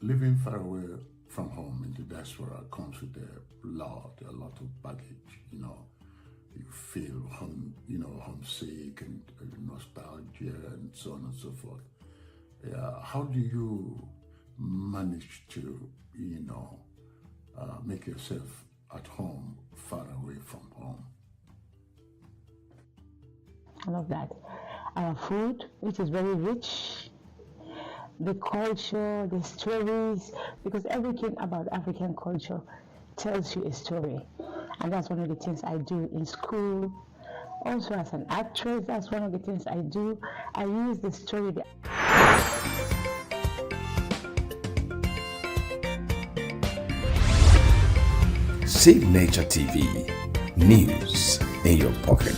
living far away from home in the diaspora comes with a lot of baggage. You feel homesick and nostalgia and so on and so forth. How do you manage to, make yourself at home, far away from home? I love that. Our food, which is very rich, the culture, the stories, because everything about African culture tells you a story. And that's one of the things I do in school. Also as an actress, that's one of the things I do. I use the story. Signature TV, news in your pocket.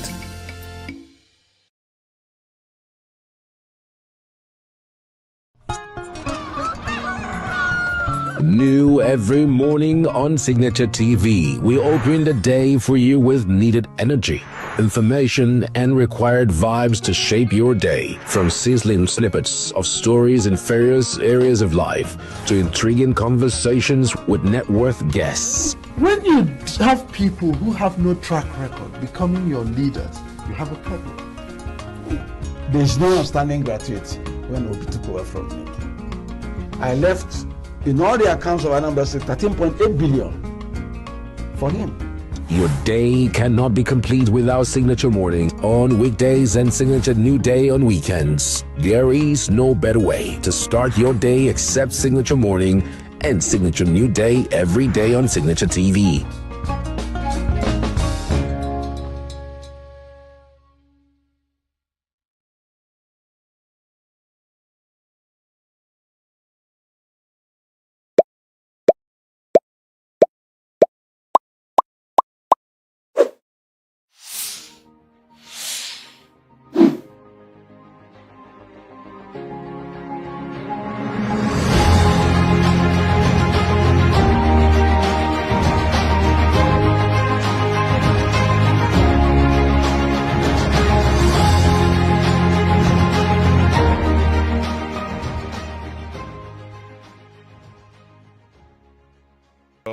New every morning on Signature TV, we open the day for you with needed energy, information, and required vibes to shape your day. From sizzling snippets of stories in various areas of life to intriguing conversations with net worth guests. When you have people who have no track record becoming your leaders, you have a problem. There's no outstanding gratuity when Obi took over from me. I left, in all the accounts of Anambra State, 13.8 billion for him. Your day cannot be complete without Signature Morning on weekdays and Signature New Day on weekends. There is no better way to start your day except Signature Morning and Signature New Day every day on Signature TV.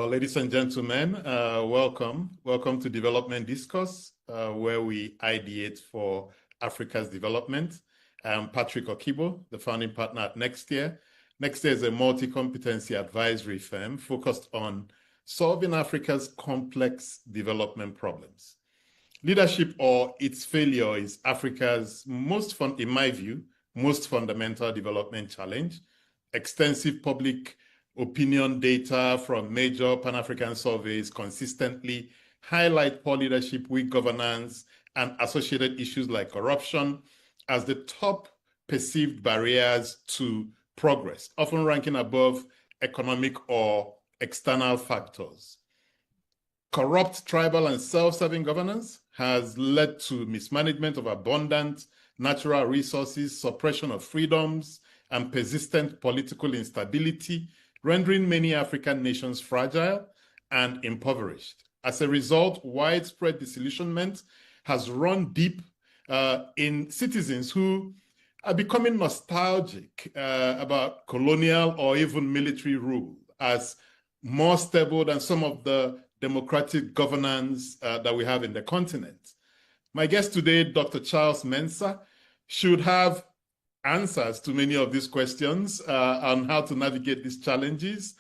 Ladies and gentlemen, welcome to Development Discourse, where we ideate for Africa's development. I'm Patrick Okibo, the founding partner at Next Year. Next Year is a multi-competency advisory firm focused on solving Africa's complex development problems. Leadership or its failure is Africa's in my view, most fundamental development challenge. Extensive public opinion data from major Pan-African surveys consistently highlight poor leadership, weak governance, and associated issues like corruption as the top perceived barriers to progress, often ranking above economic or external factors. Corrupt, tribal, and self-serving governance has led to mismanagement of abundant natural resources, suppression of freedoms, and persistent political instability, rendering many African nations fragile and impoverished. As a result, widespread disillusionment has run deep in citizens who are becoming nostalgic about colonial or even military rule as more stable than some of the democratic governance that we have in the continent. My guest today, Dr. Charles Mensah, should have answers to many of these questions on how to navigate these challenges.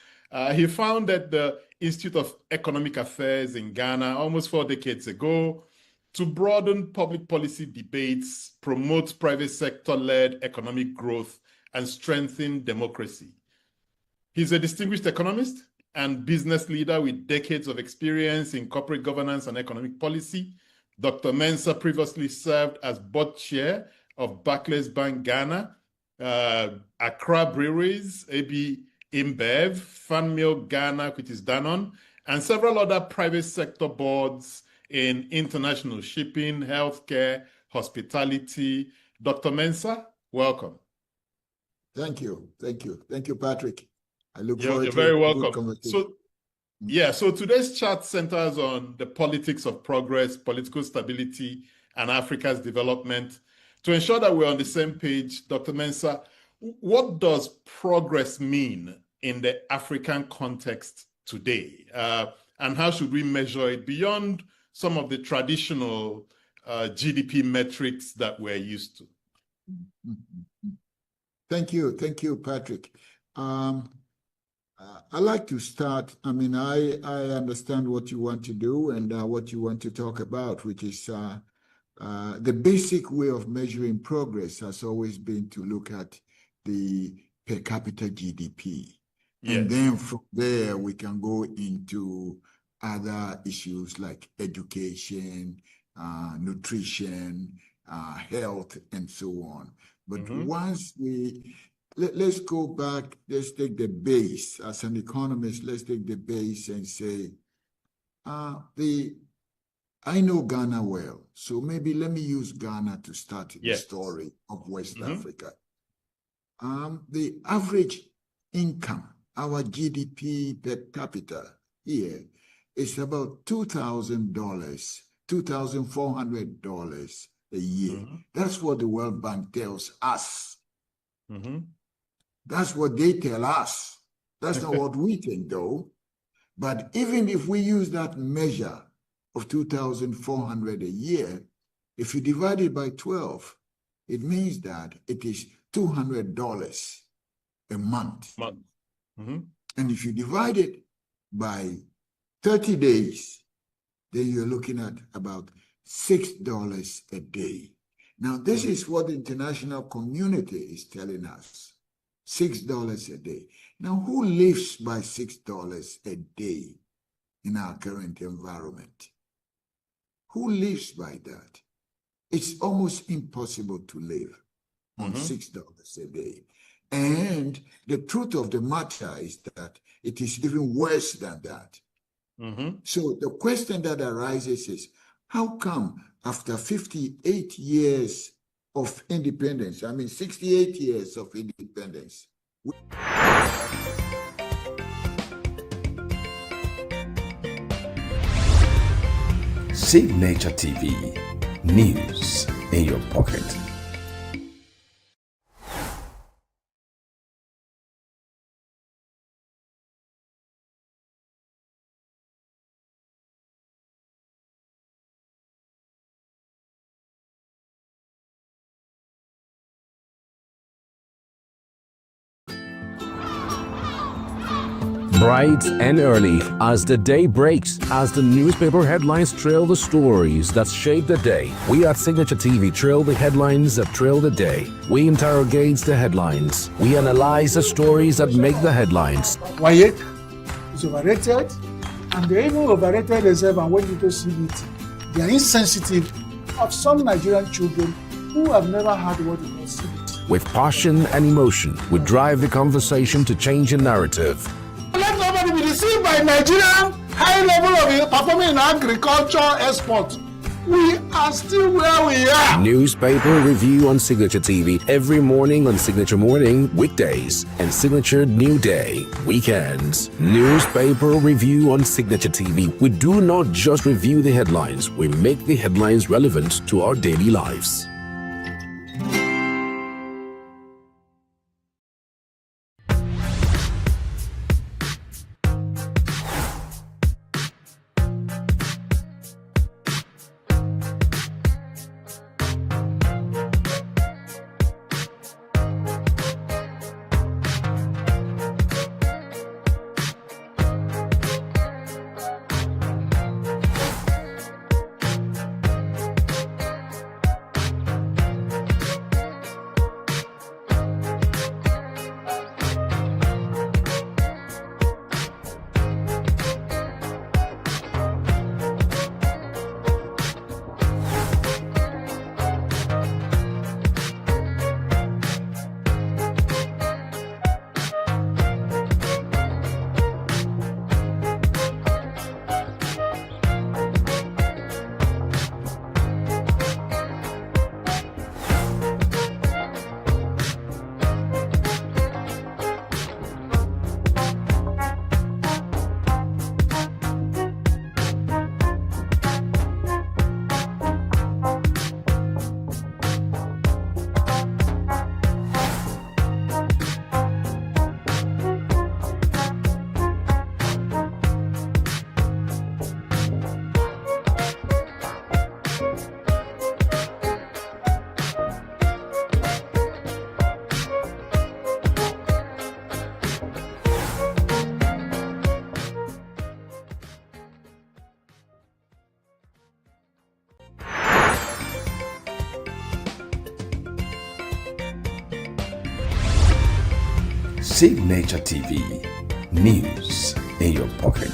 He founded the Institute of Economic Affairs in Ghana almost 4 decades ago to broaden public policy debates, promote private sector-led economic growth, and strengthen democracy. He's a distinguished economist and business leader with decades of experience in corporate governance and economic policy. Dr. Mensah previously served as board chair of Barclays Bank Ghana, Accra Breweries, AB InBev, Fanmil Ghana, which is Danone, and several other private sector boards in international shipping, healthcare, hospitality. Dr. Mensah, welcome. Thank you, Patrick. I look You're forward to very a good welcome. conversation. So today's chat centers on the politics of progress, political stability, and Africa's development. To ensure that we're on the same page, Dr. Mensah, what does progress mean in the African context today? And how should we measure it beyond some of the traditional GDP metrics that we're used to? Thank you, Patrick. I like to start. I mean, I understand what you want to do and what you want to talk about, which is the basic way of measuring progress has always been to look at the per capita GDP. Yes. And then from there, we can go into other issues like education, nutrition, health, and so on. But once let's go back, let's take the base. As an economist, let's take the base and say, I know Ghana well, so maybe let me use Ghana to start the story of West Africa. The average income, our GDP per capita here is about $2,000, $2,400 a year. That's what the World Bank tells us. That's what they tell us. That's not what we think, though. But even if we use that measure of $2,400 a year, if you divide it by 12, it means that it is $200 a month. And if you divide it by 30 days, then you're looking at about $6 a day. Now, this is what the international community is telling us, $6 a day. Now, who lives by $6 a day in our current environment? Who lives by that? It's almost impossible to live on $6 a day. And the truth of the matter is that it is even worse than that. So the question that arises is, how come after 58 years of independence, 68 years of independence, Signature TV, news in your pocket. Bright and early as the day breaks, as the newspaper headlines trail the stories that shape the day. We at Signature TV trail the headlines that trail the day. We interrogate the headlines. We analyze the stories that make the headlines. Why it's overrated, and they even overrated themselves, and when you go see it, they are insensitive of some Nigerian children who have never had what they call CBT. With passion and emotion, we drive the conversation to change the narrative. Let nobody be deceived by Nigerian high level of performing in agriculture export. We are still where we are. Newspaper review on Signature TV every morning on Signature Morning weekdays and Signature New Day weekends. Newspaper review on Signature TV. We do not just review the headlines, we make the headlines relevant to our daily lives. Signature TV, news in your pocket.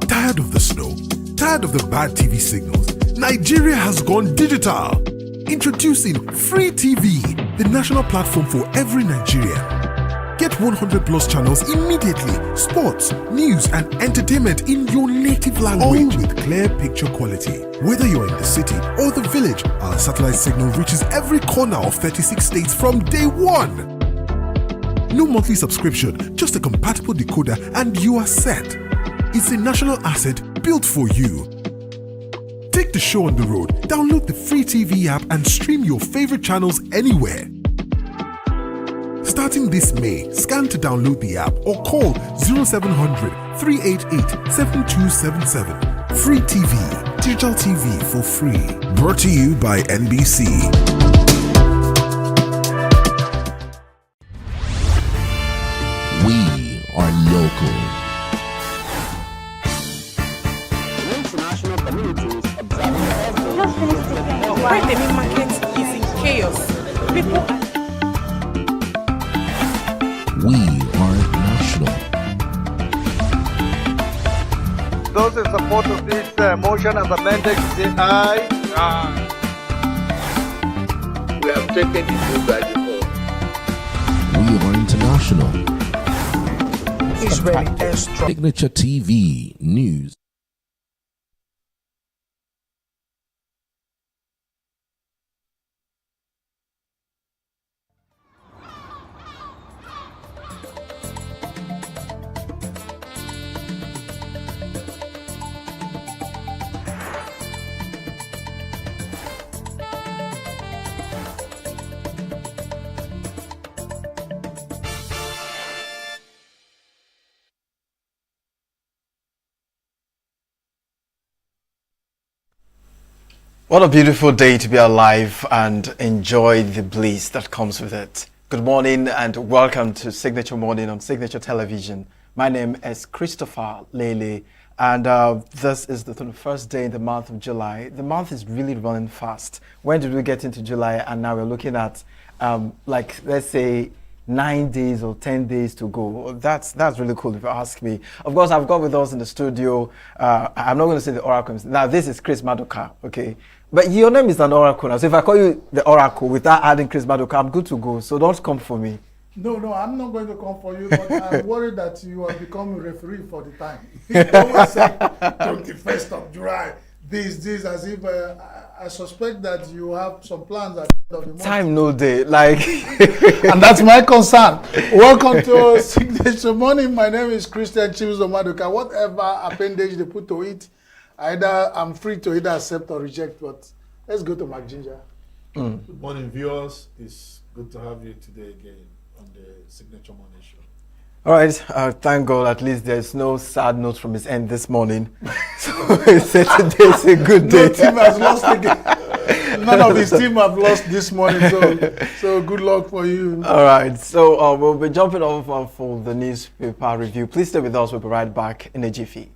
Tired of the snow? Tired of the bad TV signals? Nigeria has gone digital. Introducing Free TV, the national platform for every Nigerian. Get 100 plus channels immediately. Sports, news, and entertainment in your native language. All with clear picture quality. Whether you're in the city or the village, our satellite signal reaches every corner of 36 states from day one. No monthly subscription, just a compatible decoder and you are set. It's a national asset built for you. Take the show on the road, download the Free TV app and stream your favorite channels anywhere. Starting this May, scan to download the app or call 0700 388 7277. Free TV, digital TV for free. Brought to you by NBC. We are local. Where the main market is in chaos. People We are national. Those in support of this motion as amended, say aye. Aye. We have taken it to by default. We are international. Israeli airstrike. Signature TV news. What a beautiful day to be alive and enjoy the bliss that comes with it. Good morning and welcome to Signature Morning on Signature Television. My name is Christopher Lele and this is the 21st day in the month of July. The month is really running fast. When did we get into July? And now we're looking at let's say 9 days or 10 days to go. That's really cool if you ask me. Of course, I've got with us in the studio, I'm not going to say the oracle. Now, this is Chris Maduka, okay? But your name is an oracle now. So if I call you the oracle without adding Chris Maduka, I'm good to go. So don't come for me. No, I'm not going to come for you, but I'm worried that you have become a referee for the time. You always say 21st of July, this, as if I suspect that you have some plans at the end of the month. Time no day, like. And that's my concern. Welcome to Signature Morning. My name is Christian Chibuzo Maduka. Whatever appendage they put to it, I'm free to either accept or reject, but let's go to Mark Ginger. Good morning, viewers. It's good to have you today again on the Signature Morning Show. All right, thank God at least there's no sad note from his end this morning. So today's a good day. No team has lost again. None of his team have lost this morning, so good luck for you. All right, so we'll be jumping off for the newspaper review. Please stay with us. We'll be right back in a jiffy.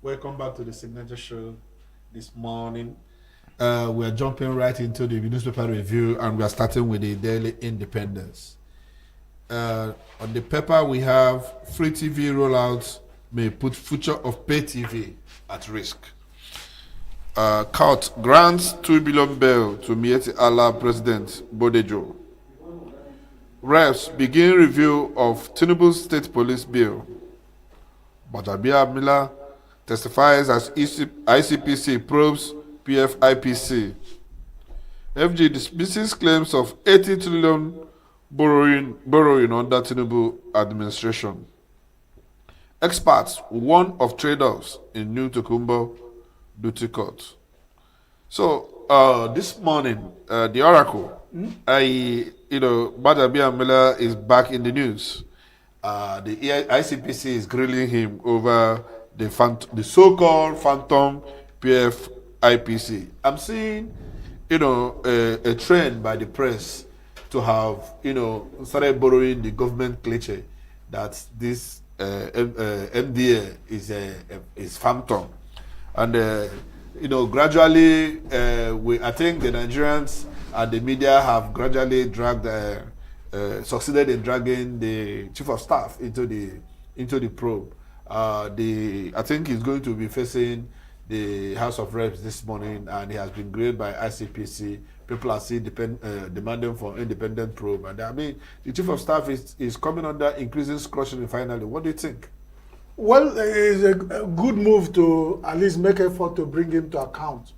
Welcome back to the Signature Show this morning. We're jumping right into the newspaper review, and we are starting with the Daily Independence. On the paper, we have free TV rollouts may put future of pay TV at risk. Court grants 2 billion bail to Mieti Allah President Bodejo. Reps begin review of Tinubu's state police bill. Badabia Miller testifies as ICPC probes PFIPC. FG dismisses claims of 80 trillion borrowing under Tinubu administration. Experts warn of trade-offs in new Tokumbo duty court. So this morning, the Oracle, Badabia Miller is back in the news. The ICPC is grilling him over the so-called phantom PFIPC. I'm seeing, a trend by the press to have, started borrowing the government cliché that this MDA is phantom, and gradually, I think the Nigerians and the media have gradually succeeded in dragging the chief of staff into the probe. I think he's going to be facing the House of Reps this morning, and he has been grilled by ICPC. People are still demanding for independent probe, and I mean, the chief of staff is coming under increasing scrutiny finally. What do you think? Well, it's a good move to at least make effort to bring him to account.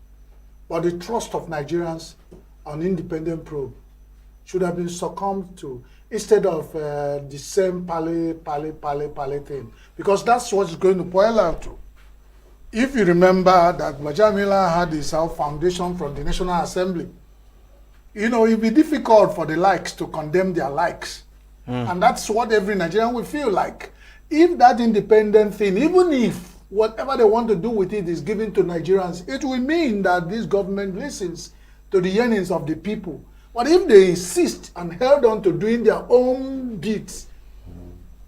But the trust of Nigerians on independent probe should have been succumbed to, instead of the same pale thing. Because that's what's going to boil out to. If you remember that Majamila had his foundation from the National Assembly, it'd be difficult for the likes to condemn their likes. And that's what every Nigerian will feel like. If that independent thing, even if whatever they want to do with it is given to Nigerians, it will mean that this government listens to the yearnings of the people. But if they insist and held on to doing their own bits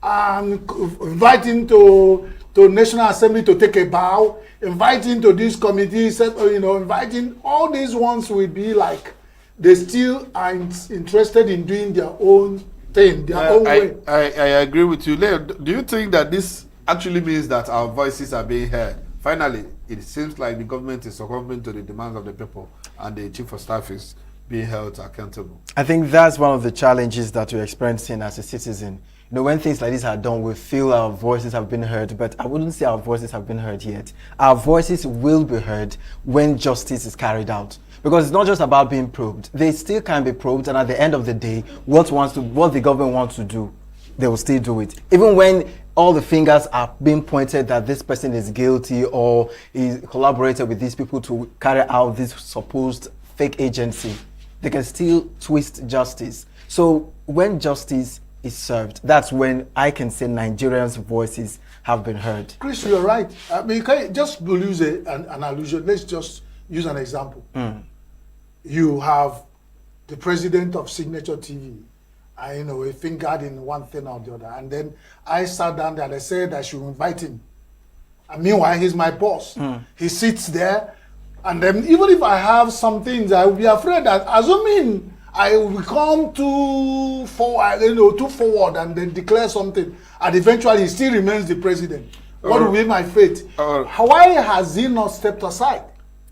and inviting to National Assembly to take a bow, inviting to this committee, inviting, all these ones will be like they still aren't interested in doing their own thing, their own way. I agree with you. Leo, do you think that this actually means that our voices are being heard? Finally, it seems like the government is succumbing to the demands of the people, and the chief of staff is being held accountable. I think that's one of the challenges that we're experiencing as a citizen. When things like this are done, we feel our voices have been heard, but I wouldn't say our voices have been heard yet. Our voices will be heard when justice is carried out. Because it's not just about being probed. They still can be probed, and at the end of the day, what the government wants to do, they will still do it. Even when all the fingers are being pointed that this person is guilty or he collaborated with these people to carry out this supposed fake agency, they can still twist justice. So when justice is served, that's when I can say Nigerians' voices have been heard. Chris, you're right. I mean, just to use an allusion, let's just use an example. You have the president of Signature TV, a fingered in one thing or the other. And then I sat down there and I said I should invite him. And meanwhile, he's my boss. He sits there. And then even if I have some things, I will be afraid that, assuming I will become too forward and then declare something, and eventually he still remains the president. What will be my fate? Why has he not stepped aside?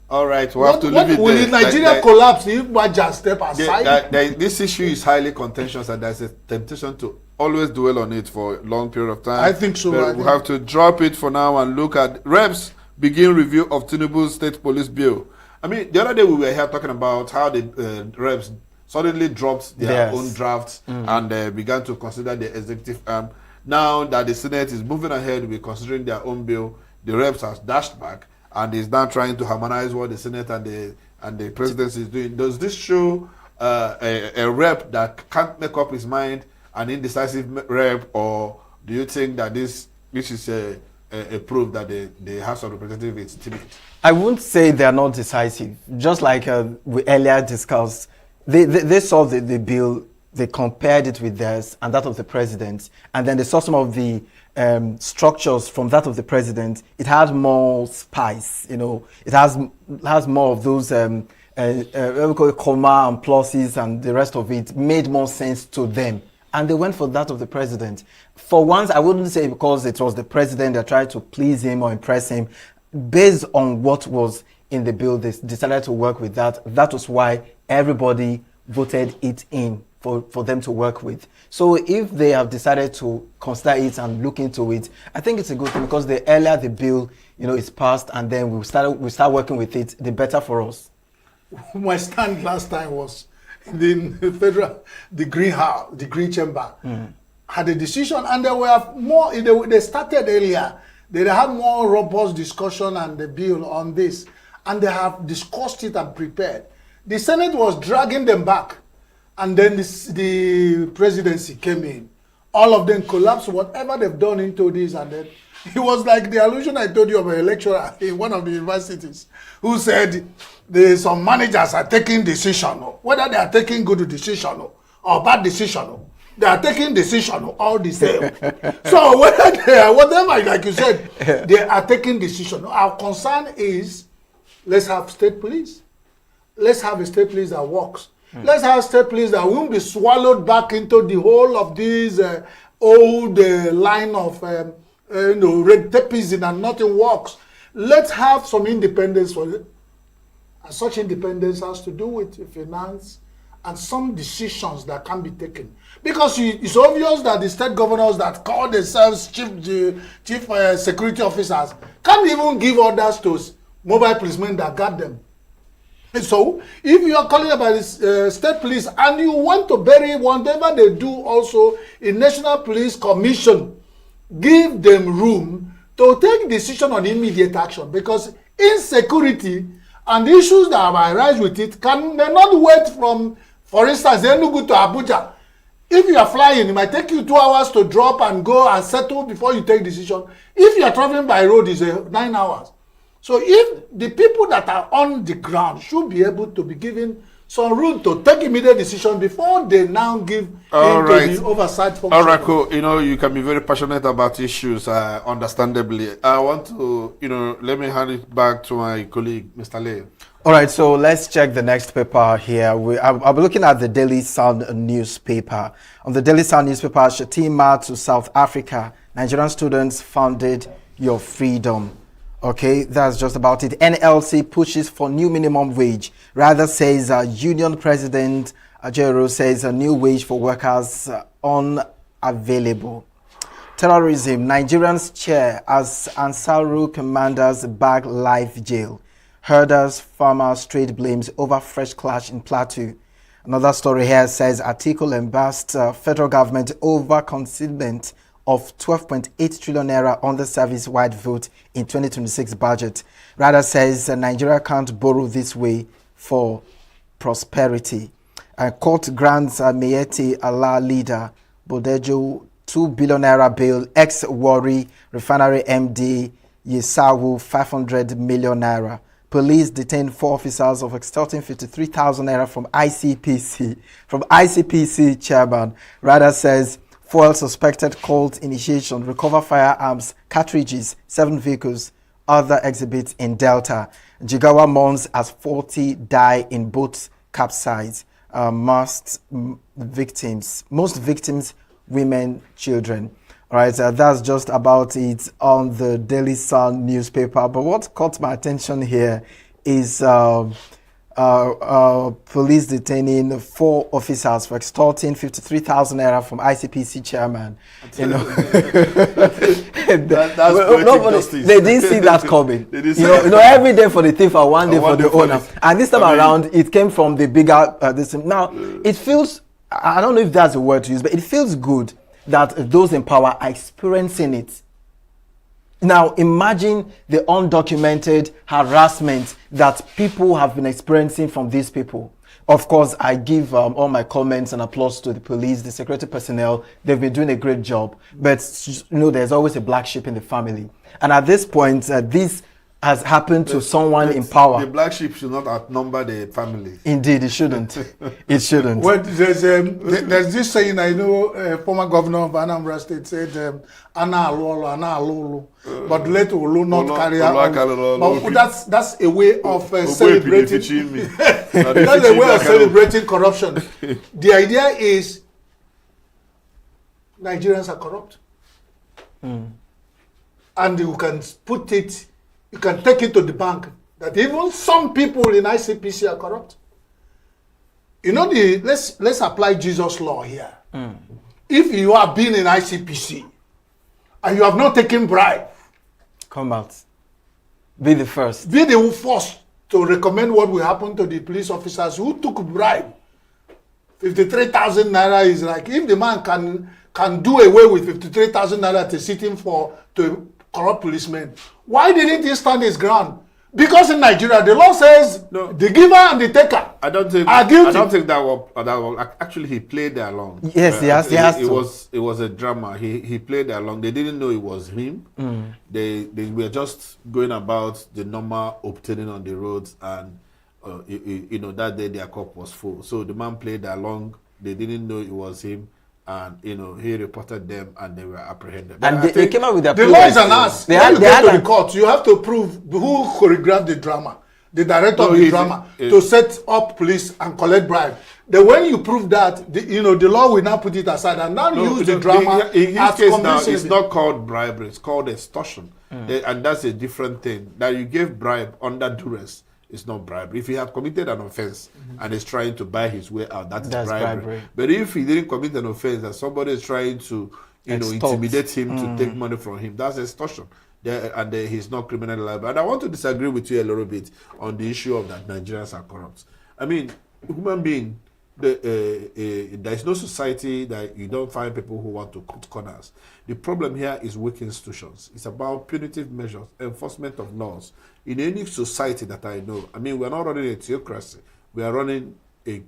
All right, we'll have to leave it there. Will Nigeria collapse if Baja step aside? This issue is highly contentious, and there's a temptation to always dwell on it for a long period of time. I think so. We'll have to drop it for now and look at reps begin review of Tinubu's state police bill. I mean, the other day we were here talking about how the reps suddenly dropped their own drafts and began to consider the executive arm. Now that the Senate is moving ahead with considering their own bill, the reps have dashed back and is now trying to harmonize what the Senate and the presidency is doing. Does this show a rep that can't make up his mind, an indecisive rep, or do you think that this is a proof that the House of Representatives is timid? I wouldn't say they're not decisive. Just like we earlier discussed, they saw the bill, they compared it with theirs and that of the president, and then they saw some of the structures from that of the president, it had more spice. It has more of those we call it comma and pluses, and the rest of it made more sense to them. And they went for that of the president. For once, I wouldn't say because it was the president that tried to please him or impress him. Based on what was in the bill, they decided to work with that. That was why everybody voted it in for them to work with. So if they have decided to consider it and look into it, I think it's a good thing, because the earlier the bill, is passed and then we start working with it, the better for us. My stand last time was the Green Chamber had a decision, and there were more. They started earlier. They had more robust discussion and the bill on this, and they have discussed it and prepared. The Senate was dragging them back, and then the presidency came in. All of them collapsed whatever they've done into this, and then it was like the allusion I told you of a lecturer in one of the universities who said some managers are taking decision, whether they are taking good decision or bad decision, they are taking decision all the same. So whether they are, whatever, like you said, they are taking decision. Our concern is, let's have state police. Let's have a state police that works. Let's have state police that won't be swallowed back into the whole of these old line of red tapeism and nothing works. Let's have some independence for it. And such independence has to do with finance and some decisions that can be taken. Because it's obvious that the state governors that call themselves chief security officers can't even give orders to mobile policemen that guard them. And so, if you are calling about this state police and you want to bury whatever they do also in National Police Commission, give them room to take decision on immediate action, because insecurity and the issues that arise with it may not wait from, for instance, ENUGU to Abuja. If you are flying, it might take you 2 hours to drop and go and settle before you take decision. If you are traveling by road, it's 9 hours. So if the people that are on the ground should be able to be given some room to take immediate decision before they now give the oversight function. All right, cool. You can be very passionate about issues, understandably. I want to, let me hand it back to my colleague, Mr. Lay. All right, so let's check the next paper here. I'll be looking at the Daily Sun newspaper. On the Daily Sun newspaper, Shatima to South Africa. Nigerian students founded your freedom. Okay, that's just about it. NLC pushes for new minimum wage. Rather says Union President Ajero says a new wage for workers unavailable. Terrorism. Nigerians cheer as Ansaru commanders bag life jail. Herders, farmers trade blames over fresh clash in Plateau. Another story here says Atiku embarrassed federal government over concealment of 12.8 trillion naira on the service-wide vote in 2026 budget. Rather says Nigeria can't borrow this way for prosperity. Court grants Miyetti Allah leader Bodejo 2 billion naira bail, ex-Warri refinery MD Yesawu 500 million naira. Police detained 4 officers of extorting 53,000 naira from ICPC chairman. Rather says fuel suspected cult initiation, recover firearms, cartridges, 7 vehicles, other exhibits in Delta. Jigawa mourns as 40 die in boat capsize. Most victims, women, children. All right, that's just about it on the Daily Sun newspaper. But what caught my attention here is police detaining 4 officers for extorting 53,000 naira from ICPC chairman. They didn't see that coming. Every day for the thief and one day for the owner. And this time around, it came from the bigger. Now, it feels, I don't know if that's a word to use, but it feels good that those in power are experiencing it. Now, imagine the undocumented harassment that people have been experiencing from these people. Of course, I give all my comments and applause to the police, the security personnel. They've been doing a great job. But, there's always a black sheep in the family. And at this point, these has happened to someone in power. The black sheep should not outnumber the family. Indeed, it shouldn't. It shouldn't. Well, there's this saying I know, former governor of Anambra State said, "Ana alolo, ana alolo," but let Olu not carry out. But that's a way of celebrating. That's a way of celebrating corruption. The idea is Nigerians are corrupt, and you can put it. You can take it to the bank that even some people in ICPC are corrupt. You know, let's apply Jesus' law here. If you have been in ICPC and you have not taken bribe, come out. Be the first. Be the first to recommend what will happen to the police officers who took bribe. 53,000 naira is like, if the man can do away with 53,000 naira to sit in to corrupt policemen, why didn't he stand his ground? Because in Nigeria, the law says the giver and the taker are guilty. I don't think that was actually, he played along. Yes, he has to. It was a drama. He played along. They didn't know it was him. They were just going about the normal obtaining on the roads, and that day their cup was full. So the man played along. They didn't know it was him. And he reported them, and they were apprehended. And they came out with their the law is an ass. When you get to the court, you have to prove who choreographed the drama, the director of the drama, to set up police and collect bribe. Then when you prove that, the law will now put it aside and now use the drama in as his case now, it's convincing. not called bribery; it's called extortion, and that's a different thing. That you gave bribe under duress. It's not bribery. If he had committed an offense and is trying to buy his way out, that's bribery. But if he didn't commit an offense and somebody is trying to, intimidate him to take money from him, that's extortion. He's not criminally liable. And I want to disagree with you a little bit on the issue of that Nigerians are corrupt. I mean, human being, there is no society that you don't find people who want to cut corners. The problem here is weak institutions. It's about punitive measures, enforcement of laws. In any society that I know, I mean, we're not running a theocracy. We are running a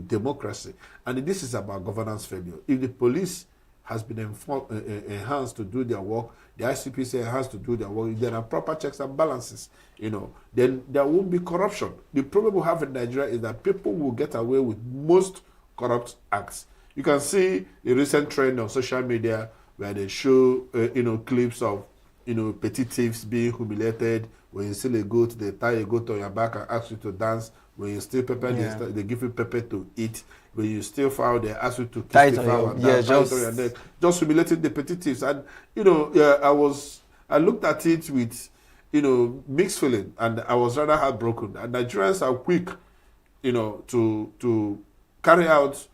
democracy. And this is about governance failure. If the police has been enhanced to do their work, the ICPC enhanced to do their work, if there are proper checks and balances, then there won't be corruption. The problem we have in Nigeria is that people will get away with most corrupt acts. You can see the recent trend on social media where they show, clips of, petty thieves being humiliated. When you steal a goat, they tie a goat on your back and ask you to dance. When you steal pepper, they give you pepper to eat. When you steal fowl, they ask you to kiss the fowl and dance. Just humiliating the petty thieves. And, I looked at it with, mixed feeling, and I was rather heartbroken. And Nigerians are quick, to carry out,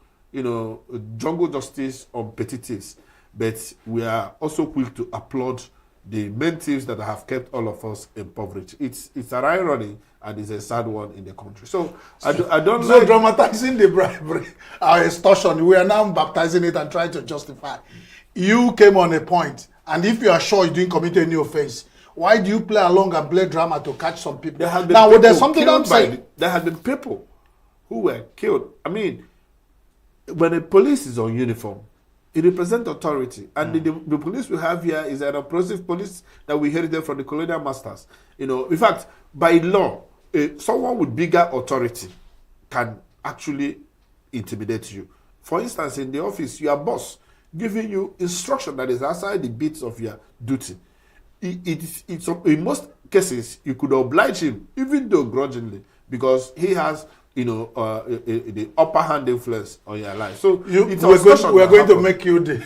jungle justice on petty thieves. But we are also quick to applaud the main thieves that have kept all of us impoverished. It's an irony, and it's a sad one in the country. So I don't like dramatizing the bribery, our extortion. We are now baptizing it and trying to justify. You came on a point, and if you are sure you didn't commit any offense, why do you play along and play drama to catch some people? Now, there's something I'm saying. There have been people who were killed. I mean, when the police is on uniform, it represents authority. And the police we have here is an oppressive police that we inherited from the colonial masters. In fact, by law, someone with bigger authority can actually intimidate you. For instance, in the office, your boss giving you instruction that is outside the beats of your duty. It's in most cases, you could oblige him, even though grudgingly, because he has the upper hand influence on your life. So we're going to make you the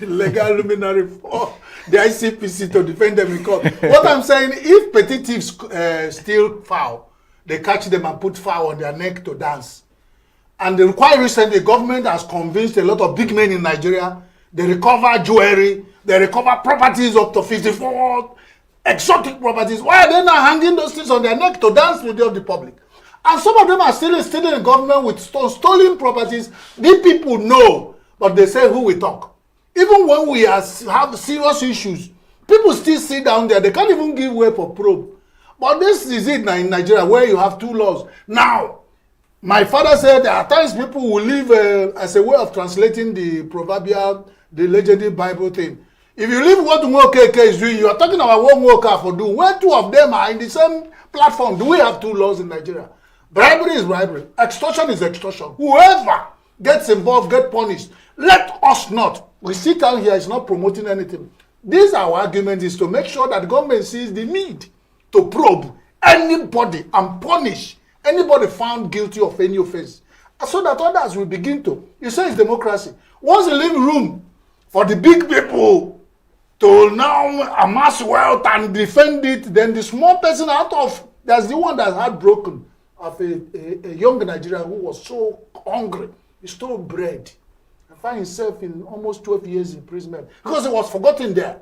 legal luminary for the ICPC to defend them in court. What I'm saying, if petty thieves steal fowl, they catch them and put fowl on their neck to dance. And quite recently, the government has convinced a lot of big men in Nigeria, they recover jewelry, they recover properties up to 54 exotic properties. Why are they not hanging those things on their neck to dance with the public? And some of them are still in government with stolen properties. These people know, but they say who we talk. Even when we have serious issues, people still sit down there. They can't even give way for probe. But this is it now in Nigeria, where you have two laws. Now, my father said there are times people will live as a way of translating the proverbial, the legendary Bible thing. If you leave what Nwokeke is doing, you are talking about what Nwoka for doing. Where two of them are in the same platform, do we have two laws in Nigeria? Bribery is bribery. Extortion is extortion. Whoever gets involved, get punished. Let us not. We sit down here, it's not promoting anything. This our argument is to make sure that the government sees the need to probe anybody and punish anybody found guilty of any offense, so that others will begin to. You say it's democracy. Once you leave room for the big people to now amass wealth and defend it, then the small person that's the one that's heartbroken of a young Nigerian who was so hungry. He stole bread and found himself in almost 12 years imprisonment because he was forgotten there,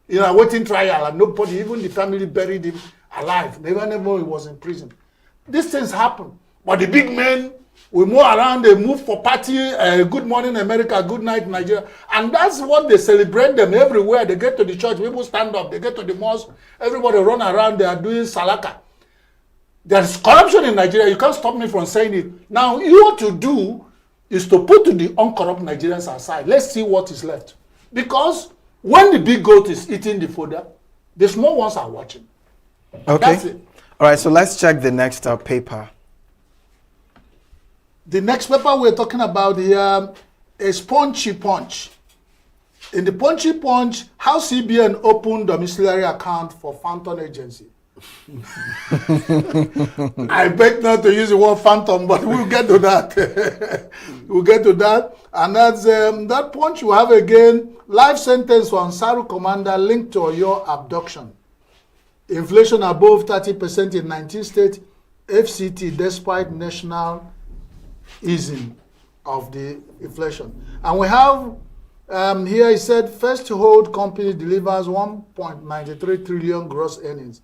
waiting trial, and nobody, even the family, buried him alive. They never know he was in prison. These things happen. But the big men, we move around, they move for party, good morning America, good night Nigeria. And that's what they celebrate them everywhere. They get to the church, people stand up, they get to the mosque, everybody run around, they are doing salaka. There's corruption in Nigeria. You can't stop me from saying it. Now, you what to do is to put the uncorrupt Nigerians aside. Let's see what is left. Because when the big goat is eating the fodder, the small ones are watching. Okay. That's it. All right, so let's check the next paper. The next paper we're talking about here is Punchy Punch. In the Punchy Punch, how CBN opened domiciliary account for Phantom Agency. I beg not to use the word phantom, but we'll get to that. We'll get to that. And that's that punch you have again. Life sentence for Ansaru commander linked to your abduction. Inflation above 30% in 19 states. FCT despite national easing of the inflation. And we have here he said first hold company delivers 1.93 trillion gross earnings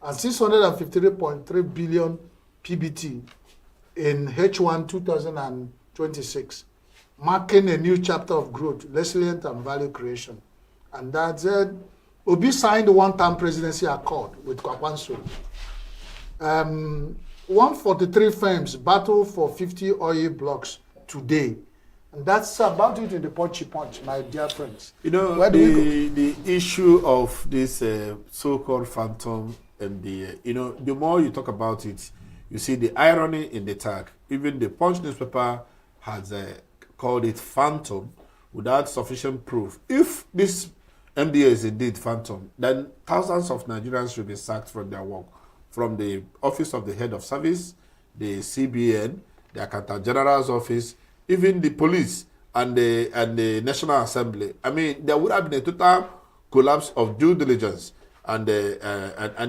and 653.3 billion PBT in H1 2026, marking a new chapter of growth, resilience, and value creation. And that said, Obi signed the one-term presidency accord with Kwakwanso. 143 firms battle for 50 oil blocks today. And that's about it in the Punchy Punch, my dear friends. The issue of this so-called phantom and the more you talk about it, you see the irony in the tag. Even the Punch newspaper has called it phantom without sufficient proof. If this MDA is indeed phantom, then thousands of Nigerians should be sacked from their work, from the office of the head of service, the CBN, the Accountant General's office, even the police and the National Assembly. I mean, there would have been a total collapse of due diligence, and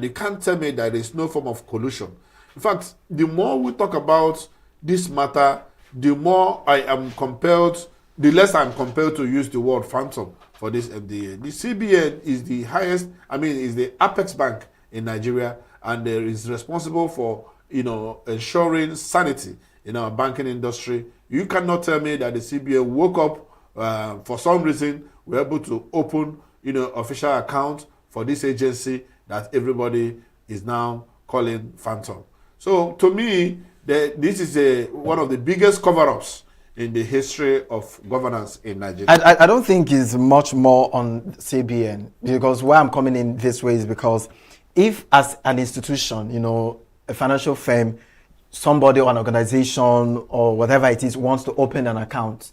you can't tell me that there is no form of collusion. In fact, the more we talk about this matter, the more I am compelled, the less I'm compelled to use the word phantom for this MDA. The CBN is the highest, is the apex bank in Nigeria, and there is responsible for ensuring sanity in our banking industry. You cannot tell me that the CBN woke up for some reason, we're able to open official account for this agency that everybody is now calling phantom. So to me, this is one of the biggest cover-ups in the history of governance in Nigeria. I don't think it's much more on CBN, because why I'm coming in this way is because if as an institution, a financial firm, somebody or an organization or whatever it is wants to open an account,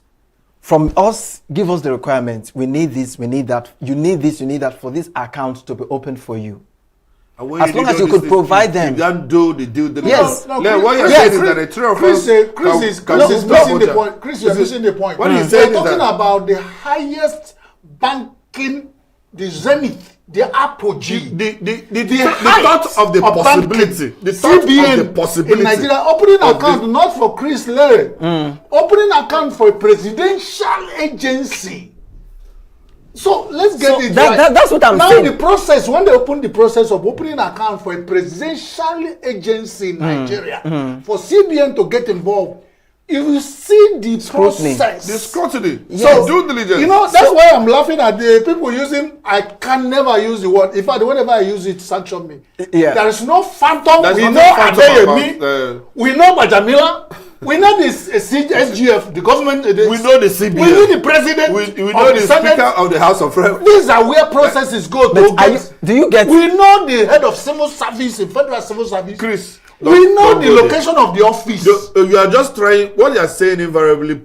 from us, give us the requirements. We need this, we need that. You need this, you need that for this account to be opened for you. As long as you could provide them. You don't do the due diligence. Yes. What you're saying is that the three of us... Chris is missing the point. Chris, you're missing the point. What he's saying is talking about the highest banking, the zenith, the apogee, the thought of the possibility. The thought CBN of the possibility. in Nigeria, opening account not for Chris Lere, opening account for a presidential agency. So let's get it right. That's what I'm saying. Now the process, when they open the process of opening account for a presidential agency in Nigeria, for CBN to get involved, you will see the process. The scrutiny. Yes. So due diligence. That's why I'm laughing at the people using, I can never use the word. In fact, whenever I use it, sanction me. Yeah. There is no phantom. There's we no know phantom Adeyemi. We know Bajamila. We know this SGF, the government. We know the CBN. We know the president. We know the Speaker of the House of Reps. These are where processes go to get. Do you get? We know the head of civil service, in federal civil service. Chris, we know the location of the office. You are just trying. What you are saying invariably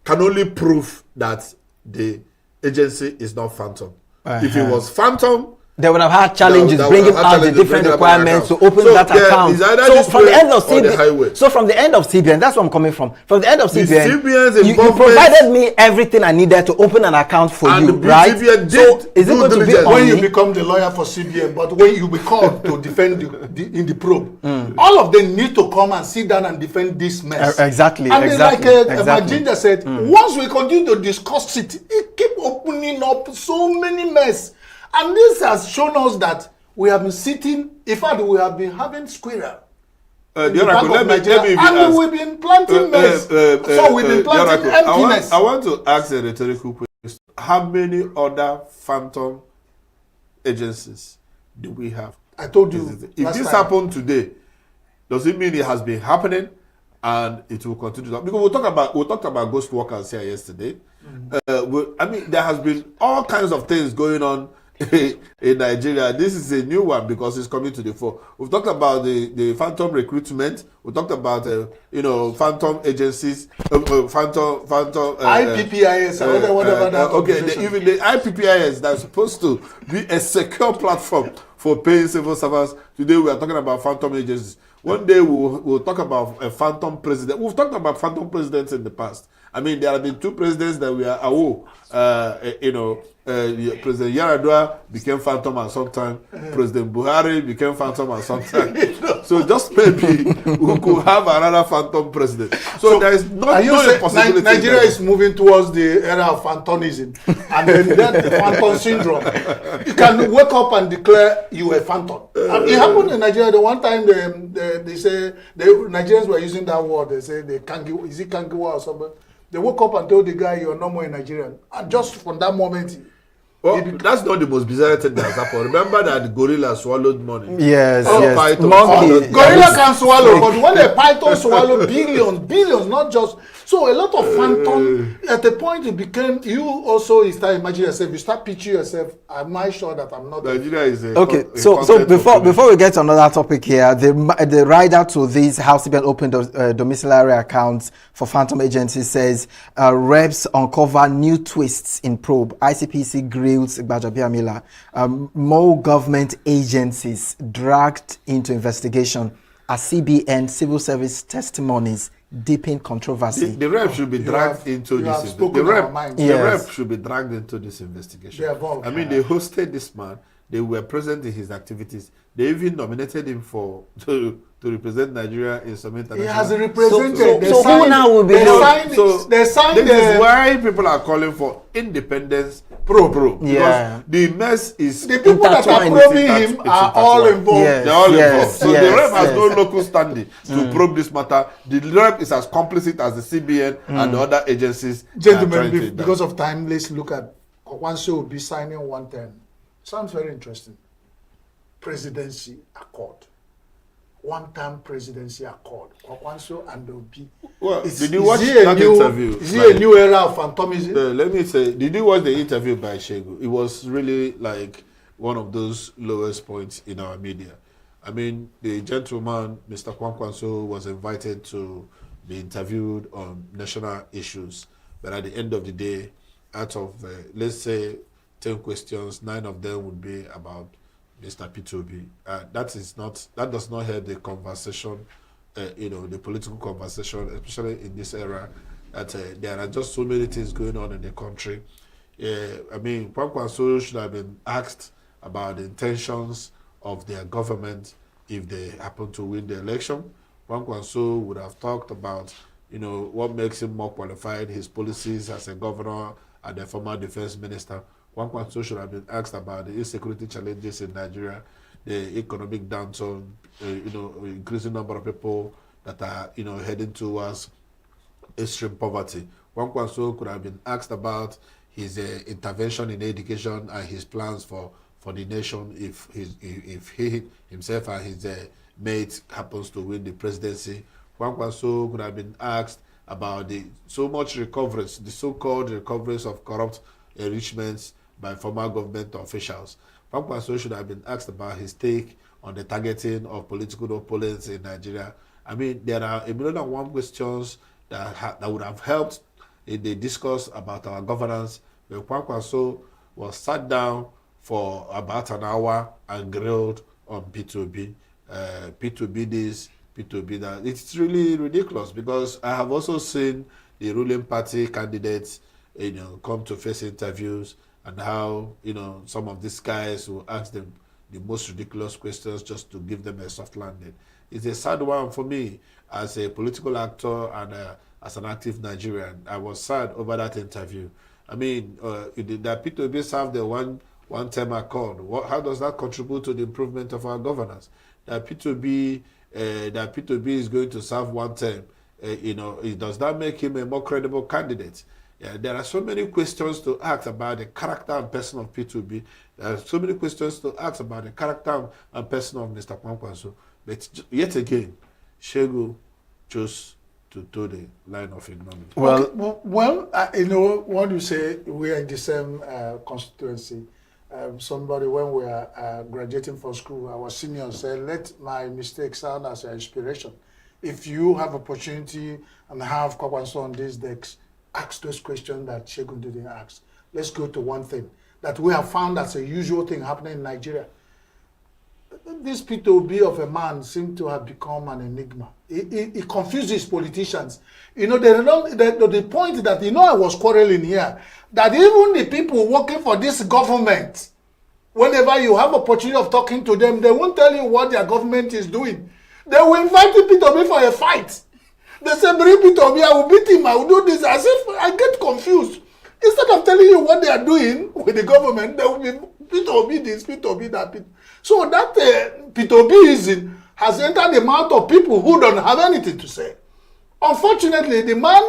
can only prove that the agency is not phantom. If it was phantom, they would have had challenges bringing out the different requirements to open that account. So from the end of CBN, from the end of CBN, that's where I'm coming from. From the end of CBN, you provided me everything I needed to open an account for you, right? So is it going to be when you become the lawyer for CBN, but when you be called to defend in the probe, all of them need to come and sit down and defend this mess. Exactly. And like Majinda said, once we continue to discuss it, it keep opening up so many mess. And this has shown us that we have been sitting, in fact, we have been having squirrel. And we've been planting mess. So we've been planting emptiness. I want to ask a rhetorical question. How many other phantom agencies do we have? I told you. If this happened today, does it mean it has been happening and it will continue to happen? Because we talked about ghost workers here yesterday. I mean, there has been all kinds of things going on in Nigeria. This is a new one because it's coming to the fore. We've talked about the phantom recruitment. We talked about phantom agencies, phantom IPPIS, whatever that. Even the IPPIS that's supposed to be a secure platform for paying civil servants. Today we are talking about phantom agencies. One day we'll talk about a phantom president. We've talked about phantom presidents in the past. I mean, there have been two presidents that we are President Yaradua became phantom at some time. President Buhari became phantom at some time. So just maybe we could have another phantom president. So there is not a possibility. Nigeria is moving towards the era of phantomism, and then that phantom syndrome. You can wake up and declare you a phantom. And it happened in Nigeria. The one time they say the Nigerians were using that word. They say is it kangiwa or something? They woke up and told the guy you're no more a Nigerian. And just from that moment. Well, that's not the most bizarre thing that has happened. Remember that the gorilla swallowed money. Yes. Gorilla can swallow, but when a python swallow billions, not just. So a lot of phantom. At the point it became, you also start imagining yourself. You start picturing yourself. Am I sure that I'm not? Nigeria is okay. So before we get to another topic here, the rider to these House CBN open domiciliary accounts for phantom agencies says reps uncover new twists in probe. ICPC grills Gbajabiamila. More government agencies dragged into investigation as CBN civil service testimonies deepen controversy. The rep should be dragged into this. The rep should be dragged into this investigation. I mean, they hosted this man. They were present in his activities. They even nominated him to represent Nigeria in some international. He has represented. So who now will be? They signed. This is why people are calling for independence. Pro. Yeah. Because the mess is the people that are probing him are all involved. They're all involved. So the rep has no local standing to probe this matter. The rep is as complicit as the CBN and the other agencies. Gentlemen, because of time, let's look at Kwakwanso will be signing 110. Sounds very interesting. Presidency accord. One-time presidency accord. Kwakwanso and Obi. Well, did you watch that interview? Is it a new era of phantomism? Let me say, did you watch the interview by Shegu? It was really like one of those lowest points in our media. I mean, the gentleman, Mr. Kwakwanso, was invited to be interviewed on national issues. But at the end of the day, out of, let's say, 10 questions, 9 of them would be about Mr. P2B. That does not help the conversation, the political conversation, especially in this era, that there are just so many things going on in the country. I mean, Kwakwanso should have been asked about the intentions of their government if they happen to win the election. Kwakwanso would have talked about, what makes him more qualified, his policies as a governor and a former defense minister. Kwakwanso should have been asked about the insecurity challenges in Nigeria, the economic downturn, increasing number of people that are, heading towards extreme poverty. Kwakwanso could have been asked about his intervention in education and his plans for the nation if he himself and his mate happens to win the presidency. Kwankwaso could have been asked about the so much recoveries, the so-called recoveries of corrupt enrichments by former government officials. Kwankwaso should have been asked about his take on the targeting of political opponents in Nigeria. I mean, there are 1,000,001 questions that would have helped in the discourse about our governance. But Kwankwaso was sat down for about an hour and grilled on P2B. P2B this, P2B that. It's really ridiculous because I have also seen the ruling party candidates, come to face interviews and how, some of these guys will ask them the most ridiculous questions just to give them a soft landing. It's a sad one for me as a political actor and as an active Nigerian. I was sad over that interview. I mean, that P2B served the one-term accord. How does that contribute to the improvement of our governance? That P2B is going to serve one term. Does that make him a more credible candidate? There are so many questions to ask about the character and person of P2B. There are so many questions to ask about the character and person of Mr. Kwankwaso. But yet again, Shegu chose to toe the line of ignominy. When you say we are in the same constituency, somebody, when we are graduating from school, our senior said, let my mistake sound as an inspiration. If you have opportunity and have Kwankwaso on these decks, ask those questions that Shegun didn't ask. Let's go to one thing that we have found as a usual thing happening in Nigeria. This P2B of a man seems to have become an enigma. He confuses politicians. The point that, I was quarreling here, that even the people working for this government, whenever you have opportunity of talking to them, they won't tell you what their government is doing. They will invite you P2B for a fight. They say, bring P2B, I will beat him, I will do this. As if I get confused. Instead of telling you what they are doing with the government, they will be P2B this, P2B that. So that P2Bism has entered the mouth of people who don't have anything to say. Unfortunately, the man,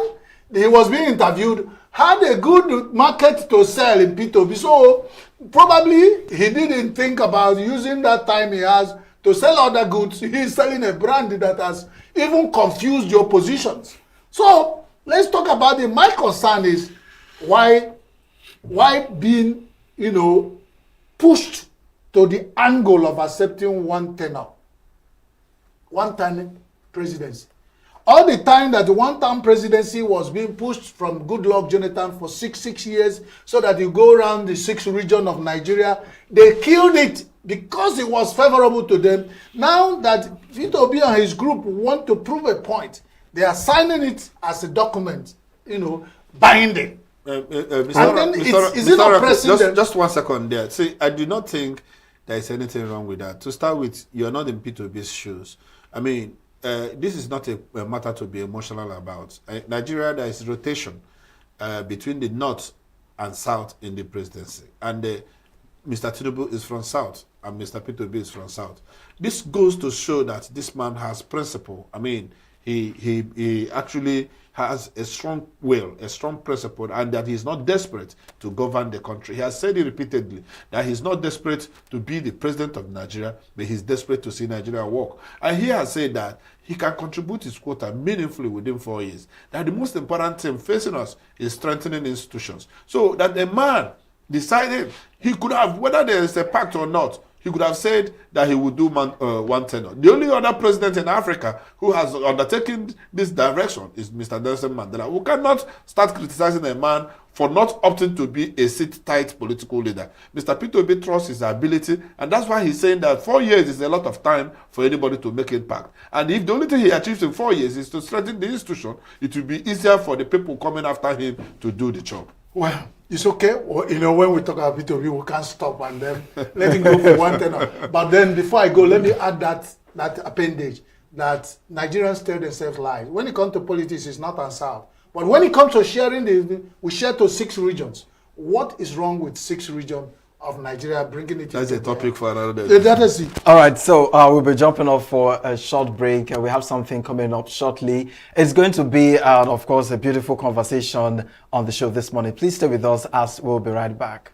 he was being interviewed, had a good market to sell in P2B. So probably he didn't think about using that time he has to sell other goods. He is selling a brand that has even confused your positions. So let's talk about it. My concern is why being, pushed to the angle of accepting one tenure, one-time presidency. All the time that the one-time presidency was being pushed from Goodluck Jonathan for six years so that you go around the 6 region of Nigeria, they killed it because it was favorable to them. Now that P2B and his group want to prove a point, they are signing it as a document, binding. Just 1 second there. See, I do not think there is anything wrong with that. To start with, you're not in P2B's shoes. I mean, this is not a matter to be emotional about. Nigeria, there is rotation between the north and south in the presidency. And Mr. Tinubu is from south and Mr. P2B is from south. This goes to show that this man has principle. I mean, he actually has a strong will, a strong principle, and that he's not desperate to govern the country. He has said it repeatedly, that he's not desperate to be the president of Nigeria, but he's desperate to see Nigeria work. And he has said that he can contribute his quota meaningfully within 4 years. That the most important thing facing us is strengthening institutions. So that a man decided, he could have, whether there is a pact or not, he could have said that he would do one tenure. The only other president in Africa who has undertaken this direction is Mr. Nelson Mandela. We cannot start criticizing a man for not opting to be a seat-tight political leader. Mr. P2B trusts his ability, and that's why he's saying that 4 years is a lot of time for anybody to make impact. And if the only thing he achieves in 4 years is to strengthen the institution, it will be easier for the people coming after him to do the job. Well, it's okay. When we talk about P2B, we can't stop and then let him go for one tenor. But then before I go, let me add that appendage that Nigerians tell themselves lies. When it comes to politics, it's not and south. But when it comes to sharing, we share to 6 regions. What is wrong with 6 regions of Nigeria, bringing it? That's a topic for another day. That is it. All right, so we'll be jumping off for a short break. We have something coming up shortly. It's going to be, of course, a beautiful conversation on the show this morning. Please stay with us as we'll be right back.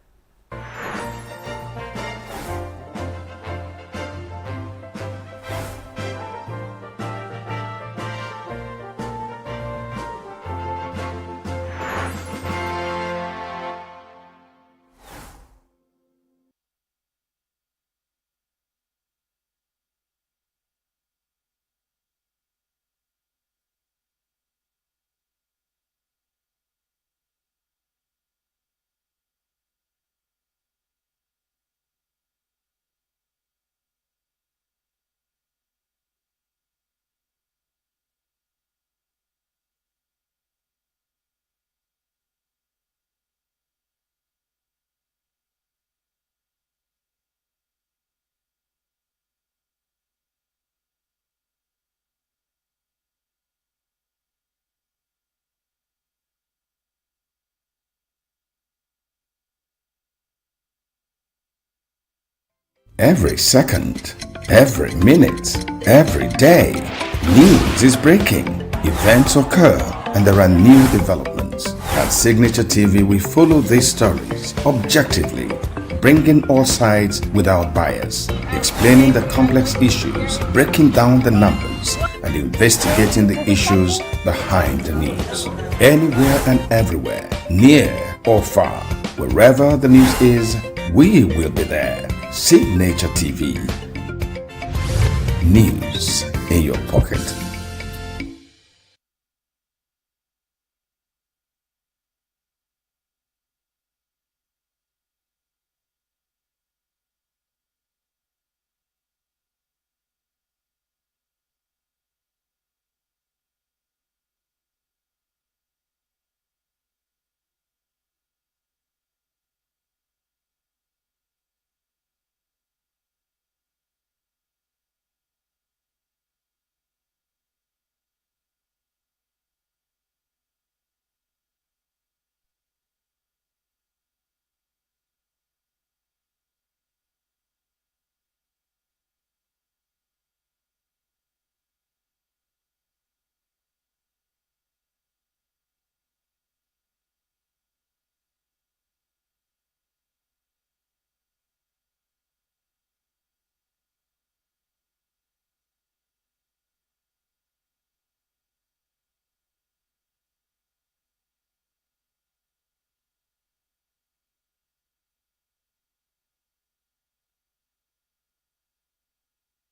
Every second, every minute, every day, news is breaking, events occur, and there are new developments. At Signature TV, we follow these stories objectively, bringing all sides without bias, explaining the complex issues, breaking down the numbers, and investigating the issues behind the news. Anywhere and everywhere, near or far, wherever the news is, we will be there. Signature TV. News in your pocket.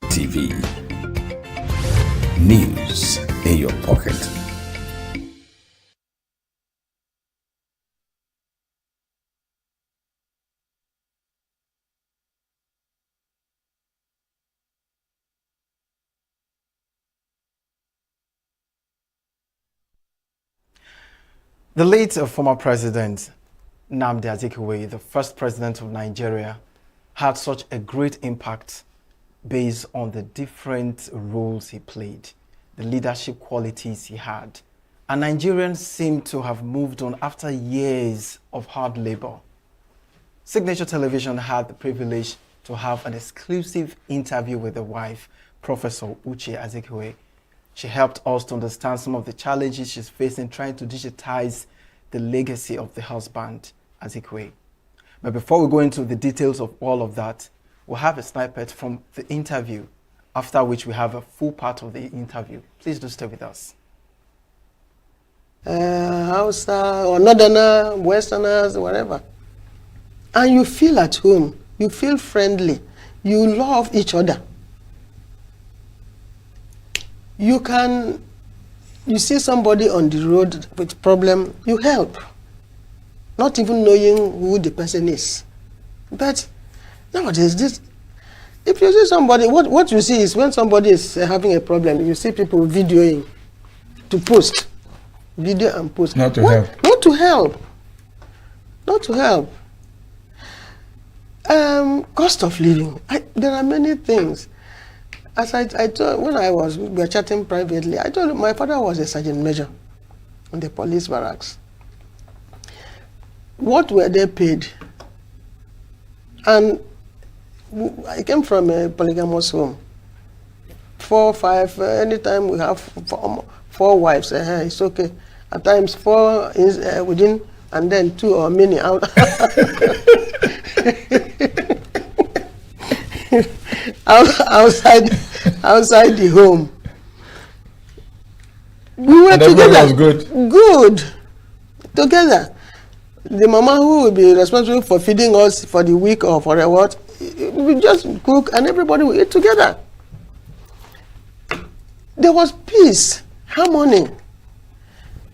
TV. News in your pocket. The late former president Nnamdi Azikiwe, the first president of Nigeria, had such a great impact based on the different roles he played, the leadership qualities he had. And Nigerians seem to have moved on after years of hard labor. Signature Television had the privilege to have an exclusive interview with the wife, Professor Uche Azikiwe. She helped us to understand some of the challenges she's facing trying to digitize the legacy of the husband, Azikiwe. But before we go into the details of all of that, we'll have a snippet from the interview, after which we have a full part of the interview. Please do stay with us. Hausa or Northerner, Westerners, whatever. And you feel at home, you feel friendly, you love each other. You see somebody on the road with problem, you help. Not even knowing who the person is. But nowadays, if you see somebody, what you see is when somebody is having a problem, you see people videoing to post. Video and post. Not to help. Not to help. Not to help. Cost of living. There are many things. As I told, when we were chatting privately, I told him my father was a sergeant major in the police barracks. What were they paid? And I came from a polygamous home. 4, 5, anytime we have 4 wives, it's okay. At times 4 is within, and then 2 or many out. outside the home. We were and together. Was good. Good. Together. The mama who will be responsible for feeding us for the week or for the what, we just cook and everybody will eat together. There was peace, harmony.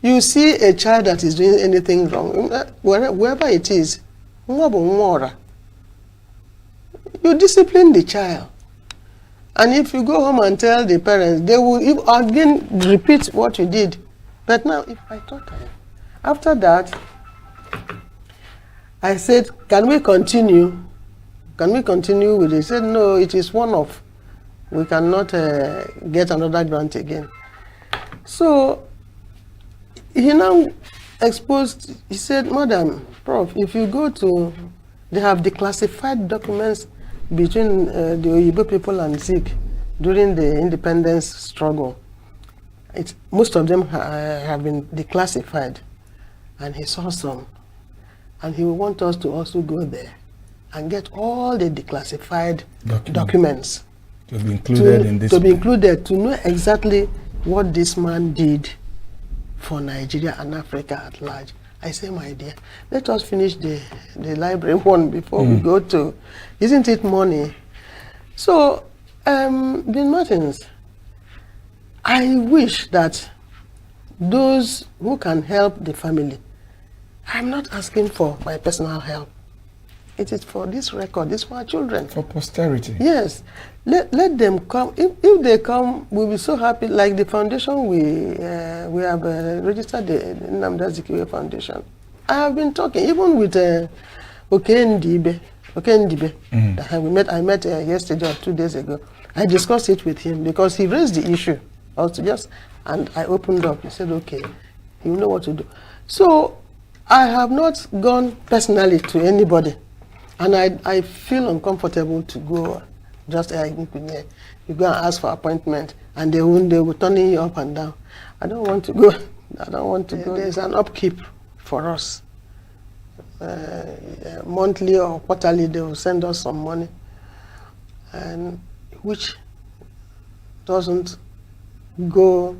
You see a child that is doing anything wrong, wherever it is, you discipline the child. And if you go home and tell the parents, they will again repeat what you did. But now, if I taught them, after that, I said, can we continue? Can we continue with it? He said, no, it is one-off. We cannot get another grant again. So, he now exposed, he said, Madam, Prof, if you go to, they have declassified documents between the Oyibo people and Sikh during the independence struggle. Most of them have been declassified, and he saw some. And he will want us to also go there and get all the declassified documents to be included in this. To be included, to know exactly what this man did for Nigeria and Africa at large. I say, my dear, let us finish the library one before we go to, isn't it money? So, Dean Martins, I wish that those who can help the family, I'm not asking for my personal help. It is for this record, it's for our children. For posterity. Yes. Let them come. If they come, we'll be so happy. Like the foundation, we have registered the Nnamdi Azikiwe Foundation. I have been talking, even with Okendibe, that I met yesterday or 2 days ago. I discussed it with him because he raised the issue. And I opened up. He said, okay, you know what to do. So I have not gone personally to anybody. And I feel uncomfortable to go. Just you go and ask for appointment, and they will turn you up and down. I don't want to go. I don't want to go. There's an upkeep for us. Monthly or quarterly, they will send us some money, and which doesn't go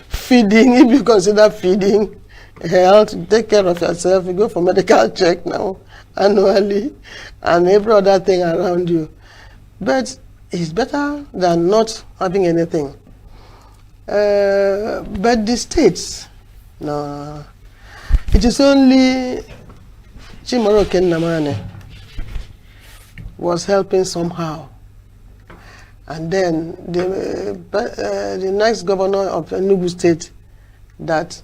feeding. If you consider feeding, health, take care of yourself. You go for medical check now annually, and every other thing around you. But it's better than not having anything. But the states, no. It is only Chimoro Kennamane was helping somehow. And then the next governor of ENUGU state that,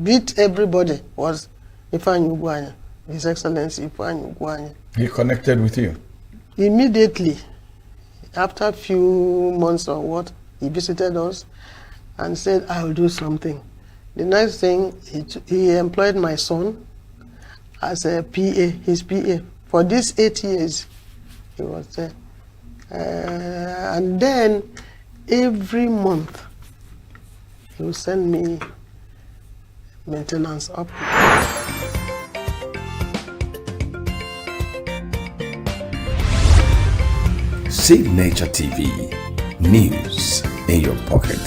beat everybody was Ifeanyi Ugwuanya, His Excellency Ifeanyi Ugwuanya. He connected with you? Immediately, after a few months or what, he visited us and said, I will do something. The next thing, he employed my son as a PA, his PA. For these 8 years, he was there. And then, every month, he will send me maintenance up. Signature TV, news in your pocket.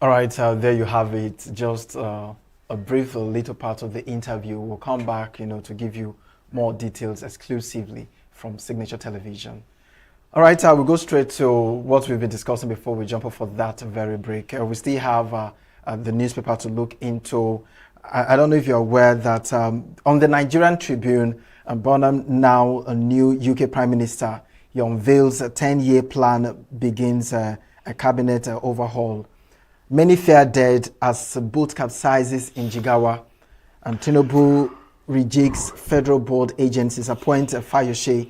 All right, there you have it. Just a brief little part of the interview. We'll come back, to give you more details exclusively from Signature Television. All right, we'll go straight to what we've been discussing before we jump off for that very break. We still have the newspaper to look into. I don't know if you're aware that on the Nigerian Tribune, Bonham, now a new UK Prime Minister, he unveils a 10-year plan, begins a cabinet overhaul. Many fear dead as boat capsizes in Jigawa, and Tinubu rejigs federal board agencies, appoint Fayose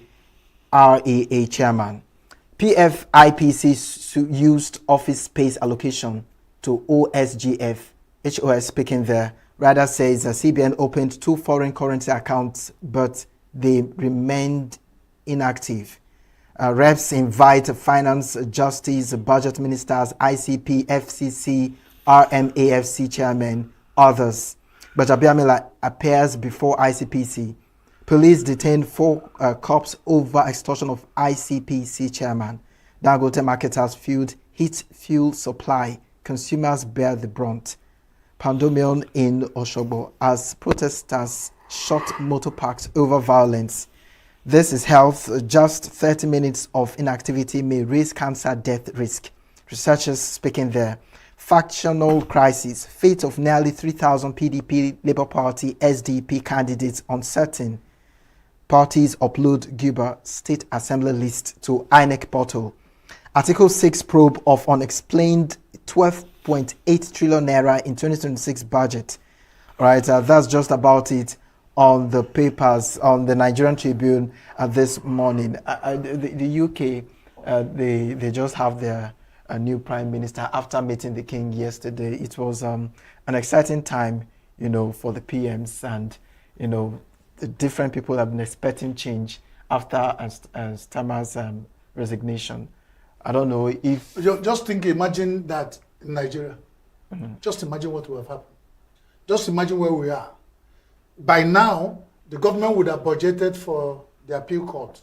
RAA chairman. PFIPC used office space allocation to OSGF. HOS speaking there. Rather says CBN opened 2 foreign currency accounts, but they remained inactive. Reps invite finance, justice, budget ministers, ICP, FCC, RMAFC chairman, others. But Abiamila appears before ICPC. Police detained 4 cops over extortion of ICPC chairman. Dangote marketers fueled heat fuel supply. Consumers bear the brunt. Pandemonium in Osogbo as protesters shot motor parks over violence. This is health. Just 30 minutes of inactivity may raise cancer death risk. Researchers speaking there. Factional crisis. Fate of nearly 3,000 PDP, Labour Party, SDP candidates uncertain. Parties upload Guba State Assembly list to INEC portal. Article 6 probe of unexplained 12.8 trillion naira in 2026 budget. All right, that's just about it on the papers on the Nigerian Tribune this morning. The UK, they just have their new prime minister after meeting the king yesterday. It was an exciting time, for the PMs, and, the different people have been expecting change after Starmer's resignation. I don't know if... Just imagine that in Nigeria. Just imagine what would have happened. Just imagine where we are. By now, the government would have budgeted for the appeal court.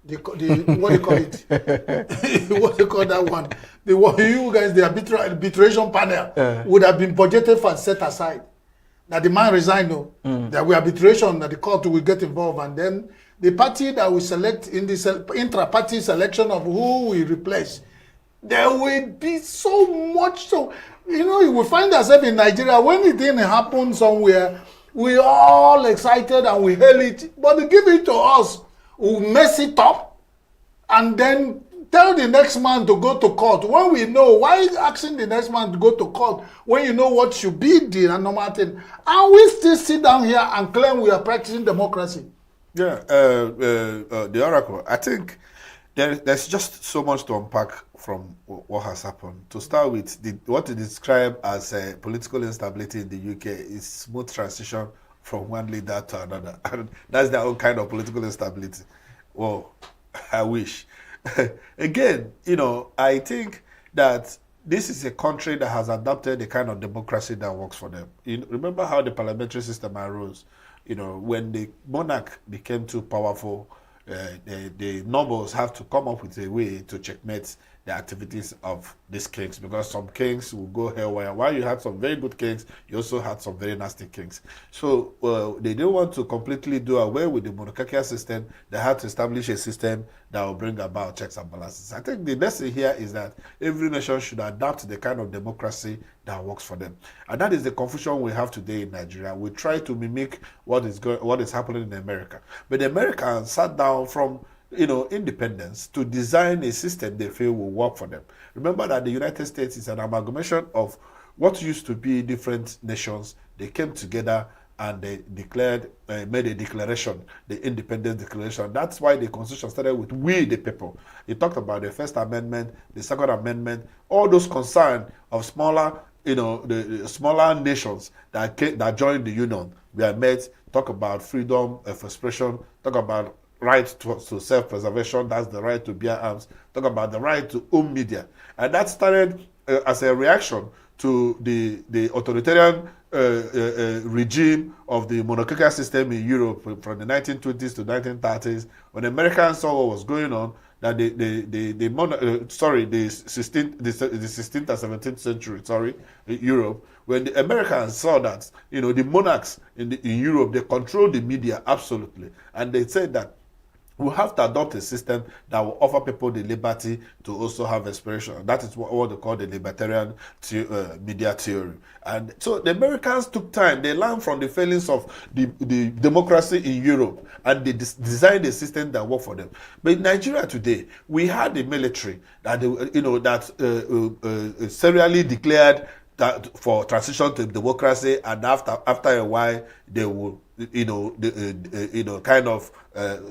What do you call it? What do you call that one? You guys, the arbitration panel would have been budgeted for and set aside. That the man resigned, that we arbitration, that the court will get involved, and then the party that we select in the intra-party selection of who we replace, there will be so much. So, you will find ourselves in Nigeria, when it didn't happen somewhere, we all excited and we hail it, but they give it to us. We'll mess it up and then tell the next man to go to court. When we know, why asking the next man to go to court when you know what should be the normal thing? And we still sit down here and claim we are practicing democracy. Yeah, the Oracle, I think there's just so much to unpack from what has happened. To start with, what to describe as political instability in the UK is smooth transition from one leader to another. And that's their own kind of political instability. Well, I wish. Again, I think that this is a country that has adopted the kind of democracy that works for them. Remember how the parliamentary system arose? When the monarch became too powerful, the nobles have to come up with a way to checkmate the activities of these kings, because some kings will go haywire. While you had some very good kings, you also had some very nasty kings. So they didn't want to completely do away with the monarchical system. They had to establish a system that will bring about checks and balances. I think the lesson here is that every nation should adapt to the kind of democracy that works for them. And that is the confusion we have today in Nigeria. We try to mimic what is happening in America. But the Americans sat down from independence to design a system they feel will work for them. Remember that the United States is an amalgamation of what used to be different nations. They came together and they made a declaration, the Independence Declaration. That's why the Constitution started with "we the people." It talked about the First Amendment, the Second Amendment, all those concerns of smaller, the smaller nations that joined the Union. We are met, talk about freedom of expression, talk about right to self-preservation, that's the right to bear arms, talk about the right to own media. And that started as a reaction to the authoritarian regime of the monarchical system in Europe from the 1920s to 1930s. When Americans saw what was going on, that the 16th and 17th century, Europe, when the Americans saw that, the monarchs in Europe, they control the media absolutely, and they said that we have to adopt a system that will offer people the liberty to also have expression. That is what they call the libertarian media theory. And so the Americans took time. They learned from the failings of the democracy in Europe, and they designed a system that worked for them. But in Nigeria today, we had the military that serially declared that for transition to democracy, and after a while they will kind of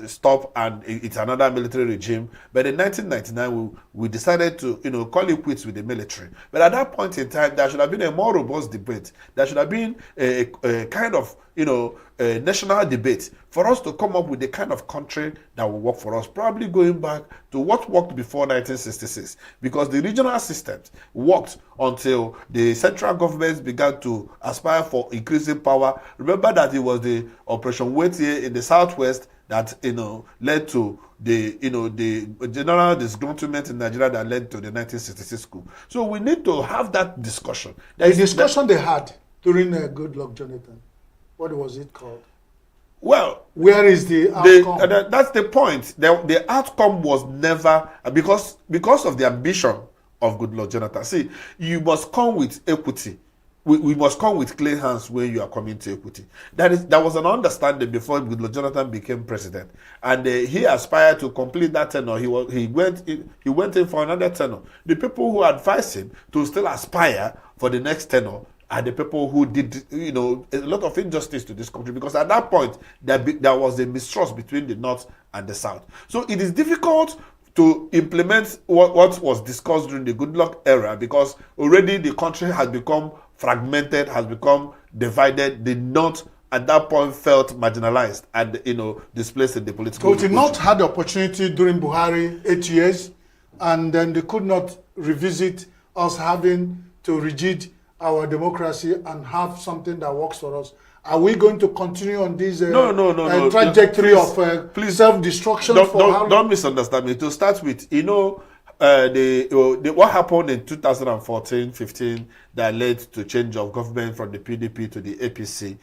stop, and it's another military regime. But in 1999 we decided to call it quits with the military. But at that point in time, there should have been a more robust debate. There should have been a kind of a national debate for us to come up with the kind of country that will work for us, probably going back to what worked before 1966, because the regional systems worked until the central governments began to aspire for increasing power. Remember that it was the Operation Waitier in the southwest that led to the general disgruntlement in Nigeria that led to the 1966 coup. So we need to have that discussion. The discussion they had during Goodluck Jonathan, what was it called? Well, where is the outcome? That's the point. The outcome was never, because of the ambition of Goodluck Jonathan. See, you must come with equity. We must come with clean hands when you are coming to equity. That was an understanding before Goodluck Jonathan became president, and he aspired to complete that tenure. He went in for another tenure. The people who advised him to still aspire for the next tenure are the people who did a lot of injustice to this country, because at that point there was a mistrust between the North and the South. So it is difficult to implement what was discussed during the Goodluck era, because already the country has become fragmented, has become divided. The North at that point felt marginalized and displaced in the political. So the North had the opportunity during Buhari 8 years, and then they could not revisit us having to rigid our democracy and have something that works for us. Are we going to continue on this trajectory of self-destruction? Don't misunderstand me. To start with, what happened in 2014-15 that led to change of government from the PDP to the APC.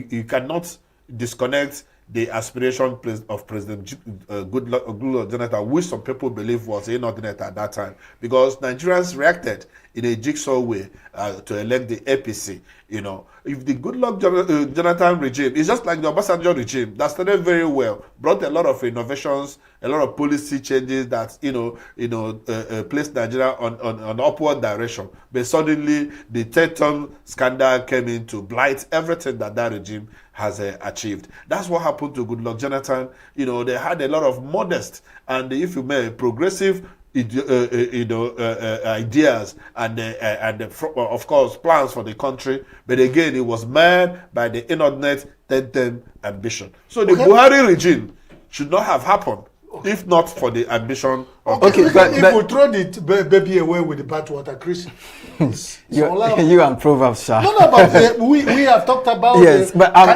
You cannot disconnect the aspiration of President Goodluck Jonathan, which some people believe was inordinate at that time, because Nigerians reacted in a jigsaw way to elect the APC. If the Goodluck Jonathan regime is just like the Obasanjo regime that started very well, brought a lot of innovations, a lot of policy changes that placed Nigeria on upward direction, but suddenly the Teton scandal came in to blight everything that regime has achieved. That's what happened to Goodluck Jonathan. They had a lot of modest and, if you may, progressive ideas and of course plans for the country, but again it was marred by the inordinate 10-term ambition. So the Buhari regime should not have happened if not for the ambition of but if we throw the baby away with the bathwater, Chris. You and Proverbs, sir. No, but we have talked about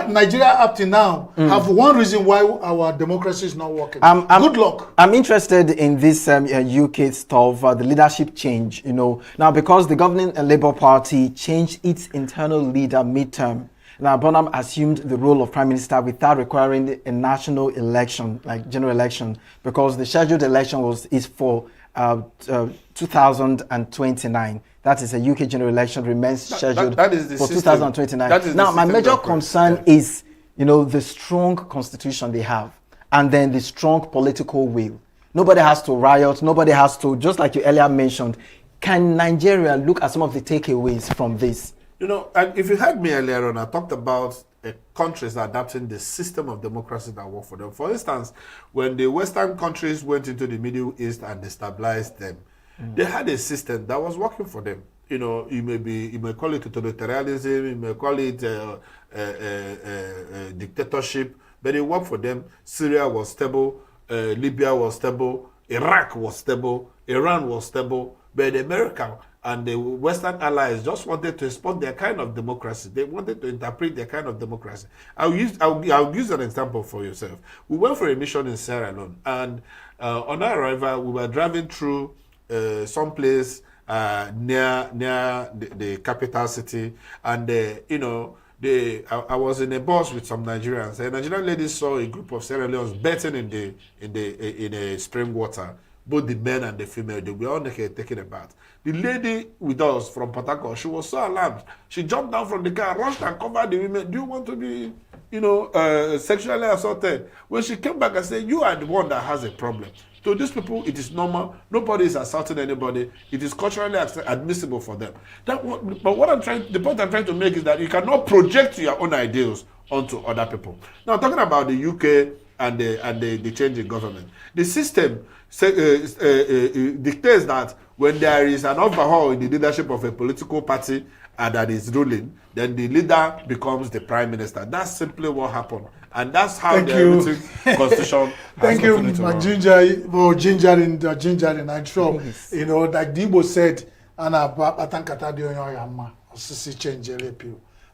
Nigeria up to now have one reason why our democracy is not working. Good luck. I'm interested in this UK stuff, the leadership change. Now because the governing Labour Party changed its internal leader midterm. Now, Bonham assumed the role of Prime Minister without requiring a national election, like general election, because the scheduled election is for 2029. That is a UK general election remains scheduled for 2029. Now, my major concern is, the strong constitution they have, and then the strong political will. Nobody has to riot. Nobody has to, just like you earlier mentioned. Can Nigeria look at some of the takeaways from this? And if you heard me earlier on, I talked about countries adapting the system of democracy that work for them. For instance, when the Western countries went into the Middle East and destabilized them, they had a system that was working for them. You may call it totalitarianism, you may call it dictatorship, but it worked for them. Syria was stable, Libya was stable, Iraq was stable, Iran was stable, but America and the Western allies just wanted to export their kind of democracy. They wanted to interpret their kind of democracy. I'll use an example for yourself. We went for a mission in Sierra Leone, and on our arrival, we were driving through some place near the capital city, and I was in a bus with some Nigerians. A Nigerian lady saw a group of Sierra Leoneans bathing in a spring water. Both the men and the female, they were all naked, taking a bath. The lady with us from Port Harcourt, she was so alarmed. She jumped down from the car, rushed and covered the women. Do you want to be, sexually assaulted? When she came back and said, you are the one that has a problem. To these people, it is normal. Nobody is assaulting anybody. It is culturally admissible for them. The point I'm trying to make is that you cannot project your own ideals onto other people. Now, talking about the UK and the change in government, the system dictates that when there is an overhaul in the leadership of a political party that is ruling, then the leader becomes the prime minister. That's simply what happened. And that's how the constitution Thank you, Ginger, for gingering. I'm sure, like Debo said,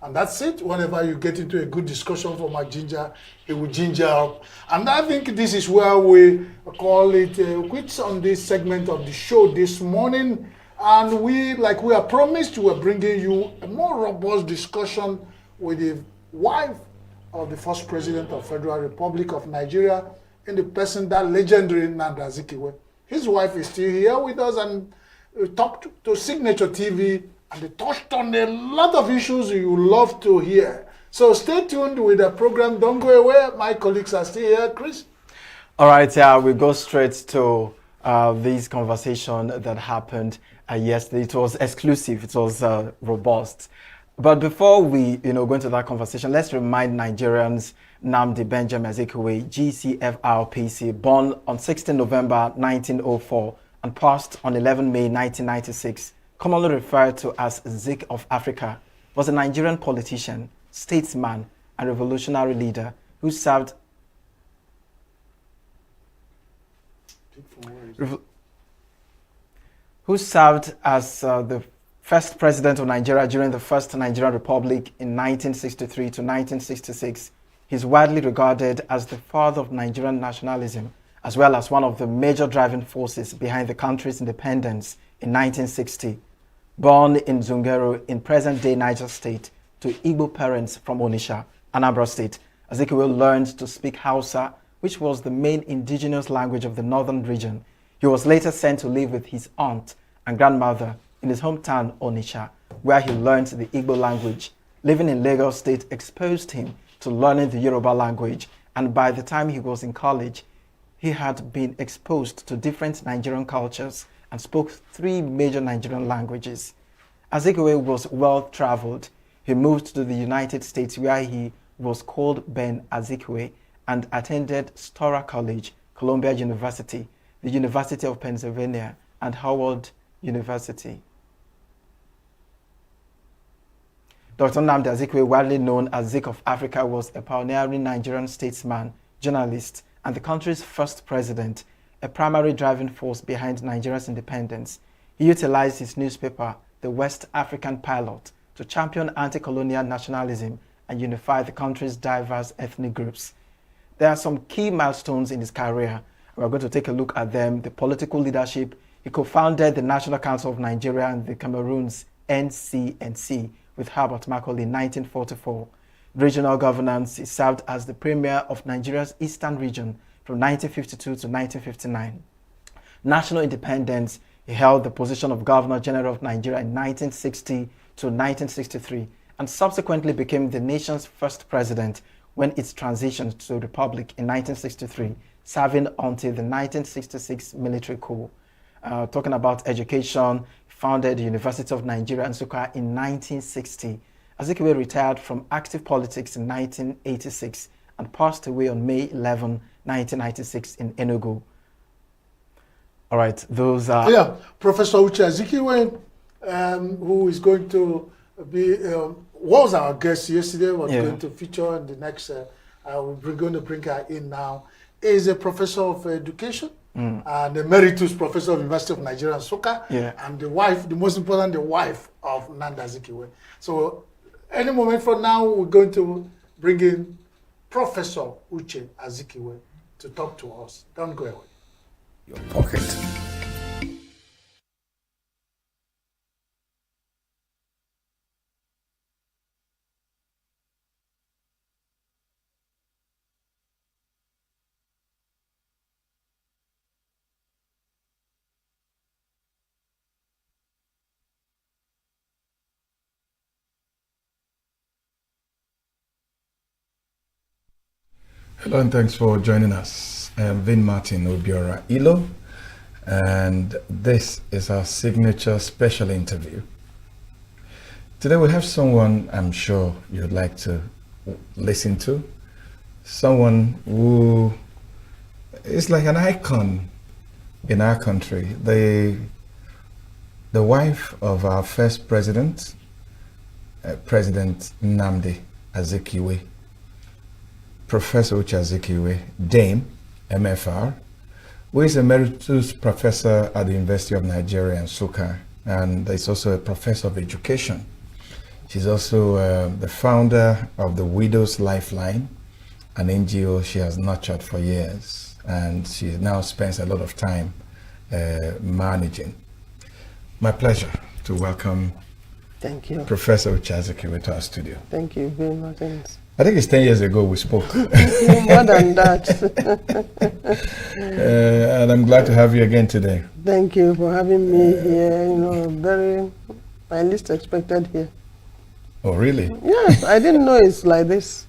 and that's it. Whenever you get into a good discussion from a ginger, it will ginger up. And I think this is where we call it quits on this segment of the show this morning. And we are promised, we're bringing you a more robust discussion with the wife of the first president of Federal Republic of Nigeria, in the person, that legendary Nnamdi Azikiwe. His wife is still here with us, and we talked to Signature TV, and they touched on a lot of issues you love to hear. So stay tuned with the program. Don't go away. My colleagues are still here. Chris? All right, we go straight to this conversation that happened yesterday. It was exclusive. It was robust. But before we go into that conversation, let's remind Nigerians Nnamdi Benjamin Azikiwe, GCFRPC, born on 16 November 1904 and passed on 11 May 1996. commonly referred to as Zik of Africa, was a Nigerian politician, statesman, and revolutionary leader who served as the first president of Nigeria during the First Nigerian Republic in 1963 to 1966. He's widely regarded as the father of Nigerian nationalism, as well as one of the major driving forces behind the country's independence in 1960. Born in Zungeru in present-day Niger State to Igbo parents from Onitsha, Anambra State, Azikiwe learned to speak Hausa, which was the main indigenous language of the northern region. He was later sent to live with his aunt and grandmother in his hometown, Onitsha, where he learned the Igbo language. Living in Lagos State exposed him to learning the Yoruba language, and by the time he was in college, he had been exposed to different Nigerian cultures and spoke 3 major Nigerian languages. Azikiwe was well-traveled. He moved to the United States, where he was called Ben Azikiwe, and attended Storer College, Columbia University, the University of Pennsylvania, and Howard University. Dr. Nnamdi Azikiwe, widely known as Zik of Africa, was a pioneering Nigerian statesman, journalist, and the country's first president, a primary driving force behind Nigeria's independence. He utilized his newspaper, The West African Pilot, to champion anti-colonial nationalism and unify the country's diverse ethnic groups. There are some key milestones in his career. We're going to take a look at them. The political leadership. He co-founded the National Council of Nigeria and the Cameroon's NCNC with Herbert Macaulay in 1944. Regional governance. He served as the premier of Nigeria's Eastern region from 1952 to 1959. National independence. He held the position of Governor General of Nigeria in 1960 to 1963 and subsequently became the nation's first president when it transitioned to a republic in 1963, serving until the 1966 military coup. Talking about education, founded the University of Nigeria, Nsukka in 1960. Azikiwe retired from active politics in 1986 and passed away on May 11, 1996 in ENUGU. All right, those are... Yeah, Professor Uche Azikiwe, who is going to be, was our guest yesterday, was going to feature in the next, we're going to bring her in now, is a professor of education and emeritus professor of University of Nigeria, Nsukka, and the wife, the most important, the wife of Nnamdi Azikiwe. So any moment from now, we're going to bring in Professor Uche Azikiwe to talk to us. Don't go away. Your pocket. Hello and thanks for joining us. I am Vin Martin Obiora Ilo, and this is our signature special interview. Today we have someone I'm sure you'd like to listen to, someone who is like an icon in our country, the wife of our first president, President Nnamdi Azikiwe. Professor Uche Azikiwe, Dame, MFR, who is Emeritus Professor at the University of Nigeria, Nsukka, and is also a Professor of Education. She's also the founder of the Widows Lifeline, an NGO she has nurtured for years, and she now spends a lot of time managing. My pleasure to welcome Professor Uche Azikiwe to our studio. Thank you very much. I think it's 10 years ago we spoke. More than that. And I'm glad to have you again today. Thank you for having me here. You know, I least expected here. Oh, really? Yes, I didn't know it's like this.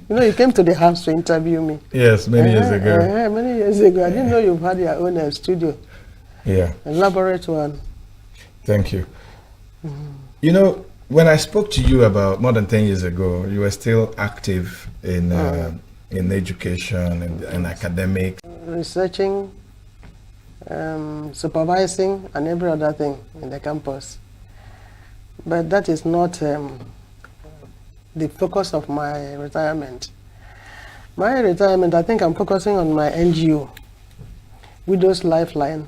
You know, you came to the house to interview me. Yes, many years ago. Many years ago. I didn't know you've had your own studio. Yeah. Elaborate one. Thank you. You know, when I spoke to you about more than 10 years ago, you were still active in education and academic. Researching supervising and every other thing in the campus. But that is not the focus of my retirement. My retirement, I think I'm focusing on my NGO, Widows Lifeline,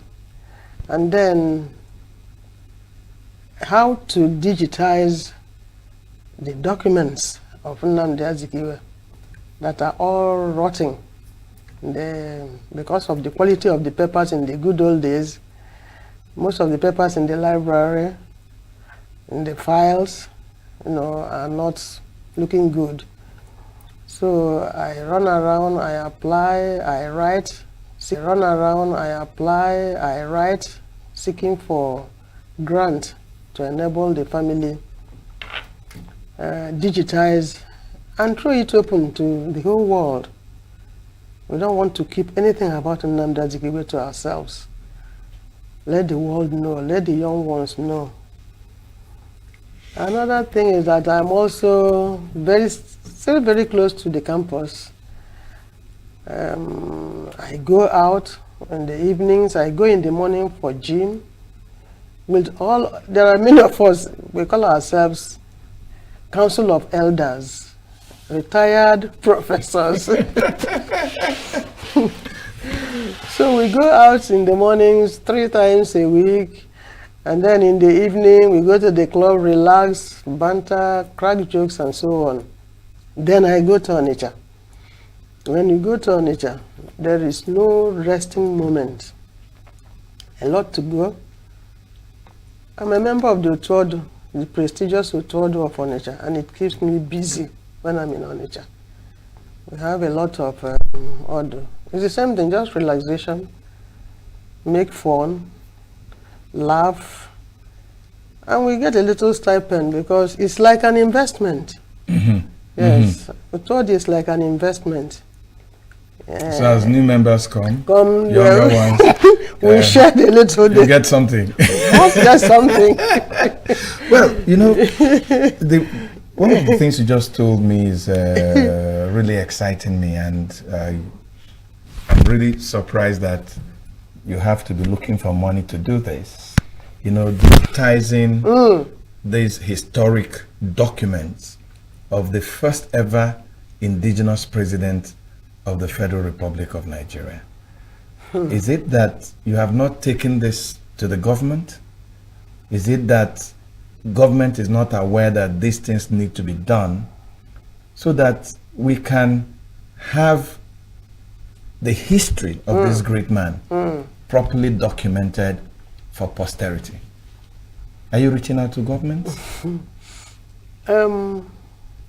and then how to digitize the documents of Nnamdi Azikiwe that are all rotting. Because of the quality of the papers in the good old days, most of the papers in the library, in the files, are not looking good. So I run around, I apply, I write, seeking for grant to enable the family digitize and throw it open to the whole world. We don't want to keep anything about Nnamdi Azikiwe to ourselves. Let the world know, let the young ones know. Another thing is that I'm also still very close to the campus. I go out in the evenings, I go in the morning for gym. There are many of us, we call ourselves Council of Elders, retired professors. So we go out in the mornings 3 times a week, and then in the evening we go to the club, relax, banter, crack jokes and so on. Then I go to Onitsha. When you go to Onitsha, there is no resting moment. A lot to go. I'm a member of the Utuodu, the prestigious Utuodu of Onitsha, and it keeps me busy when I'm in Onitsha. We have a lot of order. It's the same thing, just relaxation, make fun, laugh, and we get a little stipend because it's like an investment. Mm-hmm. Yes, Utuodu is like an investment. So as new members come younger ones, we share a little. You get something. Must get something. Well, one of the things you just told me is really exciting me, and I'm really surprised that you have to be looking for money to do this. Digitizing these historic documents of the first ever indigenous president of the Federal Republic of Nigeria. Is it that you have not taken this to the government? Is it that government is not aware that these things need to be done so that we can have the history of this great man properly documented for posterity? Are you reaching out to government?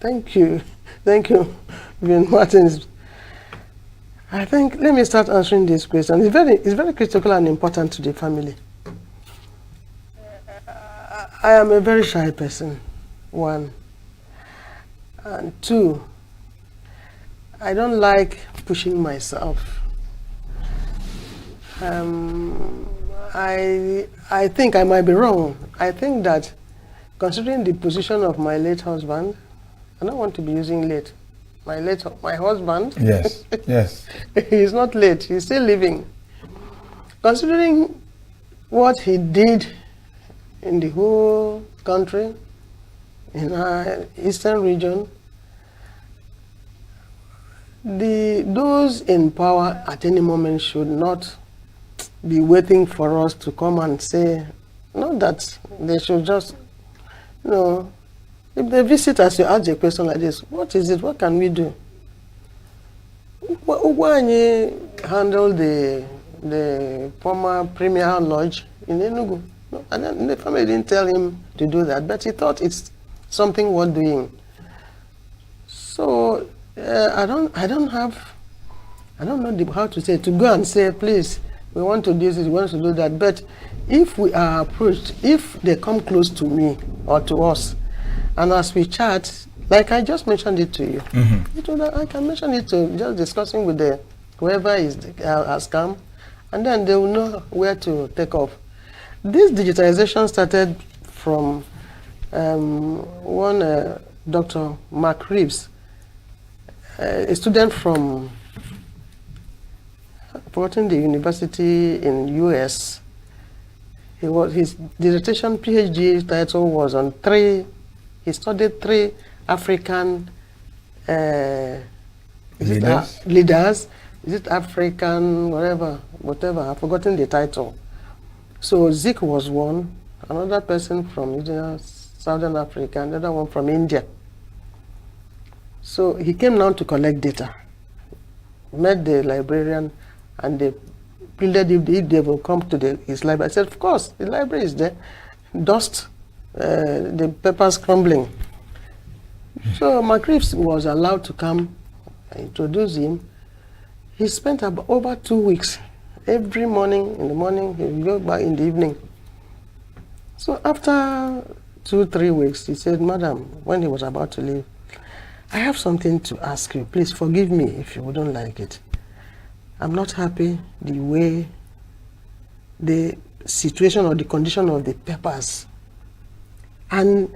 Thank you, Vin Martins. I think, let me start answering this question. It's very critical and important to the family. I am a very shy person, 1. And 2, I don't like pushing myself. I think I might be wrong. I think that considering the position of my late husband, I don't want to be using late. My husband. Yes, yes. He's not late, he's still living. Considering what he did in the whole country, in our eastern region, those in power at any moment should not be waiting for us to come and say, not that they should just, if they visit us, you ask a question like this, what is it? What can we do? Why handle the former Premier Lodge in ENUGU? No, and then the family didn't tell him to do that, but he thought it's something worth doing. So I don't know how to say, to go and say, please, we want to do this, we want to do that. But if we are approached, if they come close to me or to us, and as we chat, like I just mentioned it to you, I can mention it to just discussing with whoever has come, and then they will know where to take off. This digitization started from one Dr. Mark Reeves, a student from forgotten the university in US. His dissertation PhD title was on he studied 3 African leaders. Is it African, whatever, I've forgotten the title. So Zik was one, another person from Southern Africa, another one from India. So he came down to collect data, met the librarian, and they pleaded if they will come to his library. I said, of course, the library is there. Dust, the papers crumbling. So McReeves was allowed to come. I introduced him. He spent over 2 weeks. Every morning, in the morning, he would go back in the evening. So after 2-3 weeks, he said, Madam, when he was about to leave, I have something to ask you. Please forgive me if you wouldn't like it. I'm not happy the way the situation or the condition of the papers. And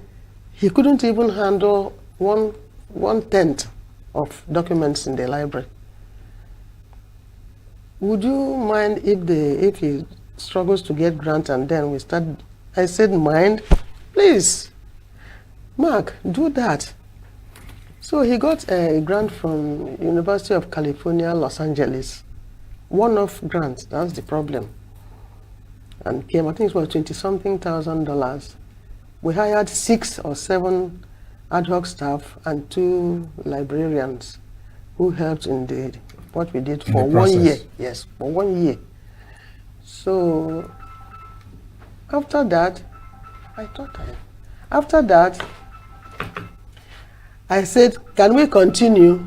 he couldn't even handle one-tenth of documents in the library. Would you mind if he struggles to get grant and then we start? I said, mind? Please, Mark, do that. So he got a grant from University of California, Los Angeles. One-off grant, that's the problem. And came, I think it was $20-something thousand. We hired 6 or 7 ad hoc staff and 2 librarians who helped in what we did for 1 year. Yes, for 1 year. So after that, I said, can we continue?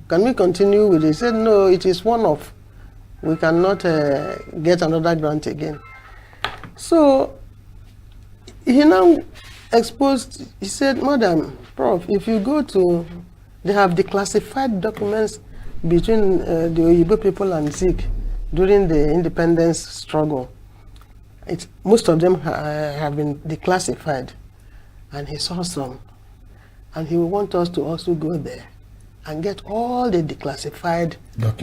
Can we continue with it? He said, no, it is one-off. We cannot get another grant again. So he now exposed, he said, Madam, Prof, if you go to, they have declassified documents between the Oyibo people and Zik during the independence struggle. Most of them have been declassified. And he saw some. And he would want us to also go there and get all the declassified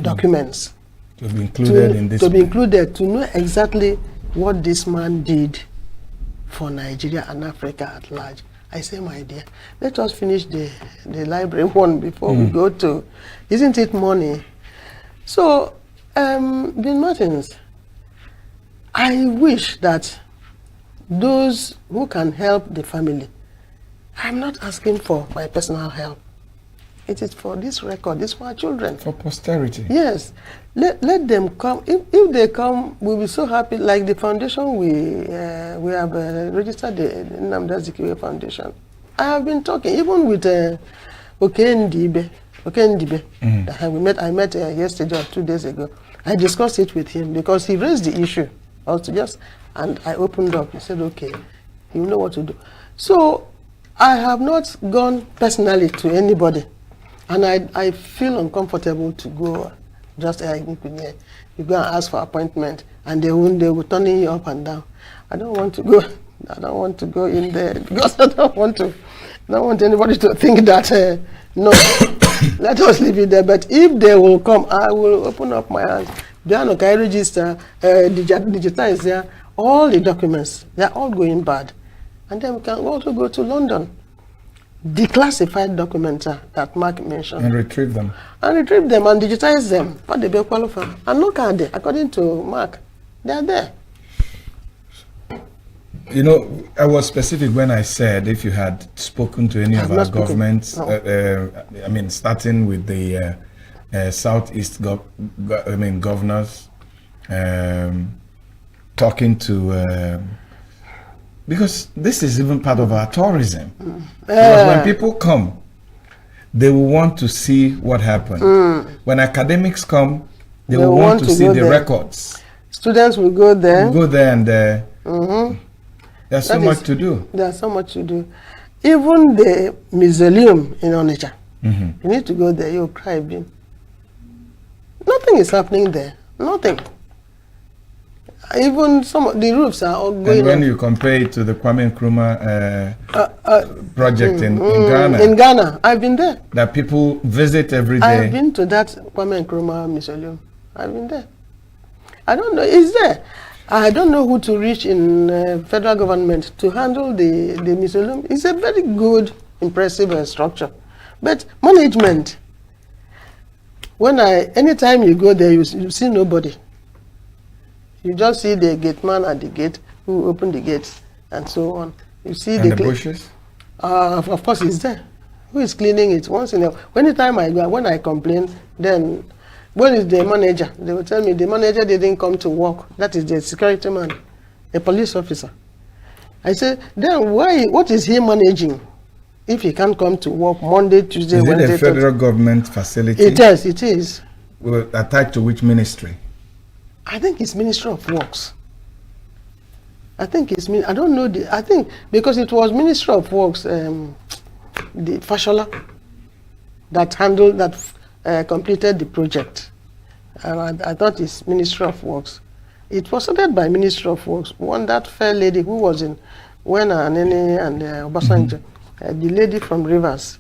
documents. To be included in this. To be included, to know exactly what this man did for Nigeria and Africa at large. I say, my dear, let us finish the library one before we go to, isn't it money? So, Bill Martins, I wish that those who can help the family, I'm not asking for my personal help. It is for this record, it's for our children. For posterity. Yes. Let them come. If they come, we'll be so happy. Like the foundation, we have registered the Nnamdi Azikiwe Foundation. I have been talking, even with Okendibe. I met yesterday or 2 days ago. I discussed it with him because he raised the issue. And I opened up. He said, okay, you know what to do. So I have not gone personally to anybody. And I feel uncomfortable to go just you go and ask for appointment and they will turn you up and down. I don't want to go. I don't want to go in there because I don't want anybody to think that no. Let us leave it there. But if they will come, I will open up my hands. I register, digitize there, all the documents. They're all going bad. And then we can also go to London. Declassified documents that Mark mentioned. And retrieve them. And digitize them. But they be qualified. And look at them, according to Mark, they are there. You know, I was specific when I said if you had spoken to any of our governments, starting with the Southeast governors, talking to because this is even part of our tourism. Because when people come, they will want to see what happened. When academics come, they will want to see the records. Students will go there. And there's so much to do. There's so much to do. Even the mausoleum in Onitsha, you need to go there, you'll cry. Nothing is happening there. Nothing. Even some of the roofs are all going. And when you compare it to the Kwame Nkrumah project in Ghana. In Ghana, I've been there. That people visit every day. I've been to that Kwame Nkrumah mausoleum. I've been there. I don't know. Is there? I don't know who to reach in federal government to handle the museum. It's a very good, impressive structure. But management, anytime you go there, you see nobody. You just see the gate man at the gate who open the gates and so on. You see and the bushes? Of course, it's there. Who is cleaning it? Once in a while. Anytime I go, when I complain, then when is the manager? They will tell me the manager didn't come to work. That is the security man, a police officer. I say, then what is he managing if he can't come to work Monday, Tuesday, Wednesday? Is it a federal government facility? It is. Well, attached to which ministry? I think it's Ministry of Works. I think I don't know I think because it was Ministry of Works, the Fashola, that completed the project. And I thought it's Ministry of Works. It was started by Ministry of Works. That fair lady who was in when Anene and Obasanjo, the lady from Rivers,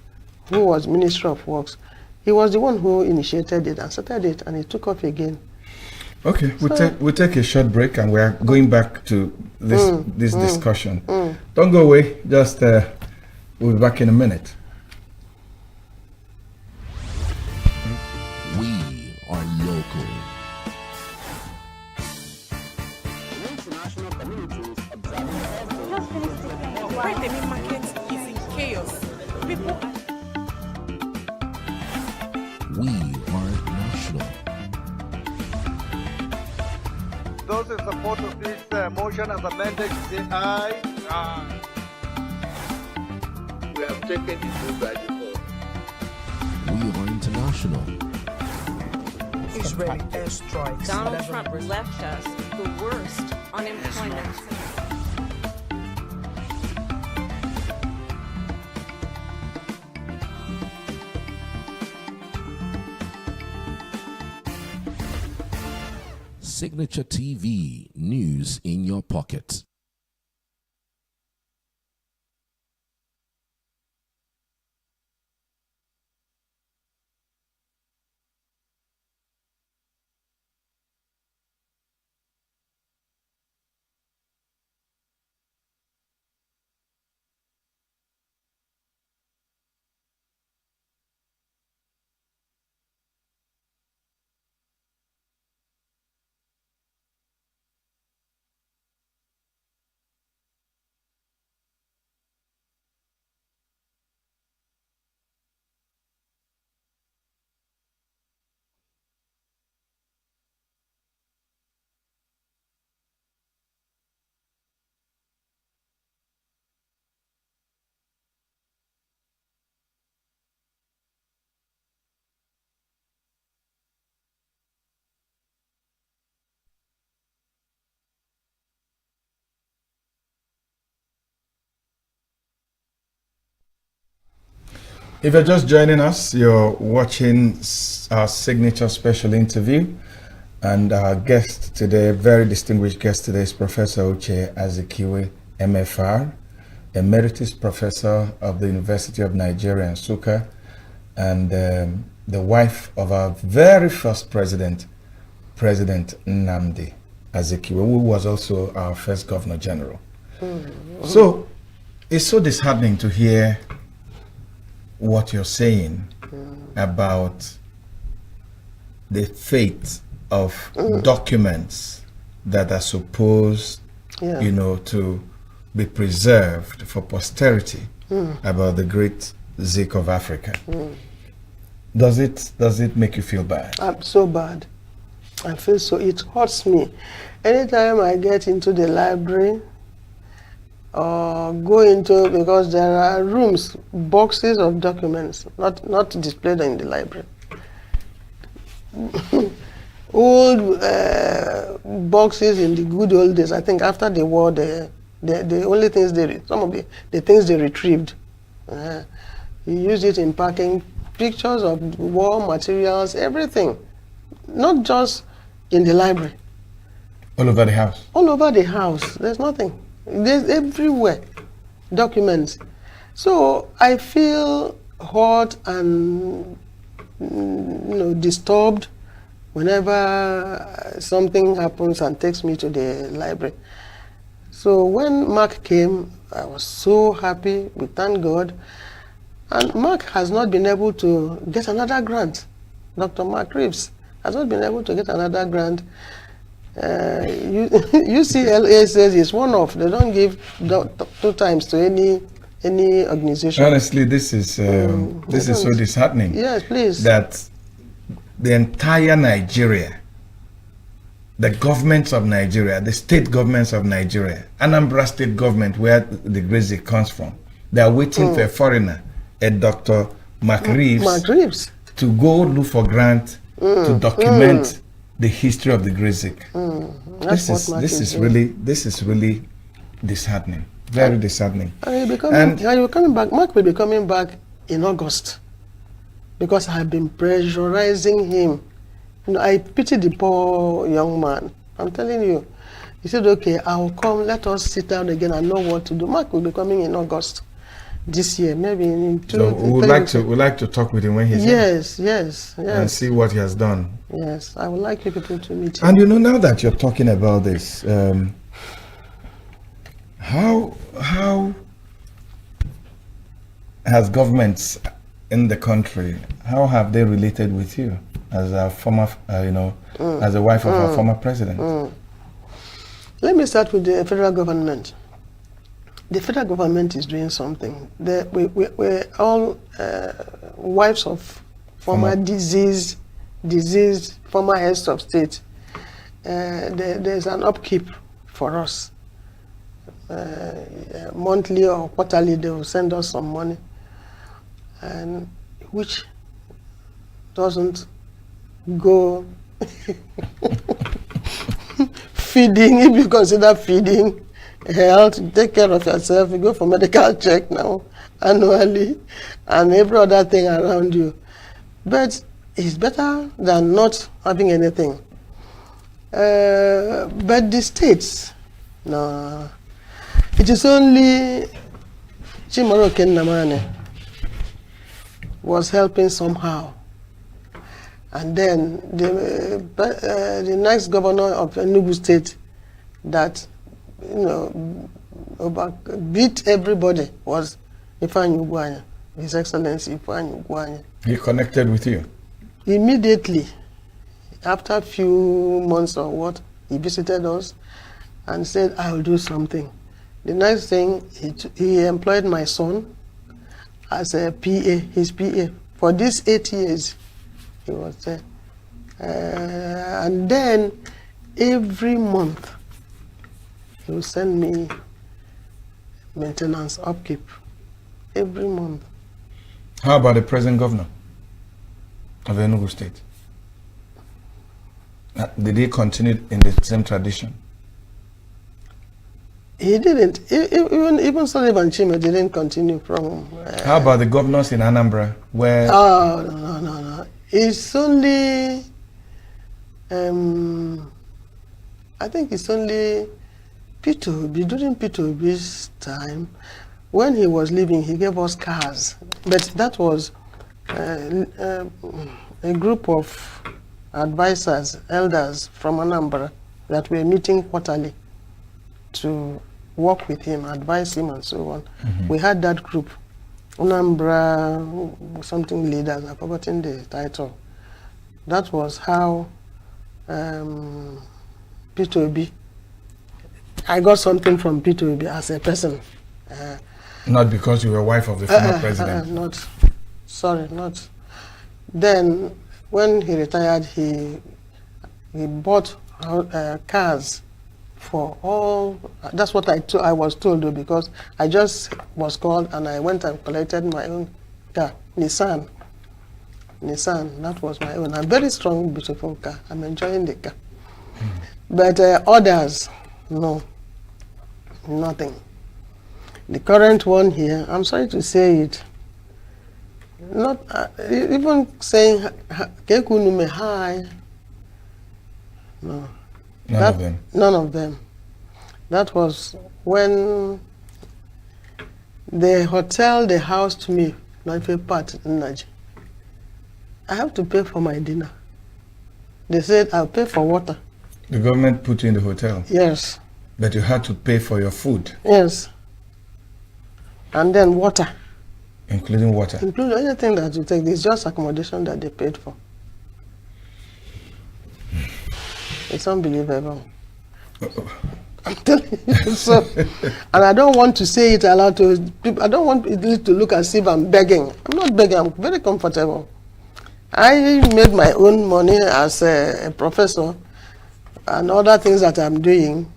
who was Ministry of Works, he was the one who initiated it and started it, and it took off again. Okay, we'll take a short break, and we're going back to this discussion. Don't go away. Just we'll be back in a minute. We are local. Right, the main market is in chaos. People. We are national. Those in support of this motion as amended, say aye. Aye. We have taken the vote by default. We are international. Israeli airstrikes. Donald Trump left us the worst unemployment. Signature TV, news in your pocket. If you're just joining us, you're watching our signature special interview, and our guest today, very distinguished guest today, is Professor Uche Azikiwe, MFR, Emeritus Professor of the University of Nigeria, Nsukka, and the wife of our very first president, President Nnamdi Azikiwe, who was also our first Governor General. So it's so disheartening to hear what you're saying about the fate of documents that are supposed, to be preserved for posterity about the great Zik of Africa. Does it make you feel bad? I'm so bad. I feel so. It hurts me. Anytime I get into the library, go into, because there are rooms, boxes of documents, not displayed in the library. Old boxes in the good old days. I think after the war, the only things some of the things they retrieved, you use it in packing pictures of war materials, everything, not just in the library. All over the house. All over the house. There's nothing. There's everywhere documents. So I feel hurt and disturbed whenever something happens and takes me to the library. So when Mark came, I was so happy. We thank God. And Mark has not been able to get another grant. Dr. Mark Reeves has not been able to get another grant. UCLA says it's one of, they don't give 2 times to any organization. Honestly, this is so disheartening. Yes, please. That the entire Nigeria, the governments of Nigeria, the state governments of Nigeria, Anambra state government, where the Gracie comes from, they are waiting for a foreigner, a Dr. Mark Reeves, to go look for grant to document the history of the Gracie. This is really disheartening. Very disheartening. And you're coming back. Mark will be coming back in August, because I've been pressurizing him. You know, I pity the poor young man. I'm telling you. He said, "Okay, I'll come. Let us sit down again and know what to do." Mark will be coming in August this year, maybe in 2. So we'd like to talk with him when he's here. Yes. And see what he has done. Yes, I would like you people to meet him. And you know, now that you're talking about this, how has governments in the country, how have they related with you as a former, as a wife of a former president? Let me start with the federal government. The federal government is doing something. We're all wives of former deceased former heads of state. There's an upkeep for us. Monthly or quarterly, they will send us some money, and which doesn't go feeding. If you consider feeding, health, take care of yourself, you go for medical check now annually, and every other thing around you. But it's better than not having anything. But the states, no. It is only Chimoro Kennamane was helping somehow. And then the next governor of ENUGU state that, beat everybody was Ifeanyi Ugwuanya, His Excellency Ifeanyi Ugwuanya. He connected with you? Immediately, after a few months or what, he visited us and said, "I will do something." The next thing, he employed my son as a PA, his PA. For these 8 years, he was there. And then, every month, he will send me maintenance upkeep. Every month. How about the present governor of Enugu State? Did he continue in the same tradition? He didn't. Even Sullivan Chime didn't continue from... How about the governors in Anambra, where... Oh, no. It's only... I think it's only P2B. During P2B's time, when he was leaving, he gave us cars. But that was a group of advisors, elders from Anambra that were meeting quarterly to work with him, advise him, and so on. We had that group, Anambra something leaders, I've forgotten the title. That was how P2B, I got something from P2B as a person. Not because you were wife of the former president? Not. Then, when he retired, he bought cars for all. That's what I was told, though, because I just was called and I went and collected my own car, Nissan, that was my own. A very strong, beautiful car. I'm enjoying the car. But others, no, nothing. The current one here, I'm sorry to say it, not even saying Kekunume hi. No. None of them. That was when the hotel they housed me, not a part in Nigeria. I have to pay for my dinner. They said, I'll pay for water. The government put you in the hotel? Yes. But you had to pay for your food? Yes. And then water. Including water? Including anything that you take. It's just accommodation that they paid for. It's unbelievable. I'm telling you. So, and I don't want to say it aloud to people. I don't want it to look as if I'm begging. I'm not begging. I'm very comfortable. I made my own money as a professor and other things that I'm doing.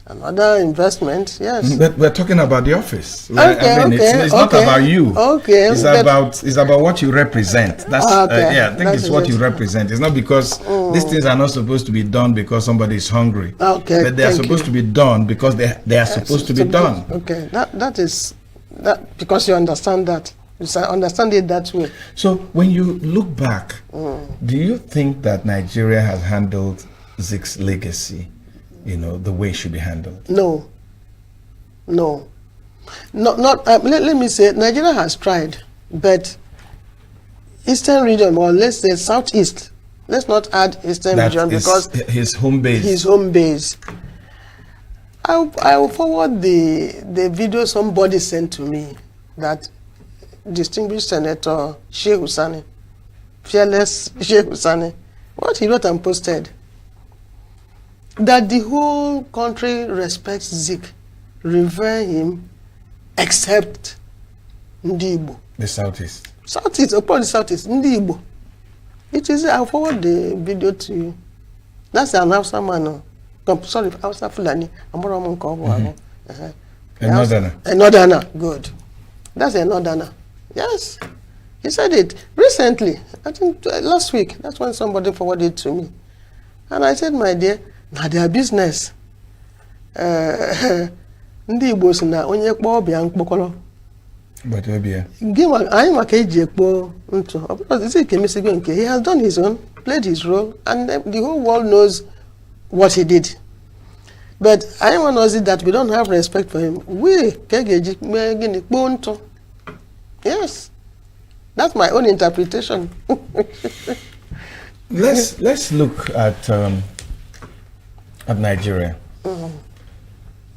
Another investment, yes. But we're talking about the office. Okay, I mean, it's not about you. Okay. It's about what you represent. That's yeah. I think it's what you represent. It's not because these things are not supposed to be done because somebody is hungry. Okay. But they are supposed to be done because they are supposed to be done. Okay. That is because you understand that. You understand it that way. So when you look back, do you think that Nigeria has handled Zek's legacy, the way it should be handled? No. Let me say, Nigeria has tried, but Eastern region, or let's say Southeast, let's not add Eastern region because his home base. His home base. I will forward the video somebody sent to me that distinguished Senator Sheikh Husani, fearless Sheikh Husani, what he wrote and posted. That the whole country respects Zik, revere him, except Ndi Igbo. The Southeast. Southeast, upon the Southeast, Ndi Igbo. It is, I'll forward the video to you. That's an Hausa man. Sorry, Hausa Fulani. A Northerner. A Northerner, good. That's a Northerner. Yes. He said it recently, I think last week. That's when somebody forwarded it to me. And I said, my dear, na their business. Ndị Igbo si na onye kpọọ bịa mkpọkọrọ. But obia. Anyị maka eji ekpo ntụ. He has done his own, played his role, and the whole world knows what he did. But I want to say that we don't have respect for him. Yes. That's my own interpretation. Let's look at Nigeria.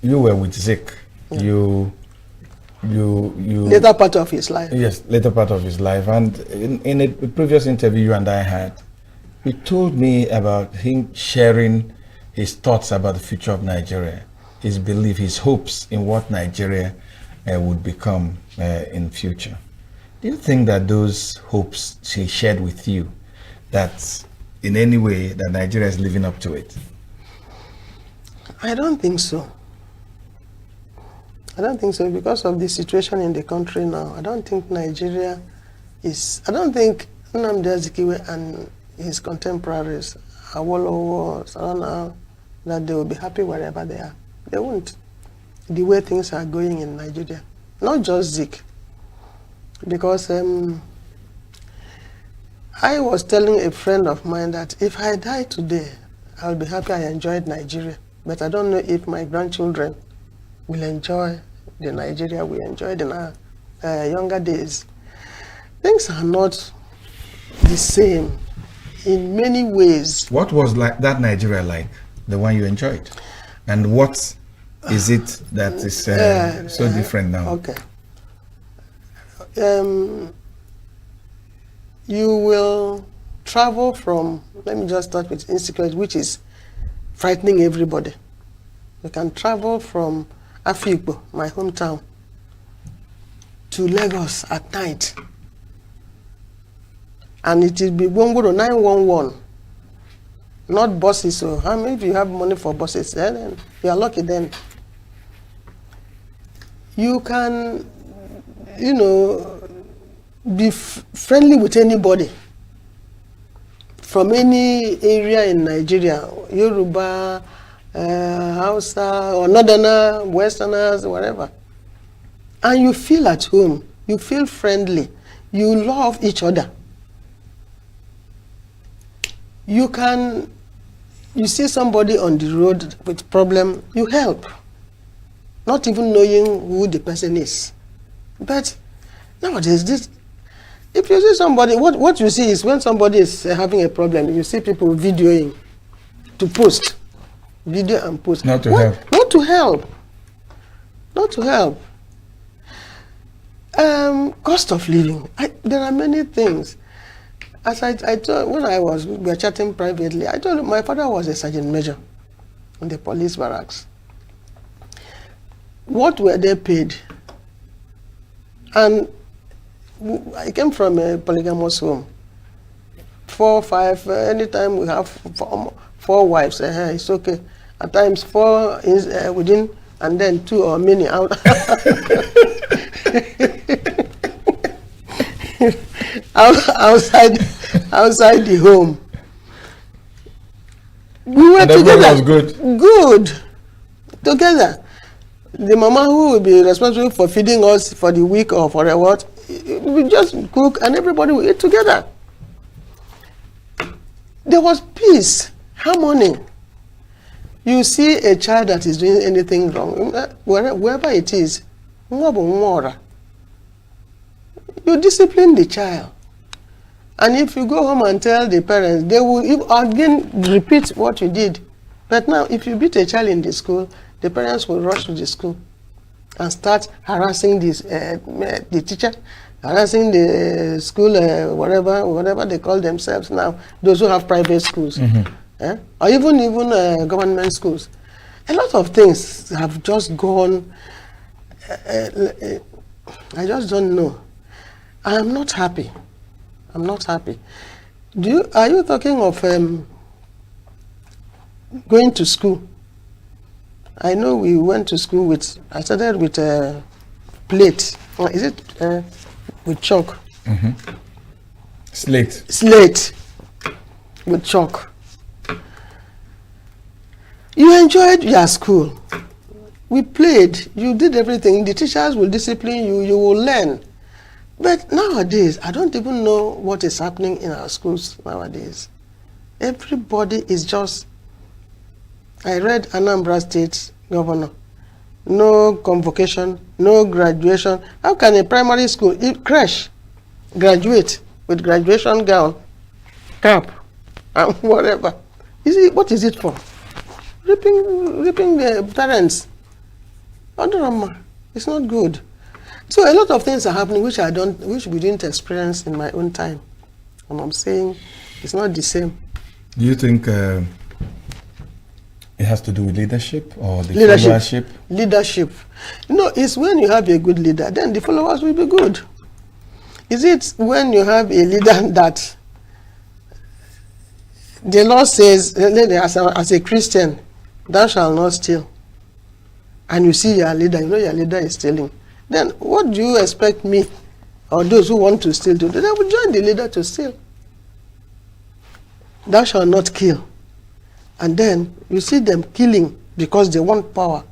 You were with Zik. You later part of his life. Yes, later part of his life. And in a previous interview you and I had, he told me about him sharing his thoughts about the future of Nigeria, his belief, his hopes in what Nigeria would become in future. Do you think that those hopes he shared with you, that in any way that Nigeria is living up to it? I don't think so. I don't think so because of the situation in the country now. I don't think Nigeria is, I don't think Nnamdi Azikiwe and his contemporaries, Awolowo, Sarana, that they will be happy wherever they are. They won't. The way things are going in Nigeria. Not just Zik. Because I was telling a friend of mine that if I die today, I'll be happy I enjoyed Nigeria. But I don't know if my grandchildren will enjoy the Nigeria we enjoyed in our younger days. Things are not the same in many ways. What was like that Nigeria like, the one you enjoyed? And what is it that is so different now? Okay. You will travel from, let me just start with insecurity, which is frightening everybody. You can travel from Afikpo, my hometown, to Lagos at night. And it will be 911, not buses. So how many if you have money for buses, then you are lucky then. You can, be friendly with anybody from any area in Nigeria, Yoruba, Hausa, or Northerner, Westerners, whatever. And you feel at home, you feel friendly, you love each other. You see somebody on the road with problem, you help, not even knowing who the person is. But nowadays, If you see somebody, what you see is when somebody is having a problem, you see people videoing to post. Video and post. Not to help. Not to help. Not to help. Cost of living. There are many things. As I told, when we were chatting privately, I told him my father was a sergeant major in the police barracks. What were they paid? And I came from a polygamous home. 4, 5, anytime we have 4 wives, it's okay. At times 4 is within, and then 2 or many out. outside the home. We were and together. Was good. Good. Together. The mama who will be responsible for feeding us for the week or for the what, we just cook and everybody will eat together. There was peace, harmony. You see a child that is doing anything wrong, wherever it is, you discipline the child. And if you go home and tell the parents, they will again repeat what you did. But now, if you beat a child in the school, the parents will rush to the school and start harassing the teacher, harassing the school, whatever they call themselves now, those who have private schools, or even government schools. A lot of things have just gone, I just don't know. I am not happy. I'm not happy. Are you talking of going to school? I know we went to school I started with a plate. Or is it with chalk? Slate. Slate with chalk. You enjoyed your school. We played. You did everything. The teachers will discipline you. You will learn. But nowadays, I don't even know what is happening in our schools nowadays. Everybody is just... I read Anambra State governor. No convocation, no graduation. How can a primary school, crash, graduate with graduation gown, cap, and whatever? What is it for? Ripping the parents. It's not good. So a lot of things are happening which we didn't experience in my own time. And I'm saying it's not the same. Do you think it has to do with leadership or the followership? Leadership. It's when you have a good leader, then the followers will be good. Is it when you have a leader that the law says, as a Christian, thou shalt not steal, and you see your leader, you know your leader is stealing, then what do you expect me or those who want to steal to do? They will join the leader to steal. Thou shalt not kill. And then you see them killing because they want power.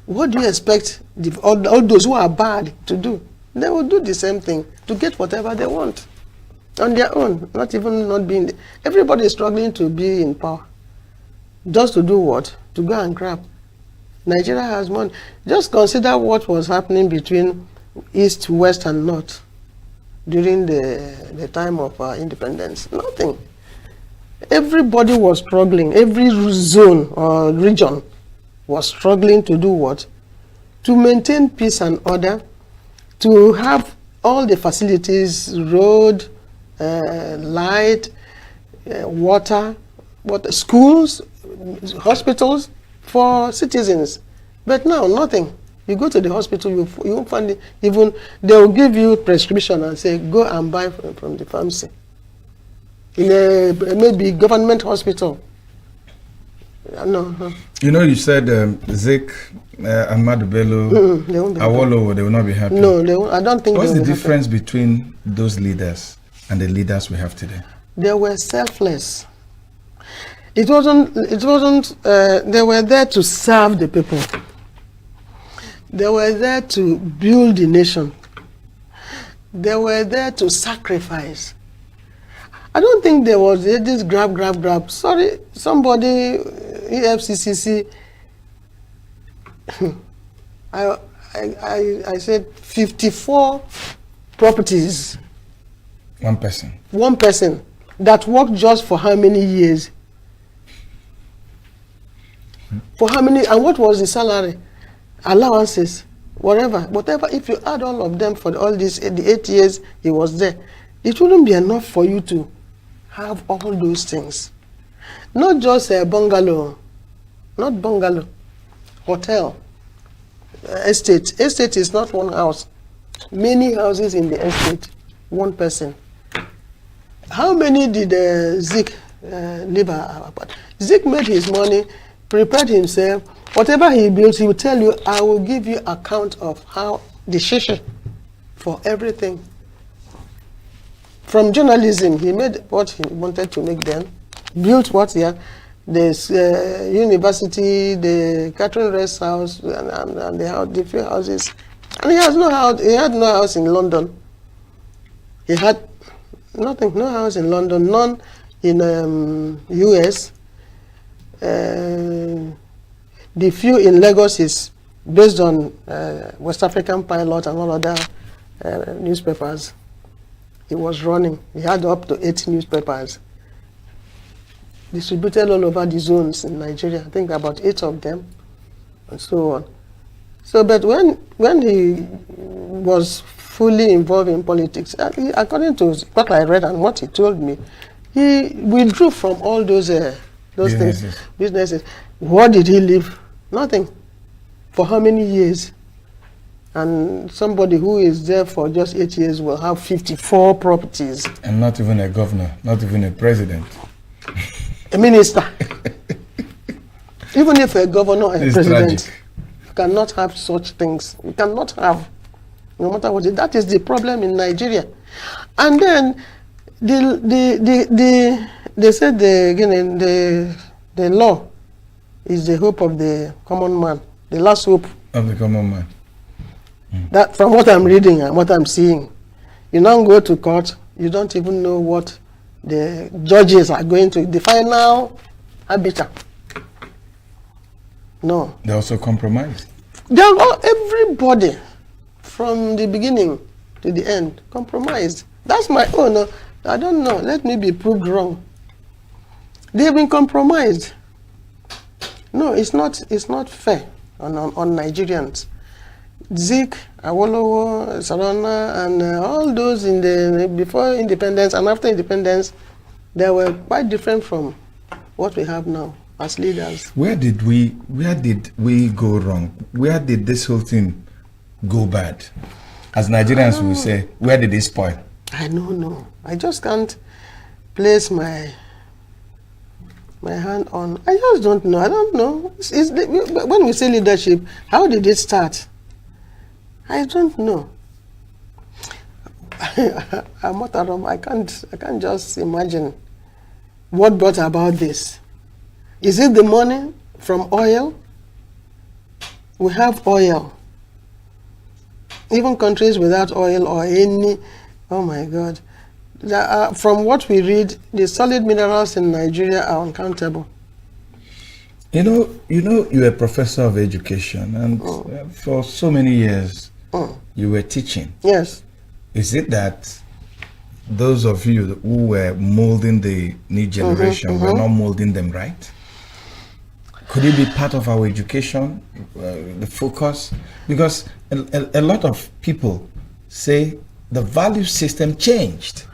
What do you expect all those who are bad to do? They will do the same thing to get whatever they want on their own, not being... Everybody is struggling to be in power. Just to do what? To go and grab. Nigeria has money. Just consider what was happening between East, West, and North during the time of our independence. Nothing. Everybody was struggling. Every zone or region was struggling to do what? To maintain peace and order, to have all the facilities, road, light, water, schools, hospitals for citizens. But now, nothing. You go to the hospital, you won't find it. Even they will give you prescription and say, go and buy from the pharmacy. In a maybe government hospital. No. You know, you said Zik, Ahmadu Bello, Awolowo, they will not be happy. No, they won't. I don't think. What's the difference between those leaders and the leaders we have today? They were selfless. It wasn't. They were there to serve the people. They were there to build the nation. They were there to sacrifice. I don't think there was this grab. Sorry, somebody, EFCCC, I said 54 properties One person. One person that worked just for how many years? For how many, and what was the salary? Allowances, whatever. If you add all of them for all these, the 8 years he was there, it wouldn't be enough for you to have all those things. Not just a bungalow, not bungalow, hotel, estate. Estate is not one house. Many houses in the estate, one person. How many did Zik live apart? Zik made his money, prepared himself. Whatever he builds, he will tell you, I will give you account of how the shishi for everything. From journalism, he made what he wanted to make then, built what he had, the university, the catering rest house, and the few houses. And he has no house. He had no house in London. He had nothing, no house in London, none in US. The few in Lagos is based on West African Pilot and all other newspapers he was running. He had up to 8 newspapers distributed all over the zones in Nigeria. I think about 8 of them, and so on. So, but when he was fully involved in politics, according to what I read and what he told me, he withdrew from all those businesses. What did he leave? Nothing. For how many years? And somebody who is there for just 8 years will have 54 properties. And not even a governor, not even a president. A minister. Even if a governor and a president, tragic. You cannot have such things. You cannot have, no matter what. That is the problem in Nigeria. And then they said the law is the hope of the common man, the last hope of the common man. That from what I'm reading and what I'm seeing, you now go to court, you don't even know what the judges are going to, the final arbiter. No. They also compromised. Everybody from the beginning to the end compromised. That's my own. I don't know. Let me be proved wrong. They've been compromised. No, it's not fair on Nigerians. Zik, Awolowo, Sarona, and all those in the before independence and after independence, they were quite different from what we have now as leaders. Where did we go wrong? Where did this whole thing go bad? As Nigerians we say, where did it spoil? I don't know. I just can't place my hand on. I just don't know. I don't know. When we say leadership, how did it start? I don't know. I can't just imagine what brought about this. Is it the money from oil? We have oil. Even countries without oil or any, oh my God. From what we read, the solid minerals in Nigeria are uncountable. You know, you're a professor of education, and for so many years, you were teaching. Yes. Is it that those of you who were molding the new generation were not molding them right? Could it be part of our education, the focus? Because a lot of people say the value system changed.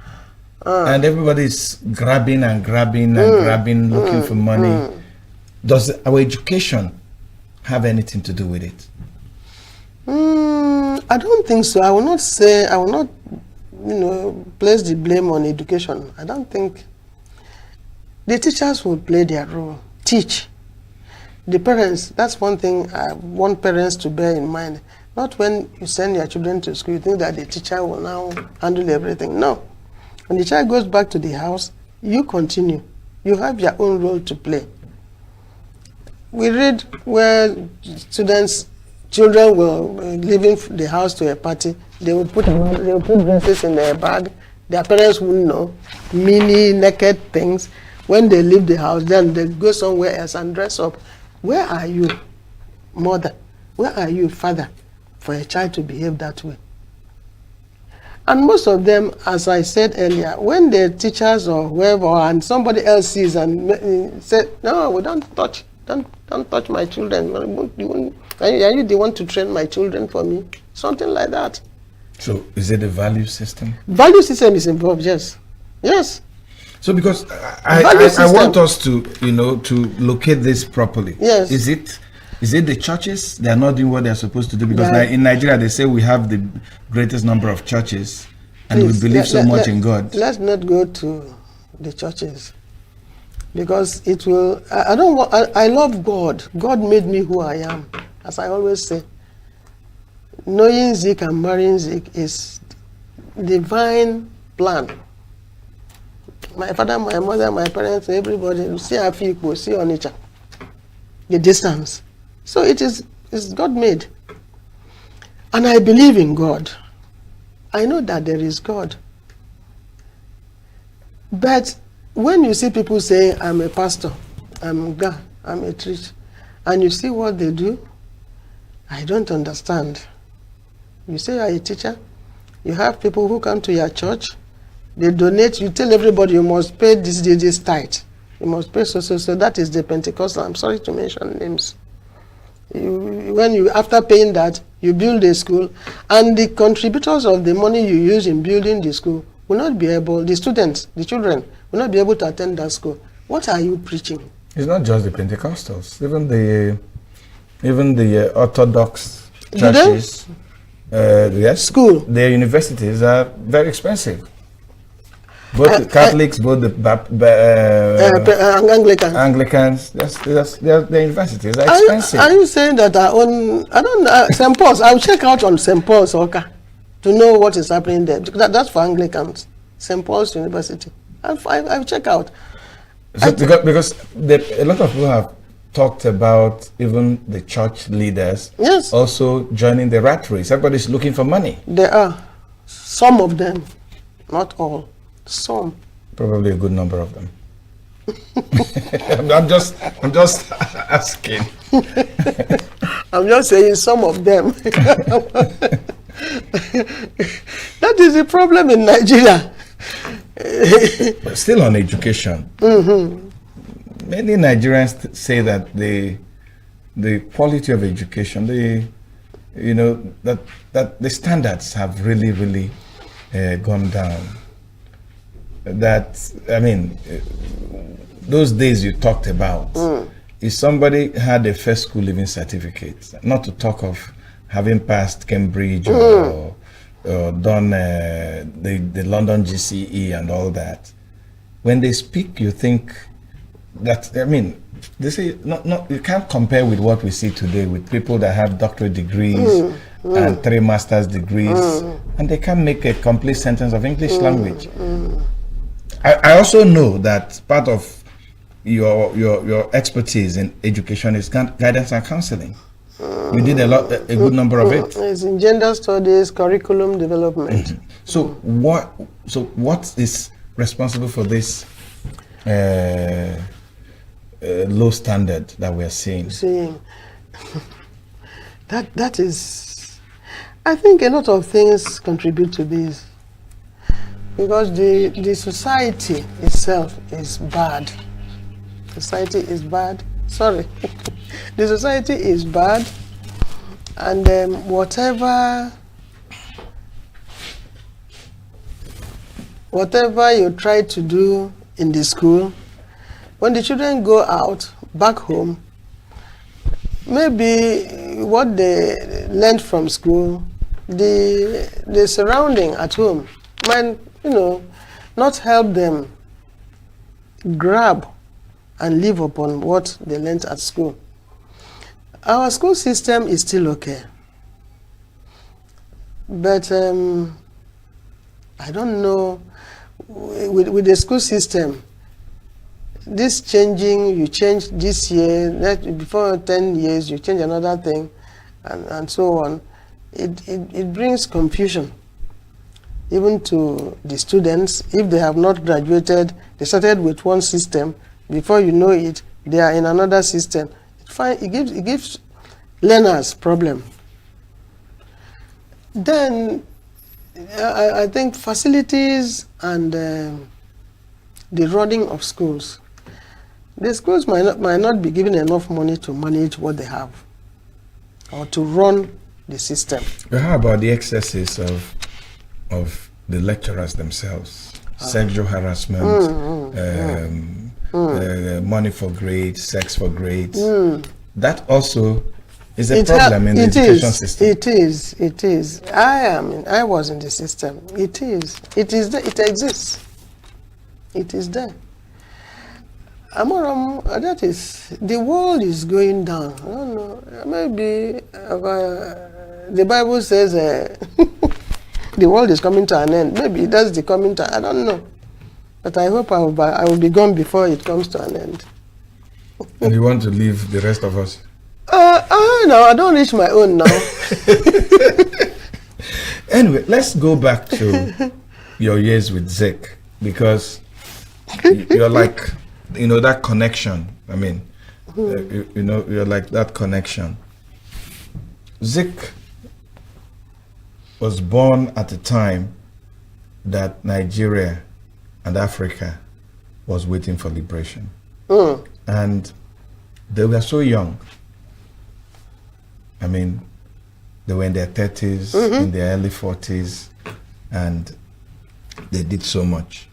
And everybody's grabbing, looking for money. Does our education have anything to do with it? I don't think so. I will not, place the blame on education. I don't think. The teachers will play their role, teach. The parents, that's one thing I want parents to bear in mind. Not when you send your children to school, you think that the teacher will now handle everything. No. When the child goes back to the house, you continue. You have your own role to play. We read where children were leaving the house to a party. They would put dresses in their bag. Their parents wouldn't know. Mini naked things. When they leave the house, then they go somewhere else and dress up. Where are you, mother? Where are you, father, for a child to behave that way? And most of them, as I said earlier, when the teachers or whoever and somebody else sees and said, no, we don't touch my children. Are you the one to train my children for me? Something like that. So is it a value system? Value system is involved, yes. Yes. So because I want us to, to locate this properly. Yes. Is it the churches? They are not doing what they are supposed to do? Because in Nigeria, they say we have the greatest number of churches and we believe so much in God. Let's not go to the churches. Because it will, I love God. God made me who I am. As I always say, knowing Zik and marrying Zik is divine plan. My father, my mother, my parents, everybody, see Afikpo, see Onitsha, the distance. So it's God made. And I believe in God. I know that there is God. But when you see people say, I'm a pastor, I'm God, I'm a church, and you see what they do, I don't understand. You say you're a teacher, you have people who come to your church, they donate, you tell everybody you must pay this tithe. You must pay so. That is the Pentecostal. I'm sorry to mention names. After paying that, you build a school, and the contributors of the money you use in building the school will not be able, the students, the children, will not be able to attend that school. What are you preaching? It's not just the Pentecostals, even the Orthodox churches. Yes, school. Their universities are very expensive. Both the Catholics, both the Anglicans, their universities are expensive. Are you saying that St. Paul's, I'll check out on St. Paul's to know what is happening there. That's for Anglicans, St. Paul's University. I'll check out. So because a lot of people have talked about even the church leaders also joining the rat race. Everybody's looking for money. There are some of them, not all. Some. Probably a good number of them. I'm just asking. I'm just saying some of them. That is the problem in Nigeria. But still on education. Many Nigerians say that the quality of education, that the standards have really gone down. That, I mean, those days you talked about, if somebody had a first school leaving certificate, not to talk of having passed Cambridge or done the London GCE and all that, when they speak, you think that, I mean, they say you can't compare with what we see today with people that have doctorate degrees and 3 master's degrees, and they can't make a complete sentence of English language. I also know that part of your expertise in education is guidance and counseling. You did a good number of it. It's in gender studies, curriculum development. So what is responsible for this low standard that we are seeing? That is, I think a lot of things contribute to this. Because the society itself is bad. Society is bad. Sorry. The society is bad. And whatever you try to do in the school, when the children go out, back home, maybe what they learned from school, the surrounding at home, might, not help them grab and live upon what they learned at school. Our school system is still okay. But I don't know, with the school system, this changing, you change this year, before 10 years, you change another thing, and so on. It brings confusion. Even to the students, if they have not graduated, they started with one system, before you know it, they are in another system. It gives learners problem. Then I think facilities and the running of schools. The schools might not be given enough money to manage what they have or to run the system. But how about the excesses of the lecturers themselves? Sexual harassment, money for grades, sex for grades. That also is a problem in the education system. It is. I was in the system. It is. It exists. It is there. Amoram, that is, the world is going down. I don't know. Maybe the Bible says the world is coming to an end. Maybe that's the coming to. I don't know. But I hope I will be gone before it comes to an end. And you want to leave the rest of us? No, I don't reach my own now. Anyway, let's go back to your years with Zik, because you're like, that connection. I mean, you're like that connection. Zik was born at a time that Nigeria and Africa was waiting for liberation. And they were so young. I mean, they were in their 30s, in their early 40s, and they did so much.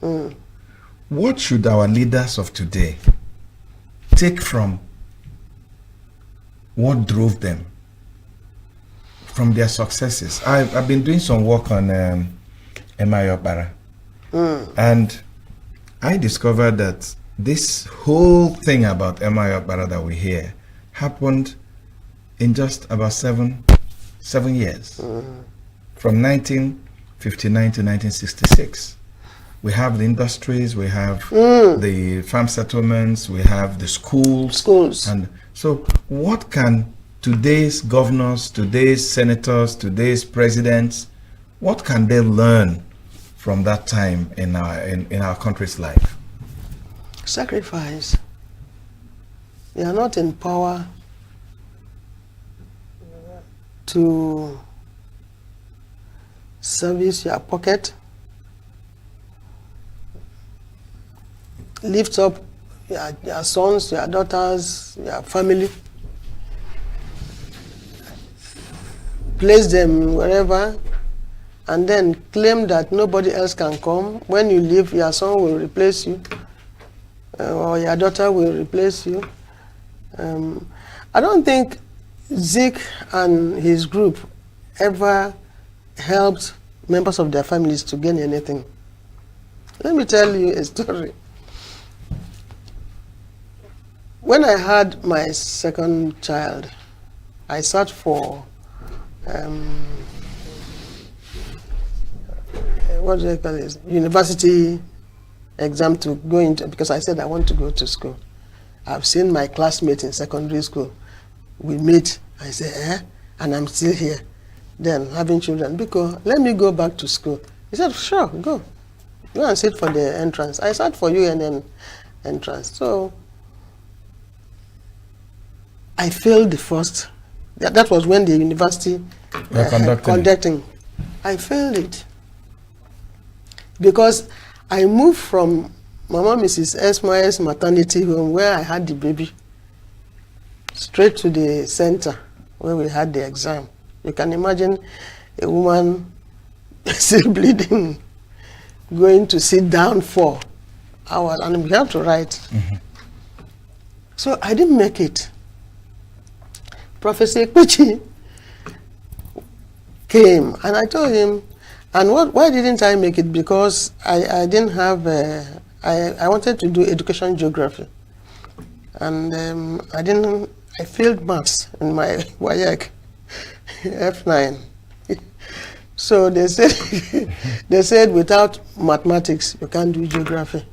What should our leaders of today take from what drove them, from their successes? I've been doing some work on Emma Bara, and I discovered that this whole thing about Emma Bara that we hear happened in just about seven years, from 1959 to 1966. We have the industries, we have the farm settlements, we have the schools. And so what can today's governors, today's senators, today's presidents, what can they learn from that time in our country's life? Sacrifice. You are not in power to service your pocket, lift up your sons, your daughters, your family, place them wherever, and then claim that nobody else can come. When you leave, your son will replace you, or your daughter will replace you. I don't think Zik and his group ever helped members of their families to gain anything. Let me tell you a story. When I had my second child, I sat for what do they call it? University exam to go into, because I said I want to go to school. I've seen my classmates in secondary school. We meet, I say, and I'm still here. Then having children, because let me go back to school. He said, sure, go and sit for the entrance. I sat for UNN entrance. So I failed the first. That was when the university conducting. I failed it because I moved from Mama Mrs. Esma's maternity home where I had the baby straight to the center where we had the exam. You can imagine a woman still bleeding, going to sit down for hours, and we have to write. So I didn't make it. Professor Kuchi came, and I told him, and why didn't I make it? Because I didn't have, I wanted to do education geography. And I failed maths in my WAEC, F9. So they said without mathematics, you can't do geography.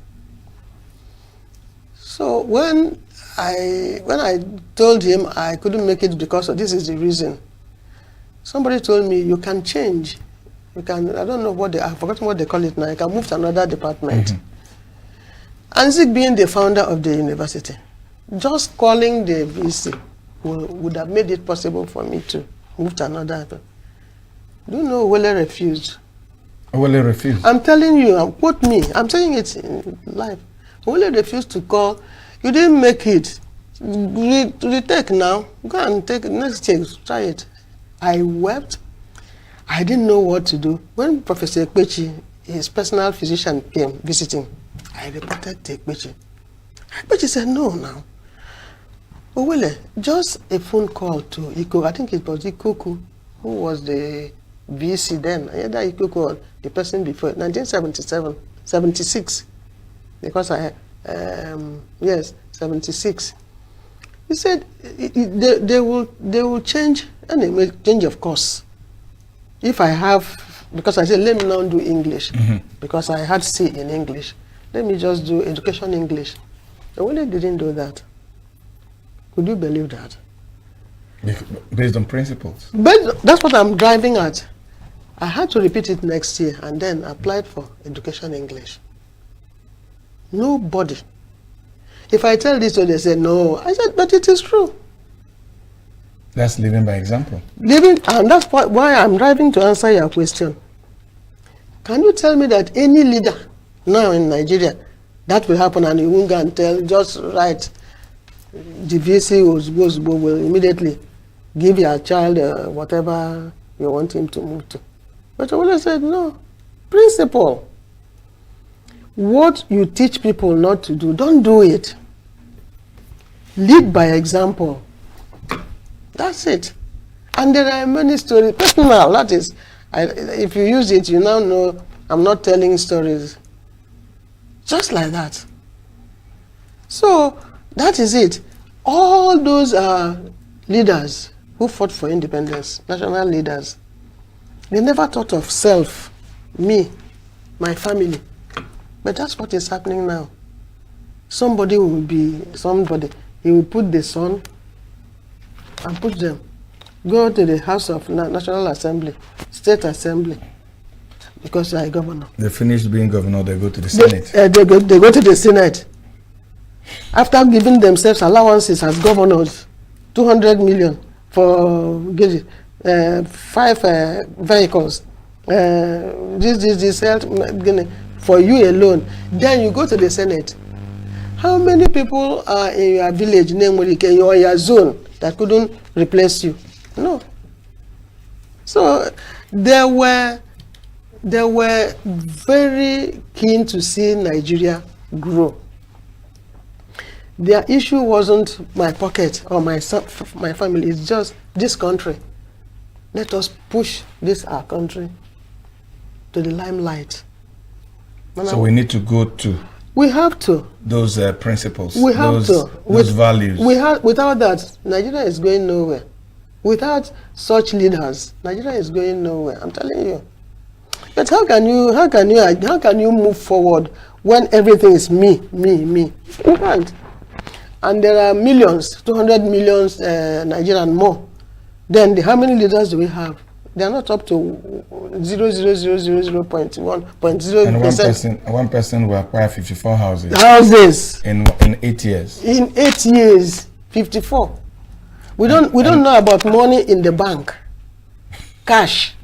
So when I told him I couldn't make it because of this is the reason, somebody told me you can change. You can, I don't know I've forgotten what they call it now. You can move to another department. And Zik being the founder of the university, just calling the VC would have made it possible for me to move to another. Do you know Wele refused? Owele refused. I'm telling you, quote me. I'm saying it in live. Owele refused to call. You didn't make it. Retake now. Go and take it. Next take. Try it. I wept. I didn't know what to do. When Professor Ekpechi, his personal physician, came visiting, I reported to Ekpechi. Ekpechi said, no, now. Owele, just a phone call to Iko. I think it was Ikuku, who was the VC then. Either Ikuku or the person before, 1977, 76. Because yes, 76. He said they will change, and they will change of course. If I have, because I said, let me now do English, because I had C in English. Let me just do education English. The Owele didn't do that. Could you believe that? Based on principles. But that's what I'm driving at. I had to repeat it next year and then applied for education English. Nobody. If I tell this, so they say no. I said, but it is true. That's living by example. Living, and that's why I'm driving to answer your question. Can you tell me that any leader now in Nigeria, that will happen and you won't go and tell, just write, the VC will immediately give your child whatever you want him to move to. But Owele said, no. Principle. What you teach people not to do, don't do it. Lead by example. That's it. And there are many stories. Personal, that is, if you use it, you now know I'm not telling stories. Just like that. So, that is it. All those leaders who fought for independence, national leaders, they never thought of self, me, my family. But that's what is happening now. Somebody will be, he will put the son and put them. Go to the House of National Assembly, State Assembly, because they are governor. They finish being governor, they go to the Senate. They go to the Senate. After giving themselves allowances as governors, 200 million for 5 vehicles, this health, for you alone, then you go to the Senate. How many people are in your village, name or your zone, that couldn't replace you? No. So they were very keen to see Nigeria grow. Their issue wasn't my pocket or my family, it's just this country. Let us push our country to the limelight. So we need to go to. We have to. Those principles. We have to. Those values. Without that, Nigeria is going nowhere. Without such leaders, Nigeria is going nowhere. I'm telling you. But how can you move forward when everything is me? You can't. And there are millions, 200 millions Nigerian more. Then how many leaders do we have? They are not up to 0.1%. And one person will acquire 54 houses. In 8 years. In 8 years, 54. We don't know about money in the bank, cash,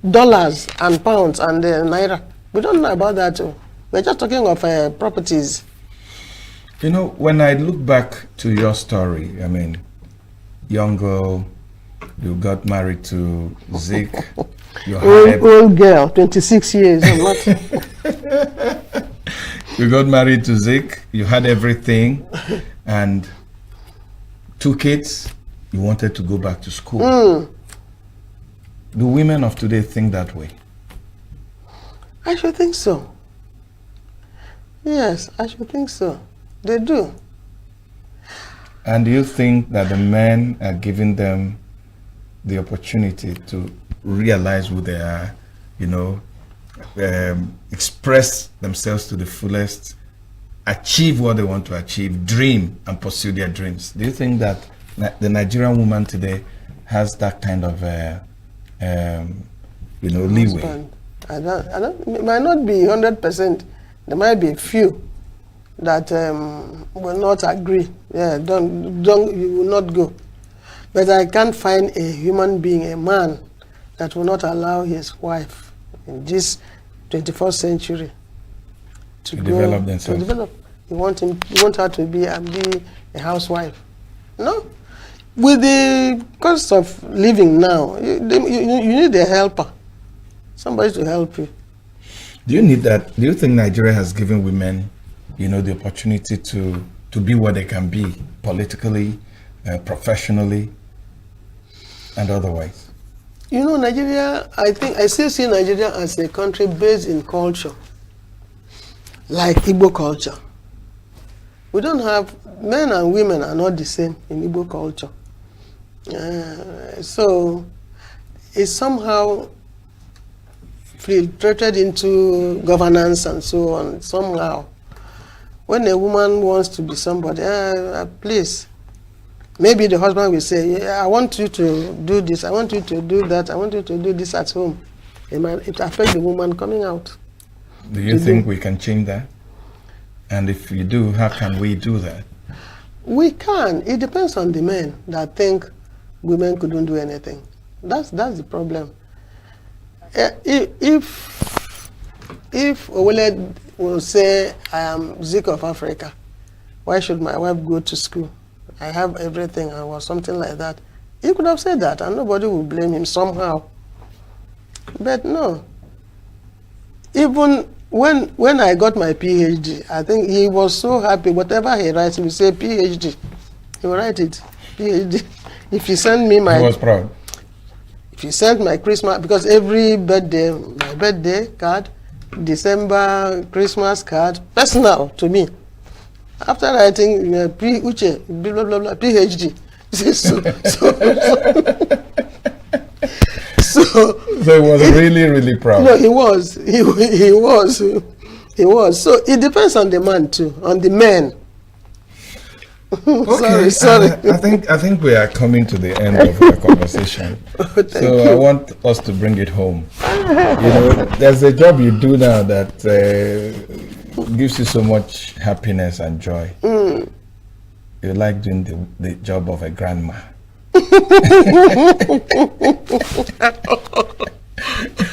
dollars and pounds and naira. We don't know about that too. We're just talking of properties. You know, when I look back to your story, I mean, young girl, you got married to Zeke. Old girl, 26 years. You got married to Zeke. You had everything, and 2 kids. You wanted to go back to school. Do women of today think that way? I should think so. Yes, I should think so. They do. And do you think that the men are giving them the opportunity to realize who they are, express themselves to the fullest, achieve what they want to achieve, dream and pursue their dreams? Do you think that the Nigerian woman today has that kind of leeway? I don't, it might not be 100%. There might be a few that will not agree. Yeah, you will not go. But I can't find a human being, a man, that will not allow his wife, in this 21st century to develop themselves. To develop. You want her to be a housewife. No. With the cost of living now, you need a helper. Somebody to help you. Do you need that? Do you think Nigeria has given women, the opportunity to be what they can be politically, professionally, and otherwise? Nigeria, I still see Nigeria as a country based in culture, like Igbo culture. We don't have, men and women are not the same in Igbo culture. So it's somehow filtrated into governance and so on, somehow. When a woman wants to be somebody, please, maybe the husband will say, I want you to do this, I want you to do that, I want you to do this at home. It affects the woman coming out. Do you think we can change that? And if you do, how can we do that? We can. It depends on the men that think women couldn't do anything. That's the problem. If Owele will say, I am Zik of Africa, why should my wife go to school? I have everything, or something like that. He could have said that and nobody will blame him somehow. But no. Even when I got my PhD, I think he was so happy. Whatever he writes, he will say PhD. He will write it, PhD. If he sent me my... He was proud. If he sent my Christmas, because every birthday, my birthday card, December Christmas card, personal to me. After writing Uche, blah, blah, blah, PhD. So he was really, really proud. No, he was. So it depends on the man too, on the men. Okay, sorry. I think we are coming to the end of our conversation. So I want us to bring it home. There's a job you do now that gives you so much happiness and joy. You like doing the job of a grandma.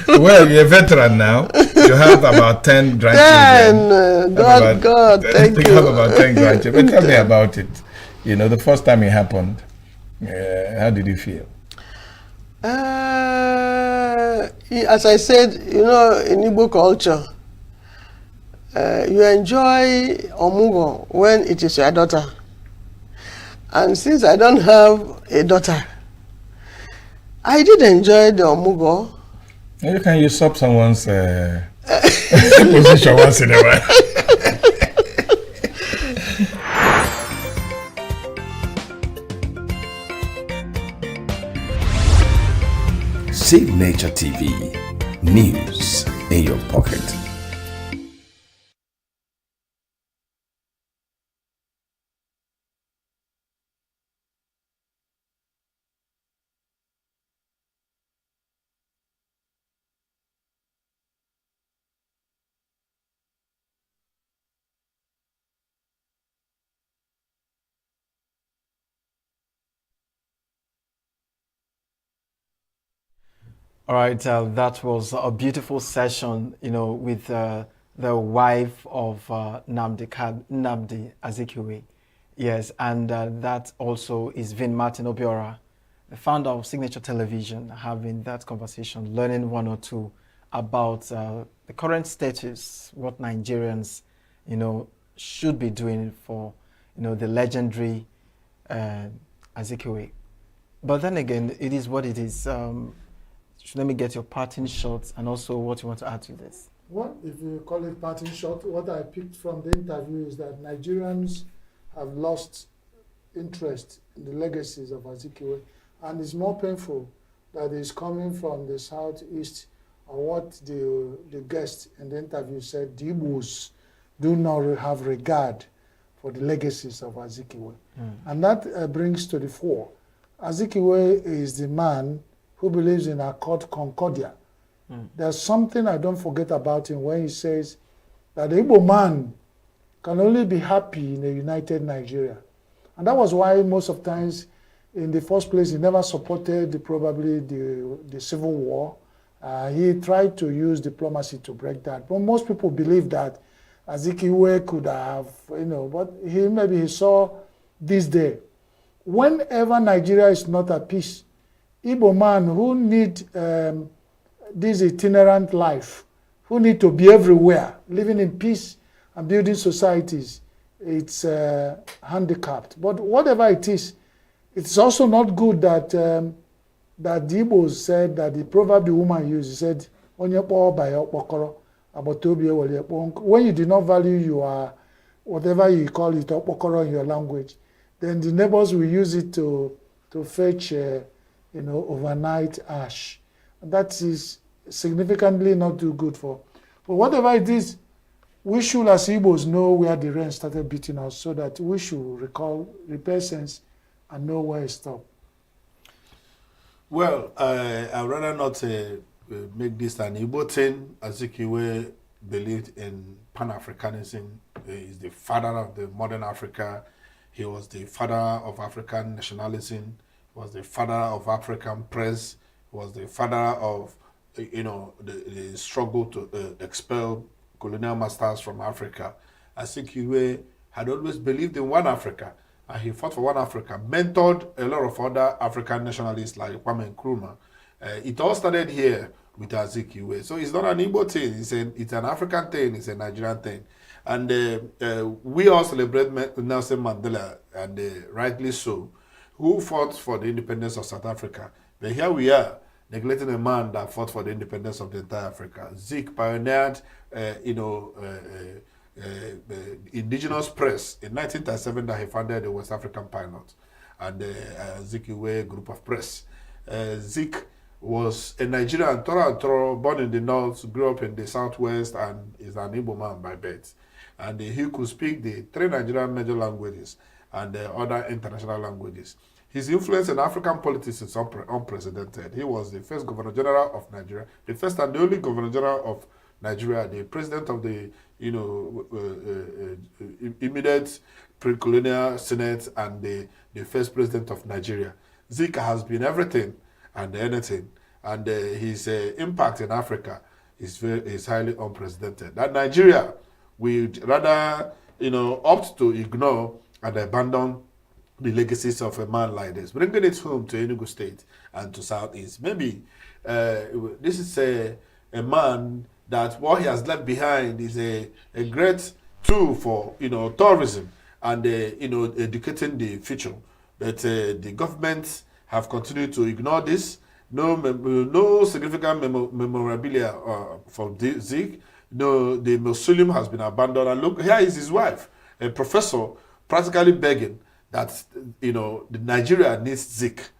Well, you're a veteran now. You have about 10 grandchildren. God, thank you. You have about 10 grandchildren. Tell me about it. The first time it happened, how did you feel? As I said, in Igbo culture, you enjoy Omugo when it is your daughter. And since I don't have a daughter, I did enjoy the Omugo. You can usurp someone's position once in a while. Signature TV, news in your pocket. All right, that was a beautiful session, with the wife of Nnamdi Azikiwe. Yes, and that also is Vin Martin Obiora, the founder of Signature Television, having that conversation, learning one or two about the current status, what Nigerians, should be doing for, the legendary Azikiwe. But then again, it is what it is. Let me get your parting shots and also what you want to add to this. Well, if you call it parting shot, what I picked from the interview is that Nigerians have lost interest in the legacies of Azikiwe, and it's more painful that it's coming from the southeast, or what the guest in the interview said, the Igbos do not have regard for the legacies of Azikiwe. And that brings to the fore. Azikiwe is the man who believes in Accord Concordia. There's something I don't forget about him when he says that the Igbo man can only be happy in a united Nigeria. And that was why most of times, in the first place, he never supported probably the civil war He tried to use diplomacy to break that. But most people believe that Azikiwe could have, but maybe he saw this day. Whenever Nigeria is not at peace, Igbo man who need this itinerant life, who need to be everywhere, living in peace and building societies, it's handicapped. But whatever it is, it's also not good that that the Igbos said, that the proverb the woman used, he said, when you do not value your, whatever you call it, in your language, then the neighbors will use it to fetch, overnight ash. And that is significantly not too good for. But whatever it is, we should, as Igbos, know where the rain started beating us, so that we should repair sense and know where it stopped. Well, I'd rather not make this an Igbo thing. Azikiwe believed in Pan-Africanism. He is the father of the modern Africa. He was the father of African nationalism. He was the father of African press. He was the father of, the struggle to expel colonial masters from Africa. Azikiwe had always believed in one Africa. And he fought for one Africa, mentored a lot of other African nationalists like Kwame Nkrumah. It all started here with Azikiwe. So it's not an Igbo thing, it's an African thing, it's a Nigerian thing. And we all celebrate Nelson Mandela, and rightly so, who fought for the independence of South Africa. But here we are, neglecting a man that fought for the independence of the entire Africa. Zik pioneered, indigenous press in 1937 that he founded the West African Pilot and the Zikiwe group of press. Zik was a Nigerian, born in the north, grew up in the southwest, and is an Igbo man by birth. And he could speak the 3 Nigerian major languages and other international languages. His influence in African politics is unprecedented. He was the first Governor General of Nigeria, the first and the only Governor General of Nigeria, the president of the immediate pre-colonial Senate, and the first president of Nigeria. Zik has been everything and anything, and his impact in Africa is highly unprecedented. That Nigeria would rather opt to ignore and abandon the legacies of a man like this, bringing it home to Enugu State and to Southeast. Maybe this is a man that what he has left behind is a great tool for tourism and educating the future. But the government have continued to ignore this. No significant memorabilia for Zik. No, the mausoleum has been abandoned. And look, here is his wife, a professor, practically begging that the Nigeria needs Zik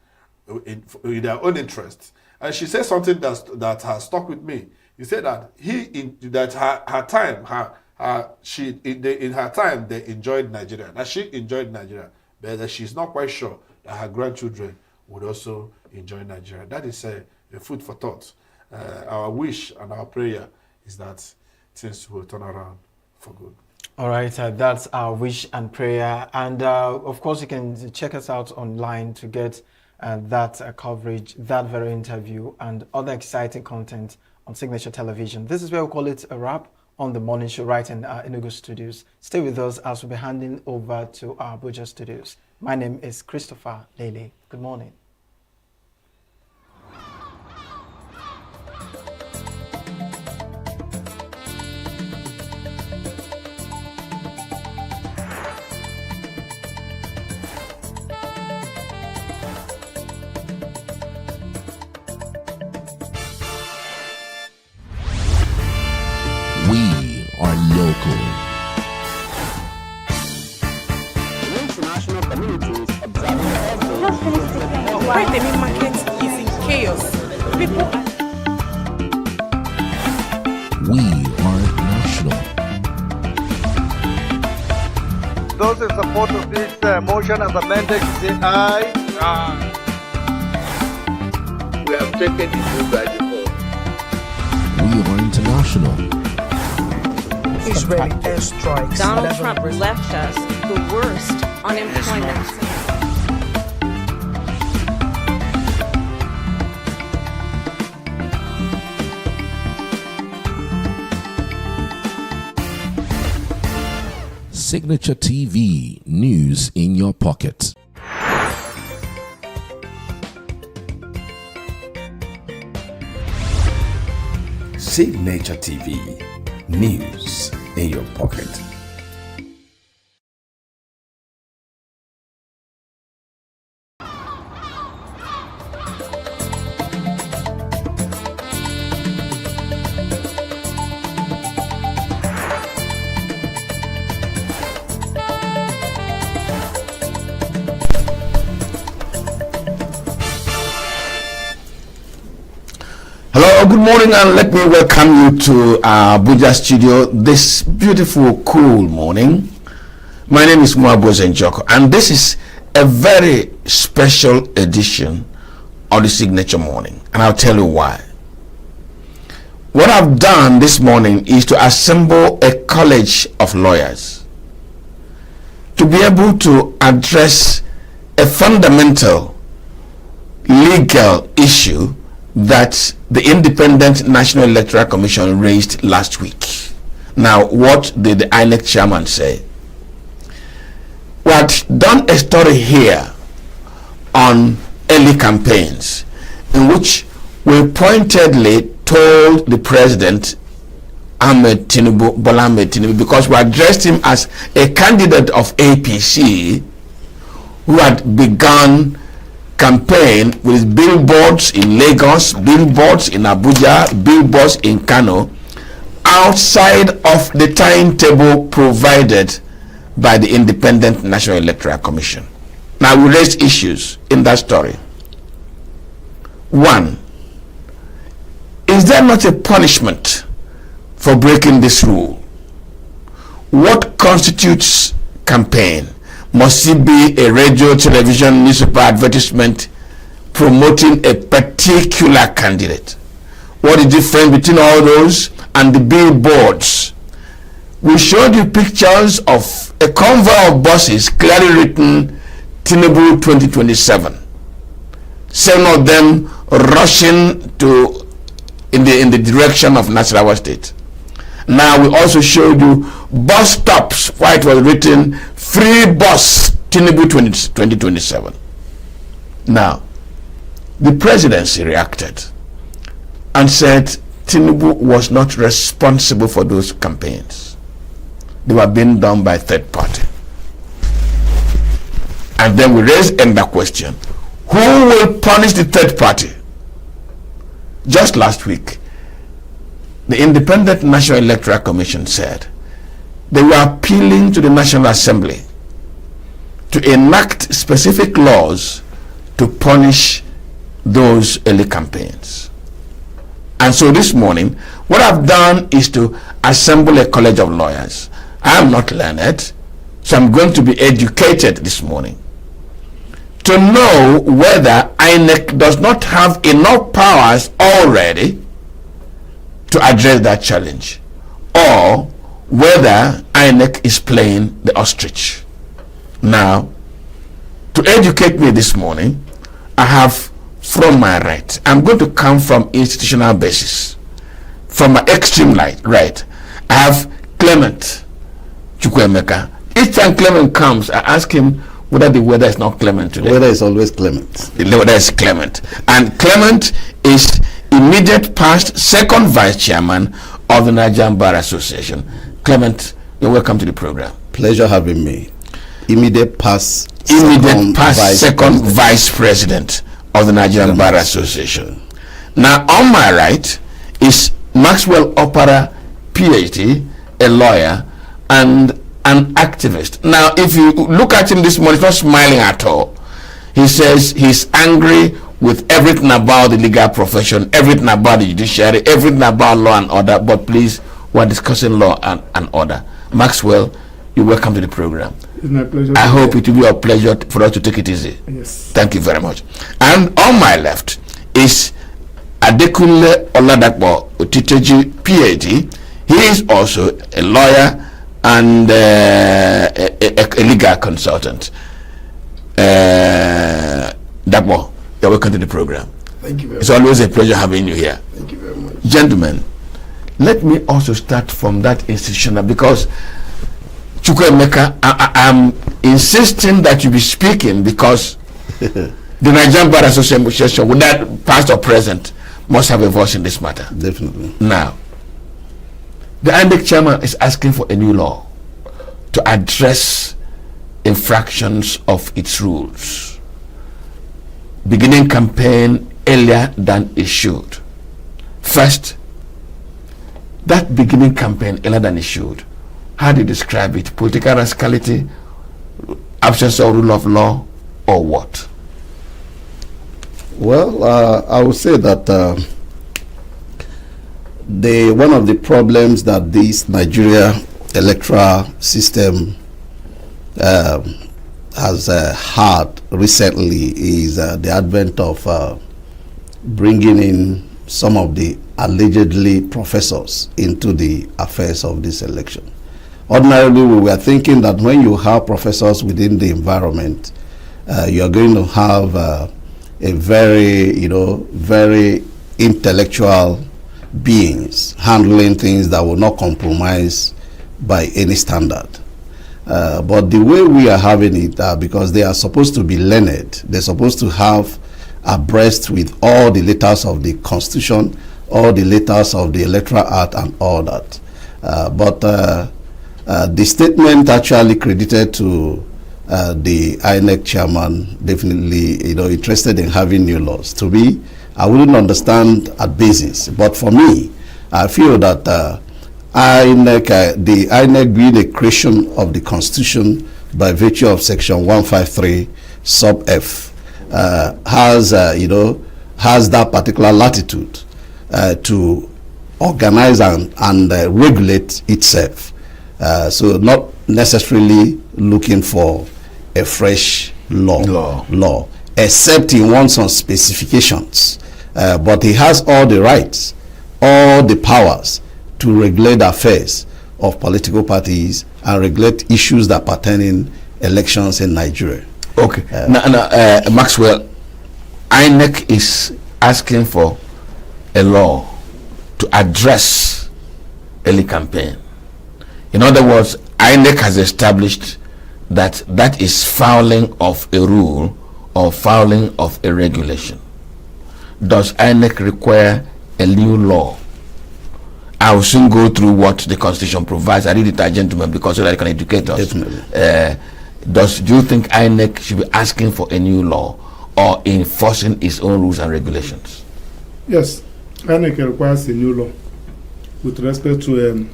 in their own interest. And she said something that has stuck with me. He said that in her time they enjoyed Nigeria. That she enjoyed Nigeria, but that she's not quite sure that her grandchildren would also enjoy Nigeria. That is a food for thought. Our wish and our prayer is that things will turn around for good. All right, that's our wish and prayer. And of course, you can check us out online to get that coverage, that very interview, and other exciting content on Signature Television. This is where we call it a wrap on the morning show right in ENUGU studios. Stay with us as we'll be handing over to our Abuja studios. My name is Christopher Lele. Good morning. We are local. International communities observing where the main market is in chaos. People We are national. Those in support of this motion as amended say aye. We have taken it through by default. We are international. Israeli airstrikes. Donald Trump left us the worst unemployment. Signature TV, news in your pocket. Signature TV, news in your pocket. Hello, good morning, and let me welcome you to our Abuja studio this beautiful, cool morning. My name is Mwabo Zenjoko, and this is a very special edition of the Signature Morning, and I'll tell you why. What I've done this morning is to assemble a college of lawyers to be able to address a fundamental legal issue that the Independent National Electoral Commission raised last week. Now, what did the INEC chairman say? We had done a story here on early campaigns in which we pointedly told the president, Bola Ahmed Tinubu, because we addressed him as a candidate of APC who had begun campaign with billboards in Lagos, billboards in Abuja, billboards in Kano, outside of the timetable provided by the Independent National Electoral Commission. Now, we raised issues in that story. One, is there not a punishment for breaking this rule? What constitutes campaign? Must it be a radio, television, newspaper advertisement promoting a particular candidate? What is the difference between all those and the billboards? We showed you pictures of a convoy of buses clearly written Tinubu 2027. 7 of them rushing in the direction of Nasarawa State. Now we also showed you bus stops where it was written free bus Tinubu 2027. Now the presidency reacted and said Tinubu was not responsible for those campaigns. They were being done by third party. And then we raised another question. Who will punish the third party? Just last week, the Independent National Electoral Commission said they were appealing to the National Assembly to enact specific laws to punish those early campaigns. And so this morning, what I've done is to assemble a college of lawyers. I am not learned, so I'm going to be educated this morning to know whether INEC does not have enough powers already to address that challenge, or whether INEC is playing the ostrich. Now, to educate me this morning, I have from my right, I'm going to come from institutional basis. From my extreme right, I have Clement Chukwemeka. Each time Clement comes, I ask him whether the weather is not clement today. The weather is always clement. The weather is clement. And Clement is immediate past second vice chairman of the Nigerian Bar Association. Clement, you're welcome to the program. Pleasure having me. Immediate past second vice president of the Nigerian Bar Association. Now, on my right is Maxwell Opara, PhD, a lawyer, and an activist. Now, if you look at him this morning, he's not smiling at all. He says he's angry with everything about the legal profession, everything about the judiciary, everything about law and order. But please, we're discussing law and order. Maxwell, you're welcome to the program. It's my pleasure. I hope it will be a pleasure for us to take it easy. Yes. Thank you very much. And on my left is Adekunle Oladapo Otiteji, PhD. He is also a lawyer and a legal consultant. Dapo, you're welcome to the program. Thank you very much. It's always a pleasure having you here. Thank you very much. Gentlemen, let me also start from that institutional, because Chukwemeka, I'm insisting that you be speaking because the Nigerian Bar Association, with that past or present, must have a voice in this matter. Definitely. Now, the INEC chairman is asking for a new law to address infractions of its rules, beginning campaign earlier than it should. First, that beginning campaign earlier than it should, how do you describe it? Political rascality, absence of rule of law, or what? Well, I would say that one of the problems that this Nigeria electoral system has had recently is the advent of bringing in some of the allegedly professors into the affairs of this election. Ordinarily, we were thinking that when you have professors within the environment, you are going to have a very, very intellectual beings handling things that will not compromise by any standard. But the way we are having it, because they are supposed to be learned, they're supposed to have abreast with all the letters of the Constitution, all the letters of the Electoral Act and all that. But the statement actually credited to the INEC chairman, definitely interested in having new laws. To me, I wouldn't understand at basis, but for me, I feel that the INEC being a creation of the Constitution by virtue of Section 153 sub F has that particular latitude to organize and regulate itself. So not necessarily looking for a fresh law, except he wants some specifications. But he has all the rights, all the powers to regulate affairs of political parties and regulate issues that pertain in elections in Nigeria. Okay. Now, Maxwell, INEC is asking for a law to address early campaign. In other words, INEC has established that that is fouling of a rule or fouling of a regulation. Does INEC require a new law? I will soon go through what the Constitution provides. I read it, gentlemen, because so that I can educate us. Definitely. Do you think INEC should be asking for a new law or enforcing its own rules and regulations? Yes, INEC requires a new law with respect to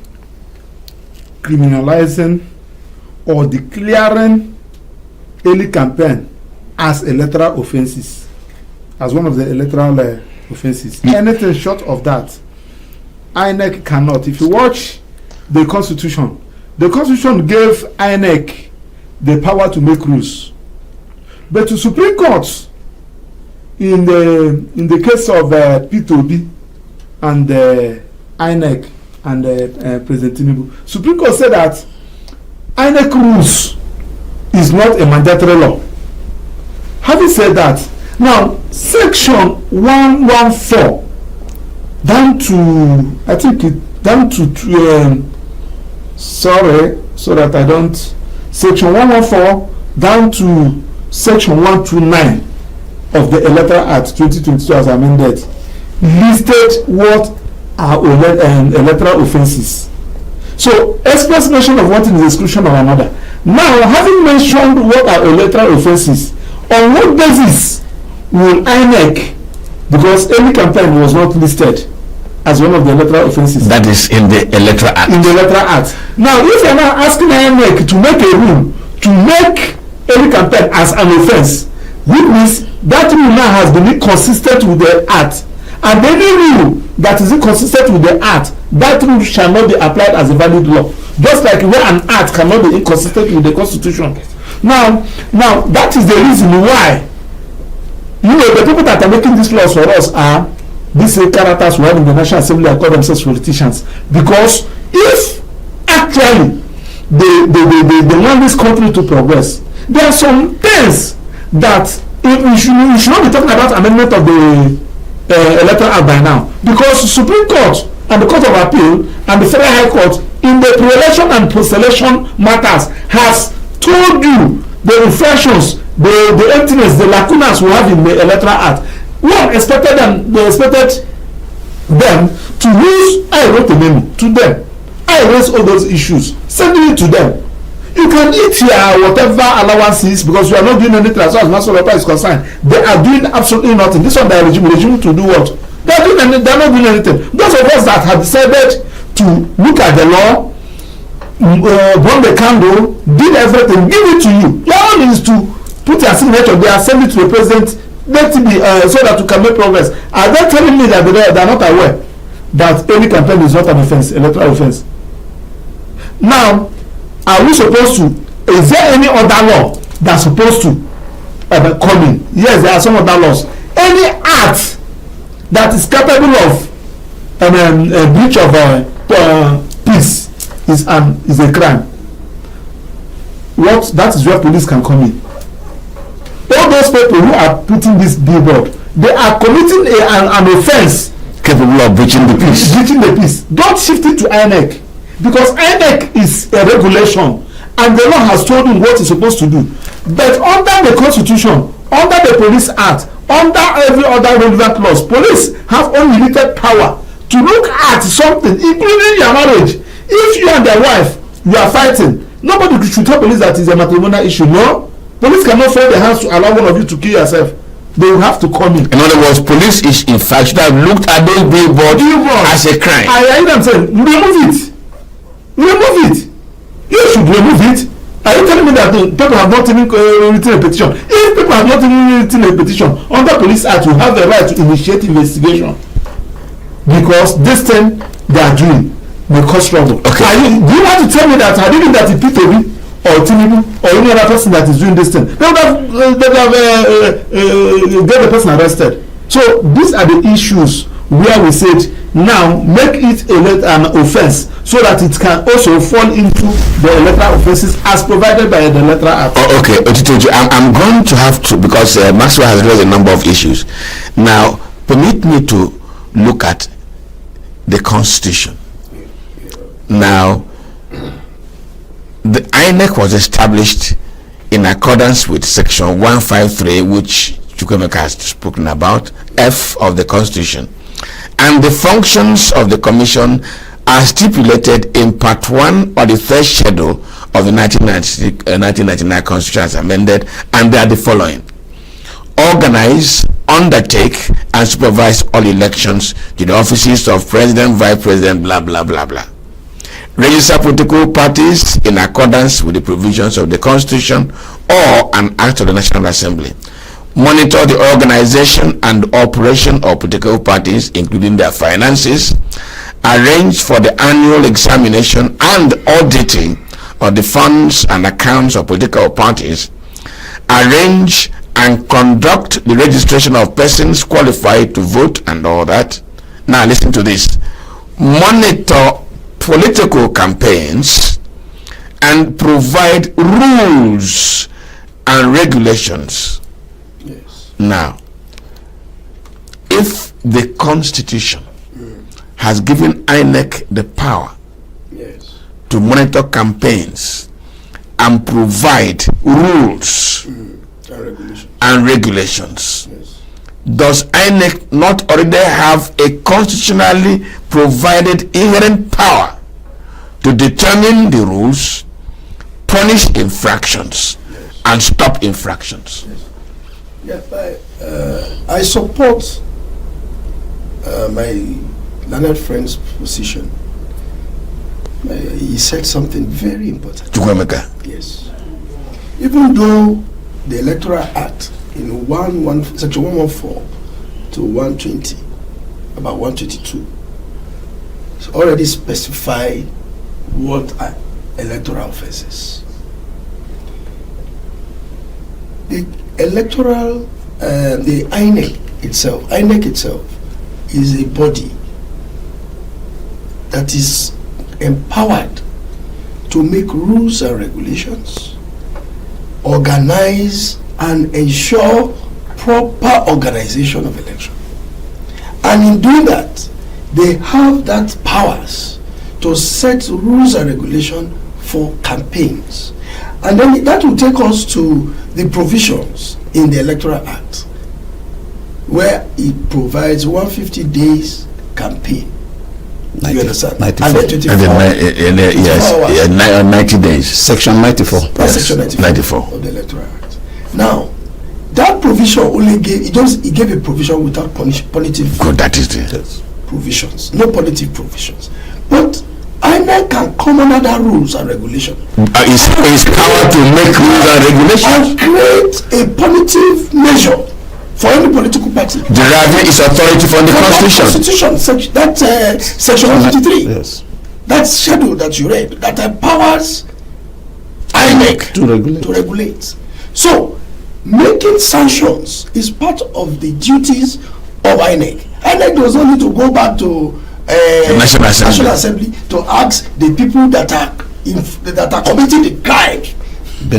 criminalizing or declaring early campaign as electoral offenses, as one of the electoral offenses. Anything short of that, INEC cannot. If you watch the Constitution gave INEC the power to make rules, but the Supreme Court, in the case of P2B and INEC and President Tinubu, Supreme Court said that INEC rules is not a mandatory law. Having said that, now Section 114 down to, I think it down to sorry, so that I don't, Section 114 down to Section 129 of the Electoral Act 2022 as amended listed what are electoral offenses. So express mention of one thing is exclusion of another. Now, having mentioned what are electoral offenses, on what basis will INEC, because any campaign was not listed as one of the electoral offenses. That is in the Electoral Act. In the Electoral Act. Now, if you're now asking INEC to make a rule to make any campaign as an offense, which means that rule now has been inconsistent with the Act. And any rule that is inconsistent with the Act, that rule shall not be applied as a valid law. Just like where an Act cannot be inconsistent with the Constitution. Now that is the reason why, the people that are making these laws for us are these characters who are in the National Assembly and call themselves politicians. Because if actually they want this country to progress, there are some things that we should not be talking about amendment of the Electoral Act by now, because the Supreme Court and the Court of Appeal and the Federal High Court in the pre-election and post-election matters has told you the reflections, the emptiness, the lacunas we have in the electoral act. One expected them to use, I wrote a memo to them. I raised all those issues, sending it to them. You can eat your whatever allowances because you are not doing anything as far as national welfare is concerned. They are doing absolutely nothing. This one they are regime to do what? They are not doing anything. Those of us that have decided to look at the law, burn the candle, did everything, give it to you. Your own is to put your signature there, send it to the president, let it be so that you can make progress. Are they telling me that they are not aware that any campaign is not an offense, electoral offense? Now, are we supposed to? Is there any other law that's supposed to come in? Yes, there are some other laws. Any act that is capable of a breach of peace is a crime. That is where police can come in. All those people who are putting this billboard, they are committing an offense capable of breaching the peace. Breaching the peace. Don't shift it to INEC, because INEC is a regulation and the law has told him what he's supposed to do. But under the Constitution, under the Police Act, under every other relevant laws, police have unlimited power to look at something, including your marriage. If you and your wife, you are fighting, nobody should tell police that is a matrimonial issue. No, police cannot fold their hands to allow one of you to kill yourself. They will have to come in. In other words, police is in fact should have looked at those billboards as a crime. I hear them saying, remove it. Remove it. You should remove it. Are you telling me that people have not even written a petition? If people have not even written a petition, under Police Act, you have the right to initiate investigation. Because this thing they are doing may cause trouble. Okay. Do you want to tell me that I didn't that it P2B or Tinubu or any other person that is doing this thing? They would have get the person arrested. So these are the issues where we said now make it an offense so that it can also fall into the electoral offenses as provided by the electoral act. Oh, okay, I'm going to have to, because Maxwell has raised a number of issues. Now, permit me to look at the Constitution. Now, the INEC was established in accordance with Section 153, which Chukwemeka has spoken about, F of the Constitution. And the functions of the Commission are stipulated in Part 1 of the third schedule of the 1999 Constitution as amended, and they are the following: organize, undertake, and supervise all elections to the offices of President, Vice President, blah, blah, blah, blah. Register political parties in accordance with the provisions of the Constitution or an act of the National Assembly. Monitor the organization and operation of political parties, including their finances. Arrange for the annual examination and auditing of the funds and accounts of political parties. Arrange and conduct the registration of persons qualified to vote and all that. Now listen to this. Monitor political campaigns and provide rules and regulations. Yes. Now, if the Constitution has given INEC the power to monitor campaigns and provide rules and regulations, does INEC not already have a constitutionally provided inherent power to determine the rules, punish infractions, and stop infractions? I support my learned friend's position. He said something very important. Chukwemeka. Yes. Even though the Electoral Act in Section 114 to 120, about 122, it's already specified what are electoral offenses. The electoral, the INEC itself is a body that is empowered to make rules and regulations, organize and ensure proper organization of election. And in doing that, they have that powers to set rules and regulation for campaigns. And then that will take us to the provisions in the Electoral Act, where it provides 150 days campaign. You understand? 94. And then 24 90 days. Section 94. That's Section 94 of the Electoral Act. Now, that provision only gave it gave a provision without punitive. Good, that is it. Provisions, no punitive provisions. But INEC can come under that rules and regulation. It's power to make rules and regulations and create a punitive measure for any political party. Deriving its authority from the Constitution. Section 153. Yes. That schedule that you read that empowers INEC to regulate. So, making sanctions is part of the duties of INEC. INEC does not need to go back to the National Assembly to ask the people that are committing the crime, the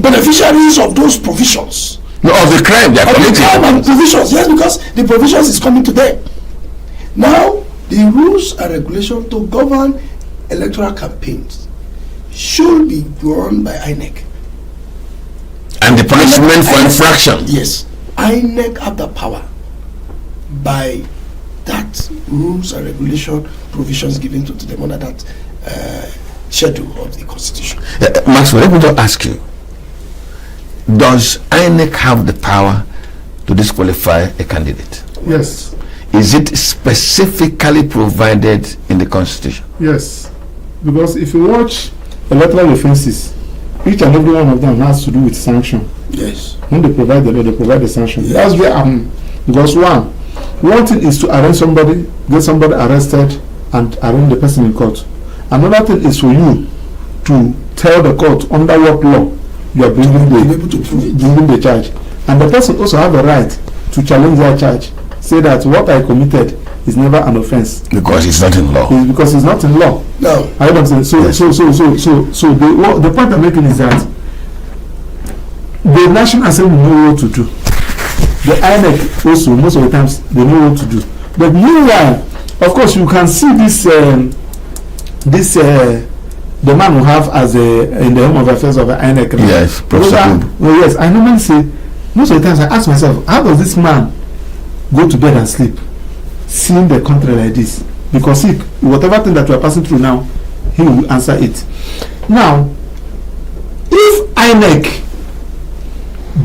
beneficiaries of those provisions. No, of the crime they are committing. The crime and provisions, yes, because the provisions is coming to them. Now, the rules and regulations to govern electoral campaigns should be done by INEC. And the punishment for infraction? Yes. INEC have the power by that rules and regulation provisions given to them under that schedule of the Constitution. Maxwell, let me just ask you, does INEC have the power to disqualify a candidate? Yes. Is it specifically provided in the Constitution? Yes. Because if you watch electoral offenses, each and every one of them has to do with sanction. Yes. When they provide the law, they provide the sanction. Yes. That's where because one thing is to arrest somebody, get somebody arrested, and arraign the person in court. Another thing is for you to tell the court under what law you are bringing the charge. And the person also have a right to challenge that charge. Say that what I committed is never an offense. Because it's not in law. Because it's not in law. No. I don't say so. Yes. So the point I'm making is that the National Assembly know what to do. The INEC also, most of the times, they know what to do. But meanwhile, of course, you can see this the man will have as in the Home of Affairs of the INEC. Yes, Professor. Yes, I normally say, most of the times I ask myself, how does this man go to bed and sleep, seeing the country like this? Because whatever thing that we are passing through now, he will answer it. Now, if INEC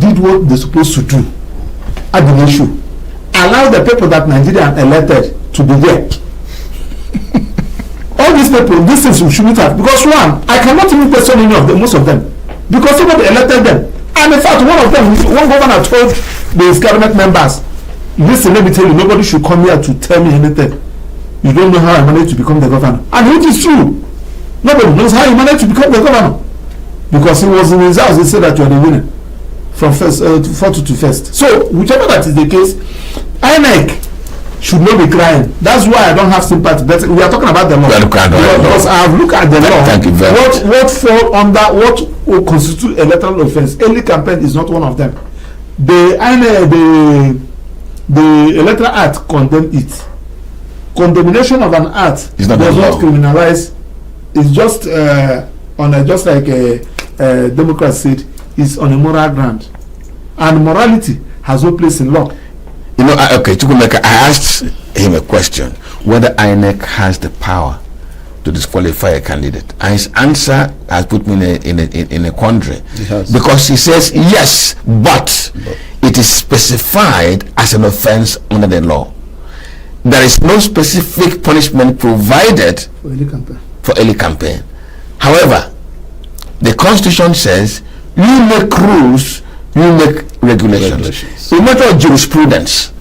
did what they're supposed to do at the issue, allow the people that Nigeria elected to be there. All these people, these things we shouldn't have. Because one, I cannot even question any of them, most of them, because somebody elected them. And in fact, one governor told these cabinet members, listen, let me tell you, nobody should come here to tell me anything. You don't know how I managed to become the governor. And it is true. Nobody knows how he managed to become the governor. Because he was in his house, he said that you are the winner. From first to first. So, whichever that is the case, INEC should not be crying. That's why I don't have sympathy. But we are talking about the law. Because I have looked at the law. Thank you very much. What fall under, what will constitute electoral offense? Early campaign is not one of them. The Electoral Act condemn it. Condemnation of an act does not criminalize. It's just just like a Democrat said, is on a moral ground, and morality has no place in law. You know, Chukwumeka, I asked him a question whether INEC has the power to disqualify a candidate, and his answer has put me in a quandary, because he says yes, but it is specified as an offense under the law. There is no specific punishment provided for early campaign. However, the Constitution says you make rules, you make regulations. In matter of jurisprudence,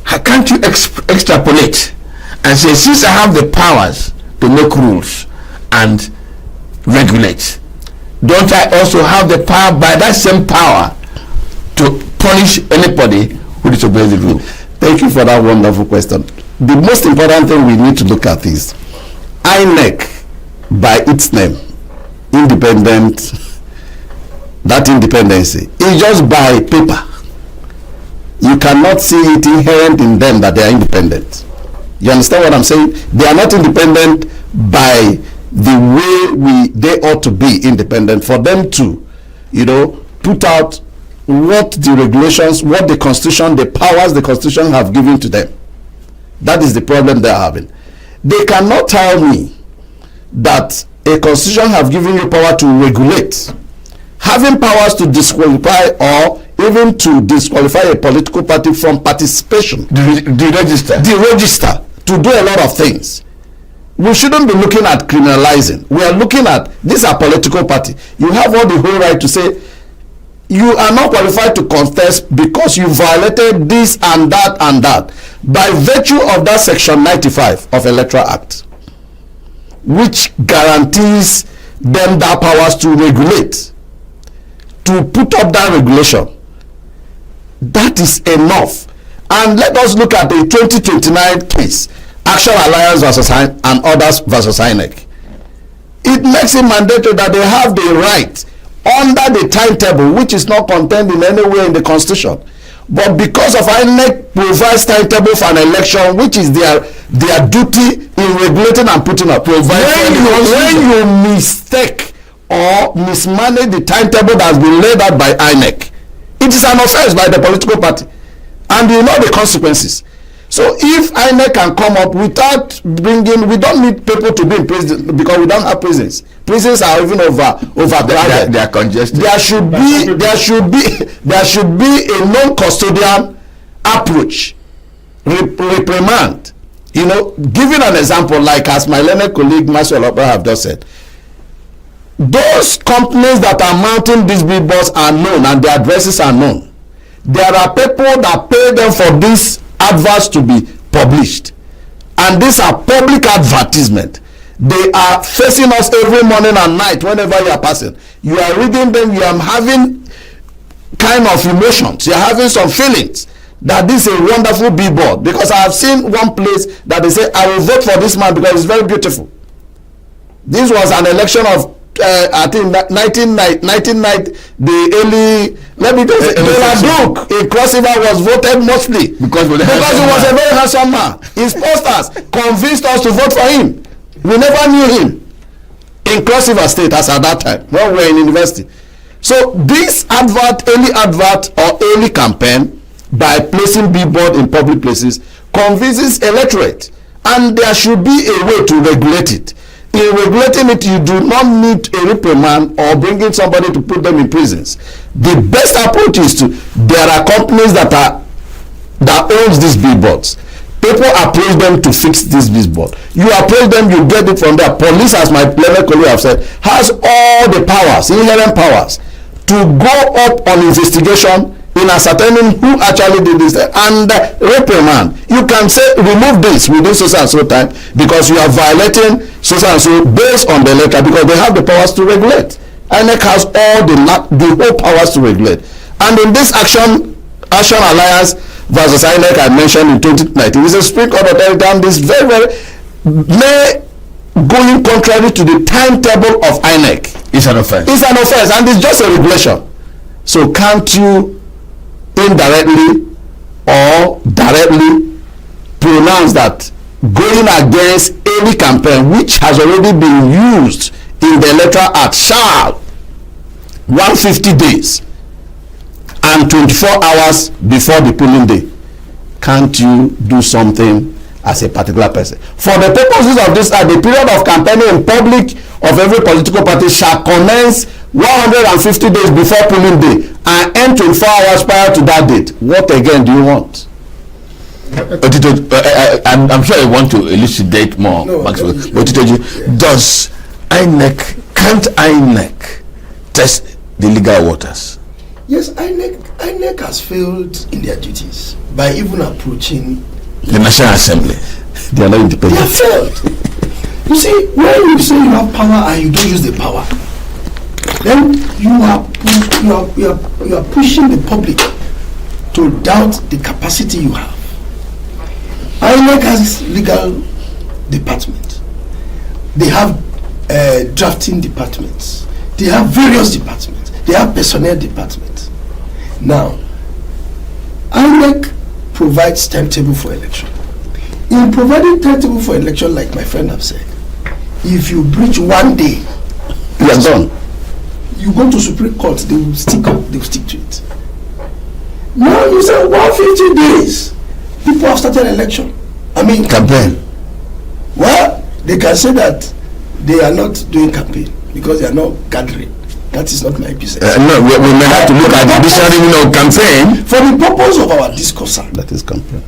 how can't you extrapolate and say, since I have the powers to make rules and regulate, don't I also have the power, by that same power, to punish anybody who disobeys the rule? Thank you for that wonderful question. The most important thing we need to look at is INEC, by its name, independent, that independency is just by paper. You cannot see it inherent in them that they are independent. You understand what I'm saying? They are not independent by the way they ought to be independent. For them to, put out what the regulations, what the Constitution, the powers the Constitution have given to them. That is the problem they are having. They cannot tell me that a Constitution have given you power to regulate. Having powers to disqualify or even to disqualify a political party from participation. The register. The register to do a lot of things. We shouldn't be looking at criminalizing. We are looking at, these are political party. You have all the whole right to say, you are not qualified to contest because you violated this and that and that by virtue of that section 95 of Electoral Act, which guarantees them that powers to regulate, to put up that regulation. That is enough. And let us look at the 2029 case, Action Alliance versus and others versus INEC. It makes it mandatory that they have the right under the timetable, which is not contained in any way in the Constitution. But because of INEC provides timetable for an election, which is their duty in regulating and putting up. When you mistake or mismanage the timetable that has been laid out by INEC, it is an offense by the political party, and you know the consequences. So if INEC can come up without bringing, we don't need people to be in prison because we don't have prisons. Prisons are even overcrowded. They are congested. There should be a non-custodian approach, reprimand. Giving an example, like as my learned colleague Maxwell Opera have just said, those companies that are mounting these billboards are known and their addresses are known. There are people that pay them for these adverts to be published, and these are public advertisement. They are facing us every morning and night whenever you are passing. You are reading them, you are having kind of emotions, you are having some feelings that this is a wonderful billboard, because I have seen one place that they say, I will vote for this man because it's very beautiful. This was an election of I think 1990, the early, let me just say, Donald Duke in Cross River was voted mostly because he was a very handsome man. His posters convinced us to vote for him. We never knew him in Cross River State as at that time when we were in university. So this early advert or early campaign by placing billboard in public places convinces electorate, and there should be a way to regulate it. In regulating it, you do not need a reprimand or bringing somebody to put them in prisons. The best approach is there are companies that owns these billboards. People approach them to fix this billboard. You approach them, you get it from there. Police, as my level colleague have said, has all the powers, inherent powers, to go up on investigation in ascertaining who actually did this and reprimand. You can say remove this within so and so time because you are violating so and so based on the letter, because they have the powers to regulate. INEC has all the whole powers to regulate. And in this Action Alliance versus INEC I mentioned in 2019, it's a Supreme Court authority, and this very going contrary to the timetable of INEC. It's an offense. It's an offense, and it's just a regulation. So can't you indirectly or directly pronounce that going against any campaign which has already been used in the Electoral Act shall 150 days and 24 hours before the polling day? Can't you do something as a particular person? For the purposes of this act, the period of campaigning in public of every political party shall commence 150 days before polling day and end 24 hours prior to that date. What again do you want? I'm sure you want to elucidate more, Maxwell. But can't INEC test the legal waters? Yes, INEC has failed in their duties by even approaching the National Assembly. They are not independent. They have failed. You see, when you say you have power and you don't use the power, then you are pushing the public to doubt the capacity you have. INEC has legal department. They have drafting departments. They have various departments. They have personnel departments. Now, INEC provides timetable for election. in providing timetable for election, like my friend have said, if you breach one day, you are done. You go to Supreme Court, they will stick to it. Now you say 150 days, people have started election. Campaign. Well, they can say that they are not doing campaign because they are not gathering. That is not my business. No, we may have to look at the dictionary, campaign. For the purpose of our discourse, that is campaign.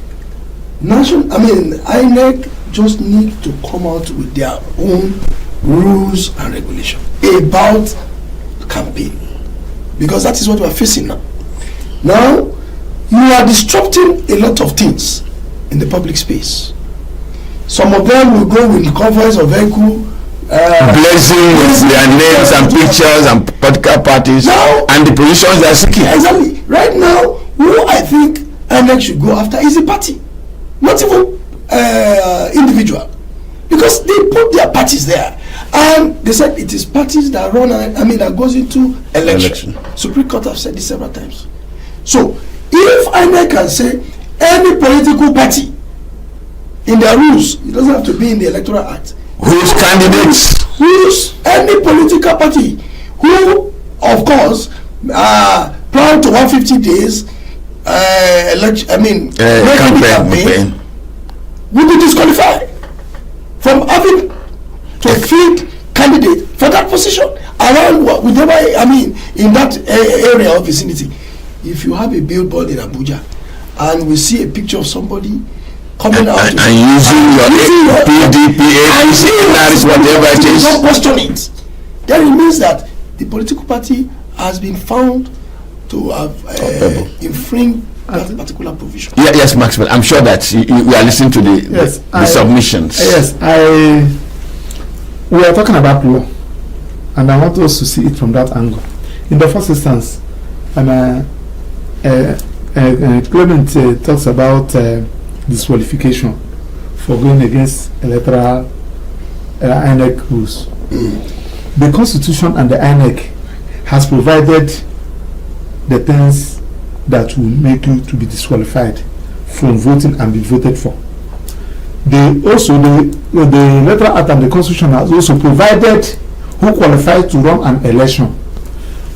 INEC just need to come out with their own rules and regulation about campaign, because that is what we are facing now. Now, you are disrupting a lot of things in the public space. Some of them will go with the conference of ENUGU, blessing with their names and pictures and political parties now, and the positions they are seeking. Exactly. Right now, who I think INEC should go after is the party, not even individual, because they put their parties there, and they said it is parties that run. That goes into election. Supreme Court have said this several times. So, if INEC can say any political party in their rules, it doesn't have to be in the Electoral Act. Whose candidates? Any political party who, of course, prior to 150 days, campaign will be disqualified from having to field candidate for that position around whatever, in that area or vicinity. If you have a billboard in Abuja and we see a picture of somebody coming out and using your PDP, whatever it is, don't question it, then it means that the political party has been found to have infringed that particular provision. Yes, Maxwell, I'm sure that we are listening to the submissions. Yes, we are talking about law, and I want us to see it from that angle. In the first instance, Clement talks about disqualification for going against electoral INEC rules. The Constitution and the INEC has provided the things that will make you to be disqualified from voting and be voted for. The Electoral Act and the Constitution has also provided who qualifies to run an election.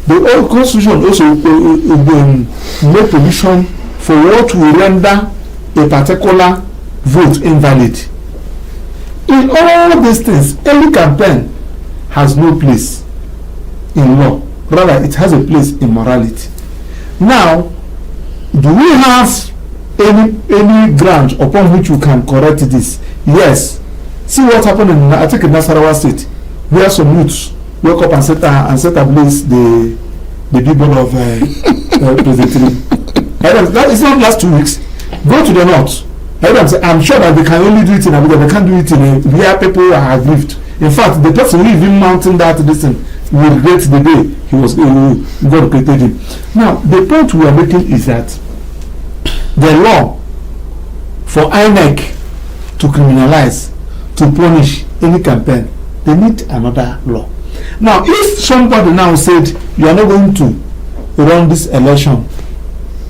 The Constitution also made provision for what will render a particular vote invalid. In all these things, any campaign has no place in law. Rather, it has a place in morality. Now, do we have any ground upon which we can correct this? Yes. See what happened in Nasarawa State, where some youths woke up and set ablaze the billboard of President Tinubu. That is not last 2 weeks. Go to the north. I'm sure that they can only do it in Abuja. They can't do it in where people are aggrieved. In fact, the person who even mounting that distance will regret the day he was God created him. Now, the point we are making is that the law for INEC to criminalize, to punish any campaign, they need another law. Now, if somebody now said you are not going to run this election,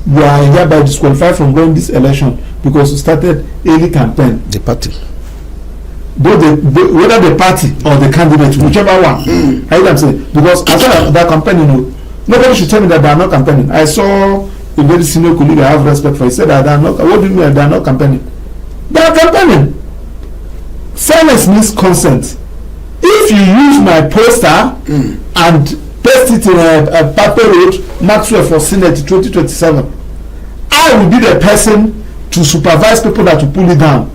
you are hereby disqualified from running this election because you started early campaign. The party. Whether the party or the candidate, whichever one. I can say, because after that campaigning, nobody should tell me that they are not campaigning. I saw a very senior colleague I have respect for. He said that they are not. What do you mean they are not campaigning? They are campaigning. Fairness means consent. If you use my poster and paste it in a paper road, Maxwell for Senate 2027, I will be the person to supervise people that will pull it down.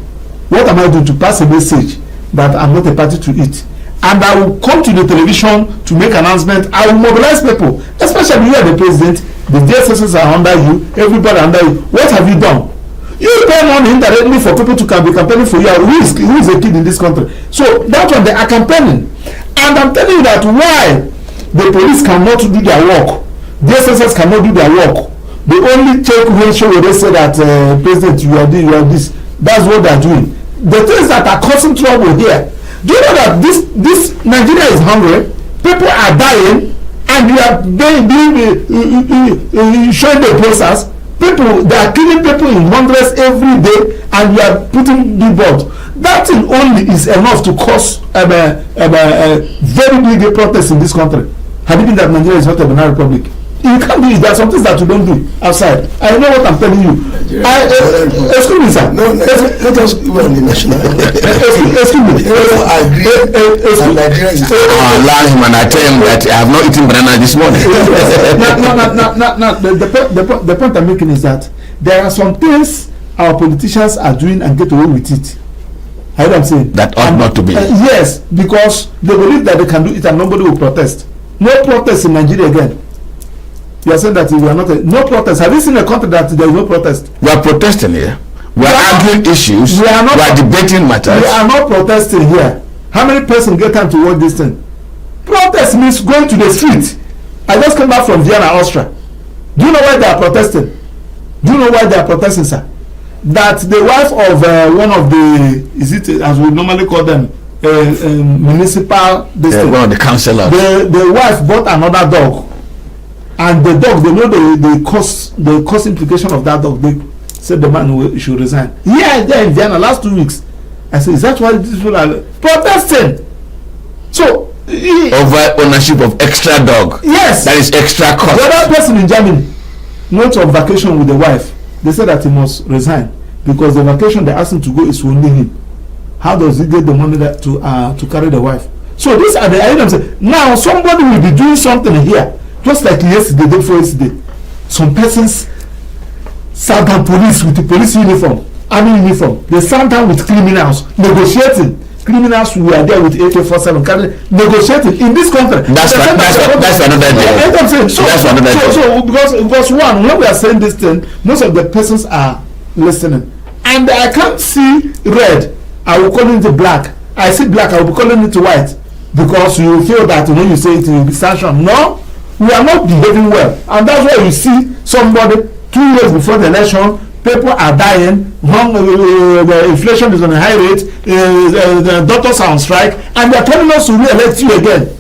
What am I doing? To pass a message that I'm not a party to it. And I will come to the television to make announcement. I will mobilize people, especially you are the president, the DSSs are under you, everybody under you. What have you done? You pay money indirectly for people to be campaigning for you. Who is a kid in this country? So that's what they are campaigning. And I'm telling you that why the police cannot do their work, DSSs cannot do their work. They only take ratio where they say that president, you are this. That's what they are doing. The things that are causing trouble here. Do you know that this Nigeria is hungry? People are dying, and you are showing the process. People, they are killing people in hundreds every day, and you are putting billboards. That thing only is enough to cause a very big protest in this country. Have you been that Nigeria is not a banana republic? You can't do it. There are some things that you don't do outside. I know what I'm telling you. Excuse me, sir. No, let us go on the national. Excuse me. I agree. Nigeria is. Allow him, and I tell him that I have not eaten banana this morning. The point I'm making is that there are some things our politicians are doing and get away with it. I know what I'm saying. That ought not to be. Yes, because they believe that they can do it and nobody will protest. No protest in Nigeria again. You are saying that we are not no protest. Have you seen a country that there is no protest? We are protesting here. We are arguing issues. We are debating matters. We are not protesting here. How many persons get time to watch this thing? Protest means going to the street. I just came back from Vienna, Austria. Do you know why they are protesting? Do you know why they are protesting, sir? That the wife of one of the, is it as we normally call them, municipal district, one of the councillors. The wife bought another dog, and the dog, they know the cost implication of that dog. They said the man should resign. Yeah, there in Vienna last 2 weeks. I said, is that why these people are protesting? So over ownership of extra dog. Yes, that is extra cost. The other person in Germany went on vacation with the wife. They said that he must resign because the vacation they asked him to go is only him. How does he get the money that to carry the wife? So these are the items. Now somebody will be doing something here, just like yesterday, day before yesterday. Some persons sat down police with the police uniform, army uniform. They sat down with criminals negotiating. Criminals who are there with AK-47 negotiating in this country. That's another day. So because one, when we are saying this thing, most of the persons are listening, and I can't see red. I will call it black. I see black. I will be calling it white because you feel that when you say it will be sanctioned. No, we are not behaving well, and that's why you see somebody 2 years before the election. People are dying, the inflation is on a high rate, the doctors are on strike, and they are telling us to re-elect you again.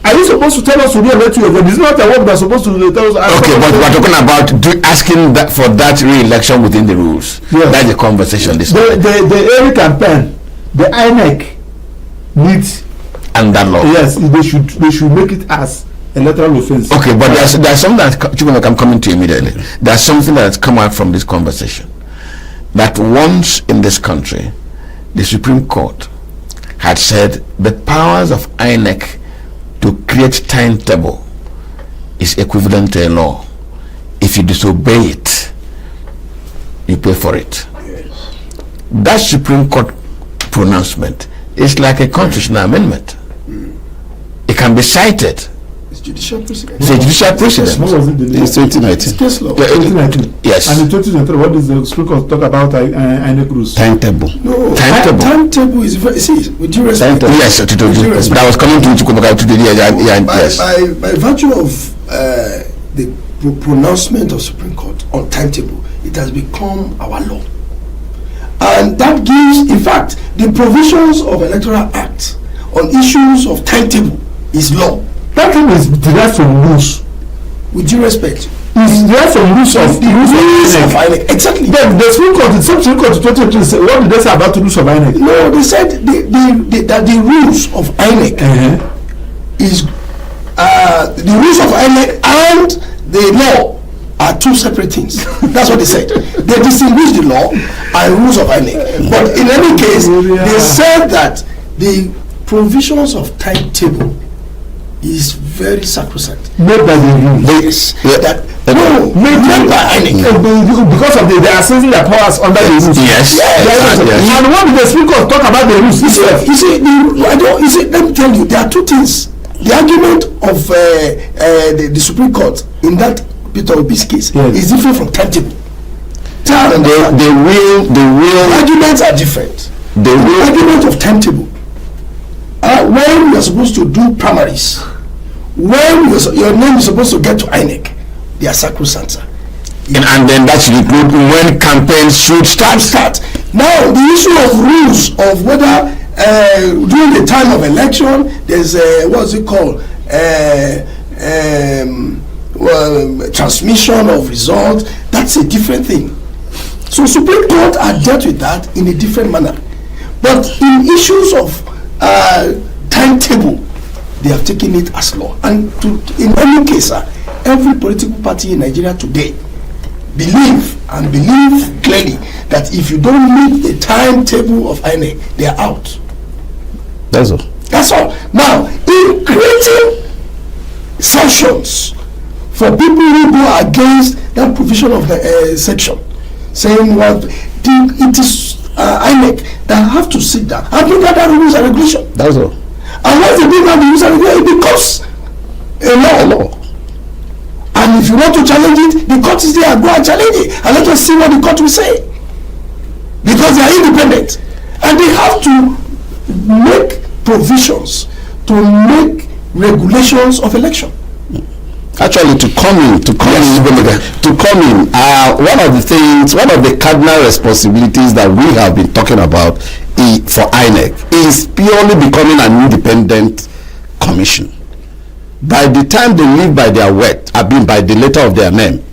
Are you supposed to tell us to re-elect you again? Is not a work they are supposed to tell us. Okay, but we're talking about asking that for that re-election within the rules. Yes. That's the conversation. The early campaign, the INEC needs and that law. Yes, they should make it as electoral offense. Okay, but there's something that I'm coming to immediately. There's something that's come out from this conversation that once in this country, the Supreme Court had said the powers of INEC to create timetable is equivalent to a law. If you disobey it, you pay for it. Yes. That Supreme Court pronouncement is like a constitutional amendment. It can be cited. Judicial precedent. It's a judicial precedent. It's 2019. It's case law. 2019. Yes. And in 2023, what does the Supreme Court talk about INEC rules? Timetable. No. Timetable is very. See, with due respect. Yes, but I was coming to yes. By virtue of the pronouncement of Supreme Court on timetable, it has become our law, and that gives, in fact, the provisions of Electoral Act on issues of timetable is law. That thing is derived from rules. With due respect, it's derived from rules of INEC. Exactly. Then the Supreme Court, Supreme Court 2020, what did they say about the rules of INEC? No, they said that the rules of INEC is the rules of INEC and the law are two separate things. That's what they said. They distinguish the law and rules of INEC. But in any case, they said that the provisions of timetable is very sacrosanct. Made by the rules. Yes. Made by INEC. Because of they are seizing their powers under the rules. Yes. And what did the Supreme Court talk about the rules? You see, let me tell you, there are two things. The argument of the Supreme Court in that Peter Obi's case is different from timetable. The real arguments are different. The argument of timetable. When you are supposed to do primaries, when your name is supposed to get to INEC, they are sacrosanct. And then that should include when campaigns should start. Now, the issue of rules of whether during the time of election, there's what's it called? Transmission of results. That That's a different thing. So Supreme Court had dealt with that in a different manner. But in issues of timetable, they have taken it as law. And in any case, every political party in Nigeria today believe clearly that if you don't meet the timetable of INEC, they are out. That's all. That's all. Now, in creating sanctions for people who go against that provision of the section, saying what it is INEC that have to sit down and bring out that rules and regulation. That's all. And once they bring out the rules and regulation, it becomes a law. And if you want to challenge it, the court is there, and go and challenge it, and let us see what the court will say. Because they are independent, and they have to make provisions to make regulations of election. Actually, to come in, one of the cardinal responsibilities that we have been talking about for INEC is purely becoming an independent commission. By the time they live by their word, by the letter of their name,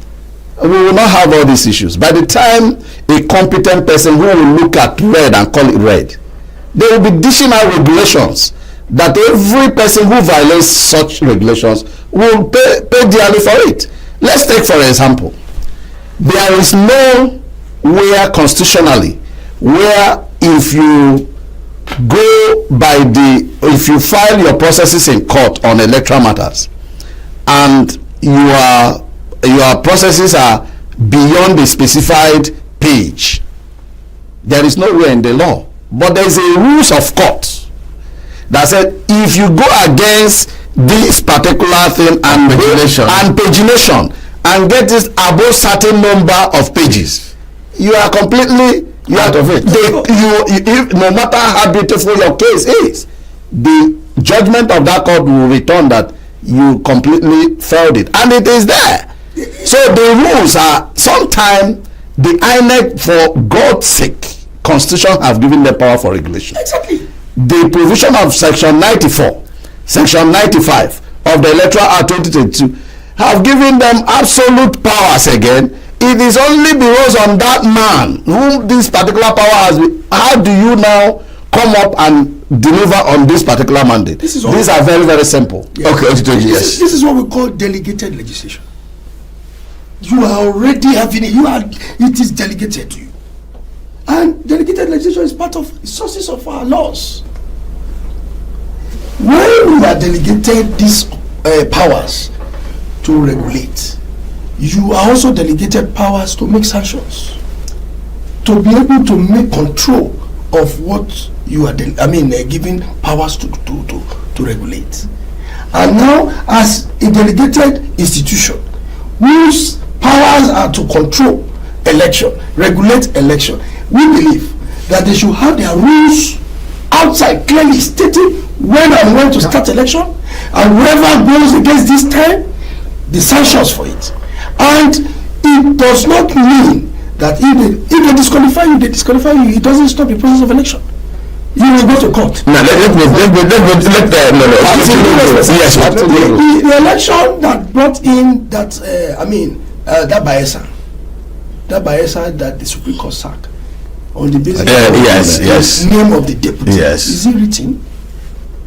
we will not have all these issues. By the time a competent person who will look at red and call it red, they will be dishing out regulations that every person who violates such regulations will pay dearly for it. Let's take for example, there is nowhere constitutionally where if you file your processes in court on electoral matters and your processes are beyond the specified page, there is nowhere in the law, but there is a rules of court that said if you go against this particular thing and pagination and get this above certain number of pages, you are completely out of it. No matter how beautiful your case is, the judgment of that court will return that you completely failed it, and it is there. So the rules are sometimes the INEC, for God's sake, Constitution have given them power for regulation. Exactly. The provision of Section 94, Section 95 of the Electoral Act 2022 have given them absolute powers again. It is only because on that man whom this particular power has been. How do you now come up and deliver on this particular mandate? These are very, very simple. Yes. Okay, yes. This is what we call delegated legislation. You are already having it. It is delegated to you. And delegated legislation is part of sources of our laws. When we are delegated these powers to regulate, you are also delegated powers to make sanctions, to be able to make control of what you are giving powers to regulate. And now, as a delegated institution whose powers are to control election, regulate election, we believe that they should have their rules outside clearly stating when and when to start election, and whoever goes against this time, the sanctions for it. And it does not mean that if they disqualify you, it doesn't stop the process of election. You will go to court. No, the election that brought in that that Bayelsa that the Supreme Court sacked on the basis of the name of the deputy. Yes. Is it written?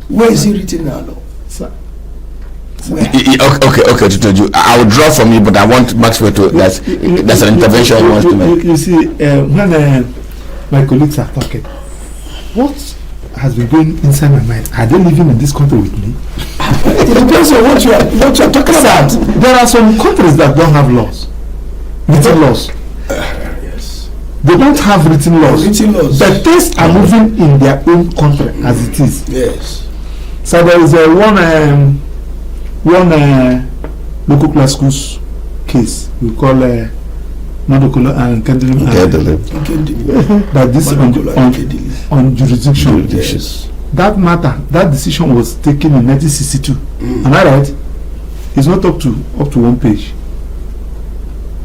Where is it written in our law? Okay. I will draw from you, but I want Maxwell to. That's an intervention he wants to make. You see, when my colleagues are talking, what has been going inside my mind? Are they living in this country with me? It depends on what you are talking about. There are some countries that don't have laws, written laws. Yes. They don't have written laws. But things are moving in their own country as it is. Yes. So there is one local class schools case we call Madokolo and Kendelim that this on jurisdiction. Yes. That matter, that decision was taken in 1962. Am I right? It's not up to 1 page.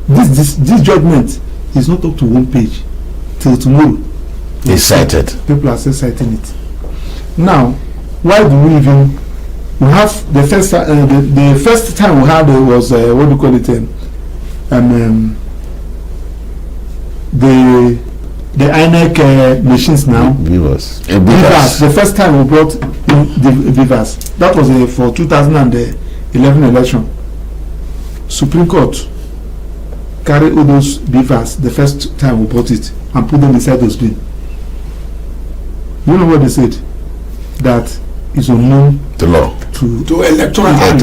This judgment is not up to 1 page till tomorrow. It's cited. People are still citing it. Now, why do we even? We have the first time we had was what do you call it? the INEC machines now. Beavers. The first time we brought in the Beavers, that was for 2011 election. Supreme Court carried all those Beavers the first time we brought it and put them inside those bins. You know what they said? That is unknown to law. To electoral act.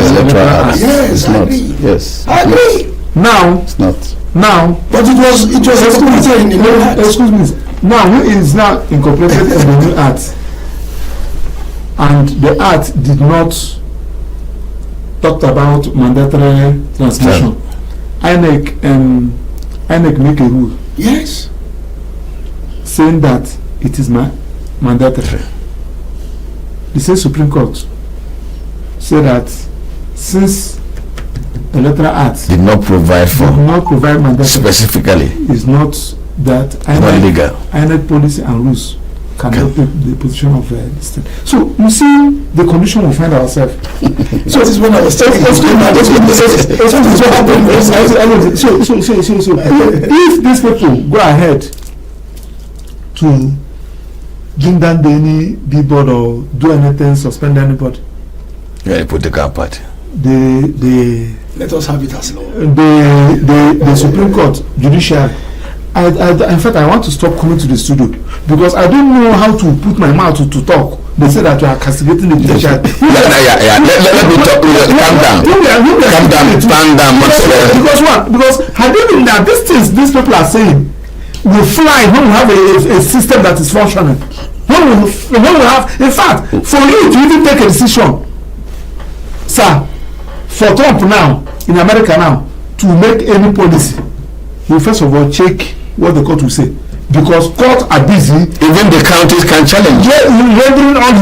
Yes, I agree. Yes. I agree. Now it's not. Now, but it was incorporated in the new act. Excuse me. Now it is now incorporated in the new act, and the act did not talk about mandatory transmission. INEC make a rule. Yes. Saying that it is mandatory. The same Supreme Court said that since the Electoral Act did not provide mandatory specifically, is not that not legal. INEC policy and rules cannot take the position of this thing. So you see the condition we find ourselves. So this is when I was telling you. So if these people go ahead to bring down any billboard or do anything, suspend anybody, yeah, put the car party. Let us have it as law. The Supreme Court judiciary. In fact, I want to stop coming to the studio because I don't know how to put my mouth to talk. They say that you are castigating the judiciary. Yeah. Let me talk. Calm down. Because what? Because I don't think that these people are saying will fly when we have a system that is functioning. When we have, in fact, for you to even take a decision, sir, for Trump now, in America now, to make any policy, you first of all check what the court will say. Because courts are busy. Even the counties can challenge. Yeah, rendering all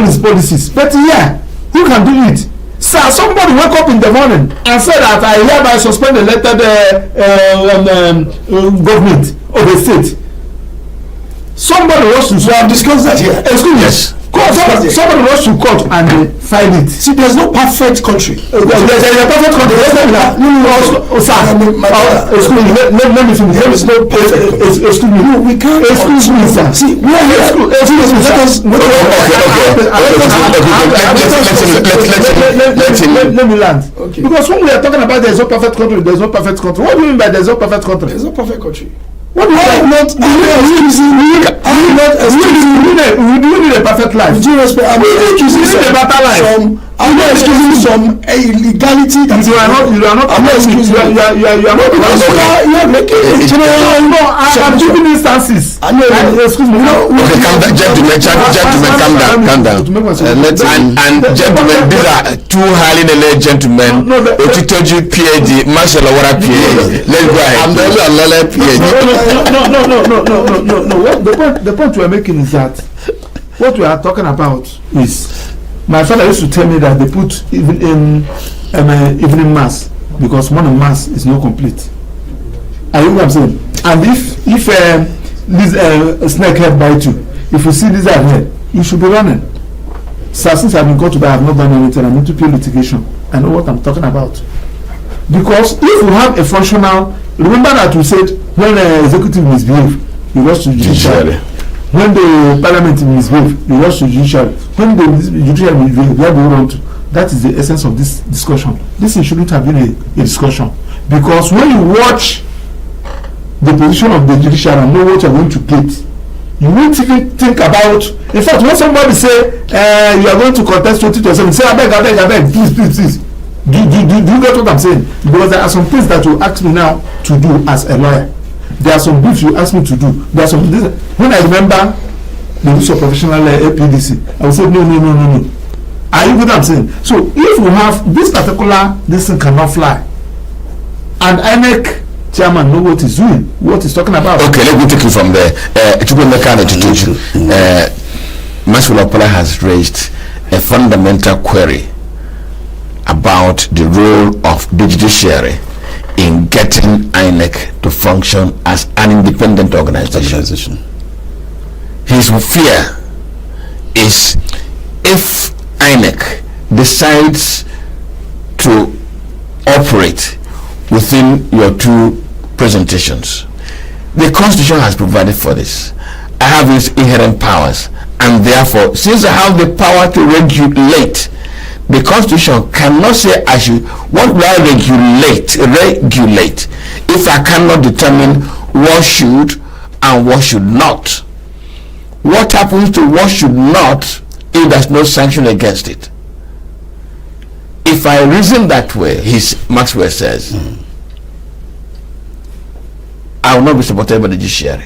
his policies. But yeah, who can do it? Sir, somebody wake up in the morning and say that I hereby suspend the elected government of the state. Somebody wants to. So I've discussed that here. Excuse me. Yes. Somebody rush to court and file it. See, there's no perfect country. There's a perfect country. Excuse me. Let me finish. There is no perfect. Excuse me. No, we can't. Excuse me, sir. See, we are here. Excuse me. Let me land. Okay. Because when we are talking about there's no perfect country, there's no perfect country. What do you mean by there's no perfect country? There's no perfect country. What do you need a perfect life? With due respect, I'm not accusing a better life. I'm not excusing some illegality that you are not. I'm not excusing. You are not. You are making it. No, I'm giving instances. Excuse me. Okay, gentlemen, calm down. And gentlemen, these are two highly knowledgeable gentlemen. Otitoji PhD, Marshall Awara PhD. Let's go ahead. I'm the only PhD. No. The point we are making is that what we are talking about is, my father used to tell me that they put evening mass because morning mass is not complete. Are you know what I'm saying? And if this snake head bite you, if you see this head, you should be running. So since I've been called to buy, I have not done anything. I need to pay litigation. I know what I'm talking about. Because if we have a functional, remember that we said when the executive misbehave, you rush to judiciary. When the parliament misbehave, you rush to judiciary. When the judiciary misbehave, where do you run to? That is the essence of this discussion. This shouldn't have been a discussion. Because when you watch the position of the judiciary and know what you're going to get, you won't even think about. In fact, when somebody say you are going to contest 2027, say I beg, please. Do you get what I'm saying? Because there are some things that you ask me now to do as a lawyer. There are some briefs you ask me to do. There are some when I remember the use of professional APDC, I will say no. Are you get what I'm saying? So if we have this particular, this thing cannot fly, and INEC chairman know what he's doing, what he's talking about. Okay, let me take you from there. Maswala has raised a fundamental query about the role of the judiciary in getting INEC to function as an independent organization. His fear is if INEC decides to operate within your two presentations, The Constitution has provided for this. I have these inherent powers, and therefore, since I have the power to regulate, the Constitution cannot say I should. What will I regulate? Regulate if I cannot determine what should and what should not. What happens to what should not if there's no sanction against it? If I reason that way, Maxwell says, I will not be supported by the judiciary.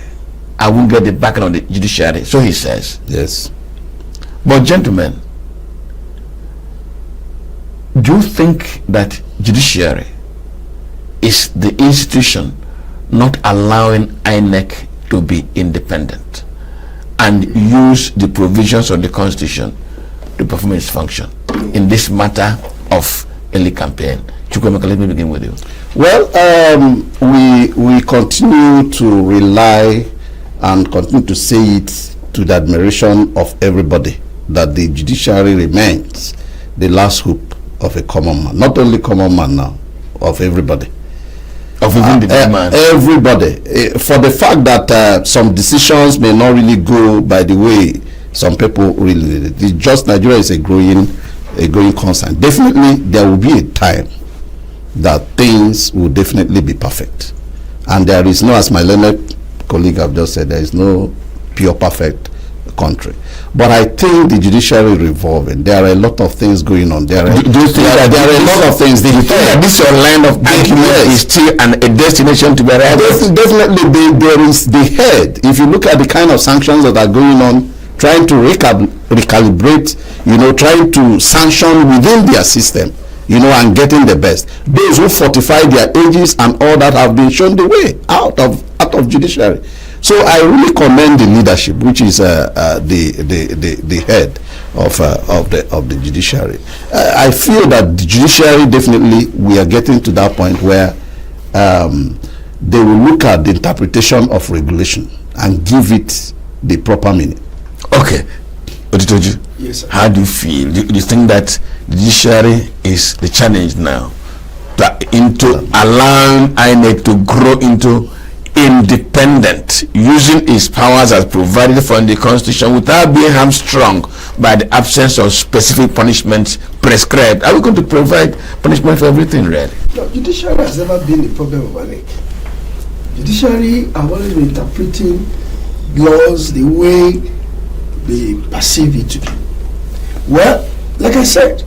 I won't get the backing of the judiciary. So he says. Yes. But gentlemen, do you think that judiciary is the institution not allowing INEC to be independent and use the provisions of the Constitution to perform its function in this matter of early campaign? Chukwemeka, let me begin with you. Well, we continue to rely and continue to say it to the admiration of everybody that the judiciary remains the last hope of a common man. Not only common man now, of everybody. Of even the big man. Everybody. For the fact that some decisions may not really go by the way some people really did it. Just Nigeria is a growing concern. Definitely there will be a time that things will definitely be perfect. And there is no, as my learned colleague have just said, there is no pure perfect country. But I think the judiciary revolving. There are a lot of things going on. There are a lot of things. This your line of argument is still a destination to be arrived. Definitely, there is the head. If you look at the kind of sanctions that are going on, trying to recalibrate, trying to sanction within their system, and getting the best. Those who fortify their ages and all that have been shown the way out of judiciary. So I really commend the leadership, which is the head of the judiciary. I feel that the judiciary, definitely we are getting to that point where they will look at the interpretation of regulation and give it the proper meaning. Okay, Oditoju, yes, sir. How do you feel? Do you think that the judiciary is the challenge now into allowing INEC to grow into independent, using its powers as provided for in the Constitution without being hamstrung by the absence of specific punishments prescribed? Are we going to provide punishment for everything, really? No, judiciary has never been a problem of INEC. Judiciary have always been interpreting laws the way they perceive it to be. Well, like I said,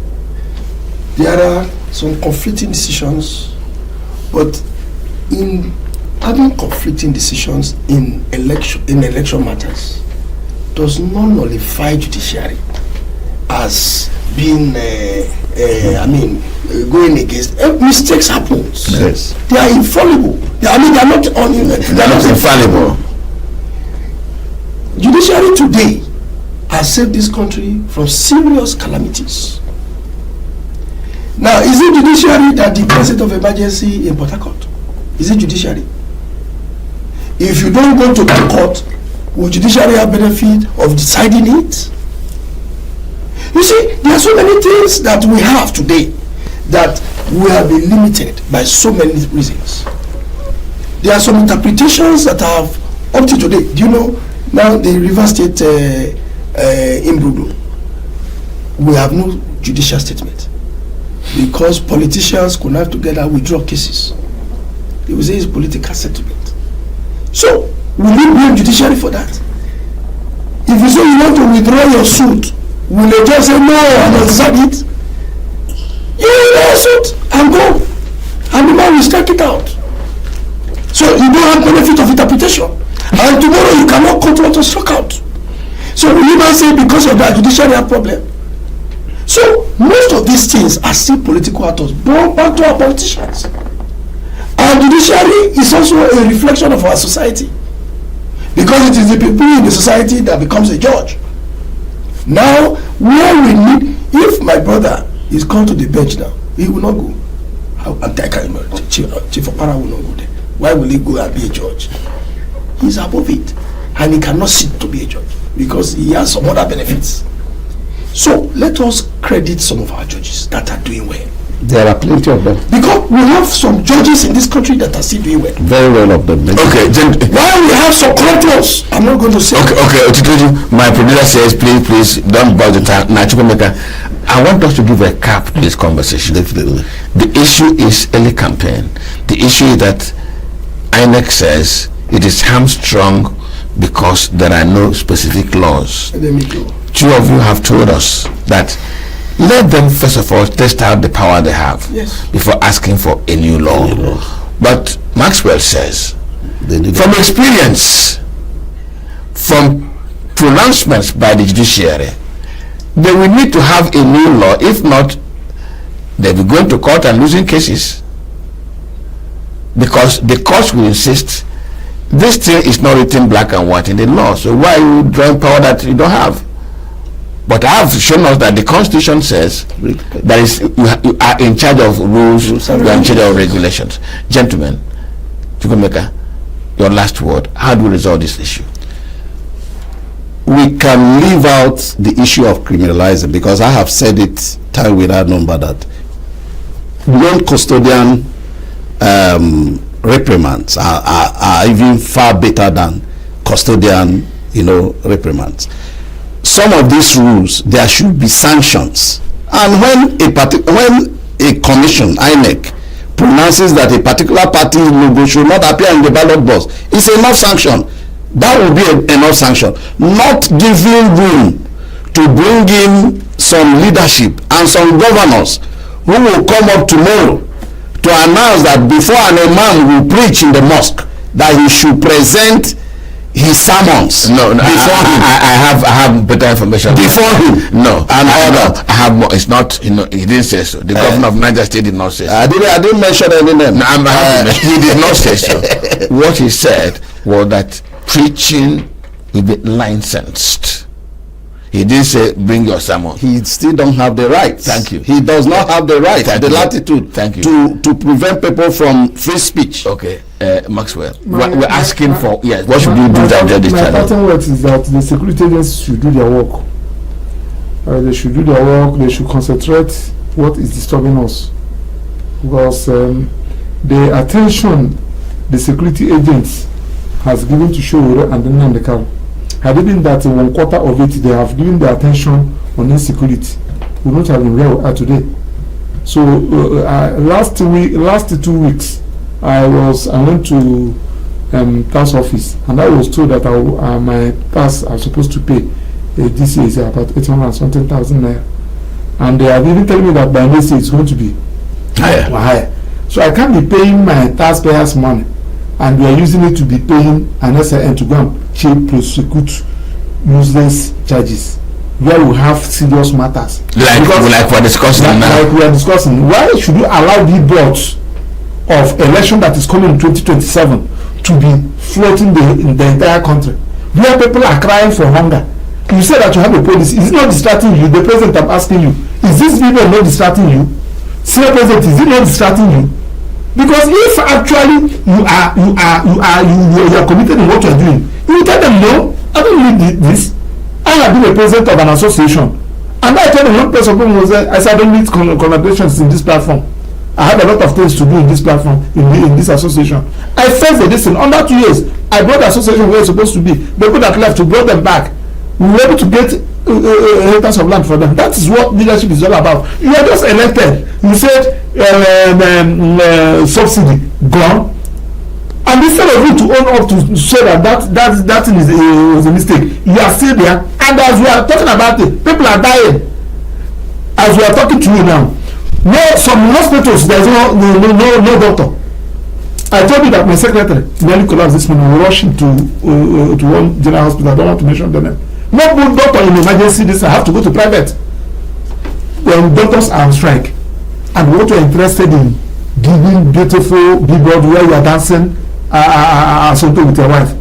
there are some conflicting decisions, but in having conflicting decisions in election matters does not nullify judiciary as being going against. Mistakes happen. Yes. They are infallible. They are not infallible. Judiciary today has saved this country from serious calamities. Now, is it judiciary that declares state of emergency in Port Harcourt? Is it judiciary? If you don't go to the court, will judiciary have benefit of deciding it? You see, there are so many things that we have today that we have been limited by so many reasons. There are some interpretations that have up to today. Do you know now the River State imbroglio? We have no judicial statement because politicians could not together withdraw cases. They will say it's political settlement. So, will you blame judiciary for that? If you say you want to withdraw your suit, will they just say no and accept it? You withdraw your suit and go, and the man will strike it out. So you don't have benefit of interpretation, and tomorrow you cannot control to strike out. So will you not say because of that judiciary have problem? So most of these things are still political actors born back to our politicians. Our judiciary is also a reflection of our society because it is the people in the society that becomes a judge. Now, where we need, if my brother is called to the bench now, he will not go. Chief of Para will not go there. Why will he go and be a judge? He's above it and he cannot sit to be a judge because he has some other benefits. So let us credit some of our judges that are doing well. There are plenty of them. Because we have some judges in this country that are still doing well. Very well of them. Okay, while we have some corrupt ones, I'm not going to say. Okay, my producer says, please don't bother the time. I want us to give a cap to this conversation. Definitely. The issue is early campaign. The issue is that INEC says it is hamstrung because there are no specific laws. Let me go. Two of you have told us that let them first of all test out the power they have before asking for a new law. But Maxwell says, from experience, from pronouncements by the judiciary, they will need to have a new law. If not, they'll be going to court and losing cases, because the courts will insist this thing is not written black and white in the law. So why are you drawing power that you don't have? But I have shown us that the Constitution says that is you are in charge of rules, you are in charge of regulations. Gentlemen, Chukwemeka, your last word. How do we resolve this issue? We can leave out the issue of criminalizing, because I have said it time without number that non-custodian reprimands are even far better than custodian, reprimands. Some of these rules, there should be sanctions, and when a commission, INEC, pronounces that a particular party's logo should not appear in the ballot box, it's enough sanction. That will be enough sanction. Not giving room to bring in some leadership and some governors who will come up tomorrow to announce that before an imam will preach in the mosque, that he should present his sermons. I have better information before him. I have more. It's not, he didn't say so. The governor of Niger State did not say so. I didn't mention any name. He did not say so. What he said was that preaching will be licensed. He didn't say bring your sermon. He still don't have the right. Thank you. He does not have the right, latitude. Thank you. To prevent people from free speech. Okay, Maxwell. We're asking for what should you do to address this challenge? My pattern words is that the security agencies should do their work. They should do their work. They should concentrate what is disturbing us, because the attention the security agents has given to Showore and then Nandekal, had it been that in 1/4 of it they have given their attention on insecurity, we would not have been where we are today. So last 2 weeks I went to tax office, and I was told that my tax I'm supposed to pay this year is about 800,000 naira, and they have even telling me that by next year it's going to be higher. So I can't be paying my taxpayers' money, and we are using it to be paying an SIN to go and prosecute useless charges, where we have serious matters. Like we're discussing now. Like we are discussing. Why should you allow billboards of election that is coming in 2027 to be floating in the entire country, where people are crying for hunger? You say that you have a policy. Is it not distracting you? The president, I'm asking you, is this video not distracting you? Senior President, is it not distracting you? Because if actually you are committed in what you are doing, you will tell them, no, I don't need this. I have been a president of an association, and I told them one person was I said I don't need collaborations in this platform. I have a lot of things to do in this platform, in this association. I faced the distance. Under 2 years, I brought the association where it's supposed to be. The people that left, to brought them back. We were able to get inheritance of land for them. That is what leadership is all about. You are just elected. You said subsidy gone, and instead of you to own up to say that thing was a mistake, you are still there. And as we are talking about it, people are dying. As we are talking to you now, some hospitals there's no doctor. I told you that my secretary nearly collapsed this morning. We rushed him to one general hospital. I don't want to mention the name. No good doctor in emergency. I have to go to private. When doctors are on strike, and what you're interested in giving beautiful billboard where you are dancing something with your wife,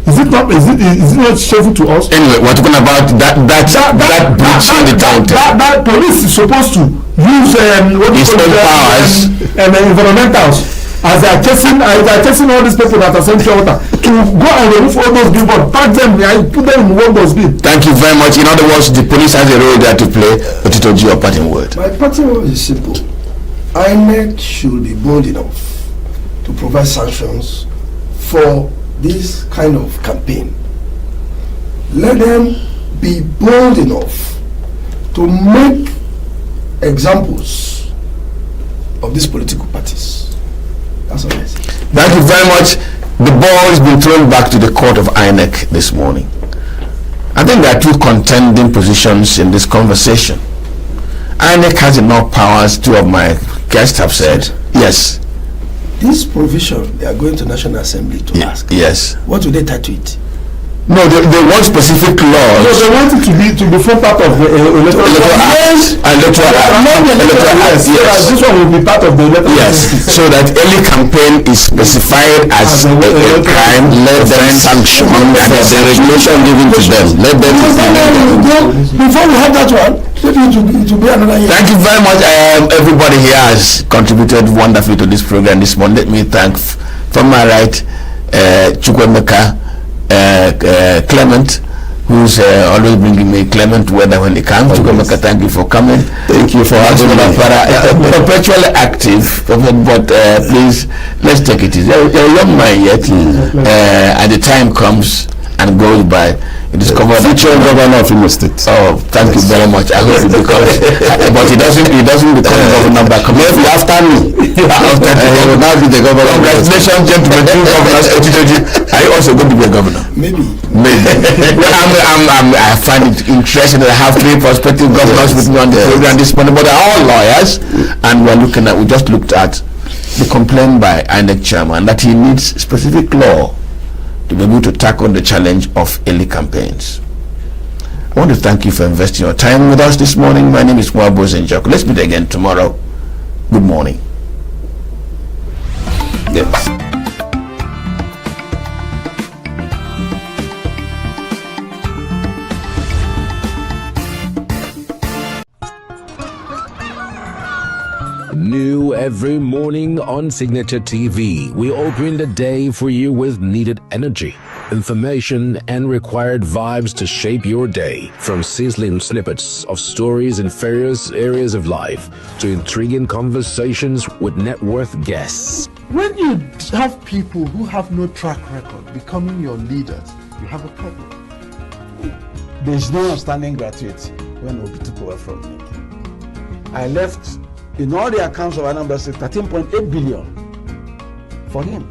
is it not shameful to us? Anyway, we're talking about that breaching the timetable. That police is supposed to use powers and environmentals. As they are chasing all these people that are sent water, to go and remove all those billboards, pack them and put them in one dustbin. Thank you very much. In other words, the police has a role there to play. Otitoji, your parting word. My parting word is simple. INEC should be bold enough to provide sanctions for this kind of campaign. Let them be bold enough to make examples of these political parties. That's all I say. Thank you very much. The ball has been thrown back to the court of INEC this morning. I think there are two contending positions in this conversation. INEC has enough powers, two of my guests have said. Yes. This provision, they are going to National Assembly to ask. Yes. What will they tie to it? No, they want specific laws. No, they want it to be form part of the electoral act. Yes. This one will be part of the electoral Yes. So that early campaign is specified as a crime, let them sanction and there's a regulation given to them. Let them before we have that one, maybe it will be another year. Thank you very much. Everybody here has contributed wonderfully to this program this morning. Let me thank from my right Chukwemeka Clement, who's always bringing me Clement weather when he comes. Chukwemeka, thank you for coming. Thank you for having me. Perpetually active, but please, let's take it easy. You're a young man yet, and the time comes and goes by. You discover future governor of Imo State. Oh, thank you very much. I hope it becomes, but he doesn't become governor by coming. Maybe after me. He will now be the governor. Congratulations, gentlemen, two governors. Are you also going to be a governor? Maybe. I find it interesting that I have three prospective governors with me on the program this morning, but they're all lawyers, and we just looked at the complaint by INEC chairman that he needs specific law to be able to tackle the challenge of early campaigns. I want to thank you for investing your time with us this morning. My name is Mwabo Zenjok. Let's meet again tomorrow. Good morning. Yes. New every morning on Signature TV, we open the day for you with needed energy, information, and required vibes to shape your day. From sizzling snippets of stories in various areas of life to intriguing conversations with net worth guests. When you have people who have no track record becoming your leaders, you have a problem. There is no outstanding gratuity when Obi took over from me. I left in all the accounts of Anambra State 13.8 billion for him.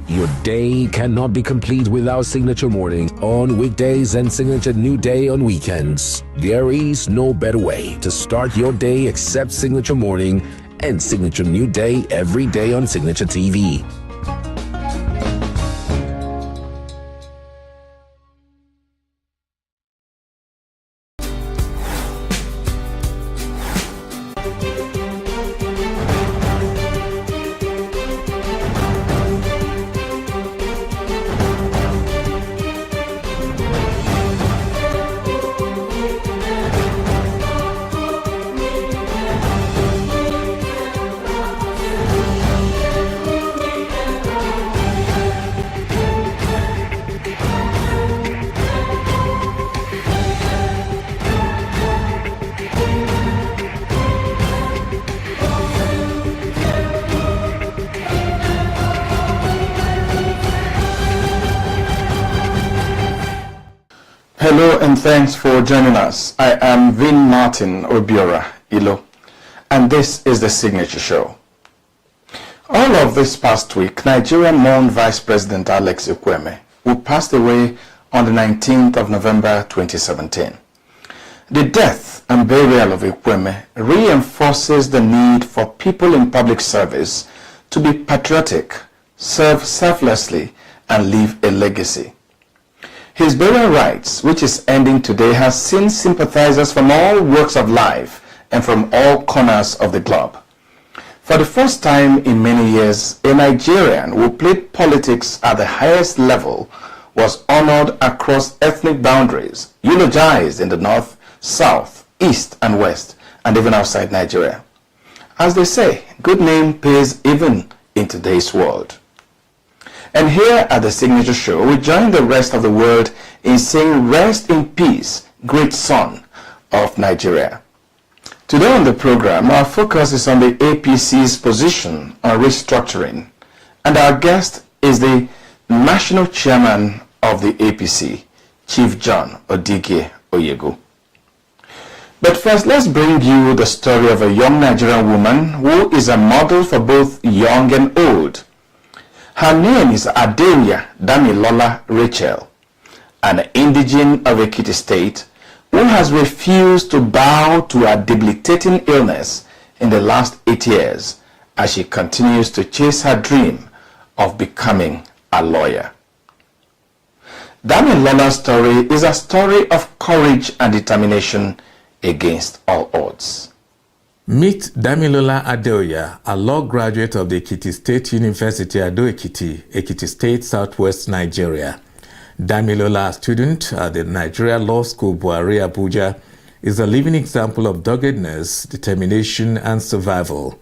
Your day cannot be complete without Signature Mornings on weekdays and Signature New Day on weekends. There is no better way to start your day except Signature Morning and Signature New Day every day on Signature TV. Hello and thanks for joining us. I am Vin Martin Obiora Ilo, and this is the Signature Show. All of this past week, Nigeria mourned Vice President Alex Ekwueme, who passed away on the 19th of November 2017. The death and burial of Ekwueme reinforces the need for people in public service to be patriotic, serve selflessly, and leave a legacy. His burial rites, which is ending today, has seen sympathizers from all walks of life and from all corners of the globe. For the first time in many years, a Nigerian who played politics at the highest level was honored across ethnic boundaries, eulogized in the north, south, east, and west, and even outside Nigeria. As they say, good name pays even in today's world. And here at the Signature Show, we join the rest of the world in saying rest in peace, great son of Nigeria. Today on the program, our focus is on the APC's position on restructuring, and our guest is the National Chairman of the APC, Chief John Odige Oyegu. But first, let's bring you the story of a young Nigerian woman who is a model for both young and old. Her name is Adelia Damilola Rachel, an indigene of Ekiti State who has refused to bow to a debilitating illness in the last 8 years as she continues to chase her dream of becoming a lawyer. Damilola's story is a story of courage and determination against all odds. Meet Damilola Adeoya, a law graduate of the Ekiti State University, Ado-Ekiti, Ekiti State, Southwest Nigeria. Damilola, a student at the Nigeria Law School, Buhari, Abuja, is a living example of doggedness, determination, and survival.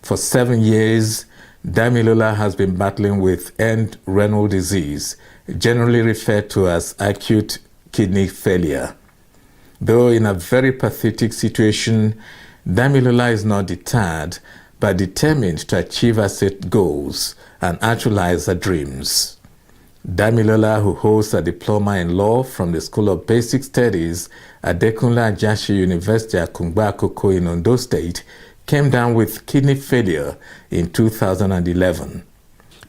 For 7 years, Damilola has been battling with end-renal disease, generally referred to as acute kidney failure. Though in a very pathetic situation, Damilola is not deterred, but determined to achieve her set goals and actualize her dreams. Damilola, who holds a diploma in law from the School of Basic Studies at Adekunle Ajashi University at Kungba Akoko in Ondo State, came down with kidney failure in 2011.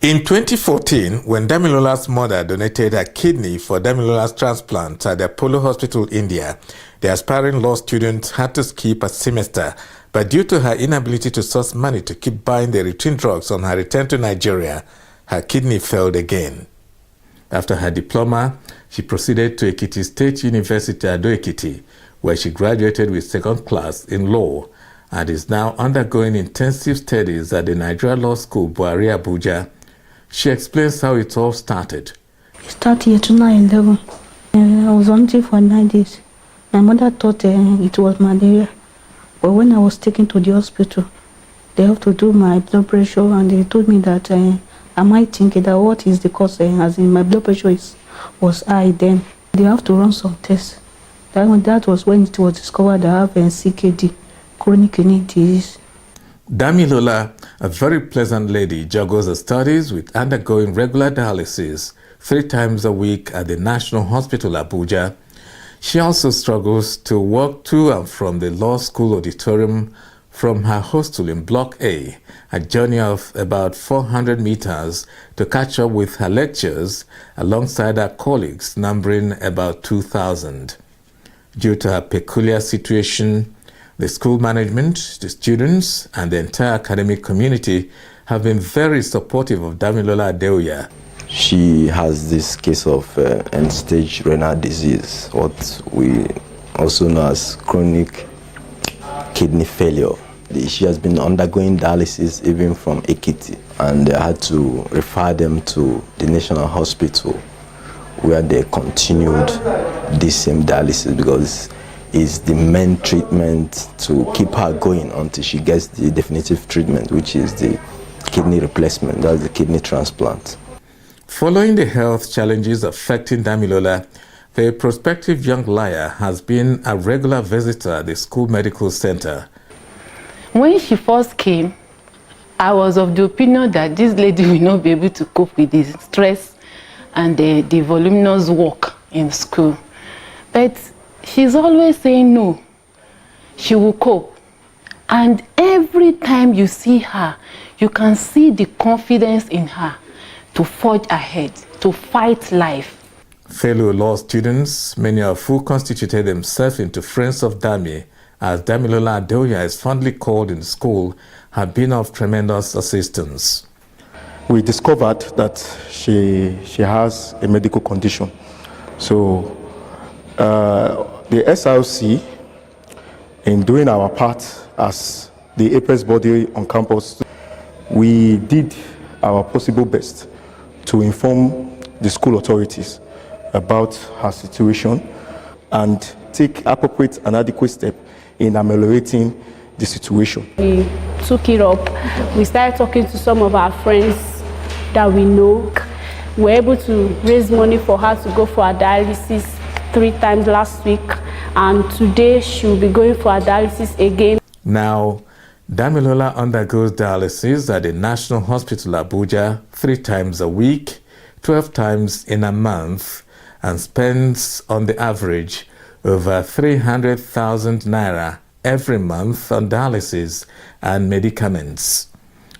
In 2014, when Damilola's mother donated her kidney for Damilola's transplant at the Apollo Hospital, India, the aspiring law student had to skip a semester, but due to her inability to source money to keep buying the routine drugs on her return to Nigeria, her kidney failed again. After her diploma, she proceeded to Ekiti State University, Ado-Ekiti, where she graduated with second class in law and is now undergoing intensive studies at the Nigeria Law School, Buhari, Abuja. She explains how it all started. Started here 2011. I was on it for 9 days. My mother thought it was malaria, but when I was taken to the hospital, they have to do my blood pressure, and they told me that I might think that what is the cause, as in my blood pressure was high then. They have to run some tests. That was when it was discovered that I have CKD, chronic kidney disease. Damilola, a very pleasant lady, juggles her studies with undergoing regular dialysis 3 times a week at the National Hospital, Abuja. She also struggles to walk to and from the law school auditorium from her hostel in Block A, a journey of about 400 meters to catch up with her lectures alongside her colleagues, numbering about 2,000. Due to her peculiar situation, the school management, the students, and the entire academic community have been very supportive of Damilola Adeoya. She has this case of end-stage renal disease, what we also know as chronic kidney failure. She has been undergoing dialysis even from Ekiti, and they had to refer them to the National Hospital where they continued this same dialysis because it's the main treatment to keep her going until she gets the definitive treatment, which is the kidney replacement, that's the kidney transplant. Following the health challenges affecting Damilola, the prospective young lawyer has been a regular visitor at the school medical center. When she first came, I was of the opinion that this lady will not be able to cope with the stress and the voluminous work in school. But she's always saying no, she will cope. And every time you see her, you can see the confidence in her to forge ahead, to fight life. Fellow law students, many of who constituted themselves into friends of Dami, as Damilola Adeoya is fondly called in school, have been of tremendous assistance. We discovered that she has a medical condition. So the SRC, in doing our part as the apex body on campus, we did our possible best to inform the school authorities about her situation and take appropriate and adequate steps in ameliorating the situation. We took it up. We started talking to some of our friends that we know. We were able to raise money for her to go for her dialysis 3 times last week, and today she will be going for her dialysis again. Now, Damilola undergoes dialysis at the National Hospital Abuja 3 times a week, 12 times in a month, and spends on the average over 300,000 naira every month on dialysis and medicaments.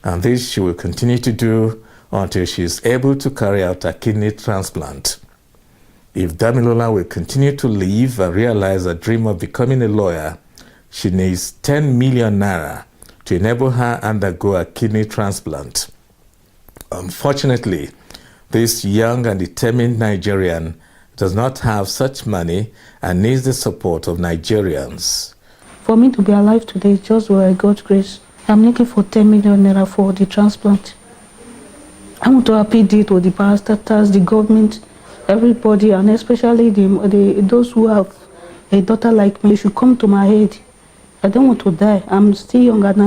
And this she will continue to do until she is able to carry out a kidney transplant. If Damilola will continue to live and realize her dream of becoming a lawyer, she needs 10 million naira to enable her undergo a kidney transplant. Unfortunately, this young and determined Nigerian does not have such money and needs the support of Nigerians. For me to be alive today, just by God's grace, I'm looking for 10 million naira for the transplant. I want to appeal to the parastatals, the government, everybody, and especially those who have a daughter like me. They should come to my aid. I don't want to die. I'm still young and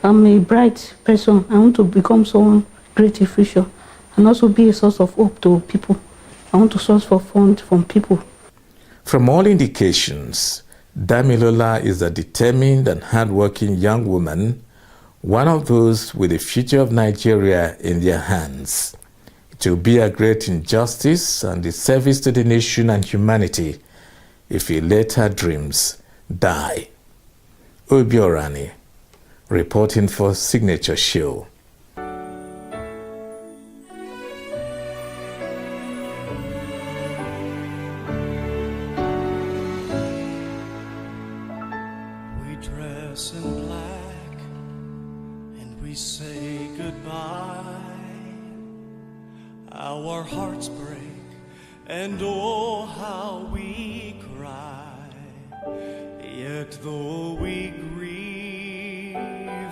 I'm a bright person. I want to become someone great in future and also be a source of hope to people. I want to source for funds from people. From all indications, Damilola is a determined and hardworking young woman, one of those with the future of Nigeria in their hands. It will be a great injustice and disservice to the nation and humanity if we let her dreams die. Obiorani, reporting for Signature Show. We dress in black and we say goodbye. Our hearts break and oh how we cry. Yet though we grieve,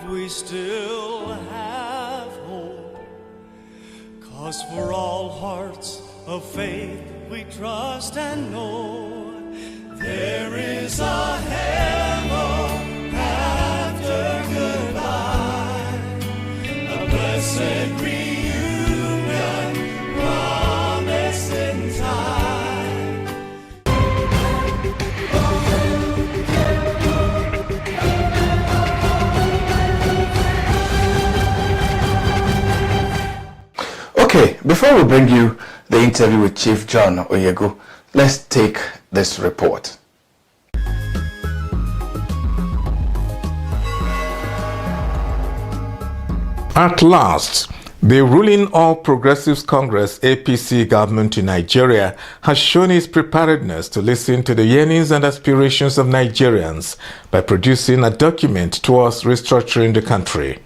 we still have hope. 'Cause for all hearts of faith we trust and know there is a heaven after goodbye, a blessed reunion promised in time. Okay, before we bring you the interview with Chief John Oyegu, let's take this report. At last, the ruling All Progressives Congress APC government in Nigeria has shown its preparedness to listen to the yearnings and aspirations of Nigerians by producing a document towards restructuring the country.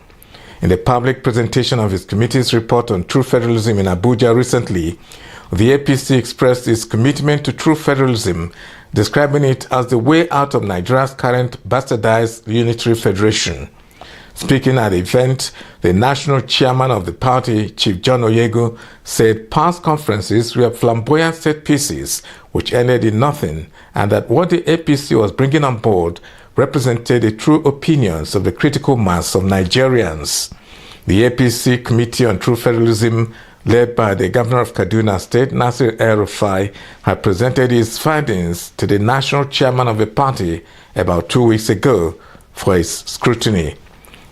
In the public presentation of its committee's report on true federalism in Abuja recently, the APC expressed its commitment to true federalism, describing it as the way out of Nigeria's current bastardized unitary federation. Speaking at the event, the national chairman of the party, Chief John Oyegu, said past conferences were flamboyant set pieces which ended in nothing, and that what the APC was bringing on board represented the true opinions of the critical mass of Nigerians. The APC Committee on True Federalism, led by the Governor of Kaduna State, Nasir El-Rufai, had presented its findings to the national chairman of the party about 2 weeks ago for his scrutiny.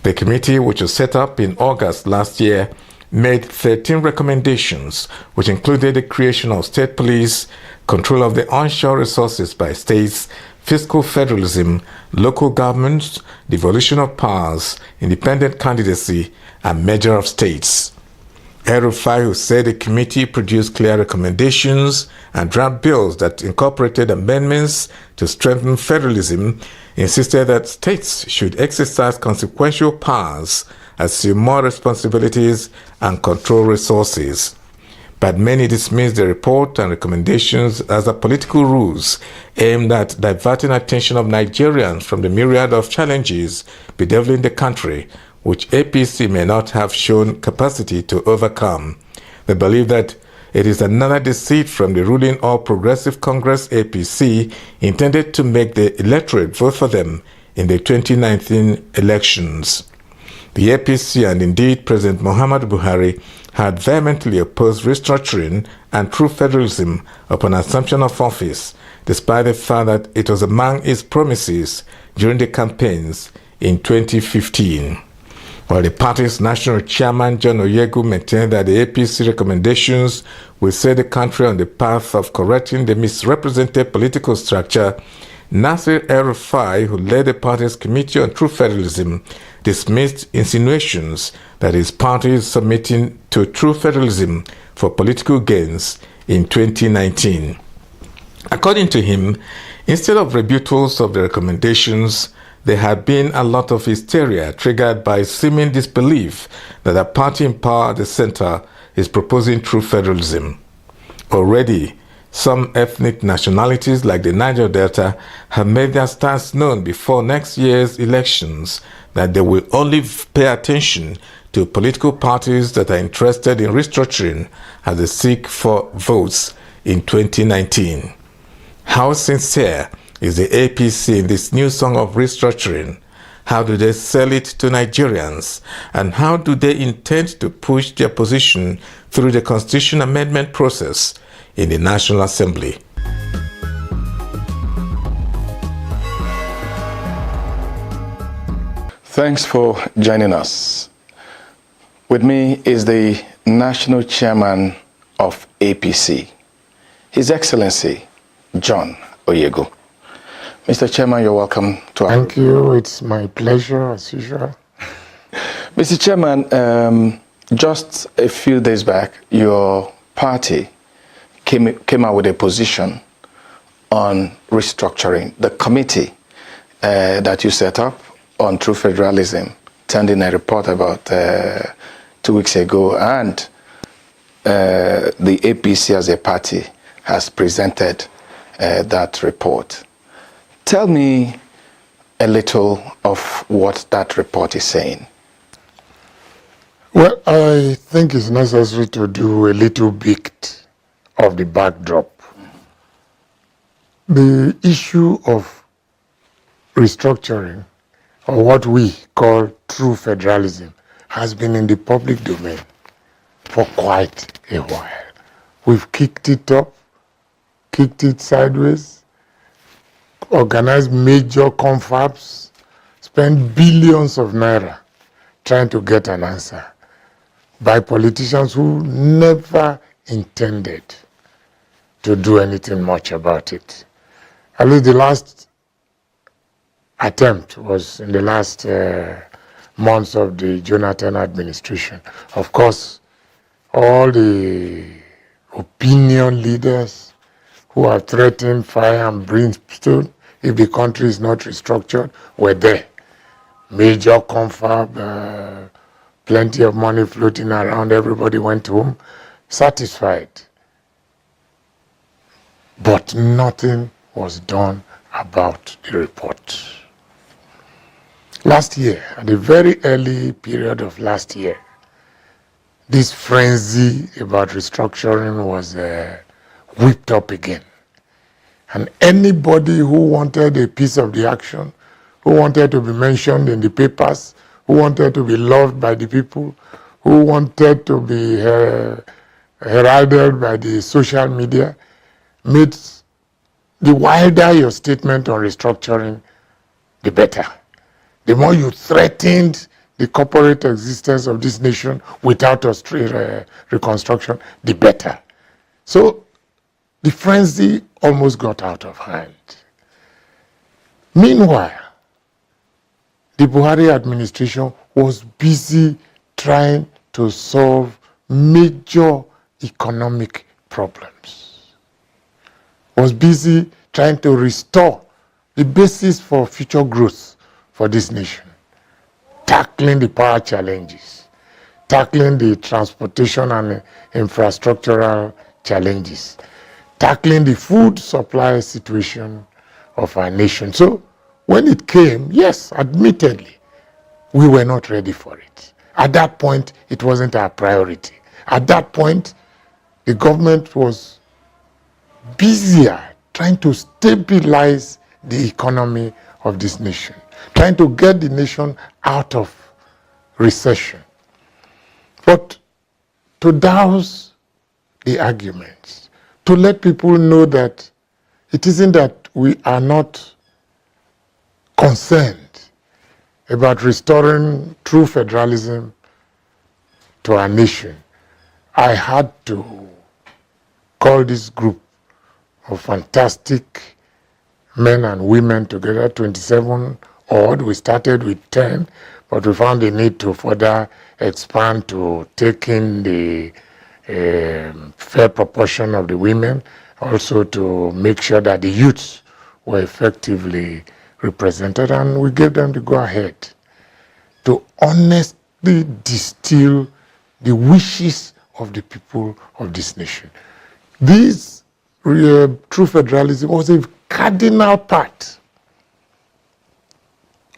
The committee, which was set up in August last year, made 13 recommendations, which included the creation of state police, control of the onshore resources by states, fiscal federalism, local governments, devolution of powers, independent candidacy, and measure of states. El-Rufai, who said the committee produced clear recommendations and draft bills that incorporated amendments to strengthen federalism, insisted that states should exercise consequential powers, assume more responsibilities, and control resources. But many dismissed the report and recommendations as a political ruse aimed at diverting attention of Nigerians from the myriad of challenges bedeviling the country, which APC may not have shown capacity to overcome. They believe that it is another deceit from the ruling All Progressive Congress APC intended to make the electorate vote for them in the 2019 elections. The APC and indeed President Muhammadu Buhari had vehemently opposed restructuring and true federalism upon assumption of office, despite the fact that it was among his promises during the campaigns in 2015. While the party's national chairman, John Oyegu, maintained that the APC recommendations will set the country on the path of correcting the misrepresented political structure, Nasir El-Rufai, who led the party's Committee on True Federalism, dismissed insinuations that his party is submitting to True Federalism for political gains in 2019. According to him, instead of rebuttals of the recommendations, there had been a lot of hysteria triggered by seeming disbelief that a party in power at the center is proposing true federalism. Already, some ethnic nationalities like the Niger Delta have made their stance known before next year's elections that they will only pay attention to political parties that are interested in restructuring as they seek for votes in 2019. How sincere is the APC in this new song of restructuring? How do they sell it to Nigerians? And how do they intend to push their position through the Constitution Amendment process in the National Assembly? Thanks for joining us. With me is the National Chairman of APC, His Excellency John Oyegu. Mr. Chairman, you're welcome to our... Thank you. It's my pleasure, as usual. Mr. Chairman, just a few days back, your party came out with a position on restructuring. The committee that you set up on True Federalism turned in a report about 2 weeks ago, and the APC as a party has presented that report. Tell me a little of what that report is saying. Well, I think it's necessary to do a little bit of the backdrop. The issue of restructuring, or what we call true federalism, has been in the public domain for quite a while. We've kicked it up, kicked it sideways, organized major confabs, spent billions of naira trying to get an answer by politicians who never intended to do anything much about it. At least the last attempt was in the last months of the Jonathan administration. Of course, all the opinion leaders who have threatened fire and brimstone if the country is not restructured were there. Major confab, plenty of money floating around, everybody went home satisfied. But nothing was done about the report. Last year, at the very early period of last year, this frenzy about restructuring was whipped up again. And anybody who wanted a piece of the action, who wanted to be mentioned in the papers, who wanted to be loved by the people, who wanted to be heralded by the social media, made the wilder your statement on restructuring, the better. The more you threatened the corporate existence of this nation without reconstruction, the better. So the frenzy almost got out of hand. Meanwhile, the Buhari administration was busy trying to solve major economic problems, was busy trying to restore the basis for future growth for this nation, tackling the power challenges, tackling the transportation and infrastructural challenges, tackling the food supply situation of our nation. So when it came, yes, admittedly, we were not ready for it. At that point, it wasn't our priority. At that point, the government was busier trying to stabilize the economy of this nation, trying to get the nation out of recession. But to douse the arguments, to let people know that it isn't that we are not concerned about restoring true federalism to our nation. I had to call this group of fantastic men and women together, 27 odd. We started with 10, but we found the need to further expand to take in the fair proportion of the women, also to make sure that the youths were effectively represented, and we gave them the go-ahead to honestly distill the wishes of the people of this nation. This true federalism was a cardinal part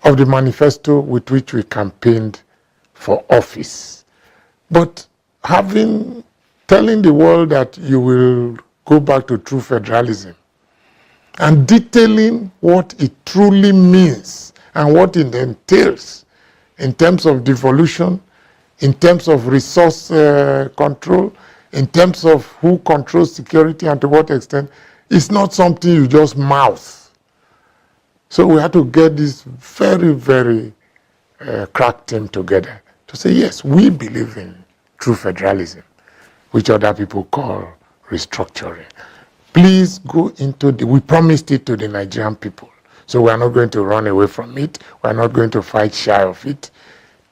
of the manifesto with which we campaigned for office. But telling the world that you will go back to true federalism and detailing what it truly means and what it entails in terms of devolution, in terms of resource control, in terms of who controls security and to what extent, is not something you just mouth. So we had to get this very, very crack team together to say, yes, we believe in true federalism, which other people call restructuring. Please go into we promised it to the Nigerian people. So we are not going to run away from it. We are not going to fight shy of it.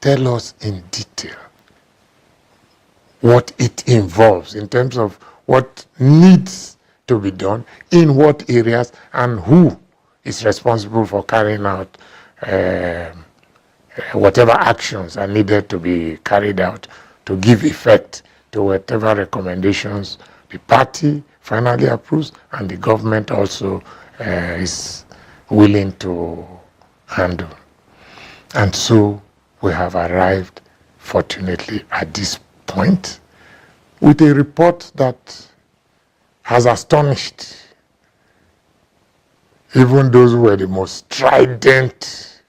Tell us in detail what it involves in terms of what needs to be done, in what areas, and who is responsible for carrying out whatever actions are needed to be carried out to give effect to whatever recommendations the party finally approves and the government also is willing to handle. And so we have arrived, fortunately, at this point with a report that has astonished even those who were the most strident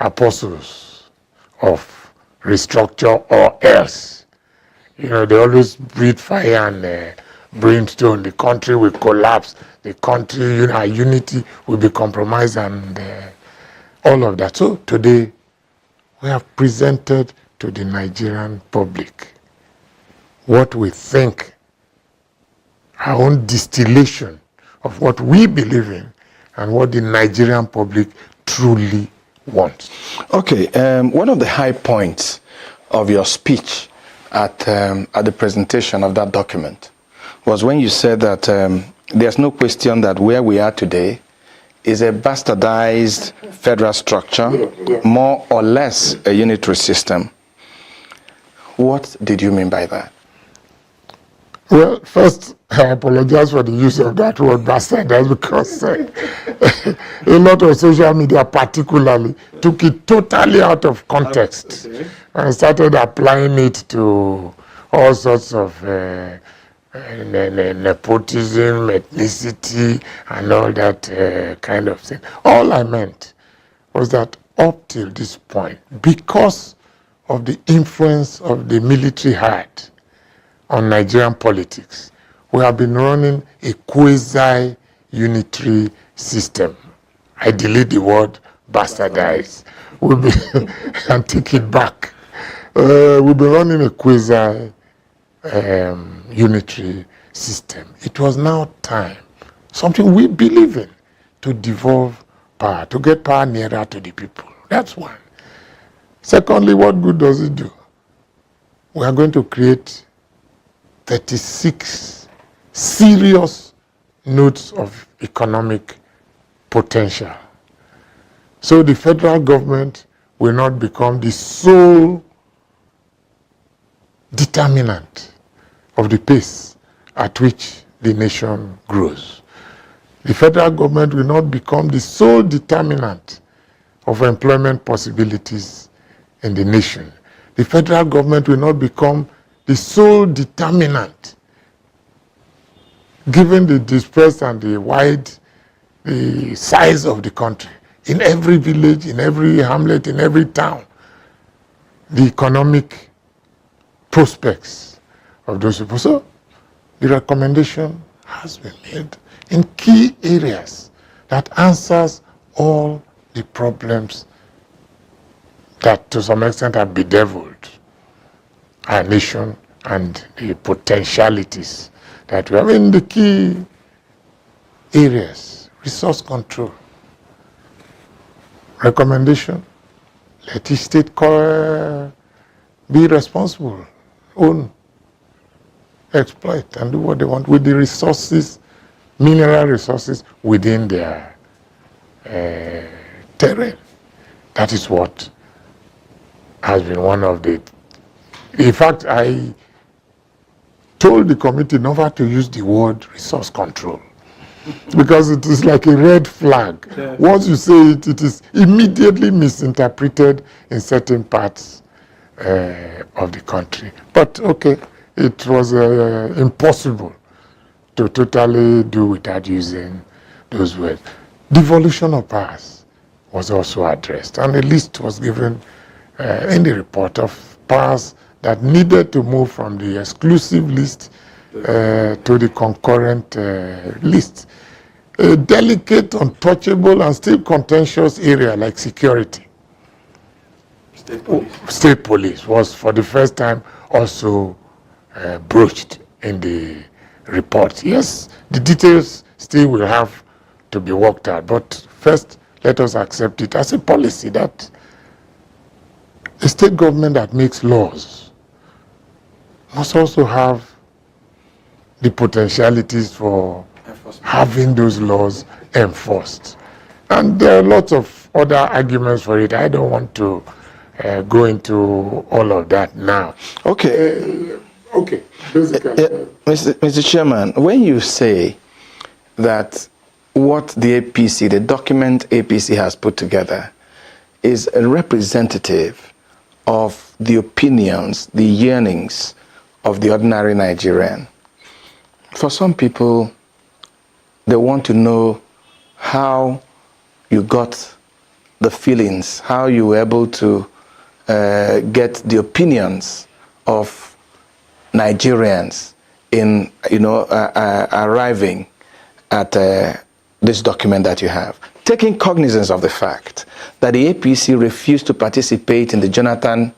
apostles of restructure or else. You know, they always breathe fire and brimstone. The country will collapse. The country, our unity will be compromised and all of that. So today, we have presented to the Nigerian public what we think, our own distillation of what we believe in and what the Nigerian public truly wants. Okay, one of the high points of your speech at the presentation of that document was when you said that there's no question that where we are today is a bastardized federal structure, more or less a unitary system. What did you mean by that? Well, first, I apologize for the use of that word bastardized because a lot of social media particularly took it totally out of context and started applying it to all sorts of nepotism, ethnicity, and all that kind of thing. All I meant was that up till this point, because of the influence of the military had on Nigerian politics, we have been running a quasi-unitary system. I delete the word bastardized. And take it back. We've been running a quasi-unitary system. It was now time, something we believe in, to devolve power, to get power nearer to the people. That's one. Secondly, what good does it do? We are going to create 36 serious nodes of economic potential. So the federal government will not become the sole determinant of the pace at which the nation grows. The federal government will not become the sole determinant of employment possibilities in the nation. The federal government will not become the sole determinant, given the dispersed and the size of the country. In every village, in every hamlet, in every town, the economic prospects of those people. So the recommendation has been made in key areas that answers all the problems that to some extent have bedeviled our nation and the potentialities that we have in the key areas. Resource control. Recommendation, let each state be responsible, own, exploit, and do what they want with the resources, mineral resources within their terrain. That is what has been one of the... In fact, I told the committee never to use the word resource control because it is like a red flag. Yes. Once you say it, it is immediately misinterpreted in certain parts of the country. But okay, it was impossible to totally do without using those words. Devolution of powers was also addressed, and a list was given in the report of powers that needed to move from the exclusive list to the concurrent list. A delicate, untouchable, and still contentious area like security. State police was for the first time also broached in the report. Yes, the details still will have to be worked out, but first let us accept it as a policy that a state government that makes laws must also have the potentialities for having those laws enforced. And there are lots of other arguments for it. I don't want to go into all of that now. Okay. Okay. Basically, Mr. Chairman, when you say that what the APC, the document APC has put together, is a representative of the opinions, the yearnings of the ordinary Nigerian, for some people, they want to know how you got the feelings, how you were able to get the opinions of Nigerians in, arriving at this document that you have. Taking cognizance of the fact that the APC refused to participate in the Jonathan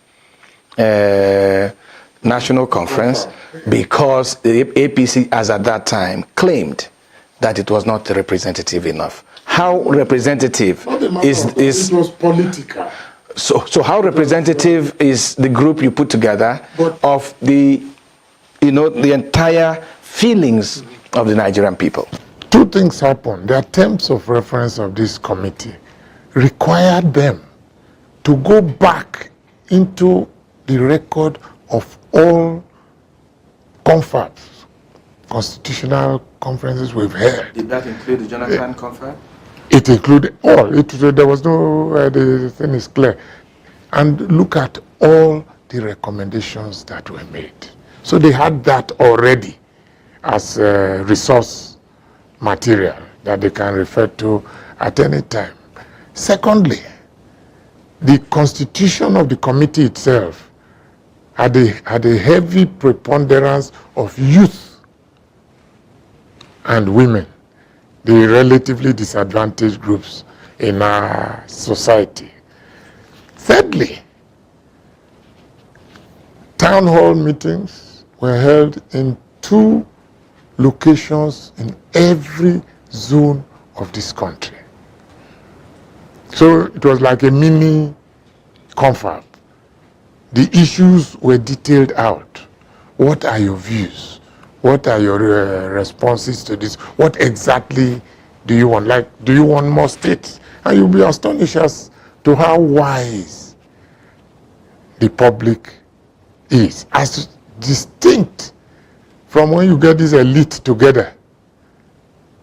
National Conference because the APC, as at that time, claimed that it was not representative enough. How representative is it was political. So how representative is the group you put together of the entire feelings of the Nigerian people? Two things happened. The attempts of reference of this committee required them to go back into the record of all confabs, constitutional conferences we've held. Did that include the Jonathan Confab? It included all. There was no, the thing is clear. And look at all the recommendations that were made. So they had that already as resource material that they can refer to at any time. Secondly, the constitution of the committee itself had a heavy preponderance of youth and women, the relatively disadvantaged groups in our society. Thirdly, town hall meetings were held in 2 locations in every zone of this country. So it was like a mini confab. The issues were detailed out. What are your views? What are your responses to this? What exactly do you want? Like, do you want more states? And you'll be astonished as to how wise the public is, as distinct from when you get this elite together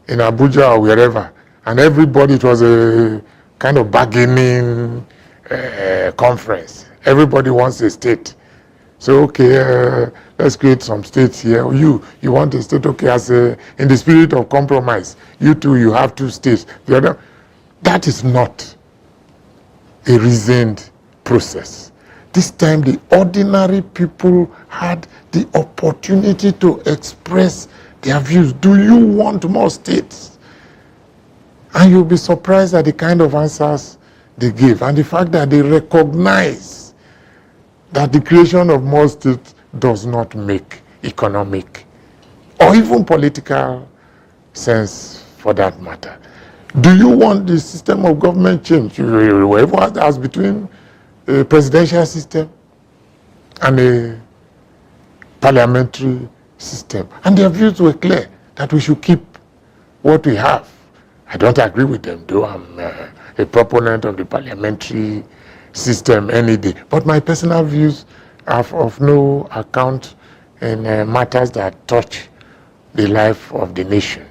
in Abuja or wherever, and everybody, it was a kind of bargaining conference. Everybody wants a state. So, okay, let's create some states here. You want a state, okay, in the spirit of compromise. You too, you have 2 states. The other, that is not a reasoned process. This time, the ordinary people had the opportunity to express their views. Do you want more states? And you'll be surprised at the kind of answers they give and the fact that they recognize that the creation of more states does not make economic or even political sense for that matter. Do you want the system of government change? Whoever has between a presidential system and a parliamentary system. And their views were clear that we should keep what we have. I don't agree with them, though I'm a proponent of the parliamentary system any day. But my personal views are of no account in matters that touch the life of the nation.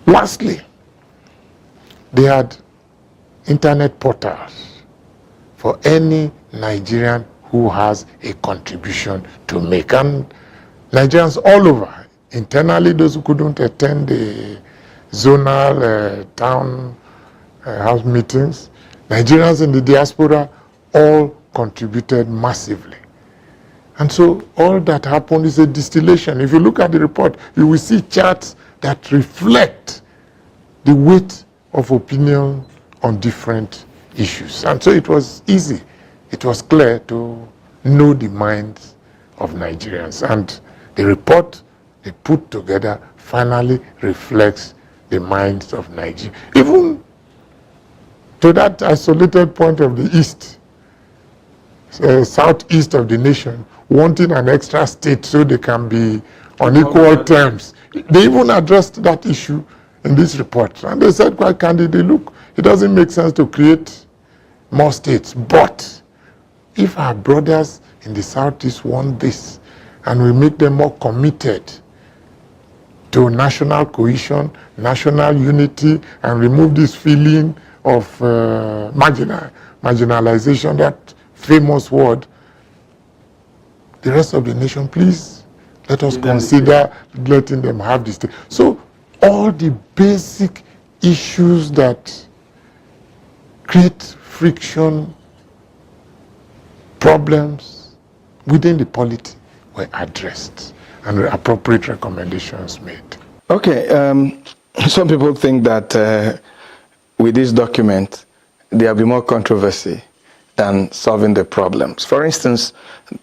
Lastly, they had internet portals for any Nigerian who has a contribution to make. And Nigerians all over, internally those who couldn't attend the zonal town house meetings, Nigerians in the diaspora all contributed massively. And so all that happened is a distillation. If you look at the report, you will see charts that reflect the weight of opinion on different issues. And so it was easy, it was clear to know the minds of Nigerians. And the report they put together finally reflects the minds of Nigeria. Even to that isolated point of the east, southeast of the nation, wanting an extra state so they can be on equal terms. They even addressed that issue in this report. And they said quite candidly, look, it doesn't make sense to create more states. But if our brothers in the southeast want this, and we make them more committed to national cohesion, national unity, and remove this feeling of marginalization, that famous word, the rest of the nation, please let us consider letting them have this thing. So all the basic issues that create friction, problems within the polity were addressed and appropriate recommendations made. Okay, some people think that with this document, there will be more controversy than solving the problems. For instance,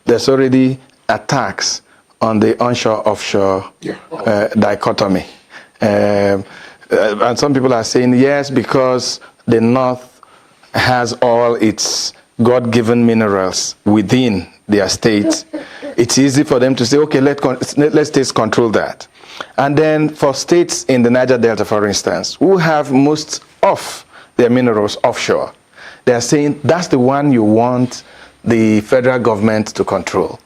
there's already attacks on the onshore-offshore dichotomy. And some people are saying, yes, because the North has all its God-given minerals within their states, it's easy for them to say, okay, let states control that. And then for states in the Niger Delta, for instance, who have most of their minerals offshore, they're saying that's the one you want the federal government to control.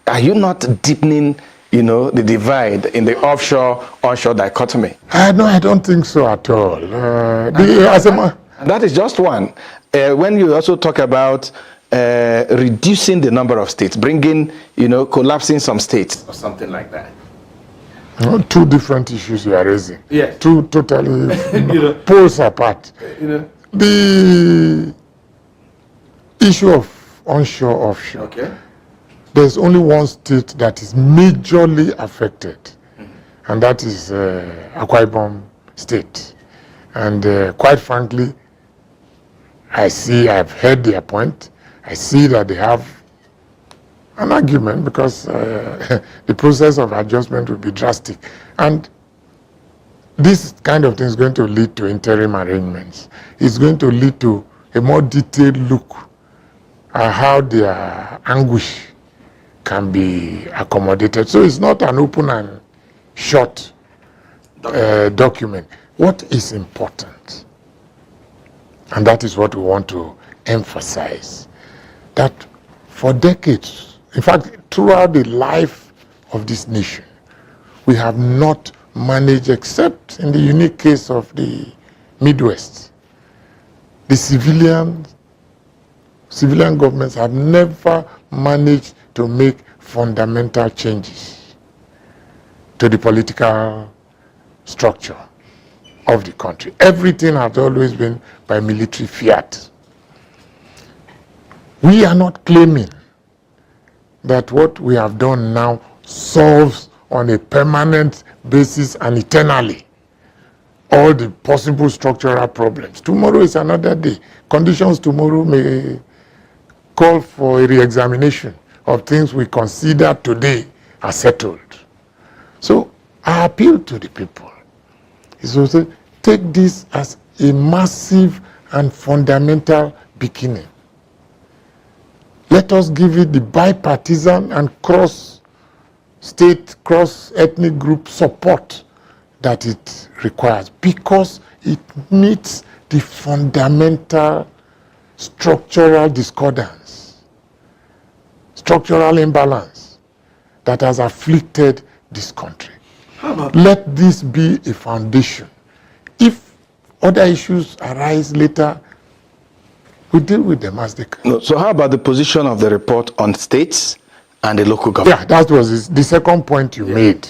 Are you not deepening, the divide in the offshore-onshore dichotomy? No, I don't think so at all. That is just one. When you also talk about reducing the number of states, bringing, collapsing some states, or something like that. Two different issues you are raising. Yes. Two totally poles apart. The issue of onshore, offshore. Okay. There's only one state that is majorly affected, and that is Akwa Ibom State. And quite frankly, I've heard their point. I see that they have an argument because the process of adjustment will be drastic. And this kind of thing is going to lead to interim arrangements. It's going to lead to a more detailed look at how their anguish can be accommodated. So it's not an open and short document. What is important, and that is what we want to emphasize, that for decades, in fact, throughout the life of this nation, we have not managed, except in the unique case of the Midwest, the civilian governments have never managed to make fundamental changes to the political structure of the country. Everything has always been by military fiat. We are not claiming that what we have done now solves on a permanent basis and eternally all the possible structural problems. Tomorrow is another day. Conditions tomorrow may call for a re-examination of things we consider today are settled. So I appeal to the people is also take this as a massive and fundamental beginning. Let us give it the bipartisan and cross-state, cross-ethnic group support that it requires, because it meets the fundamental structural discordance, structural imbalance that has afflicted this country. Let this be a foundation. If other issues arise later, we deal with them as they come. No, so how about the position of the report on states and the local government? Yeah, that was the second point you made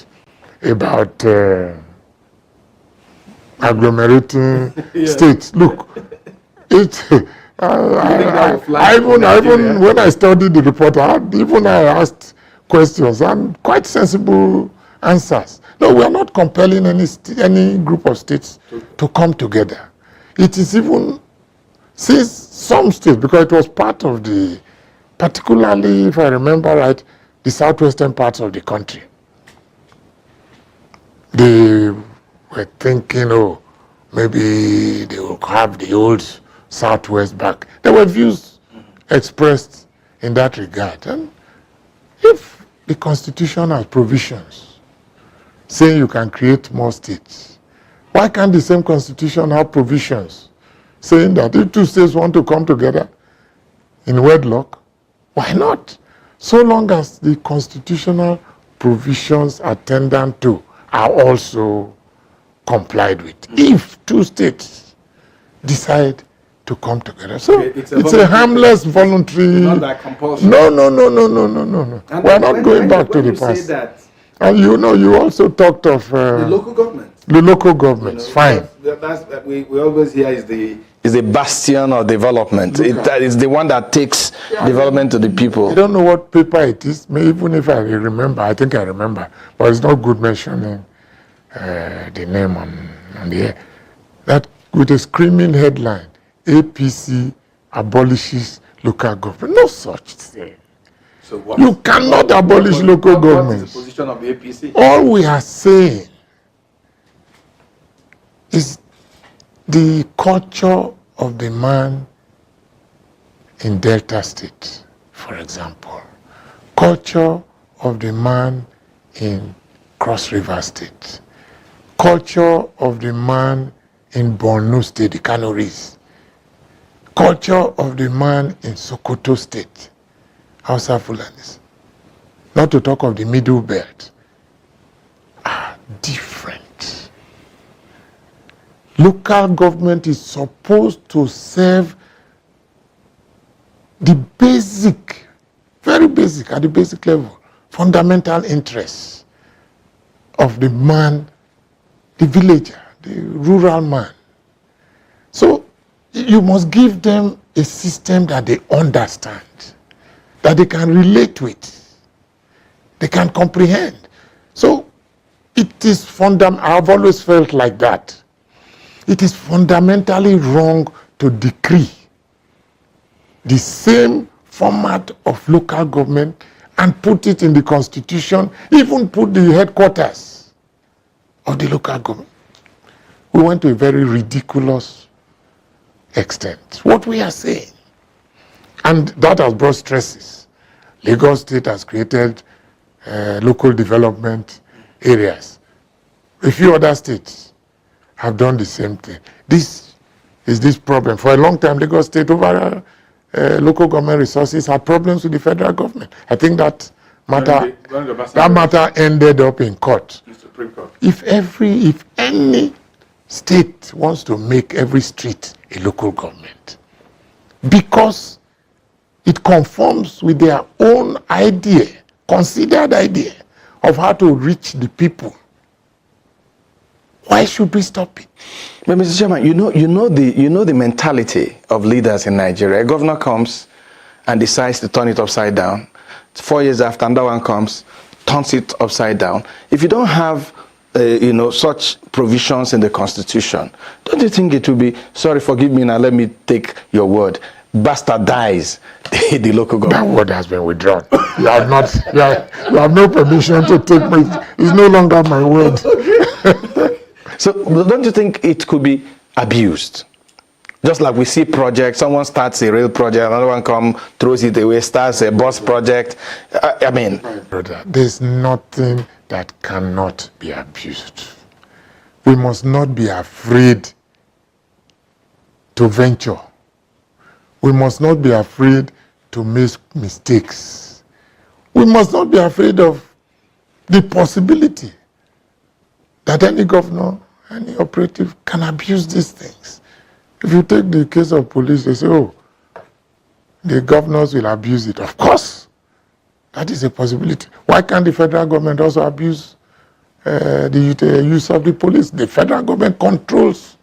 about agglomerating states. Look, I even when I studied the report, I asked questions and quite sensible answers. No, we are not compelling any group of states to come together. It is even, since some states, because it was part of the, particularly if I remember right, the southwestern parts of the country. They were thinking, oh, maybe they will have the old Southwest back. There were views expressed in that regard. And if the Constitution has provisions saying you can create more states, why can't the same Constitution have provisions saying that if two states want to come together in wedlock, why not? So long as the constitutional provisions attendant to are also complied with. If two states decide to come together. So it's a harmless, voluntary. Not that compulsory. No. We're not going back to the past. And you also talked of the local government. The local governments, fine. That's we always hear is the bastion of development. That is the one that takes development to the people. I don't know what paper it is. Even if I remember, I think I remember, but it's not good mentioning the name on the air. That with a screaming headline, APC abolishes local government. No such thing. So what you cannot abolish local governments. What is the position of the APC? All we are saying is the culture of the man in Delta State, for example, culture of the man in Cross River State, culture of the man in Borno State, the Canaries, culture of the man in Sokoto State, Hausa Fulanis, not to talk of the Middle Belt, are different. Local government is supposed to serve the basic, very basic, at the basic level, fundamental interests of the man, the villager, the rural man. So you must give them a system that they understand, that they can relate with, they can comprehend. So it is fundamental. I've always felt like that. It is fundamentally wrong to decree the same format of local government and put it in the constitution, even put the headquarters of the local government. We went to a very ridiculous extent. What we are saying, and that has brought stresses. Lagos State has created local development areas. A few other states have done the same thing. This is this problem. For a long time, Lagos State over local government resources had problems with the federal government. I think that matter ended up in court. Supreme Court. If any state wants to make every street a local government, because it conforms with their own idea, considered idea of how to reach the people, why should we stop it? But Mr. Chairman, you know the mentality of leaders in Nigeria. A governor comes and decides to turn it upside down. 4 years after, another one comes, turns it upside down. If you don't have such provisions in the Constitution, don't you think it will be, sorry, forgive me now, let me take your word, bastardize the local government? That word has been withdrawn. You have no permission to take it's no longer my word. So don't you think it could be abused? Just like we see projects, someone starts a rail project, another one comes, throws it away, starts a bus project. I mean, brother, there's nothing that cannot be abused. We must not be afraid to venture. We must not be afraid to make mistakes. We must not be afraid of the possibility that any governor, any operative can abuse these things. If you take the case of police, they say, oh, the governors will abuse it. Of course, that is a possibility. Why can't the federal government also abuse the use of the police? The federal government controls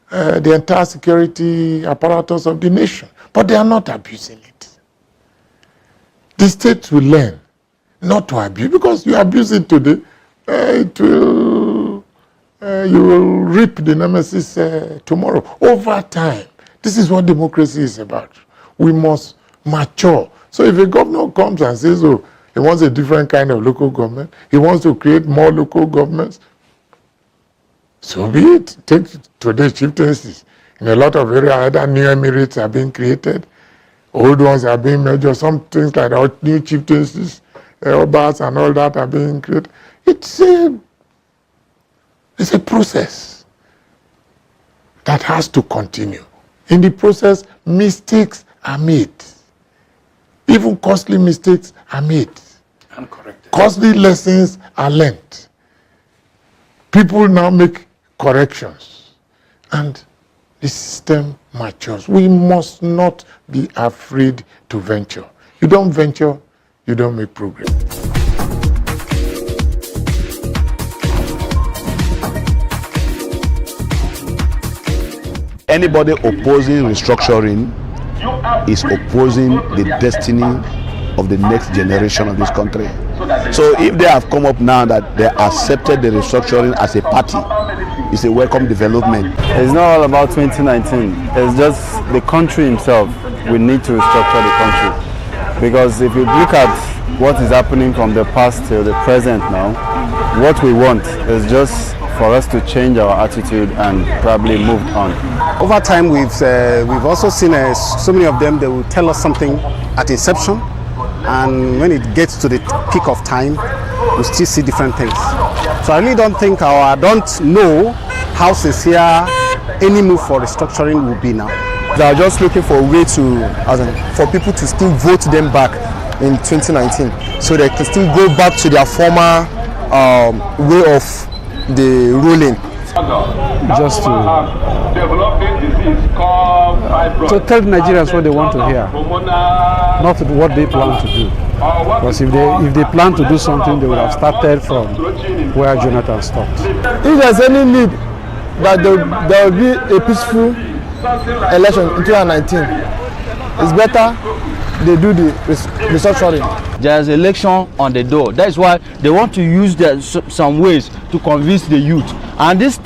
the entire security apparatus of the nation, but they are not abusing it. The states will learn not to abuse, because you abuse it today, you will reap the nemesis tomorrow. Over time, this is what democracy is about. We must mature. So if a governor comes and says, oh, he wants a different kind of local government, he wants to create more local governments, so be it. Take today's chieftaincies. In a lot of areas, either new emirates are being created, old ones are being merged, some things like that, new chieftaincies, obas and all that are being created. It's a process that has to continue. In the process, mistakes are made. Even costly mistakes are made. And corrected. Costly lessons are learned. People now make corrections, and the system matures. We must not be afraid to venture. You don't venture, you don't make progress. Anybody opposing restructuring is opposing the destiny of the next generation of this country. So if they have come up now that they accepted the restructuring as a party, it's a welcome development. It's not all about 2019. It's just the country itself. We need to restructure the country. Because if you look at what is happening from the past till the present now, what we want is just for us to change our attitude and probably move on. Over time, we've also seen so many of them. They will tell us something at inception, and when it gets to the peak of time, we still see different things. So I really don't think, or I don't know how sincere any move for restructuring will be now. They are just looking for a way for people to still vote them back in 2019, so they can still go back to their former way of the ruling. Just to tell Nigerians what they want to hear, not what they plan to do. Because if they plan to do something, they would have started from where Jonathan stopped. If there's any need that there will be a peaceful election in 2019, it's better they do the restructuring. There's election on the door. That's why they want to use some ways to convince the youth. And this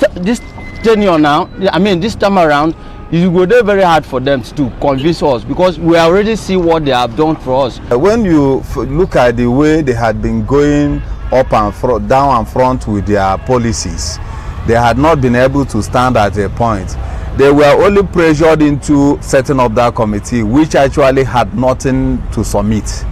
tenure now, this time around, it will be very hard for them to convince us, because we already see what they have done for us. When you look at the way they had been going up and down and front with their policies, they had not been able to stand at a point. They were only pressured into setting up that committee, which actually had nothing to submit.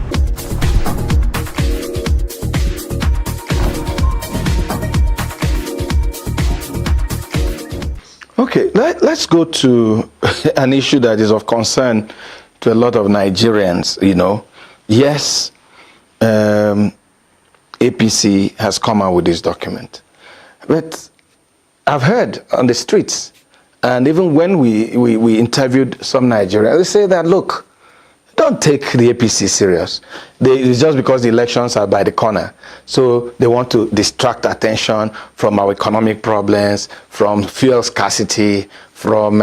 Okay, let's go to an issue that is of concern to a lot of Nigerians. Yes, APC has come out with this document, but I've heard on the streets, and even when we interviewed some Nigerians, they say that, look, don't take the APC serious. It's just because the elections are by the corner. So they want to distract attention from our economic problems, from fuel scarcity, from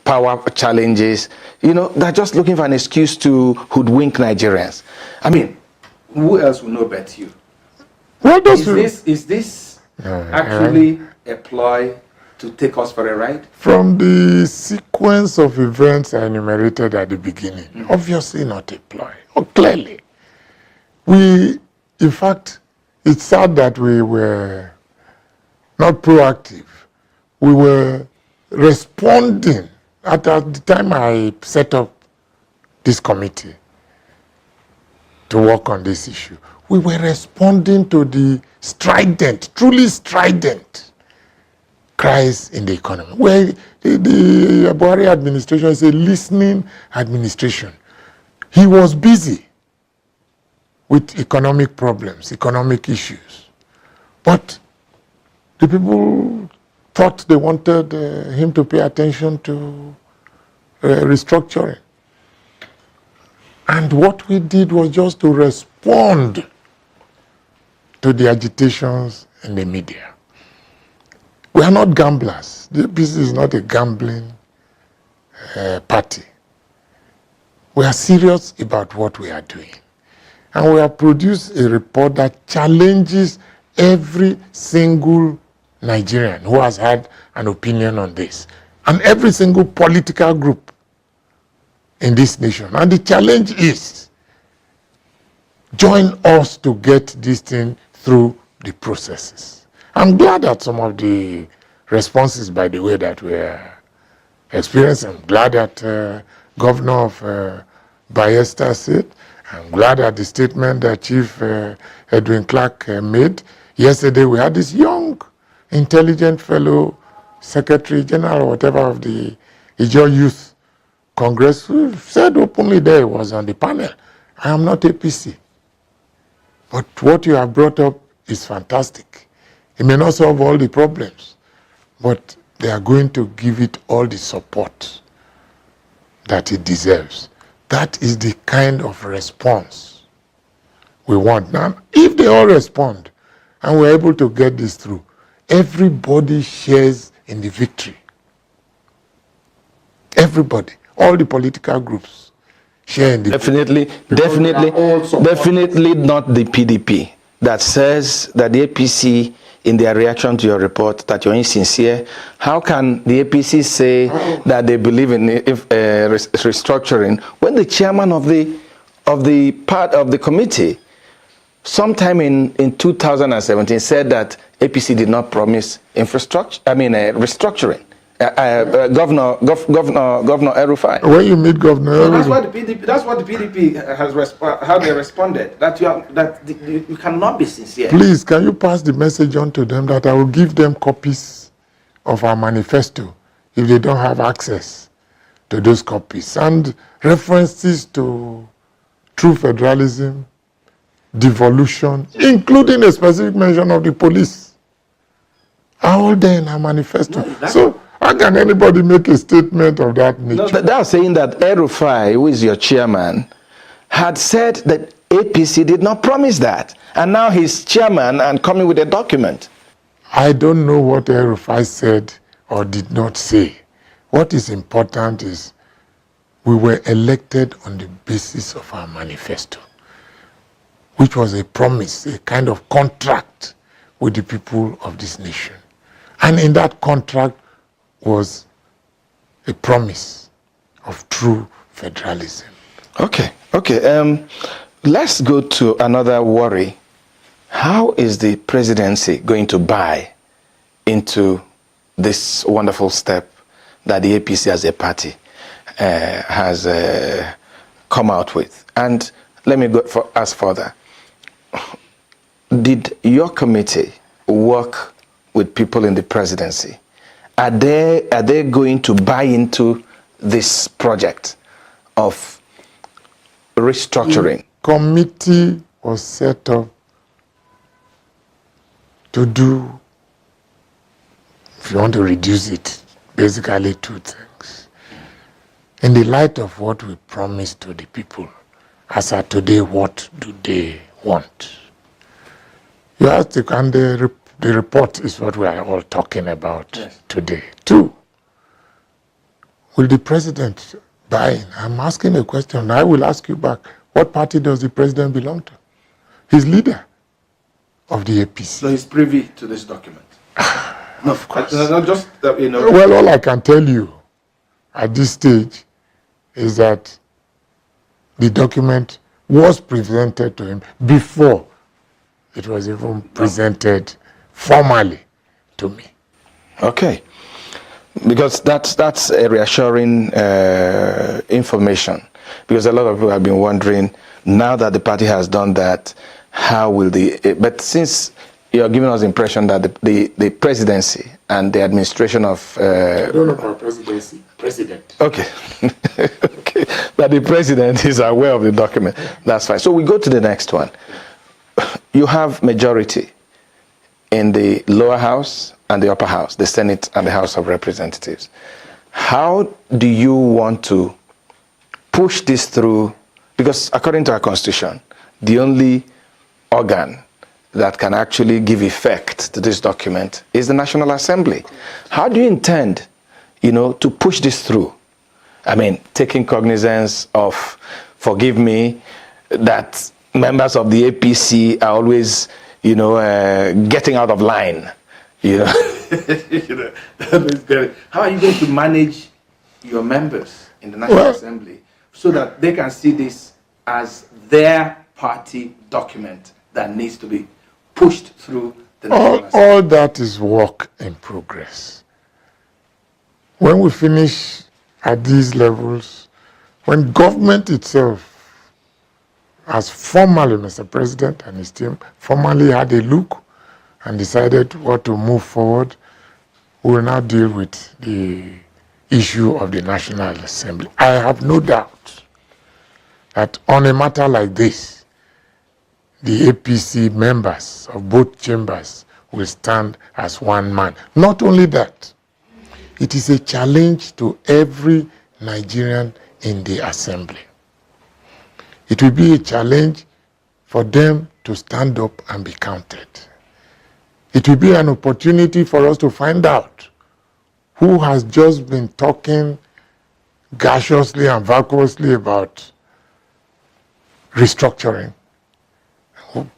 power challenges. They're just looking for an excuse to hoodwink Nigerians. who else will know but you? What does Is this actually a ploy to take us for a ride? From the sequence of events I enumerated at the beginning, obviously not a ploy. Oh, clearly. In fact, it's sad that we were not proactive. We were responding. At the time I set up this committee to work on this issue, we were responding to the strident, truly strident cries in the economy. Where the Buhari administration is a listening administration. He was busy with economic problems, economic issues. But the people thought they wanted him to pay attention to restructuring. And what we did was just to respond to the agitations in the media. We are not gamblers. The APC is not a gambling party. We are serious about what we are doing. And we have produced a report that challenges every single Nigerian who has had an opinion on this, and every single political group in this nation. And the challenge is, join us to get this thing through the processes. I'm glad that some of the responses, by the way, that we are experiencing, I'm glad that Governor of Bayelsa said, I'm glad that the statement that Chief Edwin Clark made. Yesterday we had this young, intelligent fellow, Secretary General or whatever of the Ijaw Youth Congress, who said openly there, he was on the panel, I am not APC. But what you have brought up is fantastic. It may not solve all the problems, but they are going to give it all the support that it deserves. That is the kind of response we want. Now, if they all respond and we're able to get this through, everybody shares in the victory. Everybody, all the political groups share in the Definitely not the PDP that says that the APC, in their reaction to your report, that you're insincere. How can the APC say that they believe in restructuring when the chairman of the part of the committee sometime in 2017 said that APC did not promise restructuring? Governor El-Rufai. When you meet Governor El-Rufai, that's what the PDP has how they responded. That you cannot be sincere. Please, can you pass the message on to them that I will give them copies of our manifesto if they don't have access to those copies, and references to true federalism, devolution, including a specific mention of the police, are all there in our manifesto. So how can anybody make a statement of that nature? No, they are saying that El-Rufai, who is your chairman, had said that APC did not promise that. And now he's chairman and coming with a document. I don't know what El-Rufai said or did not say. What is important is we were elected on the basis of our manifesto, which was a promise, a kind of contract with the people of this nation. And in that contract was a promise of true federalism. Okay. Let's go to another worry. How is the presidency going to buy into this wonderful step that the APC as a party has come out with? And let me ask further. Did your committee work with people in the presidency? Are they going to buy into this project of restructuring? The committee was set up to do, if you want to reduce it, basically two things. In the light of what we promised to the people, as of today, what do they want? You asked, and the report is what we are all talking about today. Two, will the president buy in? I'm asking a question. I will ask you back. What party does the president belong to? He's leader of the APC. So he's privy to this document? No, of course. Not just, Well, all I can tell you at this stage is that the document was presented to him before it was even presented formally to me. Okay. Because that's a reassuring information. Because a lot of people have been wondering, now that the party has done that, how will but since you're giving us the impression that the presidency and the administration of... I don't know about presidency. President. Okay. Okay. That the president is aware of the document. That's fine. So we go to the next one. You have majority in the lower house and the upper house, the Senate and the House of Representatives. How do you want to push this through? Because according to our constitution, the only organ that can actually give effect to this document is the National Assembly. How do you intend, to push this through? I mean, taking cognizance of, forgive me, that members of the APC are always, getting out of line. How are you going to manage your members in the National Assembly so that they can see this as their party document that needs to be pushed through the National Assembly? All that is work in progress. When we finish at these levels, when government itself has formally, Mr. President and his team, formally had a look and decided what to move forward, we will now deal with the issue of the National Assembly. I have no doubt that on a matter like this, the APC members of both chambers will stand as one man. Not only that, it is a challenge to every Nigerian in the assembly. It will be a challenge for them to stand up and be counted. It will be an opportunity for us to find out who has just been talking gaseously and vacuously about restructuring.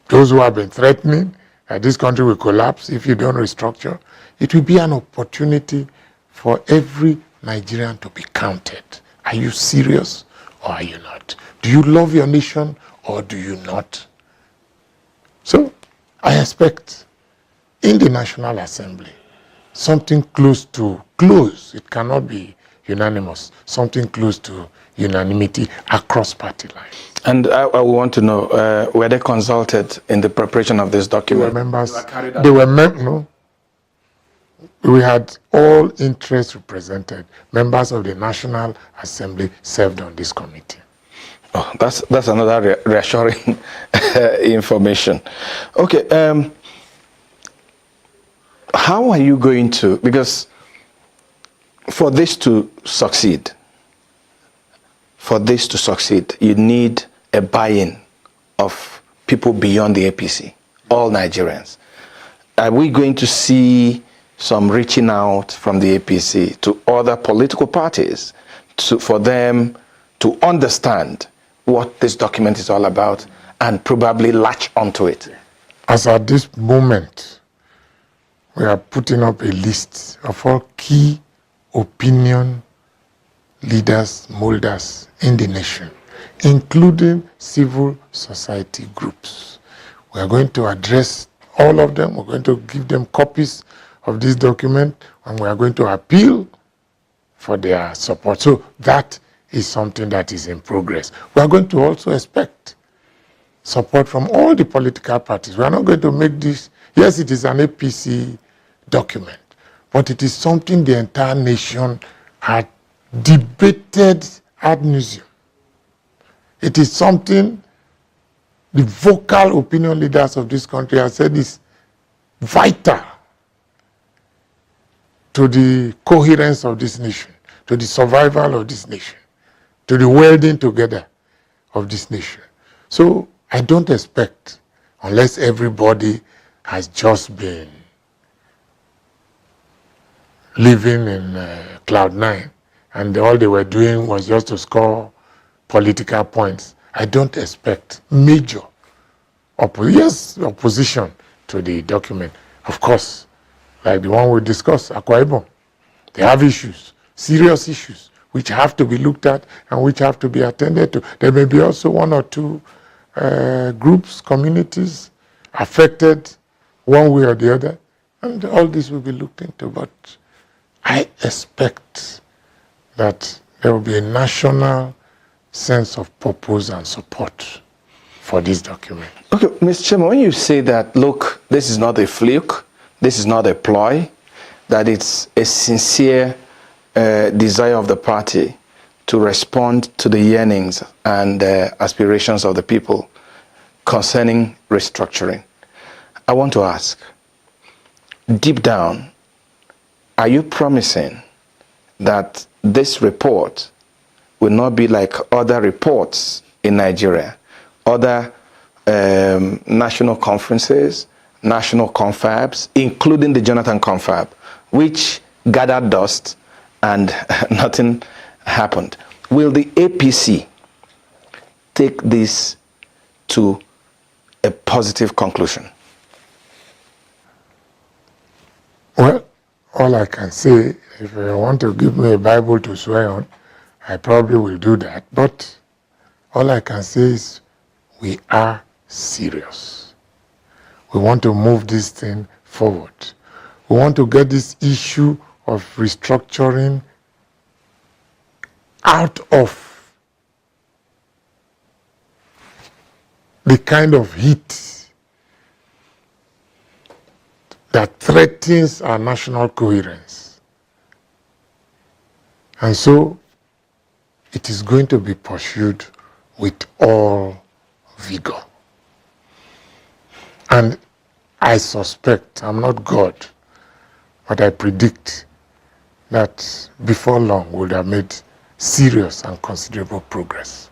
Those who have been threatening that this country will collapse if you don't restructure. It will be an opportunity for every Nigerian to be counted. Are you serious or are you not? Do you love your nation or do you not? So I expect in the National Assembly something close, it cannot be unanimous, something close to unanimity across party lines. And I want to know, were they consulted in the preparation of this document? No. We had all interests represented. Members of the National Assembly served on this committee. Oh, that's another reassuring information. Okay, how are you going to, because for this to succeed, you need a buy-in of people beyond the APC, all Nigerians. Are we going to see some reaching out from the APC to other political parties for them to understand what this document is all about and probably latch onto it? As at this moment, we are putting up a list of all key opinion leaders, molders in the nation, including civil society groups. We are going to address all of them. We're going to give them copies of this document, and we are going to appeal for their support. So that is something that is in progress. We are going to also expect support from all the political parties. We are not going to make this, yes, it is an APC document, but it is something the entire nation had debated ad nauseum. It is something the vocal opinion leaders of this country have said is vital to the coherence of this nation, to the survival of this nation, to the welding together of this nation. So I don't expect, unless everybody has just been living in cloud nine and all they were doing was just to score political points, I don't expect major opposition to the document. Of course, like the one we discussed, Akwa Ibom. They have issues, serious issues, which have to be looked at and which have to be attended to. There may be also one or two groups, communities affected one way or the other, and all this will be looked into. But I expect that there will be a national sense of purpose and support for this document. Okay, Mr. Chairman, when you say that, look, this is not a fluke, this is not a ploy, that it's a sincere desire of the party to respond to the yearnings and aspirations of the people concerning restructuring, I want to ask, deep down, are you promising that this report will not be like other reports in Nigeria, other national conferences, national confabs, including the Jonathan confab, which gathered dust and nothing happened? Will the APC take this to a positive conclusion? Well, all I can say, if you want to give me a Bible to swear on, I probably will do that. But all I can say is we are serious. We want to move this thing forward. We want to get this issue of restructuring out of the kind of heat that threatens our national coherence. And so it is going to be pursued with all vigor. And I suspect, I'm not God, but I predict that before long we'll have made serious and considerable progress.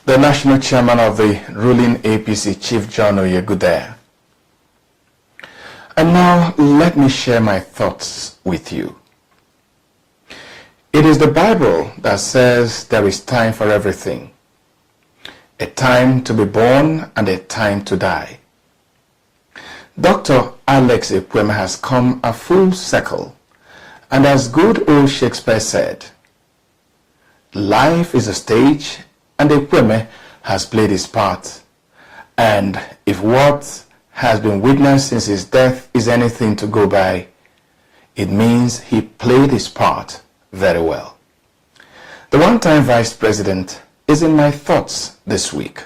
The national chairman of the ruling APC, Chief John Oyegu there. And now let me share my thoughts with you. It is the Bible that says there is time for everything. A time to be born and a time to die. Dr. Alex Ekweme has come a full circle, and as good old Shakespeare said, life is a stage and Ekweme has played his part. And if what has been witnessed since his death is anything to go by, it means he played his part very well. The one-time vice president is in my thoughts this week.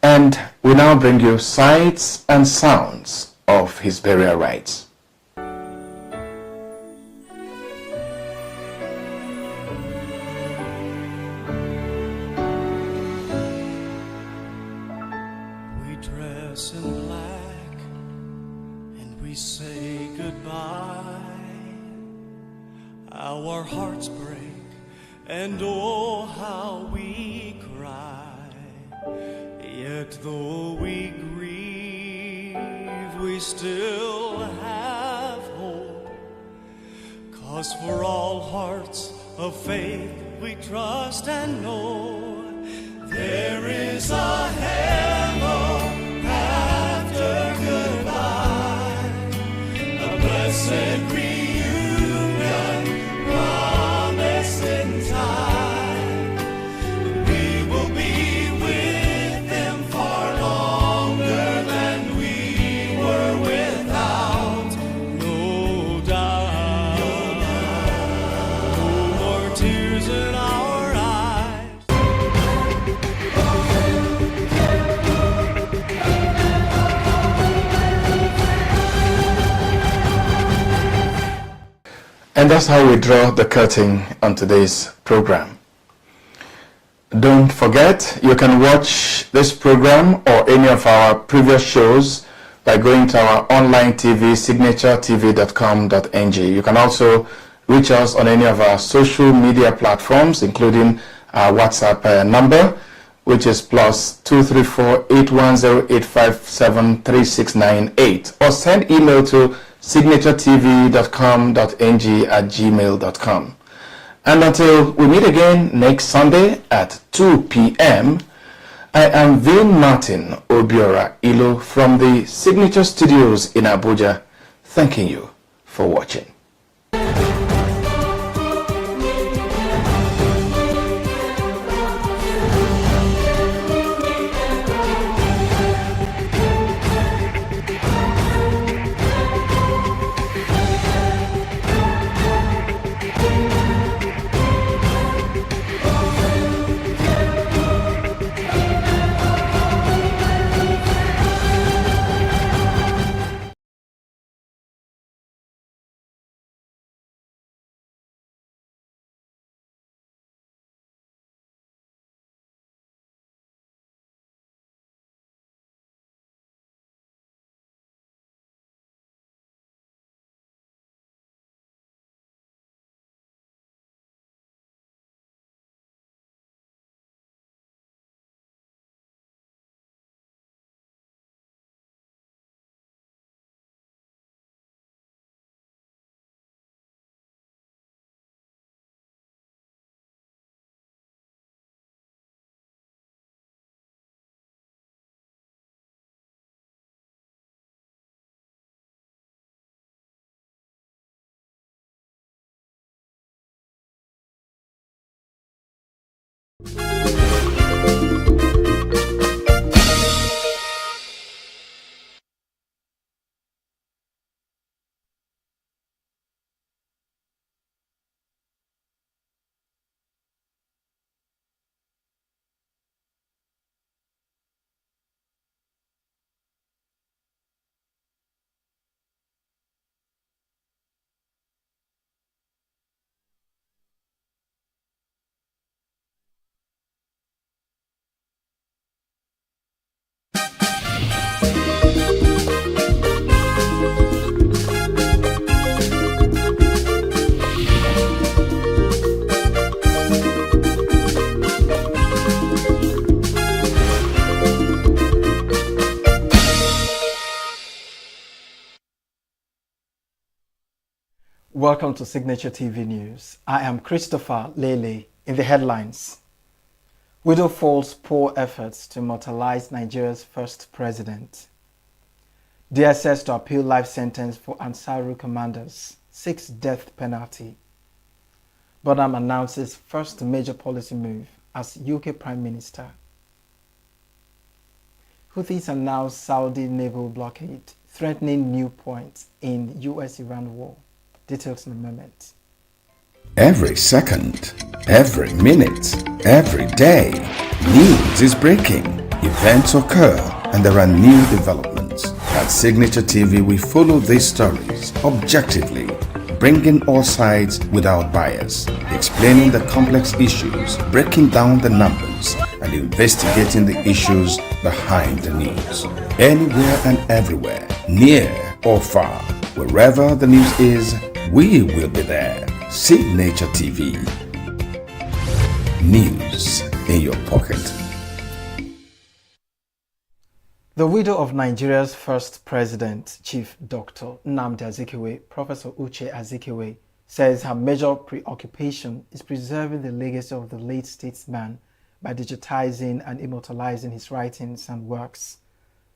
And we now bring you sights and sounds of his burial rites. We dress in black and we say goodbye. Our hearts break and oh how we cry. Yet though we grieve, we still have hope. 'Cause for all hearts of faith we trust and know there is a heaven after goodbye, a blessed reunion promised in time. We will be with them far longer than we were without, no doubt. No more tears in our eyes. And that's how we draw the curtain on today's program. Don't forget, you can watch this program or any of our previous shows by going to our online TV, signaturetv.com.ng. You can also reach us on any of our social media platforms, including our WhatsApp number, which is plus 234-810-857-3698, or send email to signaturetv.com.ng@gmail.com. And until we meet again next Sunday at 2 p.m., I am Vin Martin Obiora Ilo from the Signature Studios in Abuja, thanking you for watching. Welcome to Signature TV News. I am Christopher Lele. In the headlines, Widow falls poor efforts to immortalize Nigeria's first president. DSS to appeal life sentence for Ansaru commanders, 6 death penalty. Bonham announces first major policy move as UK Prime Minister. Houthis announce Saudi naval blockade, threatening new points in US-Iran war. Details in a moment. Every second, every minute, every day, news is breaking, events occur, and there are new developments. At Signature TV, we follow these stories objectively, bringing all sides without bias, explaining the complex issues, breaking down the numbers, and investigating the issues behind the news. Anywhere and everywhere, near or far, wherever the news is, we will be there. Signature TV. News in your pocket. The widow of Nigeria's first president, Chief Dr. Nnamdi Azikiwe, Professor Uche Azikiwe, says her major preoccupation is preserving the legacy of the late statesman by digitizing and immortalizing his writings and works.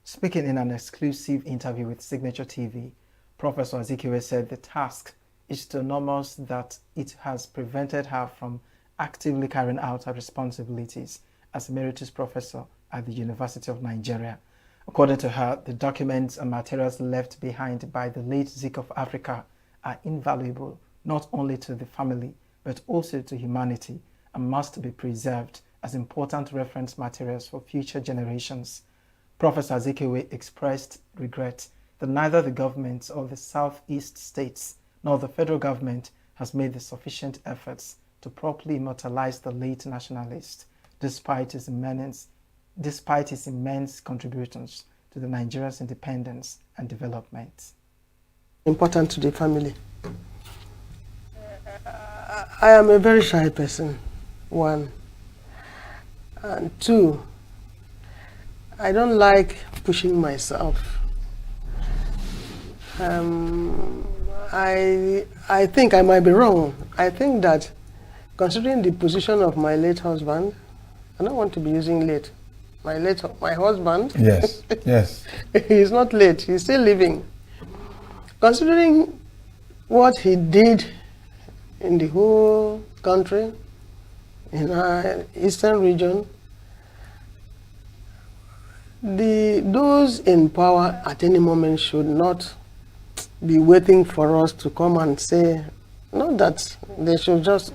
Speaking in an exclusive interview with Signature TV, Professor Azikiwe said the task is so enormous that it has prevented her from actively carrying out her responsibilities as emeritus professor at the University of Nigeria. According to her, the documents and materials left behind by the late Zik of Africa are invaluable not only to the family but also to humanity and must be preserved as important reference materials for future generations. Professor Azikiwe expressed regret that neither the government or the southeast states nor the federal government has made the sufficient efforts to properly immortalize the late nationalist, despite his immense contributions to the Nigeria's independence and development. Important to the family. I am a very shy person, one. And two, I don't like pushing myself. I think I might be wrong. I think that considering the position of my late husband, I don't want to be using late. My husband. Yes, yes. He's not late. He's still living. Considering what he did in the whole country, in our eastern region, those in power at any moment should not be waiting for us to come and say, not that they should just,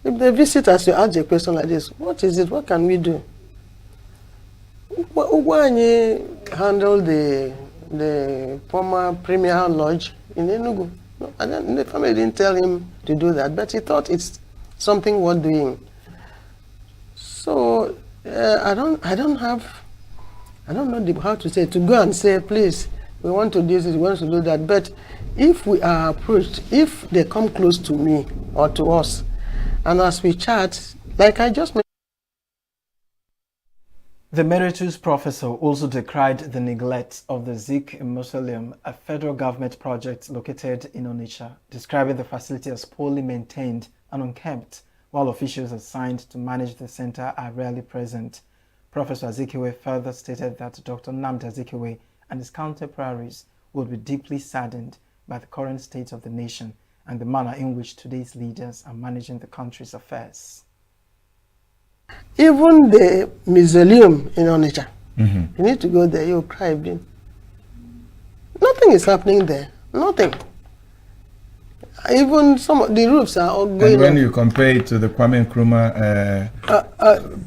if they visit us, you ask a question like this, what is it? What can we do? When you handle the former Premier Lodge in Enugu, and the family didn't tell him to do that, but he thought it's something worth doing. So I don't know how to say, to go and say, please, we want to do this, we want to do that. But if we are approached, if they come close to me or to us, and as we chat, like I just mentioned. The emeritus professor also decried the neglect of the Zik Mausoleum, a federal government project located in Onitsha, describing the facility as poorly maintained and unkempt, while officials assigned to manage the center are rarely present. Professor Azikiwe further stated that Dr. Nnamdi Azikiwe and his contemporaries would be deeply saddened by the current state of the nation and the manner in which today's leaders are managing the country's affairs. Even the mausoleum in Onitsha, you need to go there, you'll cry. Nothing is happening there. Nothing. Even some of the roofs are all going. And when you compare it to the Kwame Nkrumah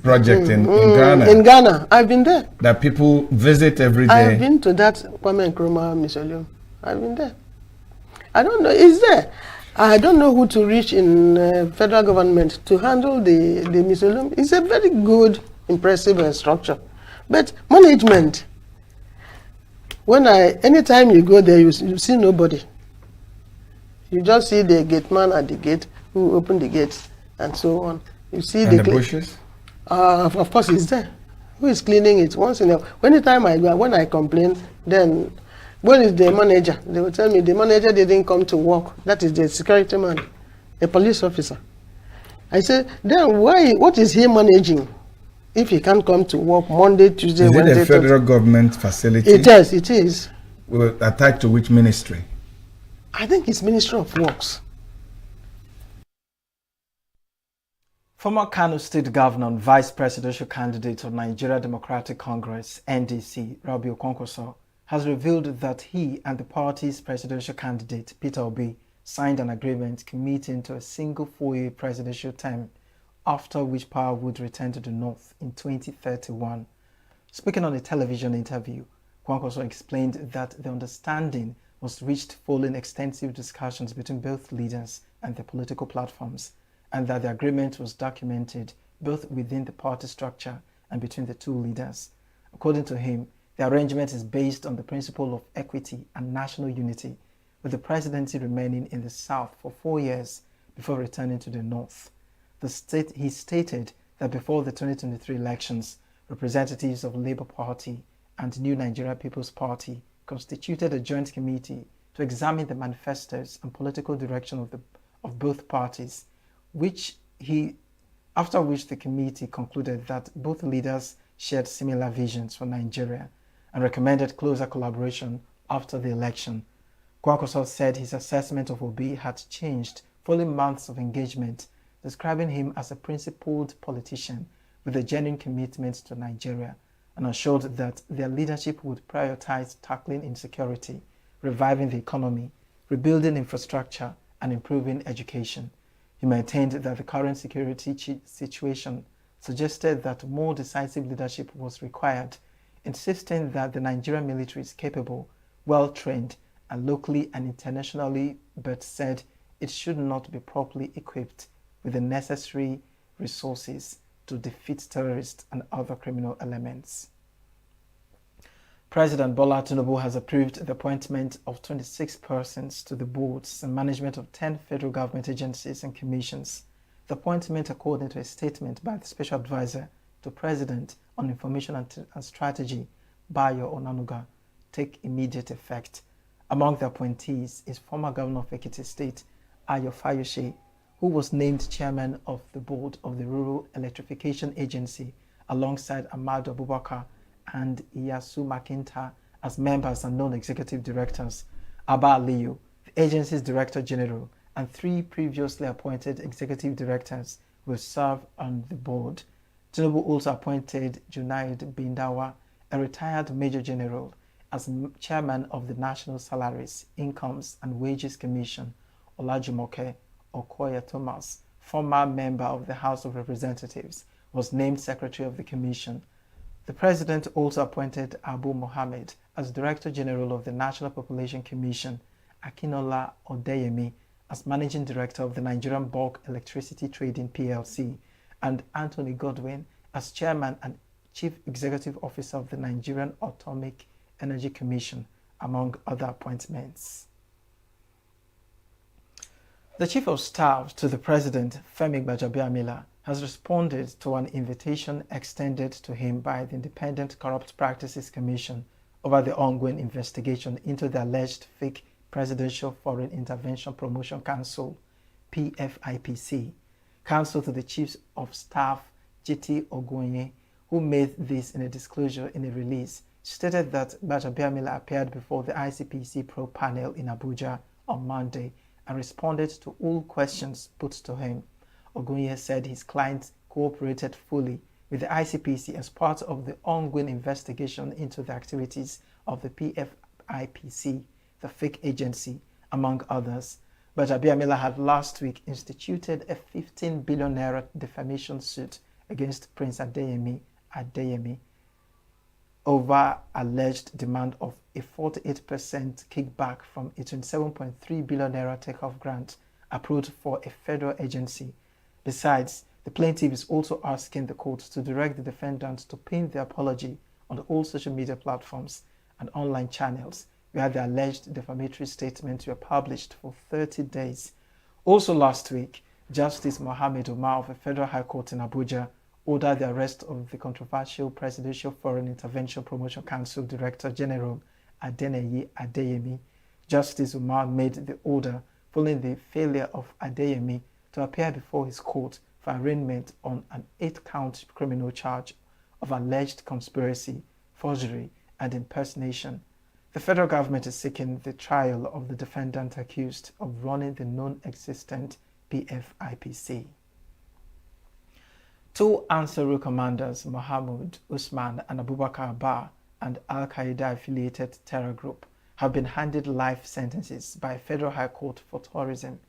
project in Ghana. In Ghana, I've been there. That people visit every day. I've been to that Kwame Nkrumah mausoleum. I've been there. I don't know, it's there. I don't know who to reach in federal government to handle the mausoleum. It's a very good, impressive structure. But management, anytime you go there, you see nobody. You just see the gate man at the gate who open the gates and so on. You see and the bushes? Of course, it's there. Who is cleaning it? Once in a while. Anytime I go, when I complain, then when is the manager? They will tell me the manager didn't come to work. That is the security man, a police officer. I say, then why? What is he managing? If he can't come to work Monday, Tuesday, Wednesday. Is it a federal government facility? It is. It is. Attached to which ministry? I think it's Ministry of Works. Former Kano State Governor and Vice Presidential Candidate of Nigeria Democratic Congress, NDC, Rabiu Kwankwaso, has revealed that he and the party's presidential candidate, Peter Obi, signed an agreement committing to a single 4-year presidential term, after which power would return to the North in 2031. Speaking on a television interview, Kwankwaso explained that the understanding was reached following extensive discussions between both leaders and their political platforms, and that the agreement was documented both within the party structure and between the two leaders. According to him, the arrangement is based on the principle of equity and national unity, with the presidency remaining in the South for 4 years before returning to the North. He stated that before the 2023 elections, representatives of Labour Party and New Nigeria People's Party constituted a joint committee to examine the manifestos and political direction of both parties, after which the committee concluded that both leaders shared similar visions for Nigeria and recommended closer collaboration after the election. Kwankwaso said his assessment of Obi had changed following months of engagement, describing him as a principled politician with a genuine commitment to Nigeria, and assured that their leadership would prioritize tackling insecurity, reviving the economy, rebuilding infrastructure, and improving education. He maintained that the current security situation suggested that more decisive leadership was required, insisting that the Nigerian military is capable, well-trained, and locally and internationally, but said it should not be properly equipped with the necessary resources to defeat terrorists and other criminal elements. President Bola Tinubu has approved the appointment of 26 persons to the boards and management of 10 federal government agencies and commissions. The appointment, according to a statement by the Special Advisor to President on Information and Strategy, Bayo Onanuga, take immediate effect. Among the appointees is former Governor of Ekiti State, Ayo Fayose, who was named Chairman of the Board of the Rural Electrification Agency, alongside Ahmadu Abubakar and Iyasu Makinta as members and non-executive directors. Abba Aliyu, the agency's Director General, and 3 previously appointed executive directors will serve on the board. Tinubu also appointed Junaid Bindawa, a retired Major General, as Chairman of the National Salaries, Incomes and Wages Commission. Olajumoke Okoye Thomas, former member of the House of Representatives, was named Secretary of the Commission. The President also appointed Abu Mohammed as Director General of the National Population Commission, Akinola Odeyemi as Managing Director of the Nigerian Bulk Electricity Trading PLC, and Anthony Godwin as Chairman and Chief Executive Officer of the Nigerian Atomic Energy Commission, among other appointments. The Chief of Staff to the President, Femi Gbajabiamila, has responded to an invitation extended to him by the Independent Corrupt Practices Commission over the ongoing investigation into the alleged fake Presidential Foreign Intervention Promotion Council, PFIPC. Counsel to the Chief of Staff, J.T. Ogunye, who made this in a disclosure in a release, stated that Gbajabiamila appeared before the ICPC Pro panel in Abuja on Monday and responded to all questions put to him. Ogunye said his client cooperated fully with the ICPC as part of the ongoing investigation into the activities of the PFIPC, the fake agency, among others. Gbajabiamila had last week instituted a 15 billion naira defamation suit against Prince Adeyemi over alleged demand of a 48% kickback from a 27.3 billion naira takeoff grant approved for a federal agency. Besides, the plaintiff is also asking the court to direct the defendant to pin the apology on all social media platforms and online channels where the alleged defamatory statements were published for 30 days. Also last week, Justice Mohammed Umar of the Federal High Court in Abuja ordered the arrest of the controversial Presidential Foreign Intervention Promotion Council Director General Adeneye Adeyemi. Justice Umar made the order following the failure of Adeyemi to appear before his court for arraignment on an 8-count criminal charge of alleged conspiracy, forgery, and impersonation. The federal government is seeking the trial of the defendant accused of running the non-existent PFIPC. 2 Ansaru commanders, Mohammed Usman and Abubakar Abba, and Al-Qaeda affiliated terror group, have been handed life sentences by a federal high court for terrorism.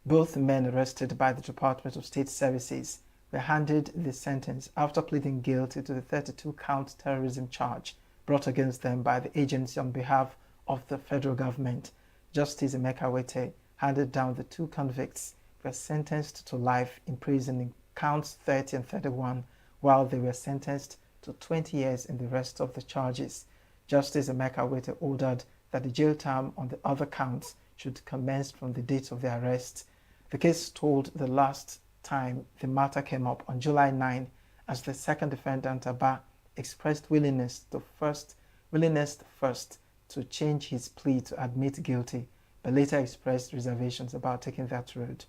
Both men arrested by the Department of State Services were handed the sentence after pleading guilty to the 32-count terrorism charge brought against them by the agency on behalf of the federal government. Justice Emeka Wete handed down the 2 convicts were sentenced to life in prison in counts 30 and 31, while they were sentenced to 20 years in the rest of the charges. Justice Emeka Wete ordered that the jail term on the other counts should commence from the date of the arrest. The case told the last time the matter came up on July 9 as the second defendant, Abba, expressed willingness first to change his plea to admit guilty, but later expressed reservations about taking that road.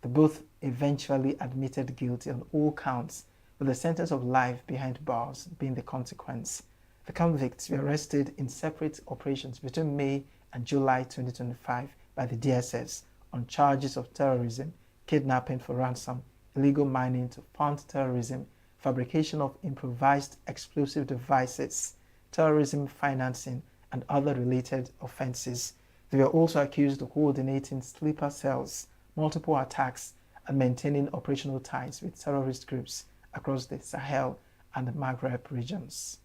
The both eventually admitted guilty on all counts, with the sentence of life behind bars being the consequence. The convicts were arrested in separate operations between May and July 2025 by the DSS on charges of terrorism, kidnapping for ransom, illegal mining to fund terrorism, fabrication of improvised explosive devices, terrorism financing, and other related offenses. They were also accused of coordinating sleeper cells, multiple attacks, and maintaining operational ties with terrorist groups across the Sahel and the Maghreb regions.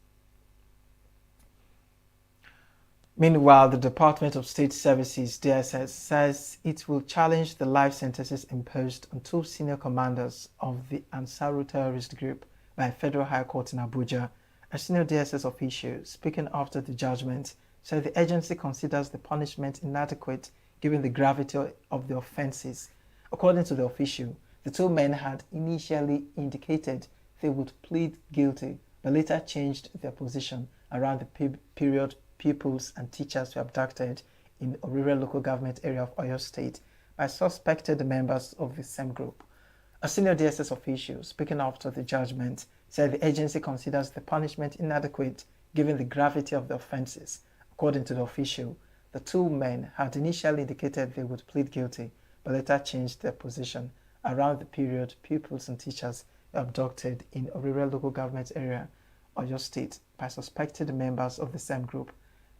Meanwhile, the Department of State Services, DSS, says it will challenge the life sentences imposed on 2 senior commanders of the Ansaru terrorist group by a federal high court in Abuja. A senior DSS official, speaking after the judgment, said the agency considers the punishment inadequate given the gravity of the offenses According to the official, the two men had initially indicated they would plead guilty, but later changed their position around the period pupils and teachers were abducted in Orire local government area of Oyo State by suspected members of the same group. A senior DSS official, speaking after the judgment, said the agency considers the punishment inadequate given the gravity of the offences. According to the official, the two men had initially indicated they would plead guilty, but later changed their position around the period pupils and teachers were abducted in Orire local government area, Oyo State, by suspected members of the same group.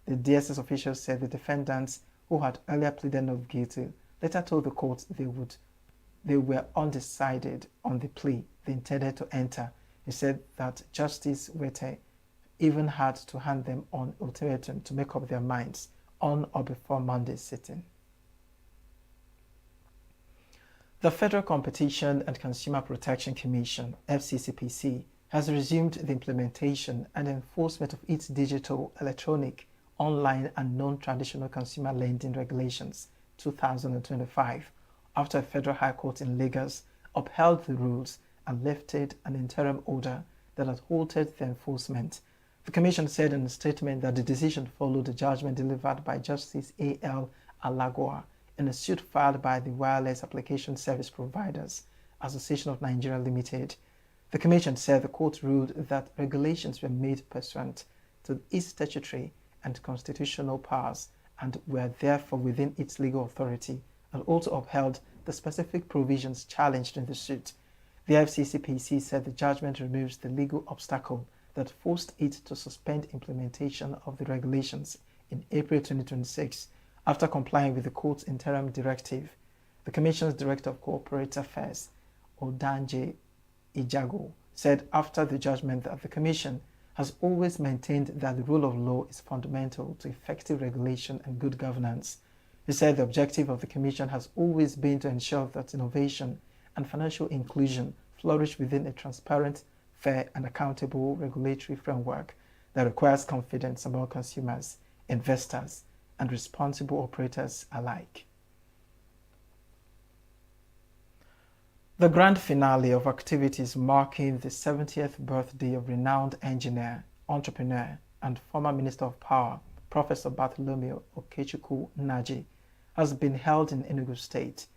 The DSS officials said the defendants, who had earlier pleaded not guilty, later told the court they were undecided on the plea they intended to enter. He said that Justice Wete even had to hand them an ultimatum to make up their minds on or before Monday's sitting. The Federal Competition and Consumer Protection Commission, FCCPC, has resumed the implementation and enforcement of its digital, electronic, online and non-traditional consumer lending regulations 2025 after a Federal High Court in Lagos upheld the rules and lifted an interim order that had halted the enforcement. The Commission said in a statement that the decision followed the judgment delivered by Justice A.L. Alagoa in a suit filed by the Wireless Application Service Providers Association of Nigeria Limited. The Commission said the court ruled that regulations were made pursuant to its statutory and constitutional powers and were therefore within its legal authority, and also upheld the specific provisions challenged in the suit. The FCCPC said the judgment removes the legal obstacle that forced it to suspend implementation of the regulations in April 2026 after complying with the court's interim directive. The Commission's Director of Corporate Affairs, Odanje Ijago, said after the judgment that the Commission has always maintained that the rule of law is fundamental to effective regulation and good governance. He said the objective of the Commission has always been to ensure that innovation and financial inclusion flourish within a transparent, fair and accountable regulatory framework that requires confidence among consumers, investors and responsible operators alike. The grand finale of activities marking the 70th birthday of renowned engineer, entrepreneur and former Minister of Power, Professor Bartholomew Okechukwu Nnaji, has been held in ENUGU State.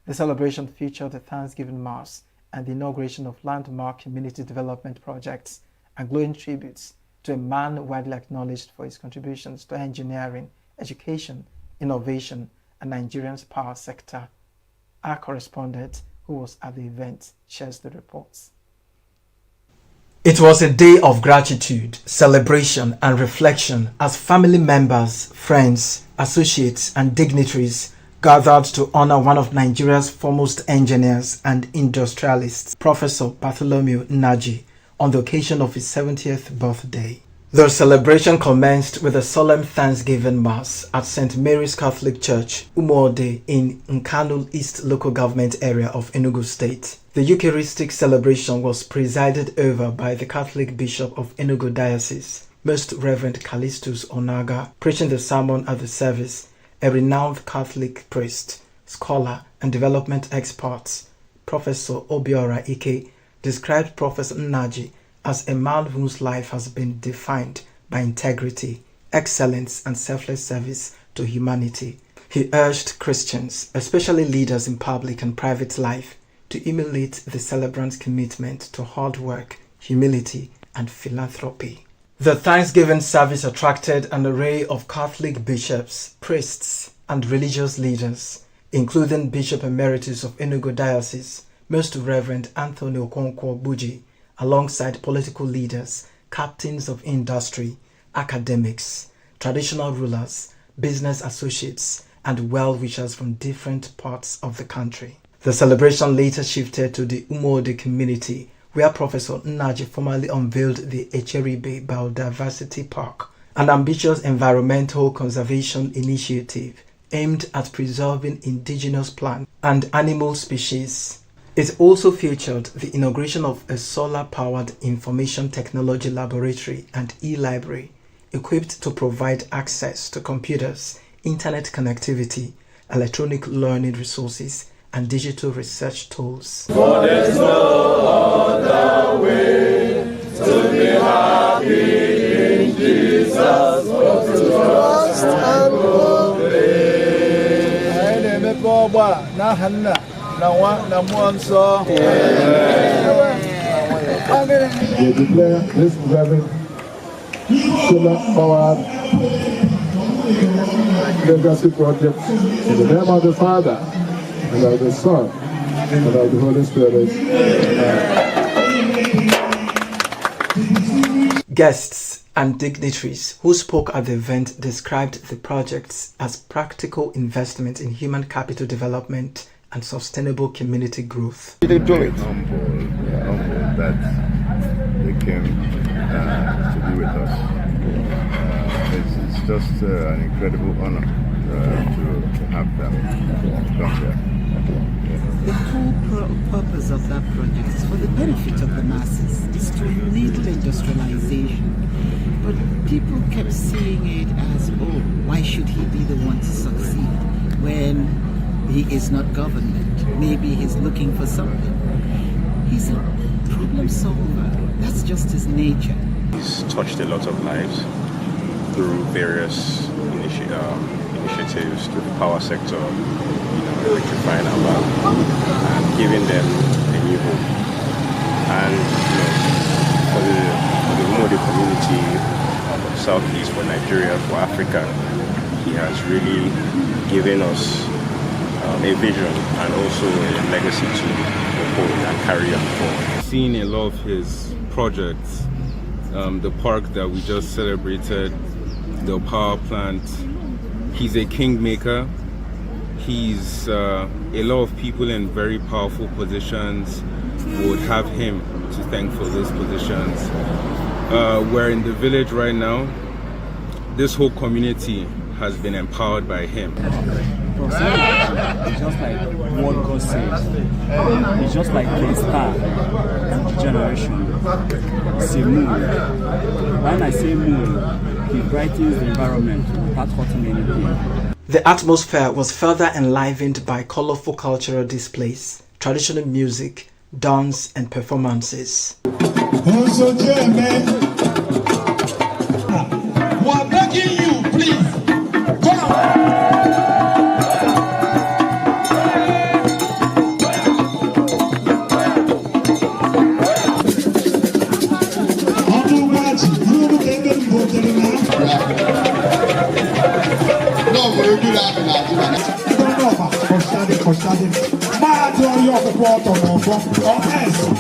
The celebration featured a Thanksgiving Mass and the inauguration of landmark community development projects and glowing tributes to a man widely acknowledged for his contributions to engineering, education, innovation, and Nigeria's power sector. Our correspondent, who was at the event, shares the reports. It was a day of gratitude, celebration, and reflection as family members, friends, associates, and dignitaries gathered to honor one of Nigeria's foremost engineers and industrialists, Professor Bartholomew Nnaji, on the occasion of his 70th birthday. The celebration commenced with a solemn Thanksgiving Mass at St. Mary's Catholic Church, Umuode, in Nkanu East local government area of Enugu State. The Eucharistic celebration was presided over by the Catholic Bishop of Enugu Diocese, Most Reverend Callistus Onaga, preaching the sermon at the service. A renowned Catholic priest, scholar, and development expert, Professor Obiora Ike, described Professor Nnaji as a man whose life has been defined by integrity, excellence, and selfless service to humanity. He urged Christians, especially leaders in public and private life, to emulate the celebrant's commitment to hard work, humility, and philanthropy. The Thanksgiving service attracted an array of Catholic bishops, priests, and religious leaders, including Bishop Emeritus of Enugu Diocese, Most Reverend Anthony Okonkwo Buji, alongside political leaders, captains of industry, academics, traditional rulers, business associates, and well-wishers from different parts of the country. The celebration later shifted to the Umuode community, where Professor Nnaji formally unveiled the Echeribe Biodiversity Park, an ambitious environmental conservation initiative aimed at preserving indigenous plant and animal species. It also featured the inauguration of a solar-powered information technology laboratory and e-library equipped to provide access to computers, internet connectivity, electronic learning resources, and digital research tools. For there's no other way to be happy in Jesus, but to trust and obey. We declare this very solar-powered legacy project in the name of the Father, and of the Son, and of the Holy Spirit. Guests and dignitaries who spoke at the event described the projects as practical investment in human capital development and sustainable community growth. They do it. Humble that they came to be with us. It's just an incredible honor to have them come here. The whole purpose of that project is for the benefit of the masses. It's to enable industrialization. But people kept seeing it as, oh, why should he be the one to succeed when he is not government? Maybe he's looking for something. He's a problem solver. That's just his nature. He's touched a lot of lives through various initiatives, through the power sector, electrifying our world and giving them a new home. And for the Umodi community of Southeast, for Nigeria, for Africa, he has really given us a vision and also a legacy to uphold and carry on forward. Seeing a lot of his projects, the park that we just celebrated, the power plant, he's a kingmaker. He's a lot of people in very powerful positions would have him to thank for those positions. We're in the village right now. This whole community has been empowered by him. It's just like what God says. It's just like the star generation. It's a moon. When I say moon, he brightens the environment without hurting anything. The atmosphere was further enlivened by colorful cultural displays, traditional music, dance and performances. We're begging you, please, come.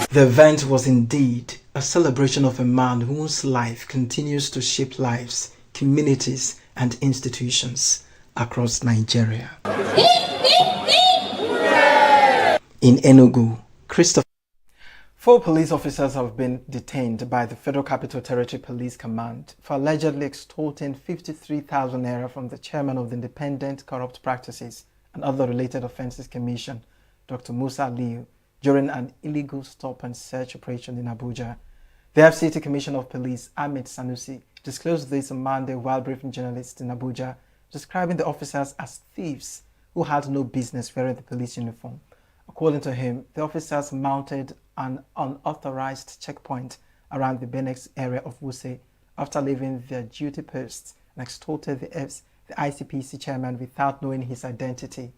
The event was indeed a celebration of a man whose life continues to shape lives, communities, and institutions across Nigeria. In Enugu, Christopher. 4 police officers have been detained by the Federal Capital Territory Police Command for allegedly extorting 53,000 naira from the chairman of the Independent Corrupt Practices and Other Related Offences Commission, Dr. Musa Aliyu, during an illegal stop and search operation in Abuja. The FCT Commissioner of Police, Ahmed Sanusi, disclosed this on Monday while briefing journalists in Abuja, describing the officers as thieves who had no business wearing the police uniform. According to him, the officers mounted an unauthorized checkpoint around the Benex area of Wuse after leaving their duty posts and extorted the ICPC chairman without knowing his identity.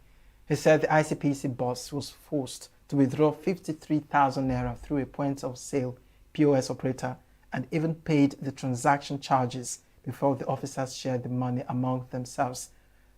He said the ICPC boss was forced to withdraw 53,000 naira through a point of sale POS operator and even paid the transaction charges before the officers shared the money among themselves.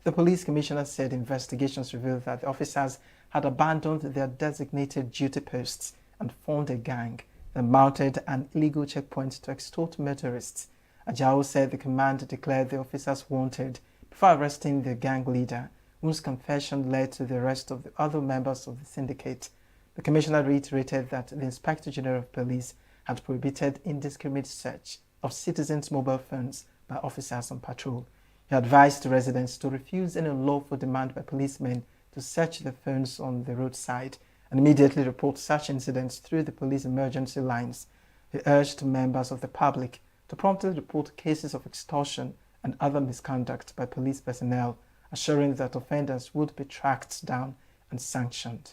The police commissioner said investigations revealed that the officers had abandoned their designated duty posts and formed a gang that mounted an illegal checkpoint to extort motorists. Ajao said the command declared the officers wanted before arresting the gang leader, whose confession led to the arrest of the other members of the syndicate. The commissioner reiterated that the Inspector General of Police had prohibited indiscriminate search of citizens' mobile phones by officers on patrol. He advised residents to refuse any unlawful demand by policemen to search the phones on the roadside and immediately report such incidents through the police emergency lines. He urged members of the public to promptly report cases of extortion and other misconduct by police personnel, assuring that offenders would be tracked down and sanctioned.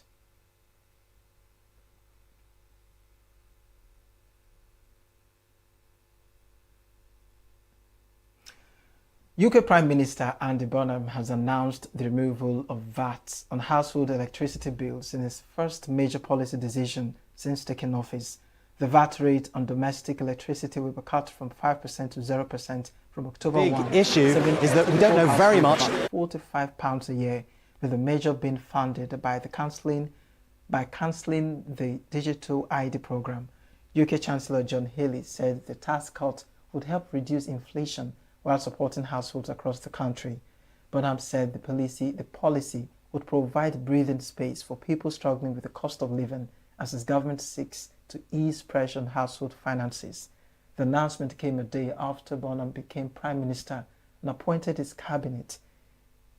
UK Prime Minister Andy Burnham has announced the removal of VAT on household electricity bills in his first major policy decision since taking office. The VAT rate on domestic electricity will be cut from 5% to 0% from October 1. The issue is that we don't know very much. £45 a year, with the measure being funded by cancelling the digital ID program. UK Chancellor John Healey said the tax cut would help reduce inflation while supporting households across the country. Burnham said the policy would provide breathing space for people struggling with the cost of living as his government seeks to ease pressure on household finances. The announcement came a day after Burnham became Prime Minister and appointed his cabinet.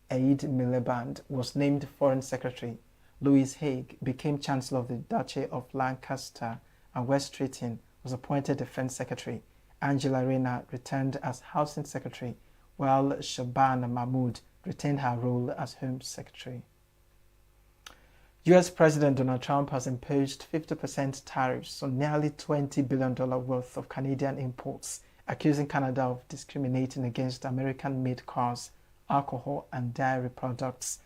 Ed Miliband was named Foreign Secretary. Louise Haigh became Chancellor of the Duchy of Lancaster, and West Streeting was appointed Defence Secretary. Angela Rayner returned as Housing Secretary, while Shabana Mahmood retained her role as Home Secretary. US President Donald Trump has imposed 50% tariffs on nearly $20 billion worth of Canadian imports, accusing Canada of discriminating against American-made cars, alcohol and dairy products.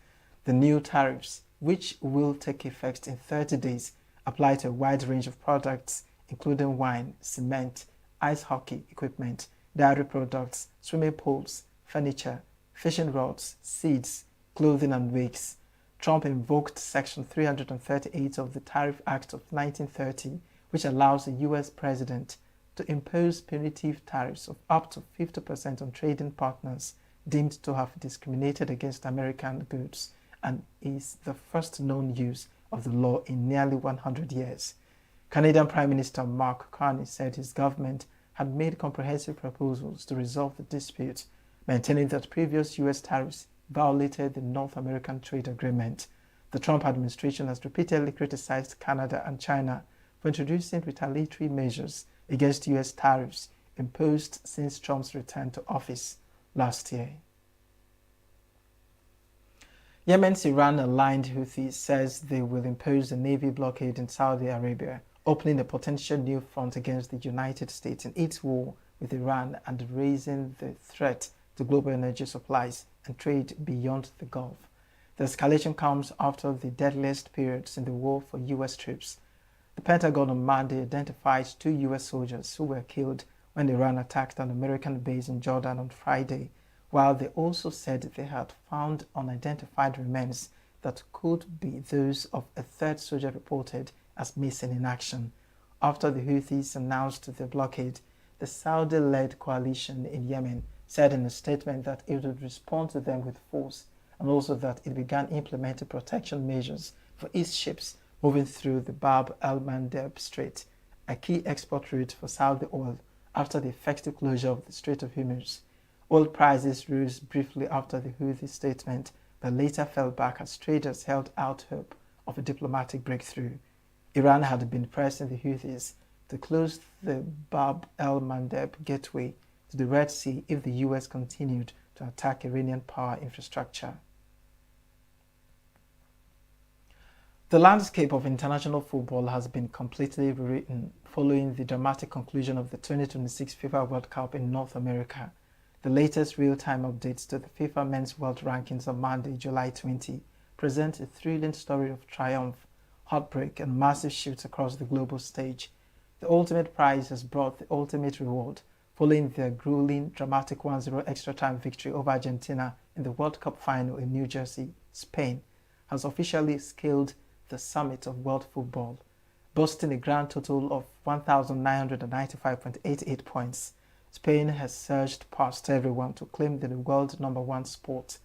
The new tariffs, which will take effect in 30 days, apply to a wide range of products, including wine, cement, ice hockey equipment, dairy products, swimming pools, furniture, fishing rods, seeds, clothing and wigs. Trump invoked Section 338 of the Tariff Act of 1930, which allows the U.S. president to impose punitive tariffs of up to 50% on trading partners deemed to have discriminated against American goods, and is the first known use of the law in nearly 100 years. Canadian Prime Minister Mark Carney said his government had made comprehensive proposals to resolve the dispute, maintaining that previous U.S. tariffs violated the North American Trade Agreement. The Trump administration has repeatedly criticized Canada and China for introducing retaliatory measures against U.S. tariffs imposed since Trump's return to office last year. Yemen's Iran-aligned Houthis says they will impose a navy blockade in Saudi Arabia, opening a potential new front against the United States in its war with Iran and raising the threat to global energy supplies and trade beyond the Gulf. The escalation comes after the deadliest periods in the war for U.S. troops. The Pentagon on Monday identified 2 U.S. soldiers who were killed when Iran attacked an American base in Jordan on Friday, while they also said they had found unidentified remains that could be those of a 3rd soldier reported as missing in action. After the Houthis announced the blockade, the Saudi-led coalition in Yemen said in a statement that it would respond to them with force, and also that it began implementing protection measures for its ships moving through the Bab el-Mandeb Strait, a key export route for Saudi oil, after the effective closure of the Strait of Hormuz. Oil prices rose briefly after the Houthi statement, but later fell back as traders held out hope of a diplomatic breakthrough. Iran had been pressing the Houthis to close the Bab el-Mandeb gateway to the Red Sea if the U.S. continued to attack Iranian power infrastructure. The landscape of international football has been completely rewritten following the dramatic conclusion of the 2026 FIFA World Cup in North America. The latest real-time updates to the FIFA Men's World Rankings on Monday, July 20, present a thrilling story of triumph, heartbreak, and massive shifts across the global stage. The ultimate prize has brought the ultimate reward, following their grueling, dramatic 1-0 extra-time victory over Argentina in the World Cup final in New Jersey, Spain, has officially scaled the summit of world football, boasting a grand total of 1,995.88 points. Spain has surged past everyone to claim the world #1 sport.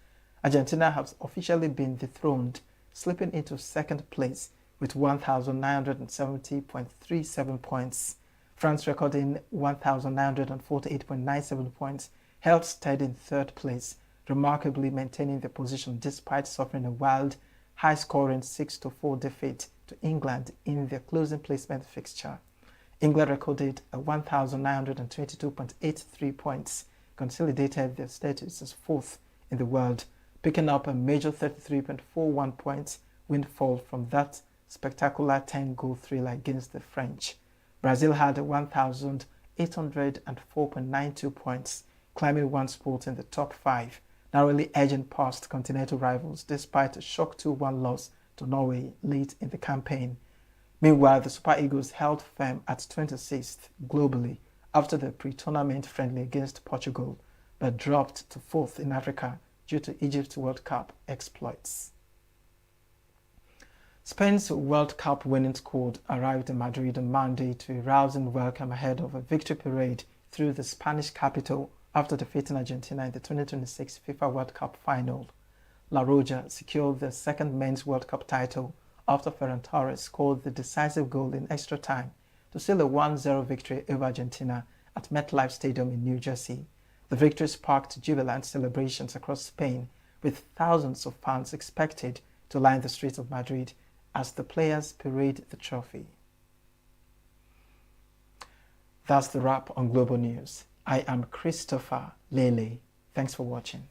Argentina has officially been dethroned, slipping into 2nd place with 1,970.37 points. France, recording 1,948.97 points, held steady in 3rd place, remarkably maintaining the position despite suffering a wild, high-scoring 6-4 defeat to England in their closing placement fixture. England recorded a 1,922.83 points, consolidated their status as 4th in the world, picking up a major 33.41 points windfall from that spectacular 10-goal thriller against the French. Brazil had 1,804.92 points, climbing one spot in the top 5, narrowly edging past continental rivals despite a shock 2-1 loss to Norway late in the campaign. Meanwhile, the Super Eagles held firm at 26th globally after the pre-tournament friendly against Portugal, but dropped to 4th in Africa due to Egypt's World Cup exploits. Spain's World Cup winning squad arrived in Madrid on Monday to a rousing welcome ahead of a victory parade through the Spanish capital after defeating Argentina in the 2026 FIFA World Cup final. La Roja secured their second men's World Cup title after Ferran Torres scored the decisive goal in extra time to seal a 1-0 victory over Argentina at MetLife Stadium in New Jersey. The victory sparked jubilant celebrations across Spain, with thousands of fans expected to line the streets of Madrid as the players parade the trophy. That's the wrap on Global News. I am Christopher Lele. Thanks for watching.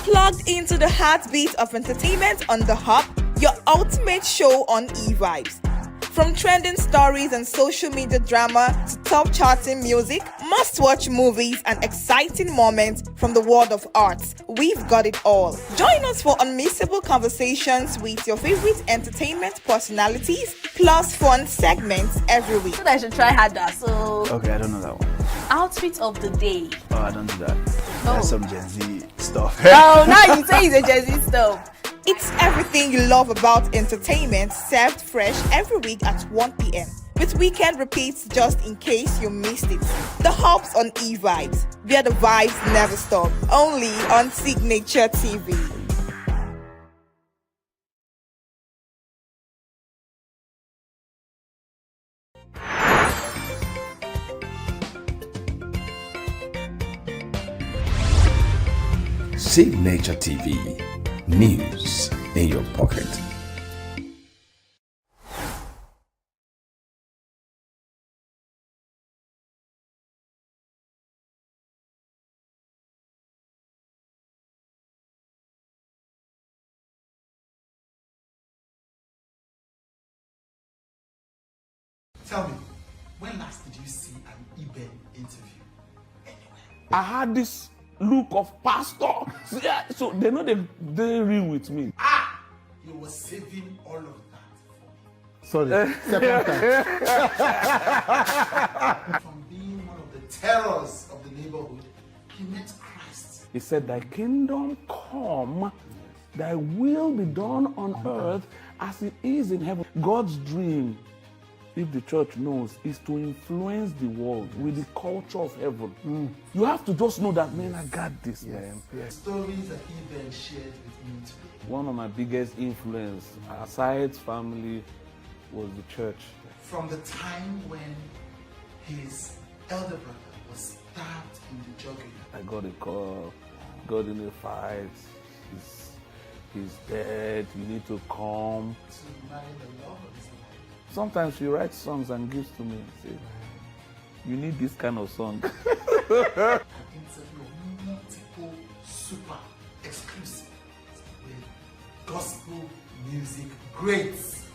Plugged into the heartbeat of entertainment on The Hub, your ultimate show on eVibes. From trending stories and social media drama to top charting music, must-watch movies and exciting moments from the world of arts, we've got it all. Join us for unmissable conversations with your favorite entertainment personalities, plus fun segments every week. I should try harder, so... Okay, I don't know that one. Outfit of the day. Oh, I don't do that. That's some Gen Z stuff. Oh, now you say it's a Gen Z stuff. It's everything you love about entertainment, served fresh every week at 1 p.m. with weekend repeats just in case you missed it. The Hub's on eVibes, where the vibes never stop. Only on Signature TV. Signature TV. News in your pocket. Tell me, when last did you see an Iben interview anywhere? I had this look of pastor. So they know they real with me. Ah! You were saving all of that for me. Sorry, second time. From being one of the terrors of the neighborhood, he met Christ. He said, "Thy kingdom come, thy will be done on earth as it is in heaven." God's dream, if the church knows, is to influence the world with the culture of heaven. You have to just know that, man, I got this, man. Yes. Stories that he then shared with me today. One of my biggest influence, aside family, was the church. From the time when his elder brother was stabbed in the jugular. I got a call, got in a fight, he's dead, you need to come. To marry the love of his life. Sometimes she writes songs and gives to me and say, you need this kind of song. Multiple super exclusive with gospel music greats,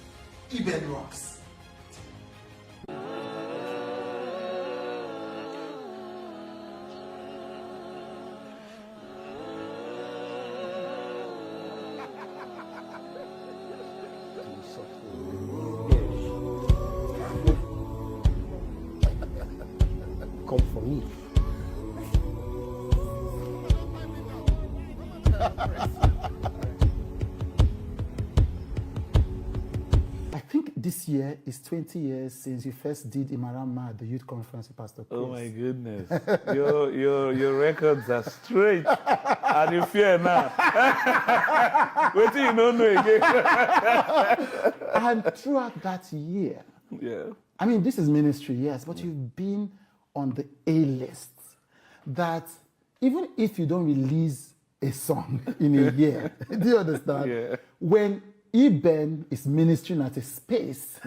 Iben Rocks. Come for me. I think this year is 20 years since you first did Imarama at the youth conference with Pastor Chris. Oh my goodness. your records are straight. And you fear now. Wait till you don't know again. And throughout that year, I mean, this is ministry, yes, but you've been on the A-list that even if you don't release a song in a year, do you understand? Yeah. When Eben is ministering at a space,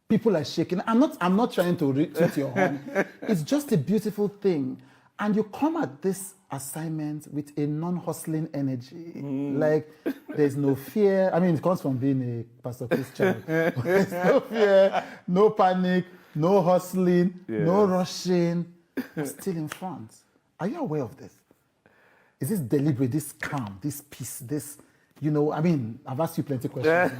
people are shaking. I'm not trying to toot your horn. It's just a beautiful thing. And you come at this assignment with a non-hustling energy. Like, there's no fear. I mean, it comes from being a Pastor Christian. There's no fear, no panic, no hustling, no rushing. You're still in front. Are you aware of this? Is this deliberate, this calm, this peace, this, you know, I mean, I've asked you plenty of questions.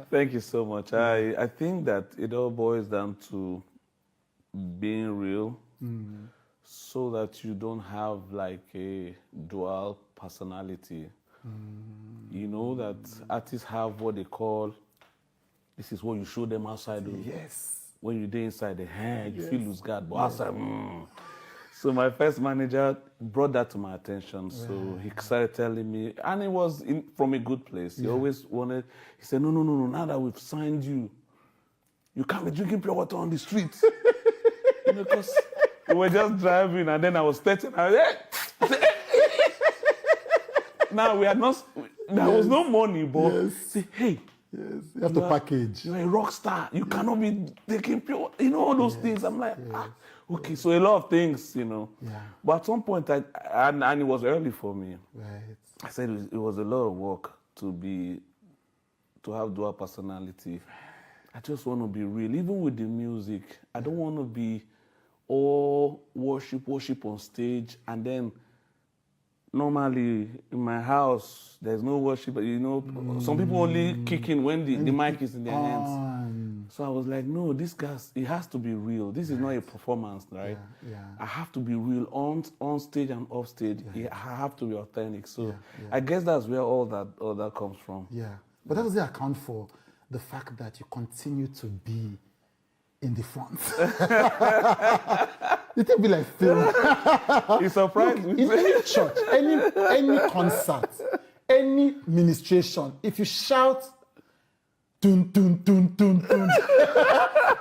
Thank you so much. I think that it all boils down to being real, so that you don't have like a dual personality. You know that artists have what they call, this is what you show them outside. Yes. When you're there inside the hand, you feel loose guard, but outside, So my first manager brought that to my attention. So he started telling me, and it was from a good place. He always wanted, he said, no, now that we've signed you, you can't be drinking pure water on the street. You know, because we were just driving, and then I was 13. Now we had not, there was no money, but say, hey, you have to package. You're a rock star. You cannot be taking pure, you know, all those things. I'm like, okay, so a lot of things, you know. But at some point, and it was early for me. Right. I said it was a lot of work to have dual personality. I just want to be real. Even with the music, I don't want to be all worship on stage, and then normally in my house there's no worship. You know, some people only kick in when the mic is in their hands. So I was like, no, this guy, it has to be real. This is not a performance, right? I have to be real on stage and off stage. I have to be authentic. So I guess that's where all that comes from. Yeah, but that doesn't account for the fact that you continue to be in the front. It will be like film. You surprised me. In any church, any concert, any ministration, if you shout, tun tun tun tun tun,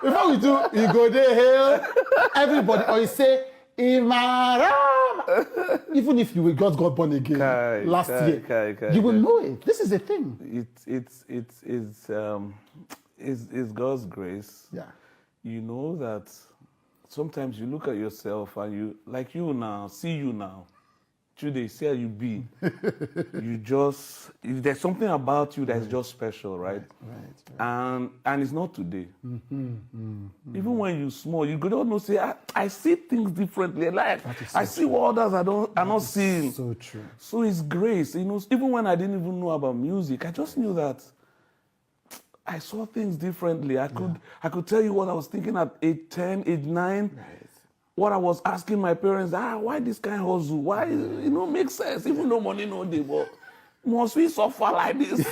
before we do, you go there, hail everybody, or you say, Imaram. Even if you just got born again last year, you will know it. This is a thing. It's God's grace. Yeah. You know that sometimes you look at yourself and you, like you now, see you now. Today, see how you be. You just, if there's something about you that's just special, right? And it's not today. Even when you're small, you don't know, say, I see things differently. Like, I see what others are not seeing. So true. So it's grace. You know, even when I didn't even know about music, I just knew that I saw things differently. I could tell you what I was thinking at age 10, age 9. Right. What I was asking my parents, why this kind of hustle? Why, you know, makes sense. Even no money, no day, but must we suffer like this?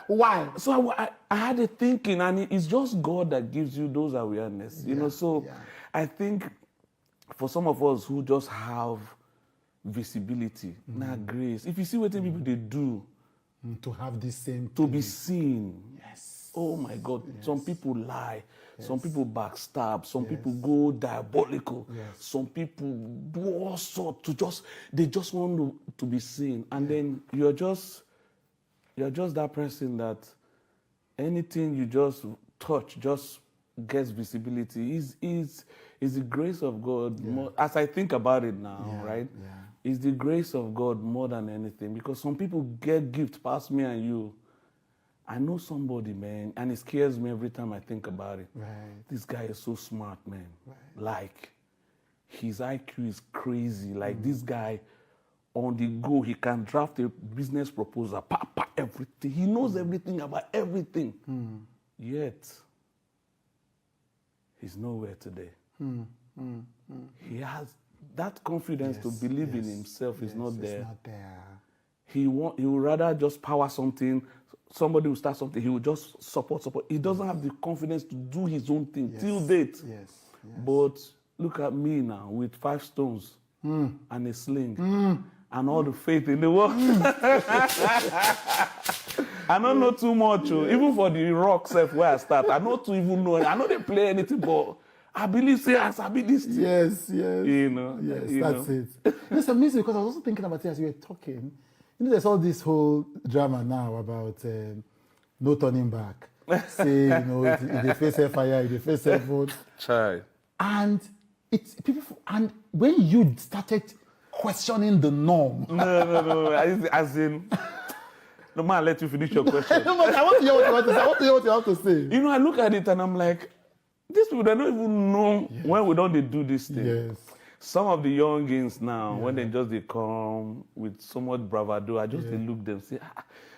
Why? So I had a thinking, and it's just God that gives you those awareness. You know, so I think for some of us who just have visibility, grace. If you see what people they do, to have this same to be seen. Yes. Oh my God. Yes. Some people lie. Yes. Some people backstab. Some people go diabolical. Yes. Some people do all sorts they just want to be seen. And then you're just that person that anything you just touch just gets visibility. Is the grace of God more, as I think about it now, right? Yeah. It's the grace of God more than anything, because some people get gift past me and you. I know somebody, man, and it scares me every time I think about it. Right. This guy is so smart, man. Right. Like, his IQ is crazy. Like, this guy, on the go, he can draft a business proposal, everything. He knows everything about everything. Yet, he's nowhere today. He has that confidence to believe in himself is not there. It's not there. He would rather just power something. Somebody will start something. He will just support. He doesn't have the confidence to do his own thing till date. Yes. But look at me now with 5 stones and a sling and all the faith in the world. I don't know too much. Even for the rock self where I start, I don't even know. I know they play anything, but I believe say as I be this thing. Yes. You know. Yes, you that's know. it. It's amazing because I was also thinking about it as you were talking. You know, there's all this whole drama now about no turning back. Say, you know, if they face fire, if they face vote. Child. And it's people, and when you started questioning the norm. No. As in, no man, let you finish your question. No, I want to hear what you want to say. I want to hear what you have to say. You know, I look at it and I'm like, these people, they don't even know when we don't they do this thing. Yes. Some of the youngins now, when they come with so much bravado, I just they look them say,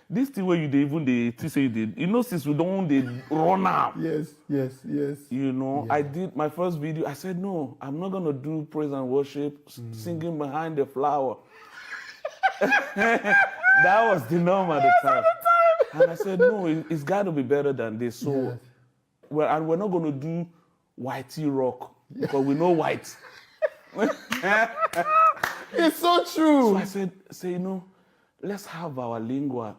this thing where they say you did, you know, since we don't they run out. Yes. You know, I did my first video. I said, no, I'm not gonna do praise and worship, singing behind the flower. That was the norm at the time. And I said, no, it's got to be better than this. So, and we're not going to do whitey rock because we know white. It's so true. So I said, you know, let's have our lingua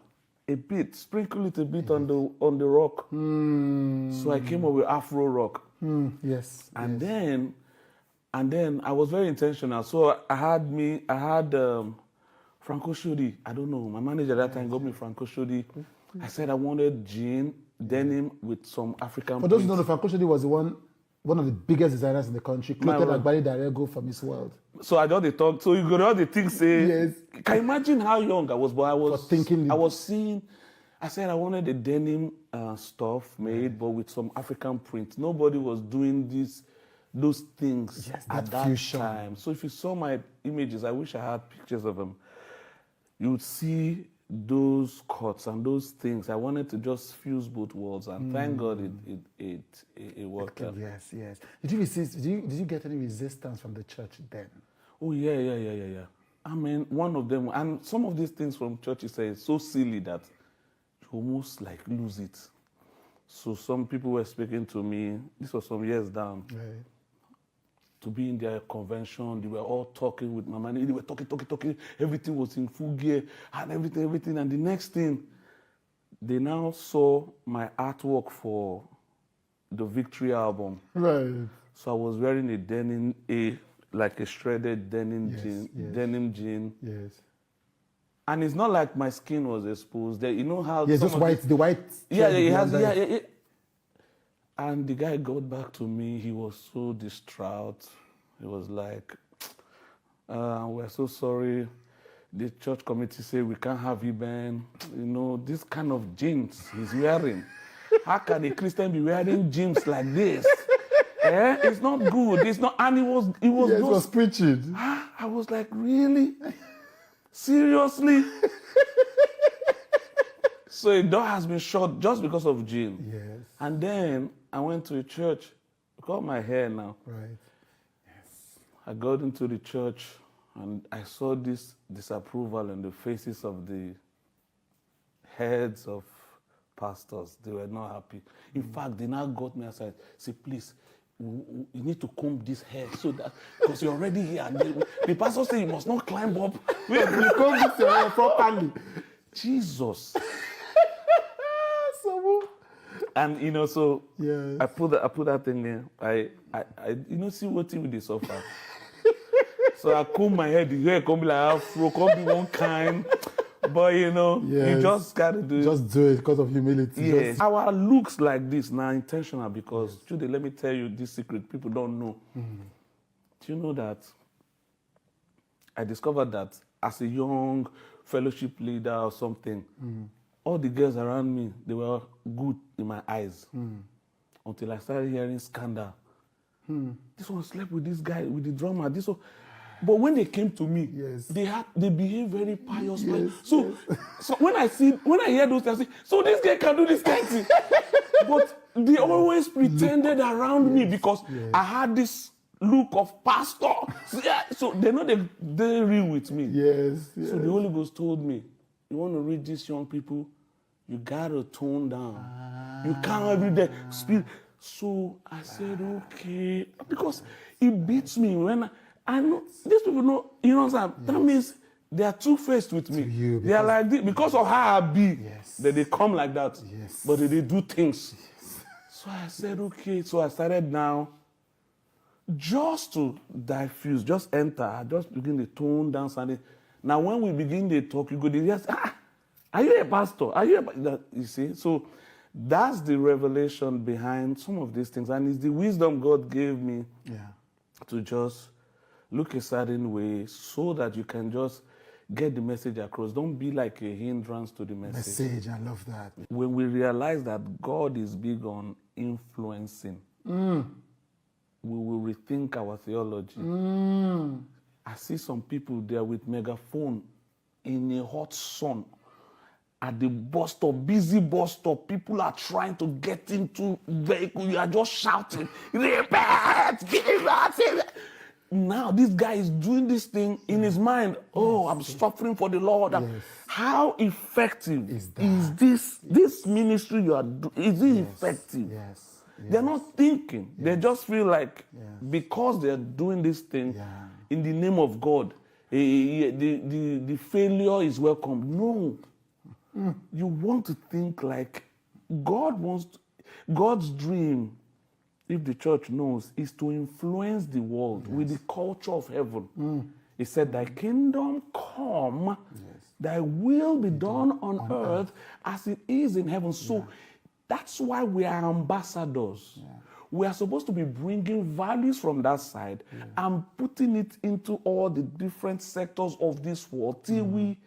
a bit, sprinkle it a bit on the rock. So I came up with Afro rock. Yes. And then I was very intentional. So I had Franco Shodi. I don't know. My manager at that time got me Franco Shodi. I said I wanted jean, denim with some African For those who print. Mm. don't know, Franco Shodi was one of the biggest designers in the country, created My- like Barry Darego from Miss World. So I just talk. So you got all the things say. Yes. Can you imagine how young I was? But I was thinking. I was seeing. I said I wanted the denim stuff made, but with some African print. Nobody was doing those things at that fusion. time. So if you saw my images, I wish I had pictures of them. You would see those cuts and those things. I wanted to just fuse both worlds, and thank God it worked out. Yes. Did you get any resistance from the church then? Oh yeah. I mean, one of them, and some of these things from churches say so silly that you almost like lose it. So some people were speaking to me. This was some years down. Right. To be in their convention, they were all talking with my man. They were talking. Everything was in full gear and everything. And the next thing, they now saw my artwork for the Victory album. Right. So I was wearing a denim, like a shredded denim jean. Yes. And it's not like my skin was exposed. You know how Yes, some just of white. The white. Yeah, thread it has. behind Yeah. And the guy got back to me. He was so distraught. He was like, "We're so sorry. The church committee say we can't have Iben. You know, this kind of jeans he's wearing. How can a Christian be wearing jeans like this? It's not good. It's not." And he was preaching. I was like, really? Seriously? So a door has been shut just because of jean. Yes. And then I went to a church. Got my hair now. Right. I got into the church and I saw this disapproval in the faces of the heads of pastors. They were not happy. In fact, they now got me aside. Say, please, you need to comb this hair so that, because you're already here. And the pastor said you must not climb up. We comb this hair properly. Jesus. And you know, so yes. I put that thing there. I see what with the sofa. So I comb my hair. The hair come be like afro, come be one kind. But you know, you just gotta do it. Just do it because of humility. Yes. Our looks like this now intentional because today, let me tell you this secret people don't know. Do you know that I discovered that as a young fellowship leader or something, all the girls around me, they were good in my eyes. Until I started hearing scandal. This one slept with this guy, with the drummer. This one. But when they came to me, they behave very pious. So when I hear those things, I say, so this guy can do this kind of thing. But they always pretended around me because I had this look of pastor. So they know they're real with me. So the Holy Ghost told me, you want to reach these young people, you gotta tone down. You can't every day speak. So I said, okay, because it beats me when I know these people know. You know what I'm saying? That means they are two-faced with me. They are like this because of how I be. That they come like that. But they do things. So I said, okay. So I started now just to diffuse, just enter, just begin to tone down something. Now, when we begin to talk, you go to just, are you a pastor? Are you you see? So that's the revelation behind some of these things. And it's the wisdom God gave me to just look a certain way so that you can just get the message across. Don't be like a hindrance to the message. I love that. When we realize that God is big on influencing, we will rethink our theology. I see some people there with megaphone in a hot sun at the bus stop, busy bus stop. People are trying to get into vehicle. You are just shouting, repent, give us it. Now this guy is doing this thing in his mind. Oh, I'm suffering for the Lord. How effective is this ministry you are doing? Is it effective? They're not thinking. They just feel like because they're doing this thing in the name of God, the failure is welcome. No. You want to think like God's dream, if the church knows, is to influence the world with the culture of heaven. He said, thy kingdom come, thy will be done on earth as it is in heaven. So that's why we are ambassadors. We are supposed to be bringing values from that side and putting it into all the different sectors of this world till we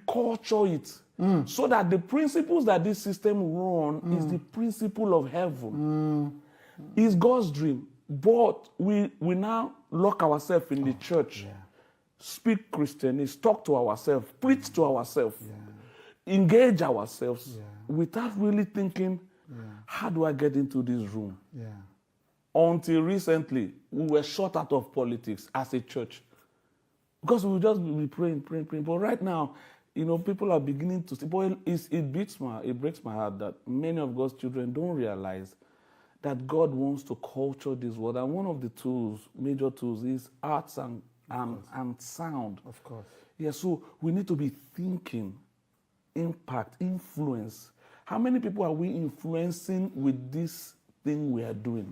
culture it. So that the principles that this system run is the principle of heaven. It's God's dream. But we now lock ourselves in the church, speak Christianese, talk to ourselves, preach to ourselves, engage ourselves without really thinking, how do I get into this room? Until recently, we were shut out of politics as a church. Because we would just be praying. But right now, people are beginning to see. But it breaks my heart that many of God's children don't realize that God wants to culture this world. And one of the major tools, is arts and sound. Of course. Yeah, so we need to be thinking, impact, influence. How many people are we influencing with this thing we are doing?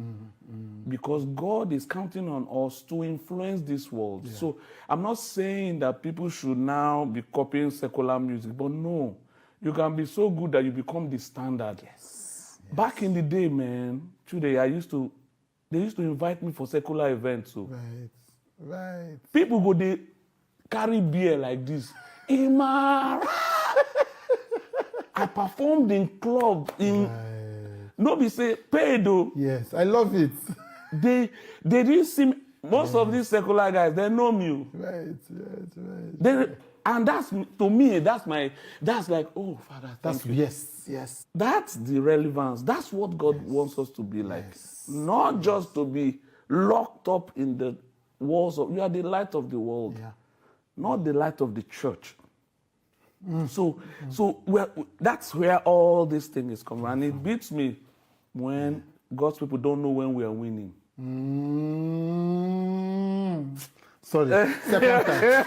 Because God is counting on us to influence this world. So I'm not saying that people should now be copying secular music, but no, you can be so good that you become the standard. Back in the day, man, today they used to invite me for secular events. So Right. people go, they carry beer like this. Imara! I performed in club in nobody say pay though. Yes, I love it. They didn't see me. Most of these secular guys, they know me. Right. And that's, to me, that's like, oh Father, thank you. Yes. That's the relevance. That's what God wants us to be like. Not just to be locked up in the walls of, you are the light of the world. Not the light of the church. So that's where all this thing is coming. And it beats me when God's people don't know when we are winning. Sorry, second time.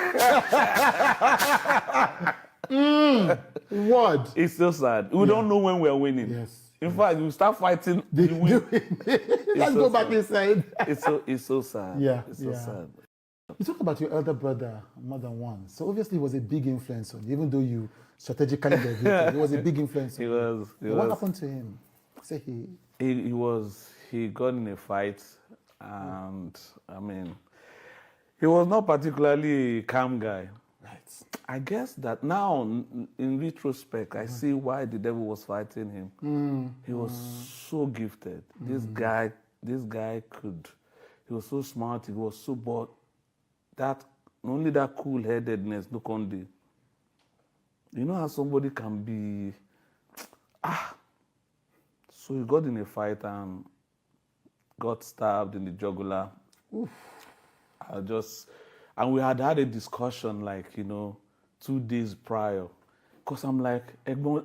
What? It's so sad. We don't know when we are winning. Yes. In fact, we start fighting. Let's go back inside. It's so sad. It's so sad. You talked about your elder brother more than once. So obviously he was a big influence on you, even though you strategically did everything. He was a big influence on you. What happened to him? Say he got in a fight, and I mean, he was not particularly a calm guy. Right. I guess that now, in retrospect, I see why the devil was fighting him. He was so gifted. This guy he was so smart, he was so bored. That only that cool-headedness, look on the. You know how somebody can be. So he got in a fight and got stabbed in the jugular. And we had a discussion 2 days prior. Because I'm like,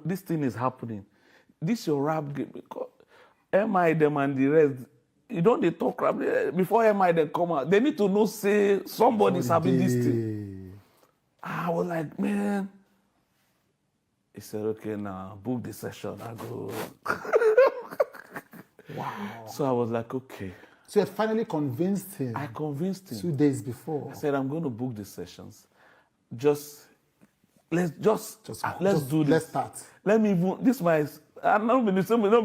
this thing is happening. This your rap game. Because MI them and the rest, you don't they talk rap before MI them come out. They need to know say somebody's having this thing. I was like, man. He said, okay, now book the session. I go. Wow. So I was like, okay. So you finally convinced him. I convinced him 2 days before. I said, I'm going to book the sessions. Let's do this. Let's start. Let me even, this my, I'm not be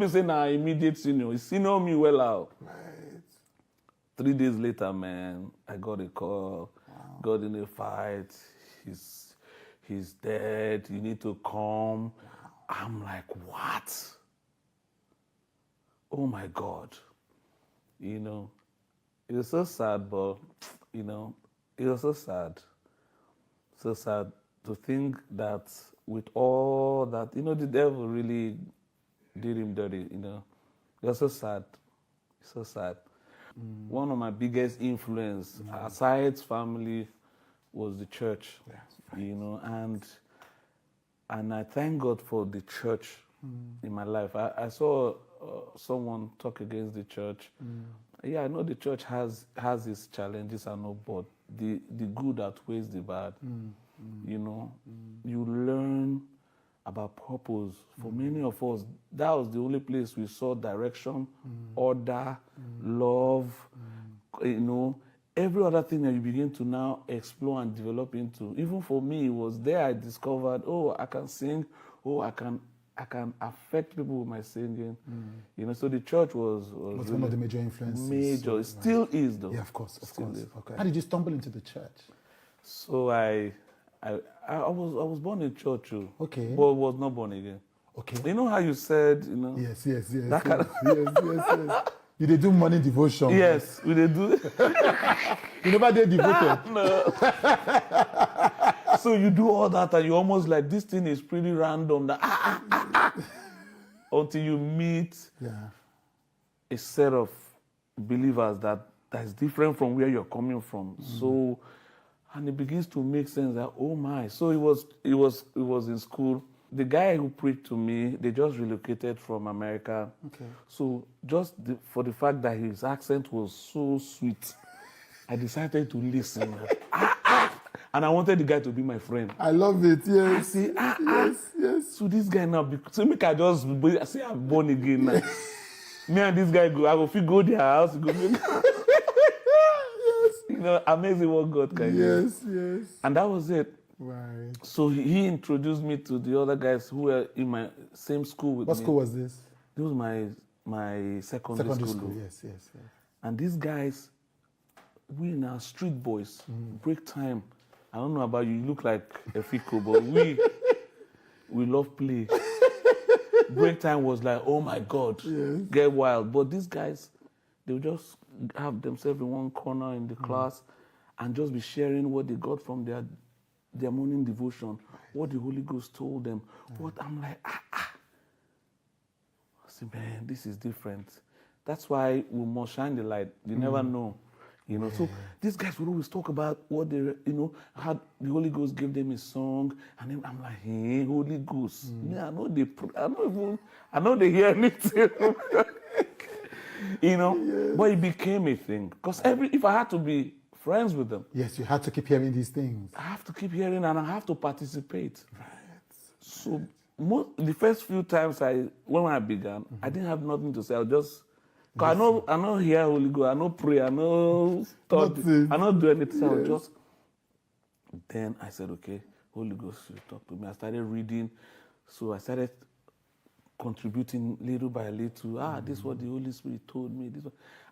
saying immediate senior. He senior me well out. Right. 3 days later, man, I got a call, got in a fight. He's dead. You need to come. I'm like, what? Oh my God. You know, it was so sad, but, you know, it was so sad. So sad to think that with all that, you know, the devil really did him dirty, you know. It was so sad. So sad. One of my biggest influence, aside family, was the church, you know, and I thank God for the church in my life. I saw someone talk against the church. Yeah, I know the church has its challenges and all, but the good outweighs the bad. You know, you learn about purpose. For many of us, that was the only place we saw direction, order, love, you know. Every other thing that you begin to now explore and develop into. Even for me, it was there I discovered, oh, I can sing, oh, I can affect people with my singing. You know, so the church was really one of the major influences. Major. It still is, though. Yeah, of course. Is. Okay. How did you stumble into the church? So I was born in church, too. Okay. But was not born again. Okay. You know how you said, you know? Yes. That kind of yes. You did do morning devotion. Yes, we did do. You never did devoted. No. So you do all that and you almost like, this thing is pretty random. Until you meet a set of believers that is different from where you're coming from. So, and it begins to make sense that, oh my. So it was in school. The guy who preached to me, they just relocated from America. Okay. So just for the fact that his accent was so sweet, I decided to listen. And I wanted the guy to be my friend. I love it, yes. I say, yes. So this guy now, so make I just say I'm born again now. Me and this guy go, I go go their house, go. Yes. You know, amazing what God can do. Yes. And that was it. Right. So he introduced me to the other guys who were in my same school with me. What school was this? This was my secondary school. Yes. And these guys, we now street boys, break time. I don't know about you, you look like a fico, but we love play. Break time was like, oh my God, get wild. But these guys, they would just have themselves in one corner in the class and just be sharing what they got from their morning devotion, what the Holy Ghost told them. What I'm like, I say, man, this is different. That's why we must shine the light. You never know. You know, so these guys would always talk about what they, you know, how the Holy Ghost gave them a song, and then I'm like, hey, Holy Ghost. Yeah, I know they hear anything. You know, but it became a thing. Because if I had to be friends with them. Yes, you had to keep hearing these things. I have to keep hearing and I have to participate. Right. So the first few times when I began, I didn't have nothing to say. I just, cause I know hear Holy Ghost, I know pray, I know talk, I know do anything. So I was just. Then I said, okay, Holy Ghost, you talk to me. I started reading, so I started contributing little by little. This is what the Holy Spirit told me.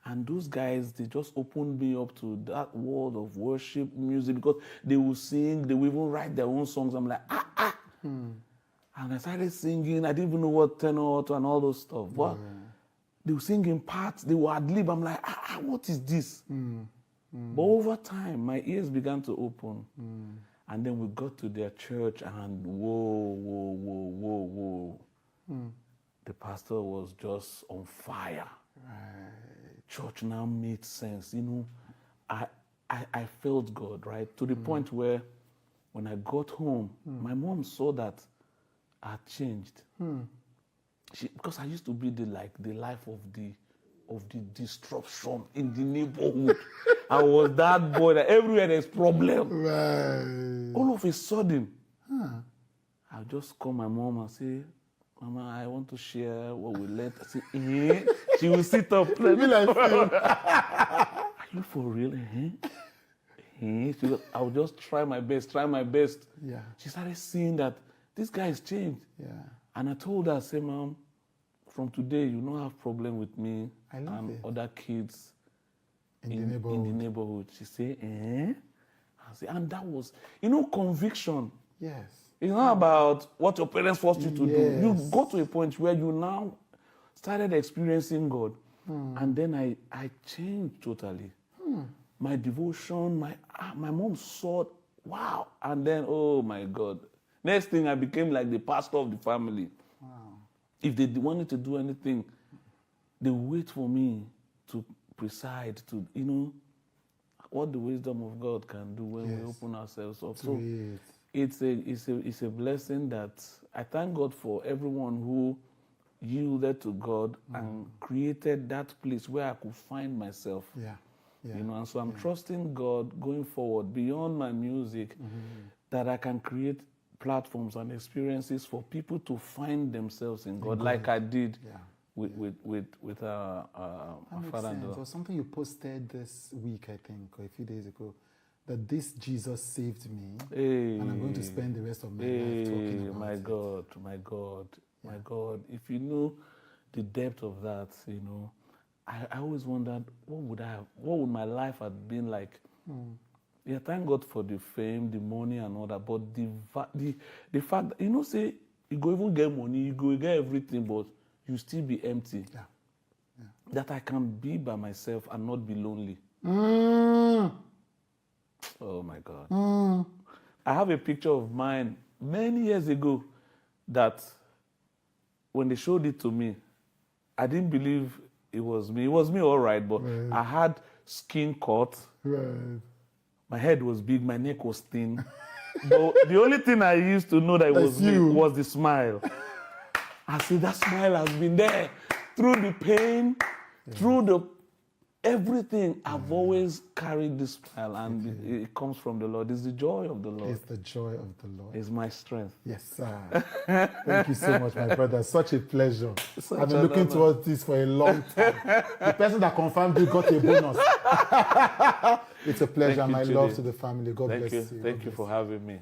And those guys, they just opened me up to that world of worship music because they will sing, they will even write their own songs. I'm like, And I started singing. I didn't even know what tenor and all those stuff. But they will sing in parts, they will ad-lib. I'm like, what is this? But over time, my ears began to open. And then we got to their church and whoa. The pastor was just on fire. Right. Church now made sense. You know, I felt God, right? To the point where when I got home, my mom saw that I had changed. Because I used to be the life of the disruption in the neighborhood. I was that boy that everywhere there's problem. Right. All of a sudden, I'll just call my mom and say, Mama, I want to share what we learned. I say, eh? She will sit up. Are you for real? Eh? Eh? She goes, I'll just try my best. Yeah. She started seeing that this guy has changed. Yeah. And I told her, I said, Mom, from today, you don't have problem with me and other kids in the neighborhood. She said, eh? I said, and that was, conviction. Yes. It's not about what your parents forced you to do. Yes. You go to a point where you now started experiencing God. And then I changed totally. My devotion, my mom saw, wow. And then, oh my God. Next thing, I became like the pastor of the family. Wow. If they wanted to do anything, they wait for me to preside, to, what the wisdom of God can do when we open ourselves up. So it's a blessing that I thank God for everyone who yielded to God and created that place where I could find myself. Yeah. And so I'm trusting God going forward beyond my music that I can create platforms and experiences for people to find themselves in God, like I did with our father and daughter. It was something you posted this week, I think, or a few days ago, that this Jesus saved me, and I'm going to spend the rest of my life talking about it. My God. If you know the depth of that, I always wondered, what would my life have been like? Yeah, thank God for the fame, the money and all that, but the fact that, say, you go even get money, you go get everything, but you still be empty. Yeah. That I can be by myself and not be lonely. Oh my God. I have a picture of mine many years ago that when they showed it to me, I didn't believe it was me. It was me all right, but I had skin cut. Right. My head was big, my neck was thin. But the only thing I used to know that it was me was the smile. I said, that smile has been there through the pain, through the everything. I've always carried this smile, and it comes from the Lord. It's the joy of the Lord. It's the joy of the Lord. It's my strength. Yes, sir. Thank you so much, my brother. Such a pleasure. I've been looking towards this for a long time. The person that confirmed you got a bonus. It's a pleasure. My love to the family. God bless you. Thank you for having me.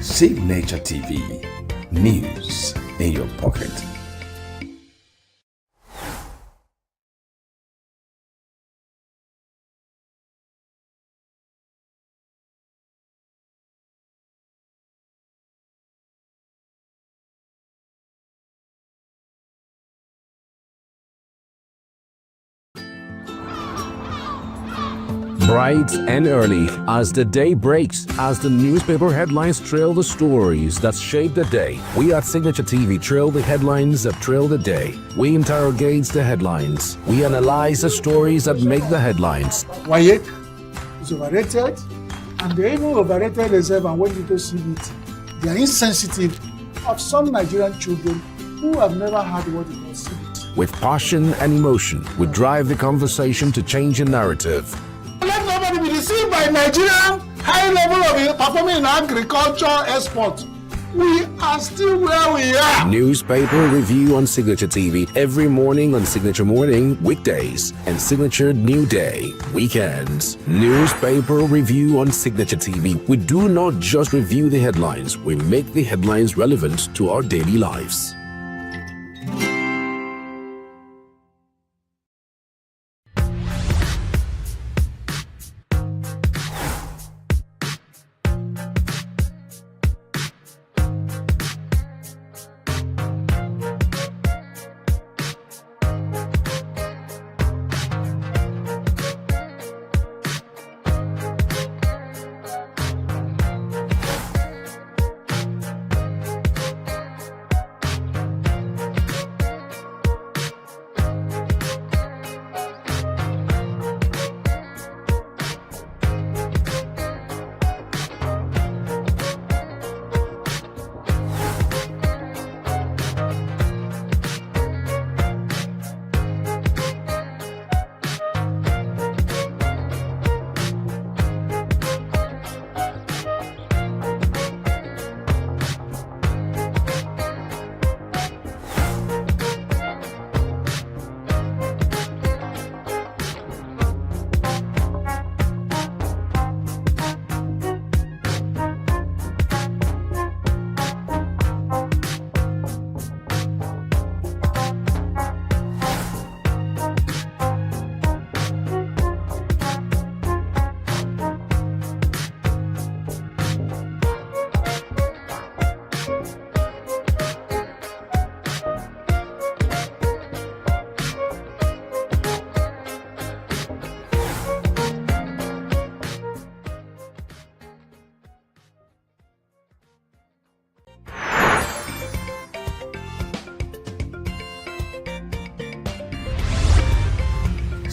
Signature TV, news in your pocket. Bright and early as the day breaks, as the newspaper headlines trail the stories that shape the day. We at Signature TV trail the headlines that trail the day. We interrogate the headlines. We analyze the stories that make the headlines. Why is overrated, and they even overrated themselves, and when people see it, they are insensitive of some Nigerian children who have never had what they call CBT. With passion and emotion, we drive the conversation to change a narrative. Let nobody be deceived by Nigerian high level of performing in agriculture export. We are still where we are. Newspaper review on Signature TV every morning on Signature Morning weekdays and Signature New Day weekends. Newspaper review on Signature TV. We do not just review the headlines, we make the headlines relevant to our daily lives.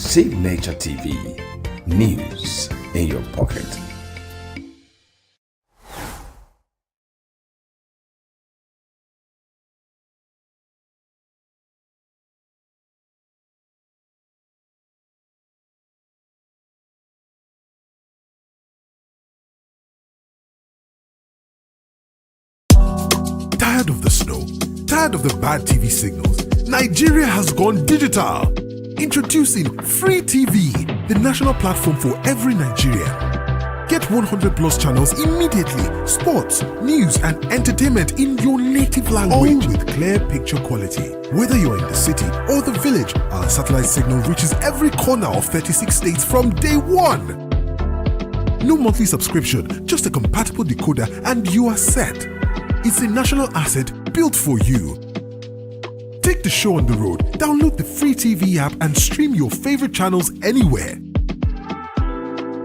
Signature TV. News in your pocket. Tired of the snow? Tired of the bad TV signals? Nigeria has gone digital. Introducing Free TV, the national platform for every Nigerian. Get 100 plus channels immediately. Sports, news, and entertainment in your native language. All with clear picture quality. Whether you're in the city or the village, our satellite signal reaches every corner of 36 states from day one. No monthly subscription, just a compatible decoder and you are set. It's a national asset built for you. Take the show on the road, download the Free TV app and stream your favorite channels anywhere.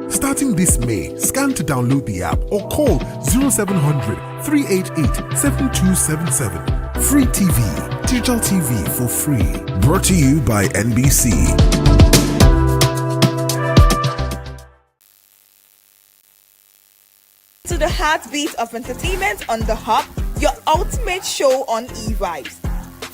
Starting this May, scan to download the app or call 0700 388 7277. Free TV, digital TV for free. Brought to you by NBC. To the heartbeat of entertainment on the Hub, your ultimate show on eVibes.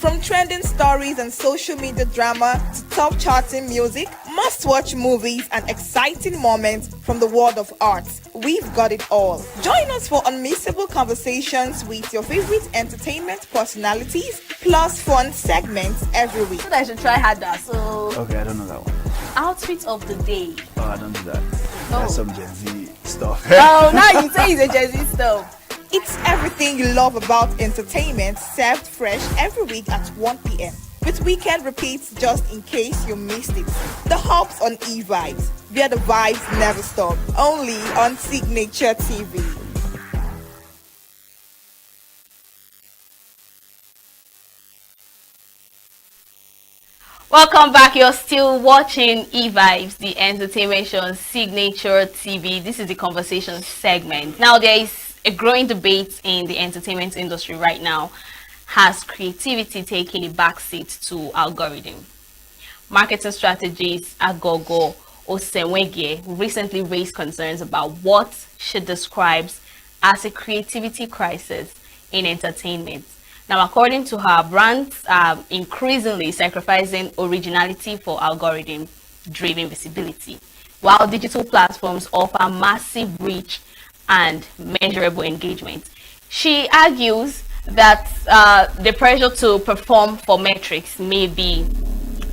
From trending stories and social media drama to top charting music, must-watch movies and exciting moments from the world of arts, we've got it all. Join us for unmissable conversations with your favorite entertainment personalities, plus fun segments every week. I should try harder, so... Okay, I don't know that one. Outfit of the day. Oh, I don't do that. That's some Gen Z stuff. Oh, now you say it's a Gen Z stuff. It's everything you love about entertainment, served fresh every week at 1 p.m. with weekend repeats just in case you missed it. The Hub's on eVibes, where the vibes never stop. Only on Signature TV. Welcome back. You're still watching eVibes, the entertainment show on Signature TV. This is the conversation segment. Now, there is a growing debate in the entertainment industry right now. Has creativity taken a backseat to algorithm? Marketing strategist Agogo Osenwege recently raised concerns about what she describes as a creativity crisis in entertainment. Now, according to her, brands are increasingly sacrificing originality for algorithm-driven visibility, while digital platforms offer massive reach and measurable engagement. She argues that the pressure to perform for metrics may be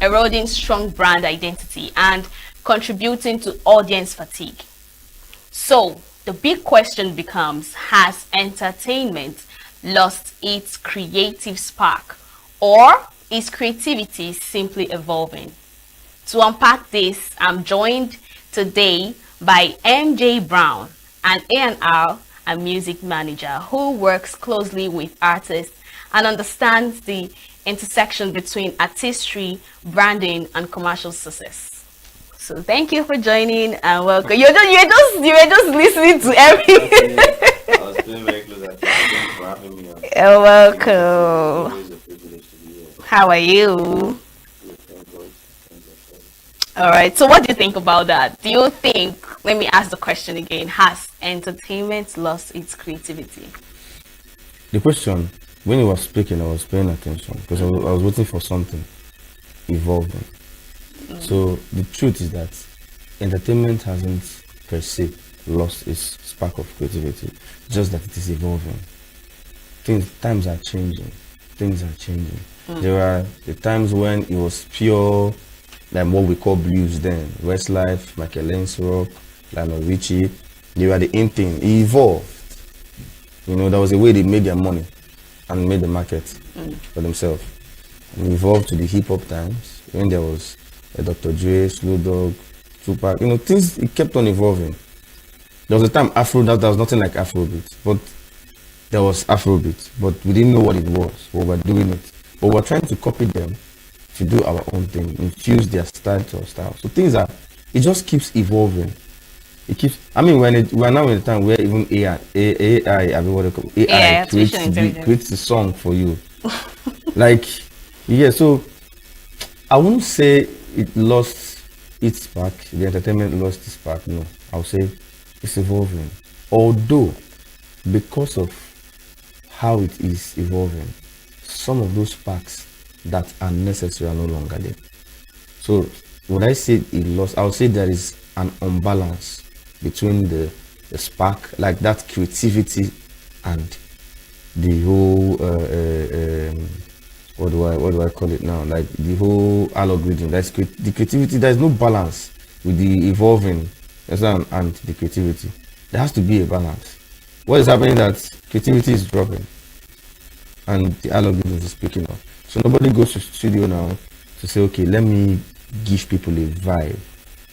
eroding strong brand identity and contributing to audience fatigue. So the big question becomes, has entertainment lost its creative spark, or is creativity simply evolving? To unpack this, I'm joined today by MJ Brown, an A&R and music manager who works closely with artists and understands the intersection between artistry, branding, and commercial success. So thank you for joining and welcome. You were just listening to everything. I was paying very close attention. Thanks for having me on. You're welcome. Always a privilege to be here. How are you? All right. So what do you think about that? Do you think, let me ask the question again, has entertainment lost its creativity? The question, when you were speaking, I was paying attention because I was waiting for something evolving. So the truth is that entertainment hasn't per se lost its spark of creativity, just that it is evolving. Times are changing. Things are changing. There are the times when it was pure, like what we call blues then, Westlife, Michael Lance rock, Lionel Richie. They were the in thing. It evolved. You know, that was the way they made their money and made the market for themselves. And it evolved to the hip hop times when there was a Dr. Dre, Snoop Dogg, Tupac. You know, things, it kept on evolving. There was a time there was nothing like Afrobeat, but there was Afrobeat, but we didn't know what it was, but we're doing it. But we're trying to copy them to do our own thing, infuse their style to our style. So it just keeps evolving. We're now in a time where even AI creates the song for you. So I wouldn't say it lost its spark, the entertainment lost its spark. No, I'll say it's evolving. Although, because of how it is evolving, some of those sparks that are necessary are no longer there. So when I say it lost, I'll say there is an unbalance between the spark, like that creativity, and the whole what do I call it now? Like the whole algorithm. That's the creativity. There's no balance with the evolving, and the creativity. There has to be a balance. What is happening that creativity is dropping and the algorithm is picking up. So nobody goes to studio now to say, okay, let me give people a vibe.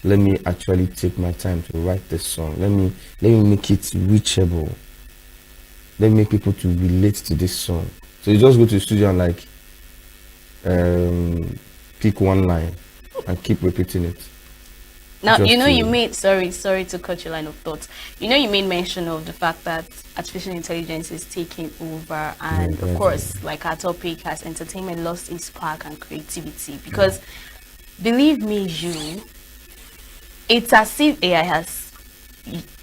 Let me actually take my time to write this song. Let me make it reachable. Let me make people to relate to this song. So you just go to the studio and like pick one line and keep repeating it. Now, you made, sorry to cut your line of thought. You made mention of the fact that artificial intelligence is taking over, and of course, like our topic, has entertainment lost its spark and creativity? Because believe me, it's as if AI has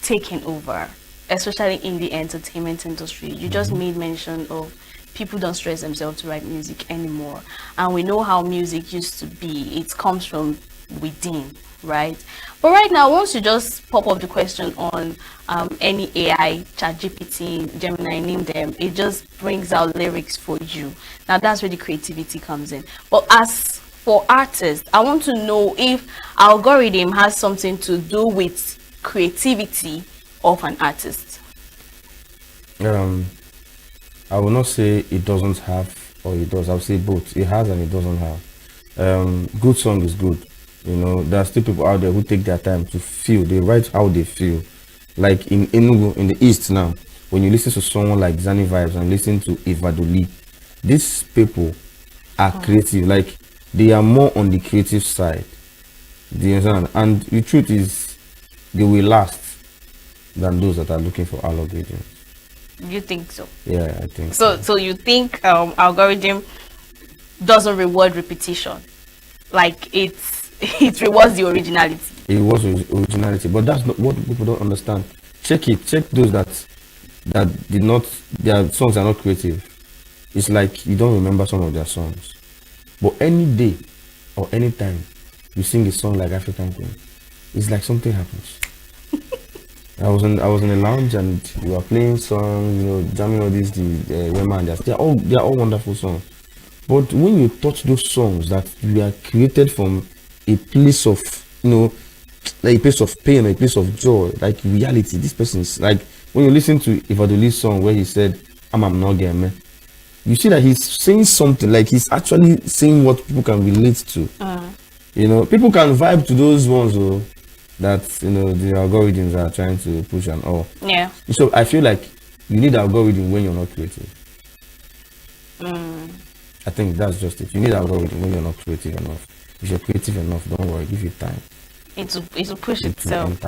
taken over, especially in the entertainment industry. You just made mention of people don't stress themselves to write music anymore, and we know how music used to be. It comes from within, right? But right now, once you just pop up the question on any AI, ChatGPT, Gemini, name them, it just brings out lyrics for you. Now that's where the creativity comes in. But as for artists, I want to know if algorithm has something to do with creativity of an artist. I will not say it doesn't have or it does. I'll say both. It has and it doesn't have. Good song is good. There are still people out there who take their time to feel. They write how they feel. Like in ENUGU, in the East now, when you listen to someone like Zani Vibes and listen to Ivadoli, these people are creative. Like, they are more on the creative side. Do you understand? And the truth is, they will last than those that are looking for algorithms. You think so? Yeah, I think so. You think algorithm doesn't reward repetition? Like it rewards the originality. It was originality, but that's not what people don't understand. Check those that did not, their songs are not creative. It's like you don't remember some of their songs, but any day or any time you sing a song like African Queen, it's like something happens. I was in a lounge and we were playing songs, jamming all these Rema and they are all wonderful songs. But when you touch those songs that we are created from a place of, like a place of pain or a place of joy, like reality, this person is like, when you listen to Ivadoli's song where he said, I'm not gay, man, you see that he's saying something, like he's actually saying what people can relate to. People can vibe to those ones that, the algorithms are trying to push and all. Yeah. So I feel like you need algorithm when you're not creative. I think that's just it. You need algorithm when you're not creative enough. If you're creative enough, don't worry, give it time. It will push itself.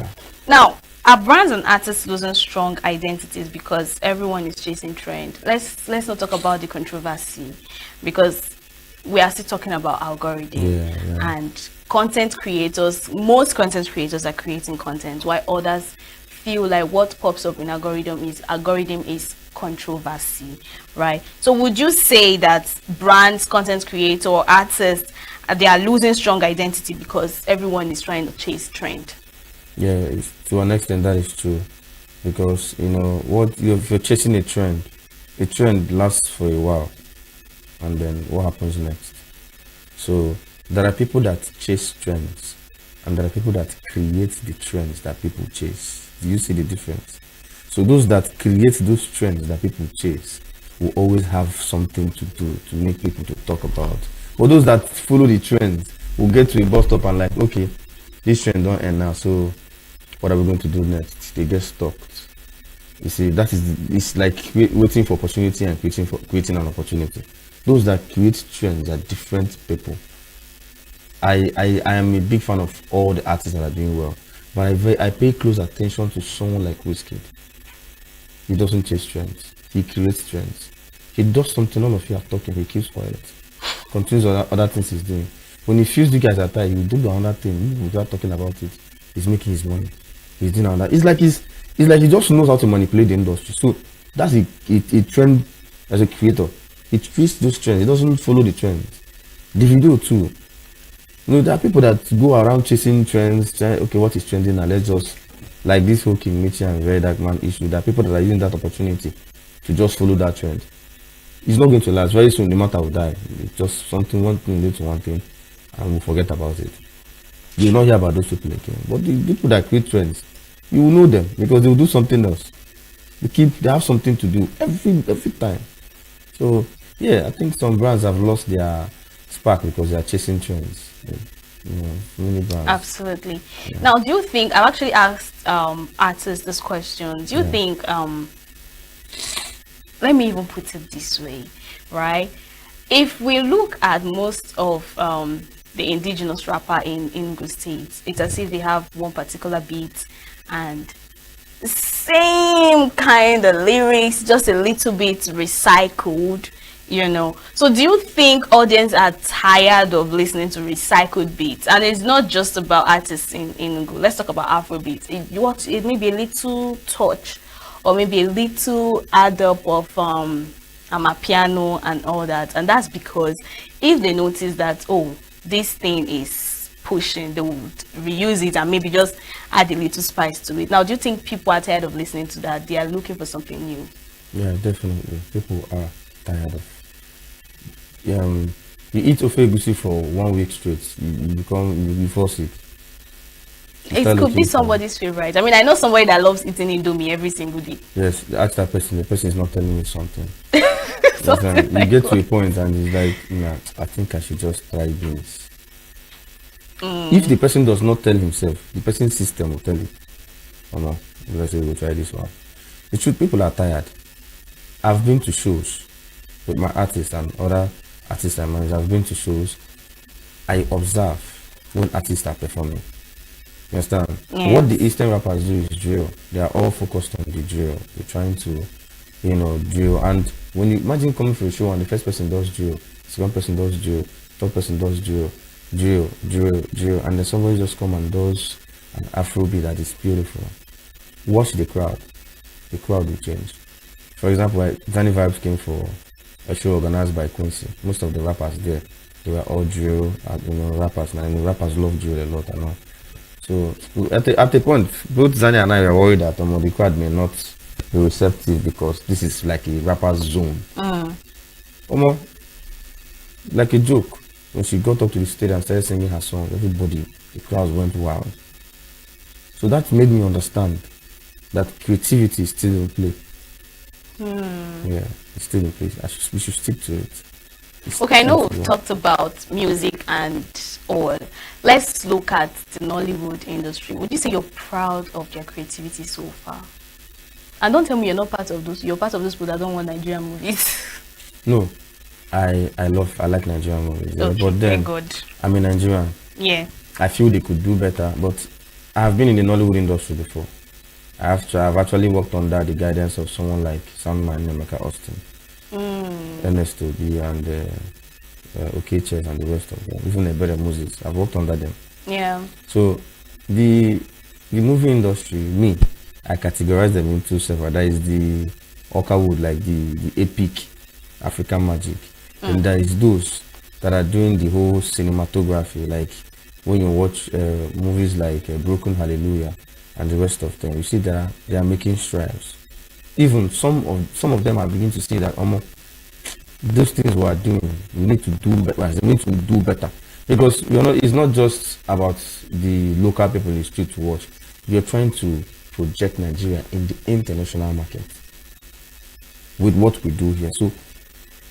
Now, are brands and artists losing strong identities because everyone is chasing trend? Let's not talk about the controversy, because we are still talking about algorithm and content creators. Most content creators are creating content, while others feel like what pops up in algorithm is controversy, right? So would you say that brands, content creator, or artists, they are losing strong identity because everyone is trying to chase trend? Yeah, to an extent that is true, because if you're chasing a trend lasts for a while, and then what happens next? So there are people that chase trends, and there are people that create the trends that people chase. Do you see the difference? So those that create those trends that people chase will always have something to do to make people to talk about. But those that follow the trends will get to a bus stop and like, okay, this trend don't end now, so what are we going to do next? They get stuck. You see, it's like waiting for opportunity and creating an opportunity. Those that create trends are different people. I am a big fan of all the artists that are doing well, but I pay close attention to someone like Wizkid. He doesn't chase trends. He creates trends. He does something, none of you are talking, he keeps quiet. Continues other things he's doing. When he feels you guys are tired, he will do another thing. Without talking about it, he's making his money. He's doing another. It's like he just knows how to manipulate the industry. So that's a trend as a creator. He treats those trends. He doesn't follow the trends. The video too. There are people that go around chasing trends. Okay, what is trending now? Let's just, like this whole King Michi and Very Dark Man issue. There are people that are using that opportunity to just follow that trend. It's not going to last. Very soon the matter will die. It's just something, one thing leads to one thing, and we'll forget about it. You will not hear about those people again. But the people that create trends, you will know them because they will do something else. They have something to do every time. So yeah, I think some brands have lost their spark because they are chasing trends. Many brands. Absolutely. Yeah. Now, do you think, I've actually asked artists this question, do you think, let me even put it this way, right? If we look at most of the indigenous rapper in ENUGU State, it's as if they have one particular beat and same kind of lyrics, just a little bit recycled, So do you think audience are tired of listening to recycled beats? And it's not just about artists in ENUGU. Let's talk about Afrobeats. It may be a little touch or maybe a little add up of amapiano and all that. And that's because if they notice that, oh, this thing is pushing, they would reuse it and maybe just add a little spice to it. Now, do you think people are tired of listening to that? They are looking for something new? Yeah, definitely. People are tired of. You eat ofe egusi for 1 week straight, you fall sick. It could be somebody's favorite. I mean, I know somebody that loves eating Indomie every single day. Yes, ask that person. The person is not telling me something. You get to a point and it's like, nah, I think I should just try beans. If the person does not tell himself, the person's system will tell you, oh no, let's say we'll try this one. The truth, people are tired. I've been to shows with my artists and other artists and managers. I've been to shows. I observe when artists are performing. You understand? Yes. What the Eastern rappers do is drill. They are all focused on the drill. They're trying to, drill. And when you imagine coming for a show and the first person does drill, second person does drill, third person does drill, and then somebody just come and does an Afrobeat that is beautiful. Watch the crowd. The crowd will change. For example, Danny Vibes came for a show organized by Quincy. Most of the rappers there, they were all drill, rappers. Now, rappers love drill a lot and all. So at the point, both Zani and I were worried that the crowd may not be receptive because this is like a rapper's zone. Like a joke. When she got up to the stage and started singing her song, the crowd went wild. So that made me understand that creativity is still in play. Yeah, it's still in place. We should stick to it. Okay, I know we've talked about music and all. Let's look at the Nollywood industry. Would you say you're proud of their creativity so far? And don't tell me you're not part of those. You're part of those people that don't want Nigerian movies. No, I like Nigerian movies. Okay, but then good. I'm a Nigerian. Yeah. I feel they could do better, but I've been in the Nollywood industry before. I've actually worked under the guidance of someone like Soundman Emeka Austin, Ernest Obi, and Okeches and the rest of them, even Ebere Moses. I've worked under them. Yeah. So the movie industry, I categorize them into several. That is the Okawood, like the epic African magic. And there is those that are doing the whole cinematography, like when you watch movies like Broken Hallelujah and the rest of them, you see that they are making strides. Even some of them are beginning to see that those things we are doing, we need to do better. We need to do better because it's not just about the local people in the street to watch. We are trying to project Nigeria in the international market with what we do here. So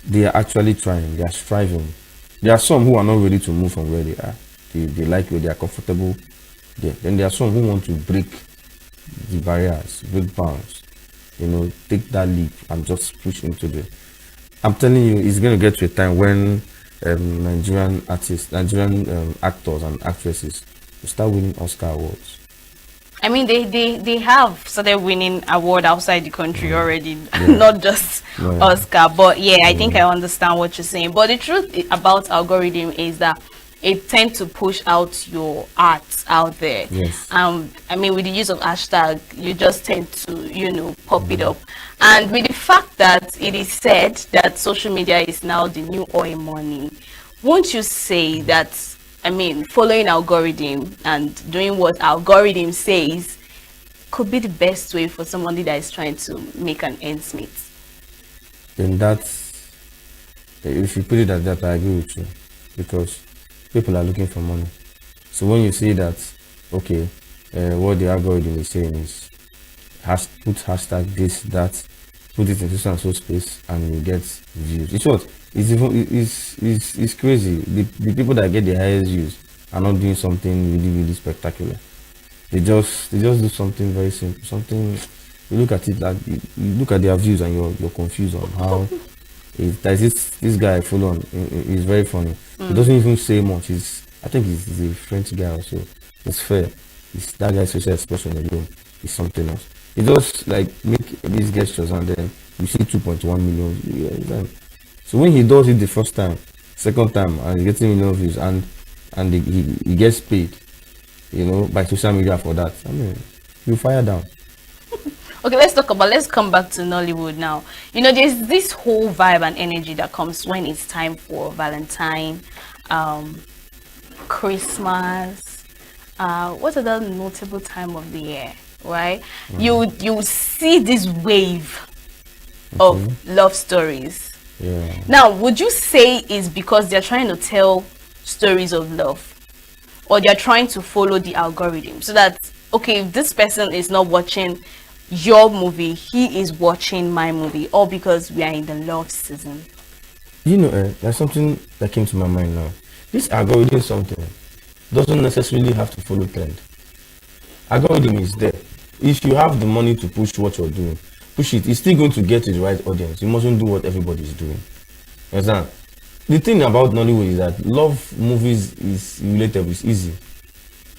they are actually trying. They are striving. There are some who are not ready to move from where they are. They like where they are comfortable. Then there are some who want to break the barriers, break bounds, take that leap and just push into the. I'm telling you, it's going to get to a time when Nigerian actors and actresses will start winning Oscar awards. I mean, they have started winning award outside the country already, not just Oscar. But yeah, I think I understand what you're saying. But the truth about algorithm is that it tends to push out your art out there. Yes. I mean, with the use of hashtag, you just tend to, pop it up. And with the fact that it is said that social media is now the new oil money, won't you say that, I mean, following algorithm and doing what algorithm says could be the best way for somebody that is trying to make an ends meet? Then that's, if you put it like that, I agree with you, because people are looking for money. So when you say that, okay, what the algorithm is saying is put hashtag this, that, put it into some space, and you get views. It's what? It's crazy. The people that get the highest views are not doing something really, really spectacular. They just do something very simple. Something, you look at it, like you look at their views and you're confused on how. There's this guy I follow on. He's very funny. He doesn't even say much. I think he's a French guy also. It's fair. That guy's facial expression alone is something else. He just like make these gestures and then you see 2.1 million views. So when he does it the first time, second time, and he's getting million views, and he gets paid, by social media for that, I mean, you fire down. Okay, let's come back to Nollywood now. There's this whole vibe and energy that comes when it's time for Valentine, Christmas, what other notable time of the year, right? You see this wave of love stories. Yeah. Now, would you say it's because they're trying to tell stories of love, or they're trying to follow the algorithm so that, okay, if this person is not watching your movie, he is watching my movie, all because we are in the love season? There's something that came to my mind now. This algorithm something doesn't necessarily have to follow trend. Algorithm is there. If you have the money to push what you're doing, push it. It's still going to get to the right audience. You mustn't do what everybody is doing. Understand? The thing about Nollywood is that love movies is relatable. It's easy.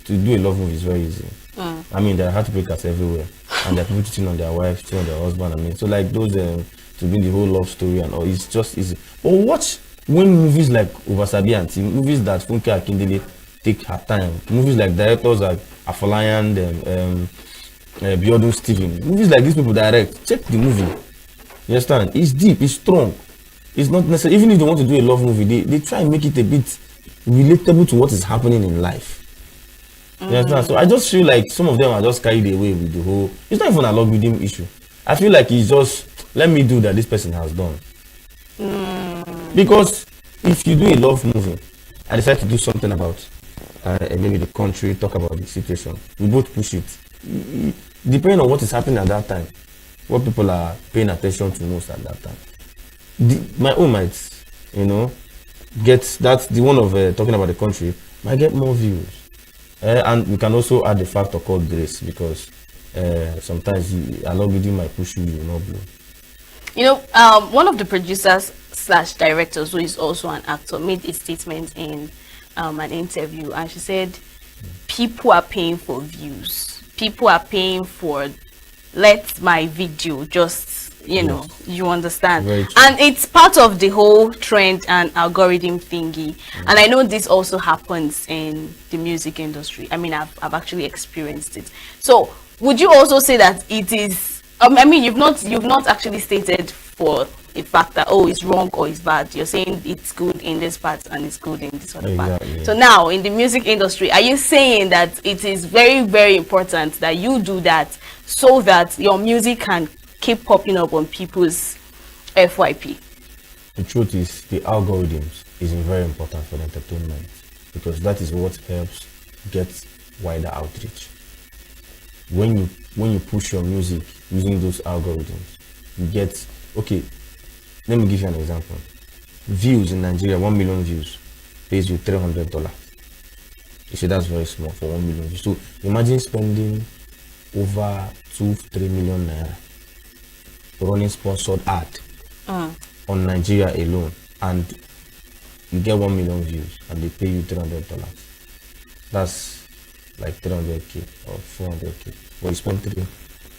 To do a love movie is very easy. I mean, there are heartbreakers everywhere, and there are people cheating on their wife, cheating on their husband. I mean, so like those to bring the whole love story and all, it's just easy. But watch when movies like Obasabi and Team, movies that Funke Akindele take her time, movies like directors like Afolayan, Biodun Steven, movies like these people direct. Check the movie. You understand? It's deep, it's strong. It's not necessary. Even if they want to do a love movie, they try and make it a bit relatable to what is happening in life. You understand? So I just feel like some of them are just carried away with the whole. It's not even a algorithm issue. I feel like it's just, let me do that this person has done. Because if you do a love movie, I decide to do something about maybe the country, talk about the situation, we both push it. Depending on what is happening at that time, what people are paying attention to most at that time. My own might, get that, the one of talking about the country might get more views. And we can also add the factor called grace, because sometimes the algorithm might push you, not blow. One of the producers / directors, who is also an actor, made a statement in an interview, and she said, people are paying for views. People are paying for, let my video just, you understand. And it's part of the whole trend and algorithm thingy. And I know this also happens in the music industry. I mean, I've actually experienced it. So would you also say that it is, I mean, you've not actually stated for a fact that, oh, it's wrong or it's bad. You're saying it's good in this part and it's good in this other part. So now in the music industry, are you saying that it is very, very important that you do that so that your music can keep popping up on people's FYP? The truth is, the algorithms is very important for the entertainment, because that is what helps get wider outreach. When you push your music using those algorithms, you get, okay, let me give you an example. Views in Nigeria, 1 million views pays you $300. You see, that's very small for 1 million views. So imagine spending over 2-3 million naira running sponsored ad on Nigeria alone, and you get 1 million views and they pay you $300. That's like 300k or 400k. But you spend 3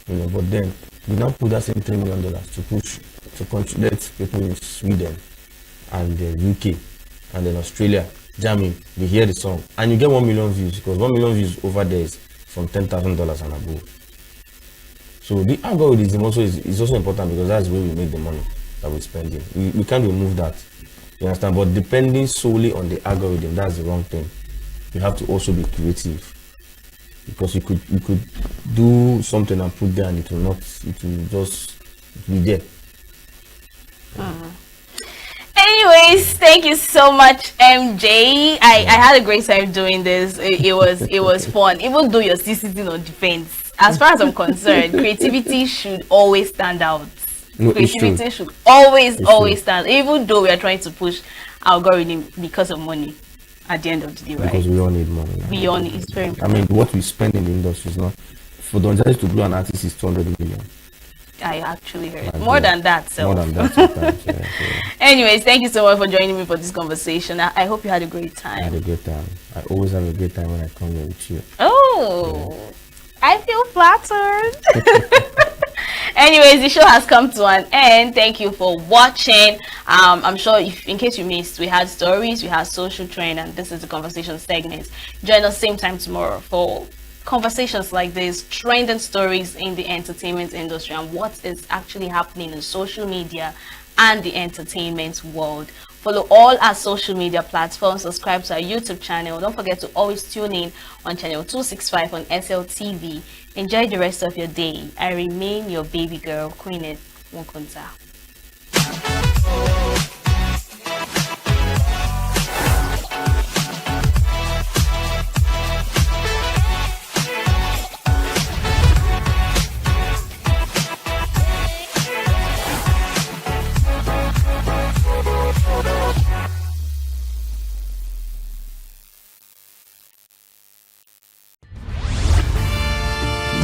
million. But then you now put that same $3 million to push, to let people in Sweden and the UK and then Australia jamming, they hear the song, and you get 1 million views, because 1 million views over there is from $10,000 and above. So the algorithm also is also important, because that's where we make the money that we're spending. We can't remove that. You understand? But depending solely on the algorithm, that's the wrong thing. You have to also be creative, because you could do something and put there and it will just be there. Anyways, thank you so much, MJ. I had a great time doing this. It was fun. Even though you're still sitting on defense, as far as I'm concerned, creativity should always stand out. No, creativity should always stand, even though we are trying to push algorithm because of money. At the end of the day, right? Because we all need money. We all need. It's very I important. mean, what we spend in the industry is not for the journalist to grow an artist is 200 million. I actually heard more than that. So. More than that sometimes. Yeah. Anyways, thank you so much for joining me for this conversation. I hope you had a great time. I had a great time. I always have a great time when I come here with you. Oh, yeah. I feel flattered. Anyways, the show has come to an end. Thank you for watching. I'm sure in case you missed, we had stories, we had social trend, and this is the conversation segment. Join us same time tomorrow for conversations like this, trending stories in the entertainment industry and what is actually happening in social media and the entertainment world. Follow all our social media platforms, subscribe to our YouTube channel. Don't forget to always tune in on channel 265 on SLTV. Enjoy the rest of your day. I remain your baby girl, Queen Nkunta.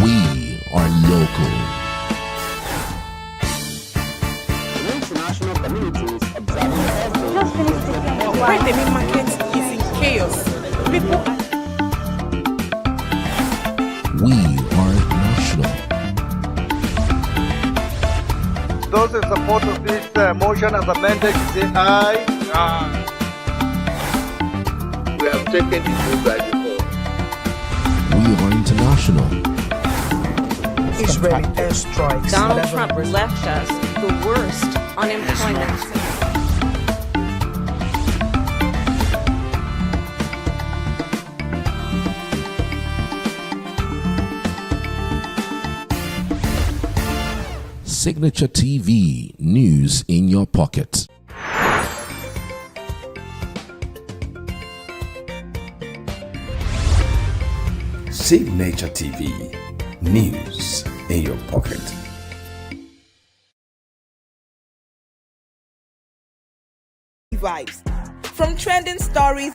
We are local. International communities observing just finished taking where the main market is in chaos. People We are national. Those in support of this motion as amended, say aye. Aye. We have taken the vote by default. We are international. Israeli airstrikes. Donald Trump left us the worst unemployment. Signature TV, news in your pocket. Signature TV, news in your pocket. Vibes. From trending stories,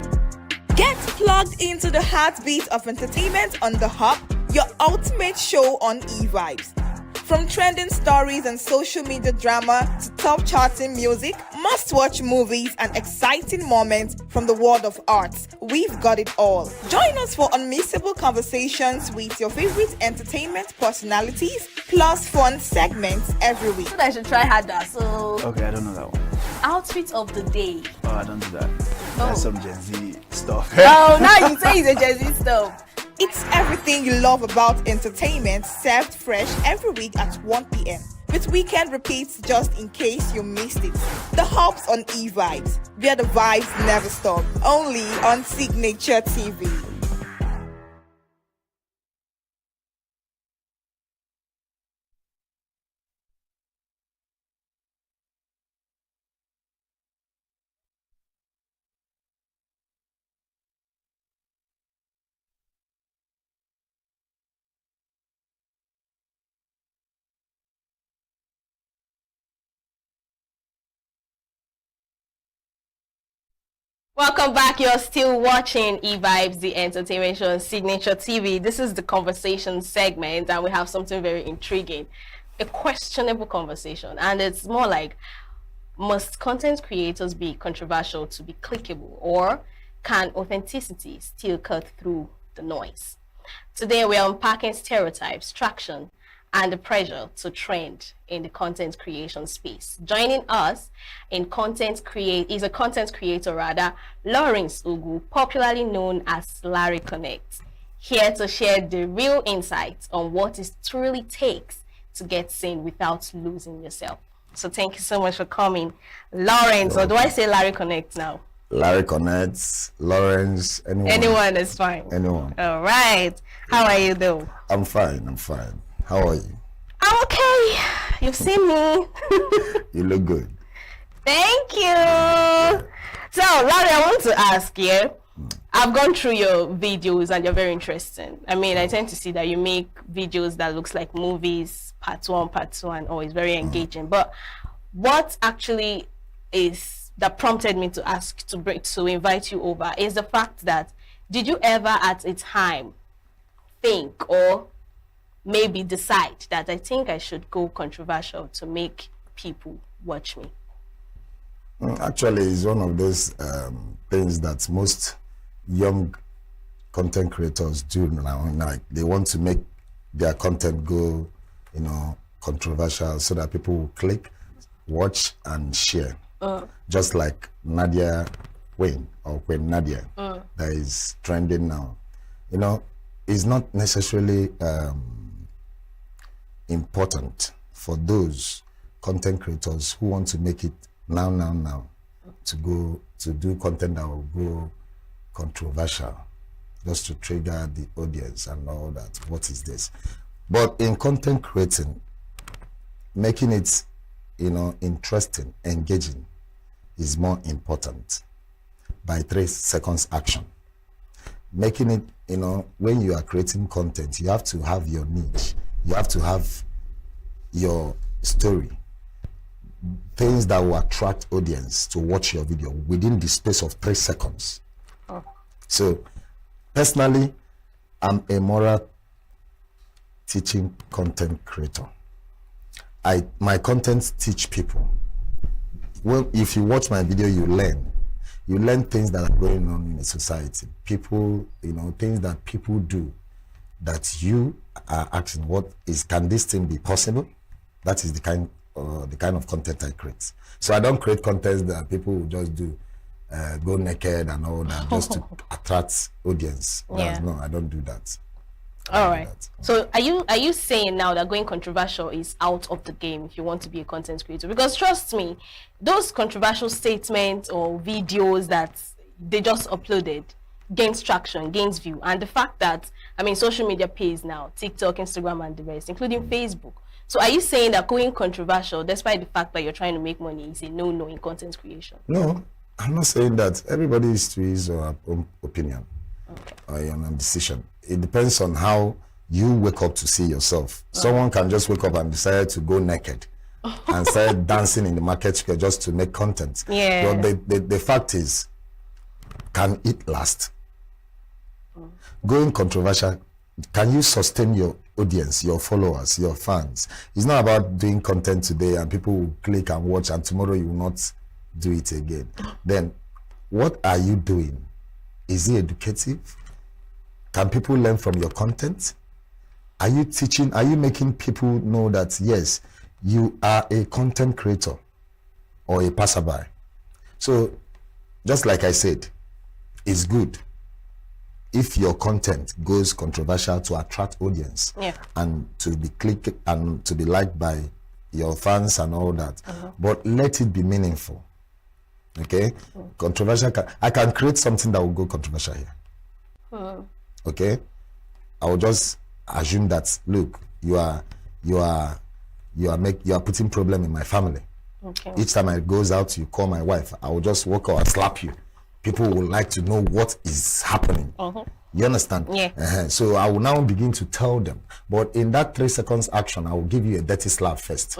get plugged into the heartbeat of entertainment on The Hub, your ultimate show on eVibes. From trending stories and social media drama to top charting music, must-watch movies and exciting moments from the world of arts, we've got it all. Join us for unmissable conversations with your favorite entertainment personalities, plus fun segments every week. I should try harder. So, Okay, I don't know that one. outfit of the day. Oh, I don't do that. That's some Gen Z stuff. Oh, now you say it's a Gen Z stuff. It's everything you love about entertainment, served fresh every week at 1 p.m. with weekend repeats just in case you missed it. The Hubs on eVibes, where the vibes never stop. Only on Signature TV. Welcome back. You're still watching eVibes, the entertainment show on Signature TV. This is the conversation segment, and we have something very intriguing. A questionable conversation. And it's more like, must content creators be controversial to be clickable, or can authenticity still cut through the noise? Today, we are unpacking stereotypes, traction, and the pressure to trend in the content creation space. Joining us in is a content creator rather, Lawrence Ugu, popularly known as Larry Connect, here to share the real insights on what it truly takes to get seen without losing yourself. So thank you so much for coming, Lawrence, or do I say Larry Connect now? Larry Connects, Lawrence, anyone. Anyone is fine. Anyone. All right. How are you though? I'm fine. How are you? I'm okay. You've seen me. You look good. Thank you. So, Larry, I want to ask you. I've gone through your videos and they're very interesting. I mean, I tend to see that you make videos that looks like movies, part one, and always very engaging. But what actually is that prompted me to ask to invite you over is the fact that did you ever at a time think or maybe decide that I think I should go controversial to make people watch me? Actually, it's one of those things that most young content creators do now. Like they want to make their content go, controversial so that people will click, watch, and share. Just like Nadia Wayne or Queen Nadia that is trending now. It's not necessarily important for those content creators who want to make it now to do content that will go controversial just to trigger the audience and all that. What is this? But in content creating, making it interesting, engaging is more important by 3 seconds action. Making it, when you are creating content, you have to have your niche, you have to have your story, things that will attract audience to watch your video within the space of 3 seconds. So personally, I'm a moral teaching content creator. My content teach people. Well, if you watch my video, you learn things that are going on in the society. People, things that people do that you are asking, can this thing be possible? That is the kind of content I create. So I don't create content that people will just do, go naked and all that just to attract audience. Yeah. No, I don't do that. All right. So are you saying now that going controversial is out of the game if you want to be a content creator? Because trust me, those controversial statements or videos that they just uploaded gains traction, gains view, and the fact that social media pays now, TikTok, Instagram, and the rest, including Facebook. So are you saying that going controversial, despite the fact that you're trying to make money, is a no-no in content creation? No, I'm not saying that. Everybody is to his or her own opinion or your own decision. It depends on how you wake up to see yourself. Someone can just wake up and decide to go naked and start dancing in the market square just to make content. Yeah. But the fact is, can it last? Going controversial, can you sustain your audience, your followers, your fans? It's not about doing content today and people will click and watch and tomorrow you will not do it again. Then what are you doing? Is it educative? Can people learn from your content? Are you teaching? Are you making people know that yes, you are a content creator or a passerby? So just like I said, it's good if your content goes controversial to attract audience and to be clicked and to be liked by your fans and all that. But let it be meaningful. Okay? Controversial. I can create something that will go controversial here. Okay? I will just assume that look, you are putting problem in my family. Okay. Each time I goes out, you call my wife, I will just walk out and slap you. People will like to know what is happening. You understand? Yeah. So I will now begin to tell them. But in that 3 seconds action, I will give you a dirty slap first.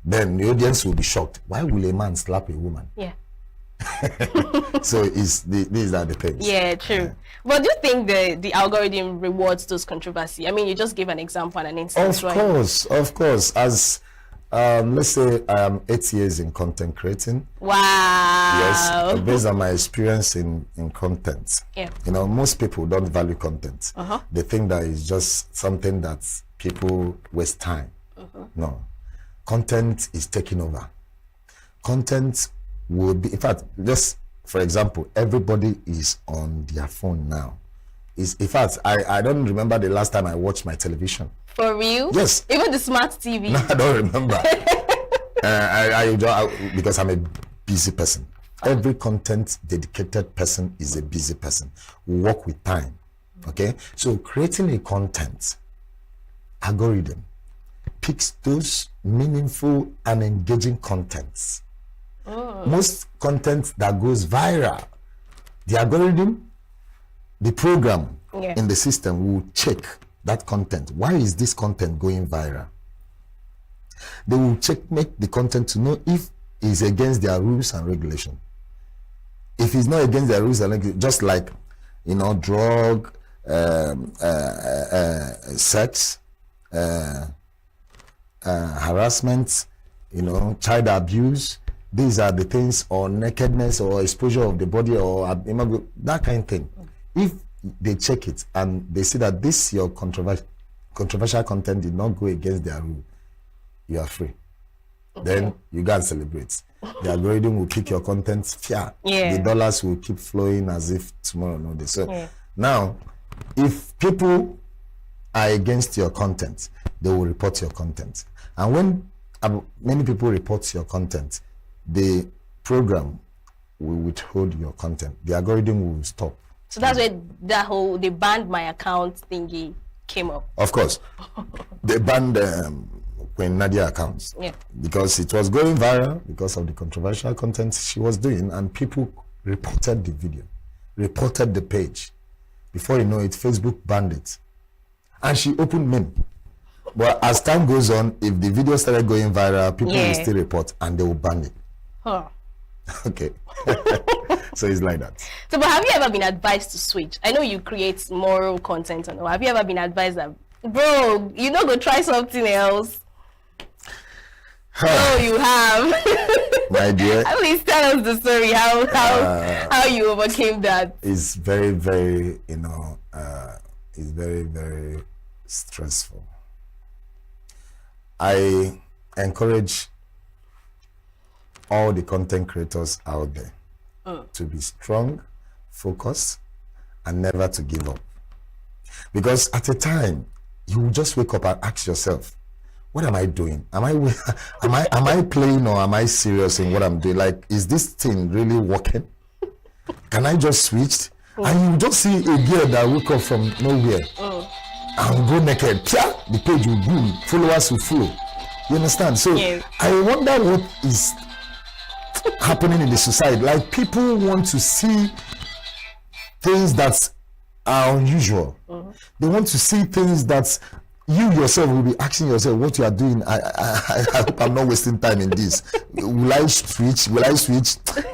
Then the audience will be shocked. Why will a man slap a woman? Yeah. So these are the things. Yeah, true. But do you think the algorithm rewards those controversy? I mean, you just gave an example and an instance, right? Of course. As let's say I am 8 years in content creating. Wow. Yes, based on my experience in content. Yeah. Most people don't value content. They think that it's just something that people waste time. No. Content is taking over. Content will be, in fact, just for example, everybody is on their phone now. In fact, I don't remember the last time I watched my television. For real? Yes. Even the smart TV? No, I don't remember. Because I'm a busy person. Every content dedicated person is a busy person. We work with time. Okay? So creating a content algorithm picks those meaningful and engaging contents. Most content that goes viral, the algorithm, the program in the system will check that content. Why is this content going viral? They will make the content to know if it's against their rules and regulation. If it's not against their rules and regulation, just like, you know, drug, sex, harassment, you know, child abuse, these are the things, or nakedness, or exposure of the body, or that kind of thing. If they check it and they see that this your controversial content did not go against their rule, you are free. Then you go and celebrate. The algorithm will kick your content. The dollars will keep flowing as if tomorrow no day. So now, if people are against your content, they will report your content. And when many people report your content, the program will withhold your content. The algorithm will stop. So that's where that whole they banned my account thingy came up. Of course, they banned Queen Nadia accounts because it was going viral because of the controversial content she was doing, and people reported the video, reported the page. Before you know it, Facebook banned it, and she opened meme. But as time goes on, if the video started going viral, people will still report and they will ban it. Okay. So it's like that. So, but have you ever been advised to switch? I know you create moral content and all. Have you ever been advised that, bro, you know, go try something else? Oh, you have. My dear. At least tell us the story, how you overcame that. It's very, very, you know, it's very, very stressful. I encourage all the content creators out there to be strong, focused, and never to give up. Because at a time, you will just wake up and ask yourself, what am I doing? Am I playing, or am I serious in what I'm doing? Like, is this thing really working? Can I just switch? And you just see a girl that wake up from nowhere and go naked. The page will boom, followers will flow. You understand? So I wonder what is happening in the society. Like, people want to see things that are unusual. They want to see things that you yourself will be asking yourself what you are doing. I hope I'm not wasting time in this. Will I switch?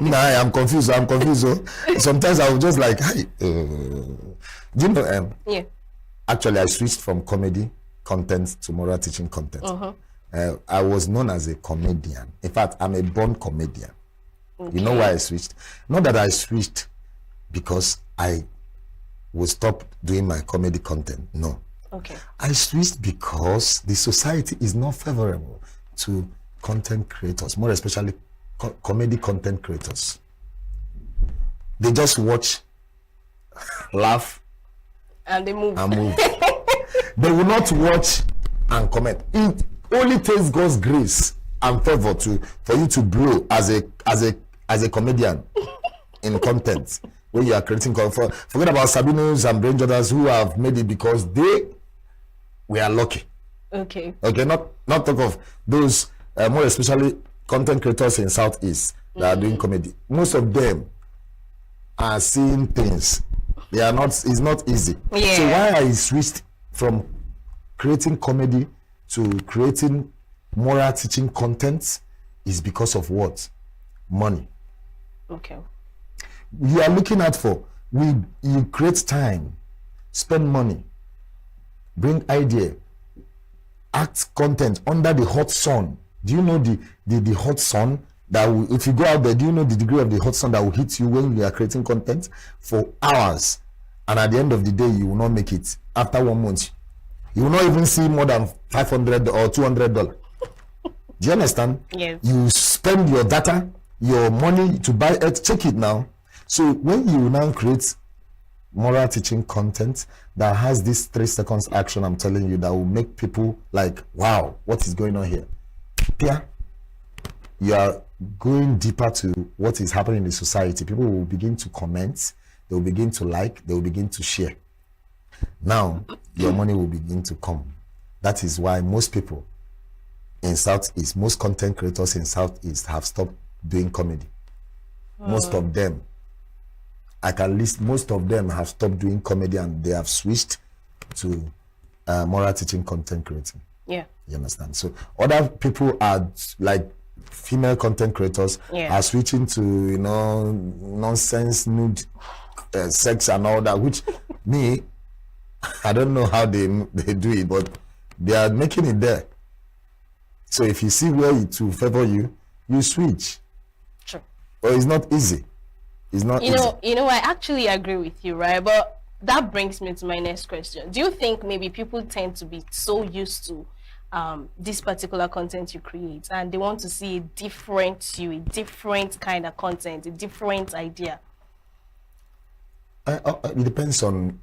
Nah, I'm confused. Sometimes I was just like, hey, do you know? Actually, I switched from comedy content to moral teaching content. I was known as a comedian. In fact, I'm a born comedian. You know why I switched? Not that I switched because I would stop doing my comedy content. No. I switched because the society is not favorable to content creators, more especially comedy content creators. They just watch, laugh, and they move. They will not watch and comment. It only takes God's grace and favor for you to blow as a comedian in content when you are creating content. Forget about Sabinos and Brain Jordans who have made it because they were lucky. Okay, not talk of those more especially content creators in Southeast that are doing comedy. Most of them are seeing things. They are not. It's not easy. So why I switched from creating comedy to creating moral teaching content is because of what? Money. You are looking at you create time, spend money, bring idea, act content under the hot sun. Do you know the hot sun that will, if you go out there, do you know the degree of the hot sun that will hit you when you are creating content for hours, and at the end of the day you will not make it? After 1 month You will not even see more than $500 or $200. Do you understand? Yes. You spend your data, your money to buy it. Check it now. So when you now create moral teaching content that has this 3 seconds action, I'm telling you, that will make people like, wow, what is going on here? Yeah, you are going deeper to what is happening in the society. People will begin to comment, they will begin to like, they will begin to share. Now your money will begin to come. That is why most people in Southeast, most content creators in Southeast have stopped doing comedy. Most of them, I can list, most of them have stopped doing comedy and they have switched to moral teaching content creating. Yeah. You understand? So other people are like female content creators are switching to, you know, nonsense, nude, sex and all that, which me, I don't know how they do it, but they are making it there. So if you see where it will favor you, you switch. Sure. But it's not easy. It's not easy. I actually agree with you, right? But that brings me to my next question. Do you think maybe people tend to be so used to this particular content you create and they want to see a different kind of content, a different idea? It depends on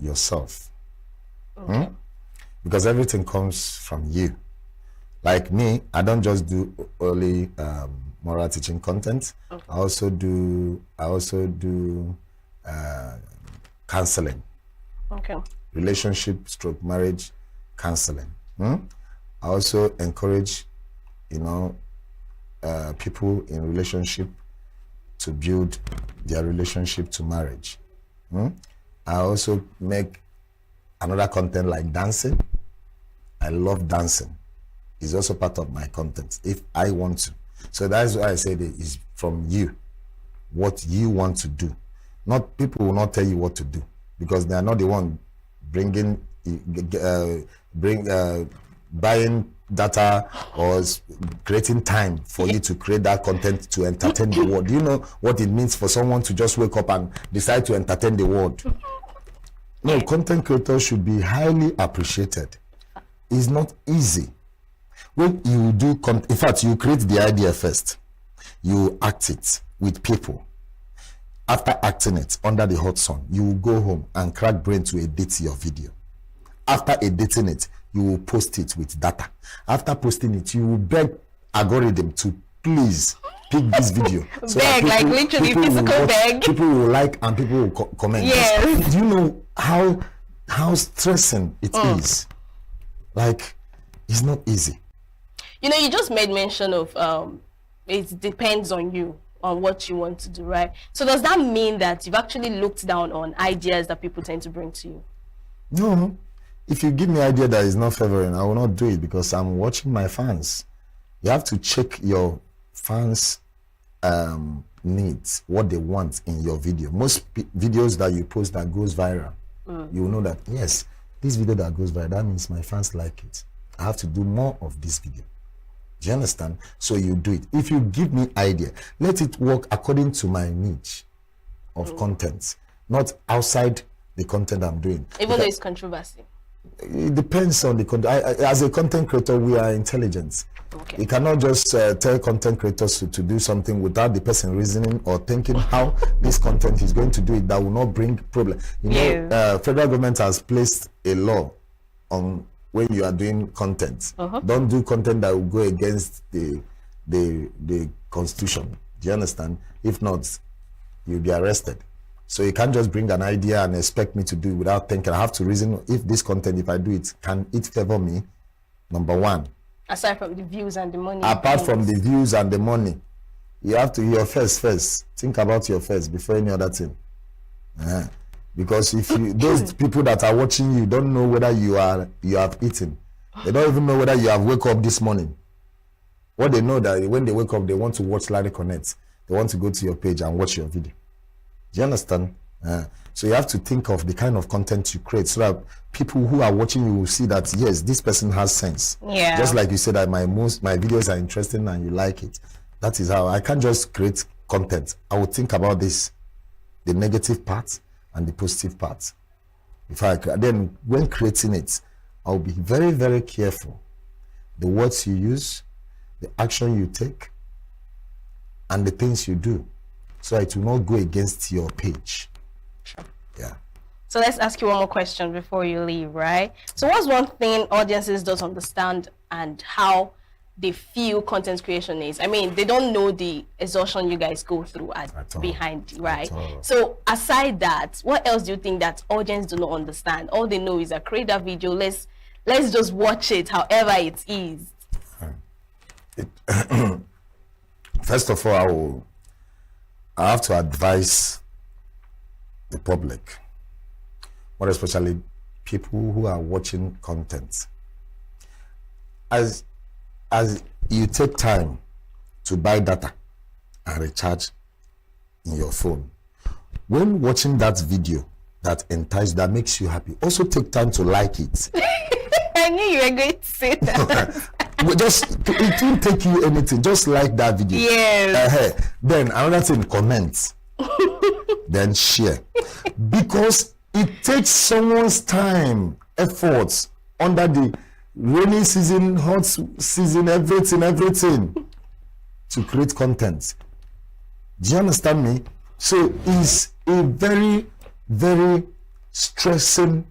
yourself. Okay. Because everything comes from you. Like me, I don't just do only moral teaching content. Okay. I also do counseling. Okay. Relationship / marriage counseling. I also encourage, people in relationship to build their relationship to marriage. I also make another content like dancing. I love dancing. It's also part of my content if I want to. So that's why I said it is from you, what you want to do. Not people will not tell you what to do because they are not the one buying data or creating time for you to create that content to entertain the world. Do you know what it means for someone to just wake up and decide to entertain the world? No, content creators should be highly appreciated. It's not easy. When you do in fact, you create the idea first. You act it with people. After acting it under the hot sun, you will go home and crack brain to edit your video. After editing it, you will post it with data. After posting it, you will beg algorithm to please pick this video. So beg, like literally physical beg. People will like and people will comment. Yes. Do you know how stressing it is? Like, it's not easy. You just made mention of it depends on you, on what you want to do, right? So does that mean that you've actually looked down on ideas that people tend to bring to you? No. If you give me an idea that is not favoring, I will not do it because I'm watching my fans. You have to check your fans' needs, what they want in your video. Most videos that you post that goes viral, you will know that, yes, this video that goes viral, that means my fans like it. I have to do more of this video. Do you understand? So you do it. If you give me idea, let it work according to my niche of content, not outside the content I'm doing. Even though it's controversy. It depends on the content. As a content creator, we are intelligent. Okay. You cannot just tell content creators to do something without the person reasoning or thinking how this content is going to do it that will not bring problem. Federal government has placed a law on when you are doing content. Don't do content that will go against the constitution. Do you understand? If not, you'll be arrested. So you can't just bring an idea and expect me to do it without thinking. I have to reason if this content, if I do it, can it favor me? Number one. Aside from the views and the money. Apart from the views and the money, you have to your first. Think about your first before any other thing. Because if you, those people that are watching you don't know whether you have eaten. They don't even know whether you have woke up this morning. What they know that when they wake up, they want to watch Larry Connect. They want to go to your page and watch your video. Do you understand? So you have to think of the kind of content you create so that people who are watching you will see that yes, this person has sense. Yeah. Just like you said that my videos are interesting and you like it. That is how I can't just create content. I will think about this, the negative part and the positive part. Then when creating it, I'll be very, very careful. The words you use, the action you take, and the things you do, so it will not go against your page. Sure. Yeah. So let's ask you one more question before you leave, right? So what's one thing audiences don't understand and how they feel content creation is? I mean, they don't know the exhaustion you guys go through behind, right? So aside that, what else do you think that audience do not understand? All they know is create that video, let's just watch it however it is. First of all, I have to advise the public, more especially people who are watching content. As you take time to buy data and recharge in your phone, when watching that video that makes you happy, also take time to like it. I knew you were going to say that. It won't take you anything, just like that video. Yes. Then another thing, comment. Then share, because it takes someone's time, efforts, under the rainy season, hot season, everything to create content. Do you understand me? So it's a very, very stressing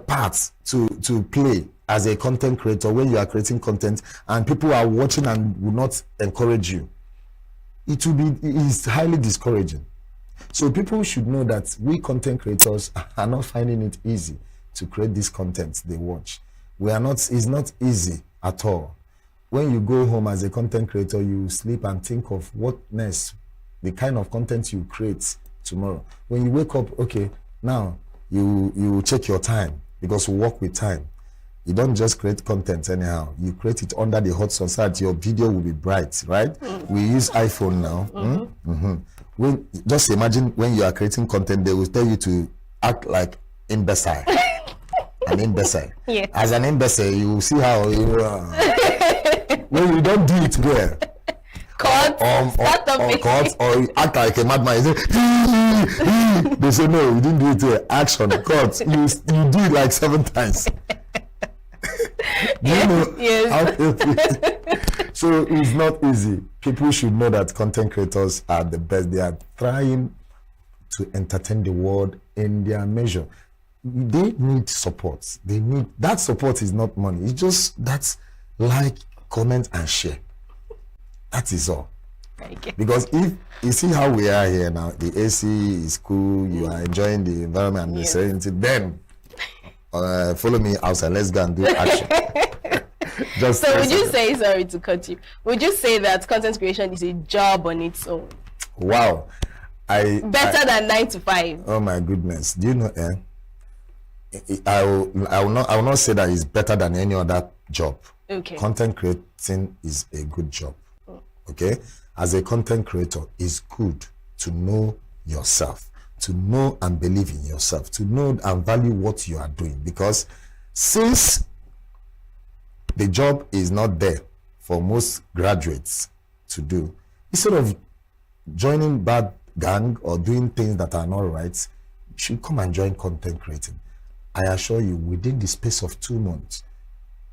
part to play as a content creator when you are creating content and people are watching and will not encourage you. It's highly discouraging. So people should know that we content creators are not finding it easy to create this content they watch. It's not easy at all. When you go home as a content creator, you sleep and think of what next, the kind of content you create tomorrow. When you wake up, okay, now you check your time, because we work with time. You don't just create content anyhow. You create it under the hot sun so that your video will be bright, right? We use iPhone now. Just imagine when you are creating content, they will tell you to act like imbecile. An imbecile. Yes. As an imbecile, you will see how you when you don't do it well. Or you act like a madman. They say no, you didn't do it well. Action, cut. You do it like 7 times. Do you know? Yes. So it's not easy. People should know that content creators are the best. They are trying to entertain the world in their measure. They need support. That support is not money. It's just that's like, comment, and share. That is all. Because if you see how we are here now, the AC is cool, you are enjoying the environment and the serenity, then follow me outside, let's go and do action. So would you say, sorry to cut you, would you say that content creation is a job on its own? Wow. Better than 9 to 5. Oh my goodness. Do you know, I will not say that it's better than any other job. Okay. Content creating is a good job. Okay? As a content creator, it's good to know yourself, to know and believe in yourself, to know and value what you are doing. Because since the job is not there for most graduates to do, instead of joining bad gang or doing things that are not right, you should come and join content creating. I assure you, within the space of 2 months,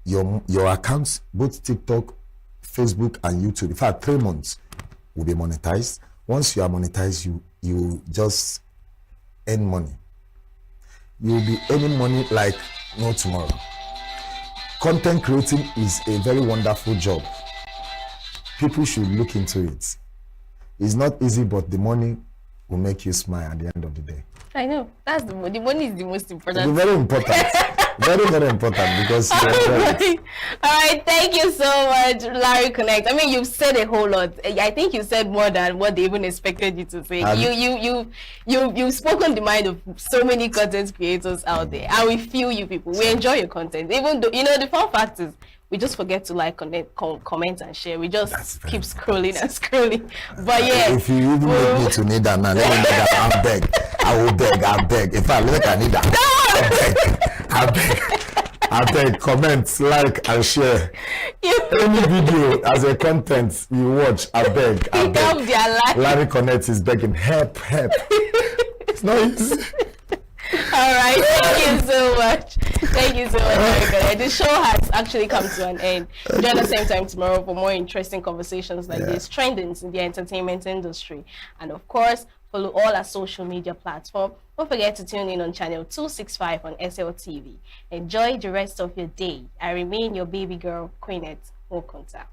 your accounts, both TikTok, Facebook, and YouTube, in fact 3 months, will be monetized. Once you are monetized, you just earn money. You will be earning money like no tomorrow. Content creating is a very wonderful job. People should look into it. It's not easy, but the money will make you smile at the end of the day. I know. That's the money is the most important. It's very important. Very, very important, because all right, thank you so much, Larry Connect. I mean, you've said a whole lot. I think you said more than what they even expected you to say. You've spoken the mind of so many content creators out there, and we feel you people. We enjoy your content, even though the fun fact is we just forget to like, connect, comment, and share. We just keep scrolling and scrolling. But yeah, if you even make me to need that now, let me know that I beg. I will beg. I beg. In fact, look, I need that. I beg. Comment, like, and share. Any video as a content you watch, I beg. Help their life. Larry Connect is begging, help. It's not easy. right. Thank you so much. Thank you so much, very good. The show has actually come to an end. Join us same time tomorrow for more interesting conversations like this, trendings in the entertainment industry. And of course, follow all our social media platforms. Don't forget to tune in on channel 265 on SLTV. Enjoy the rest of your day. I remain your baby girl, Queenette Mokonta.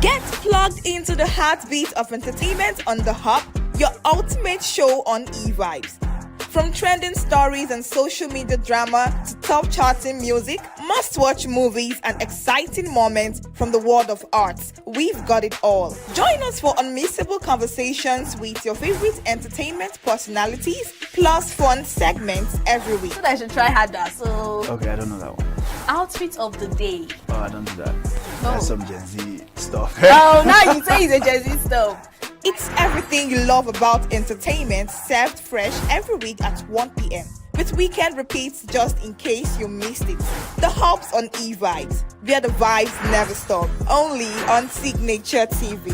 Get plugged into the heartbeat of entertainment on The Hub, your ultimate show on eVibes. From trending stories and social media drama to top charting music, must-watch movies and exciting moments from the world of arts, we've got it all. Join us for unmissable conversations with your favorite entertainment personalities, plus fun segments every week. So I should try harder. So Okay, I don't know that one. outfit of the day. Oh, I don't do that. That's some Gen Z stuff. Oh, now you say it's a Gen Z stuff. It's everything you love about entertainment, served fresh every week at 1 p.m. with weekend repeats just in case you missed it. The Hub's on eVibes, where the vibes never stop. Only on Signature TV.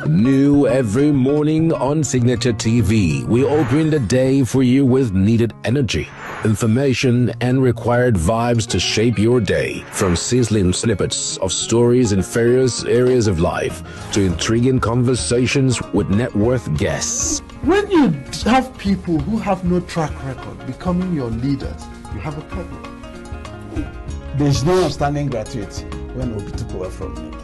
New every morning on Signature TV. We open the day for you with needed energy, information, and required vibes to shape your day. From sizzling snippets of stories in various areas of life to intriguing conversations with net worth guests. When you have people who have no track record becoming your leaders, you have a problem. There's no outstanding gratuity when Obi took over from me.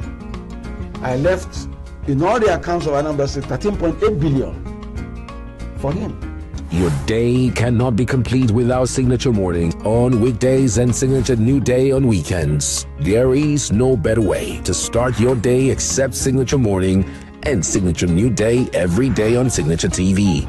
I left, in all the accounts of Anambra State, 13.8 billion for him. Your day cannot be complete without Signature Morning on weekdays and Signature New Day on weekends. There is no better way to start your day except Signature Morning and Signature New Day every day on Signature TV.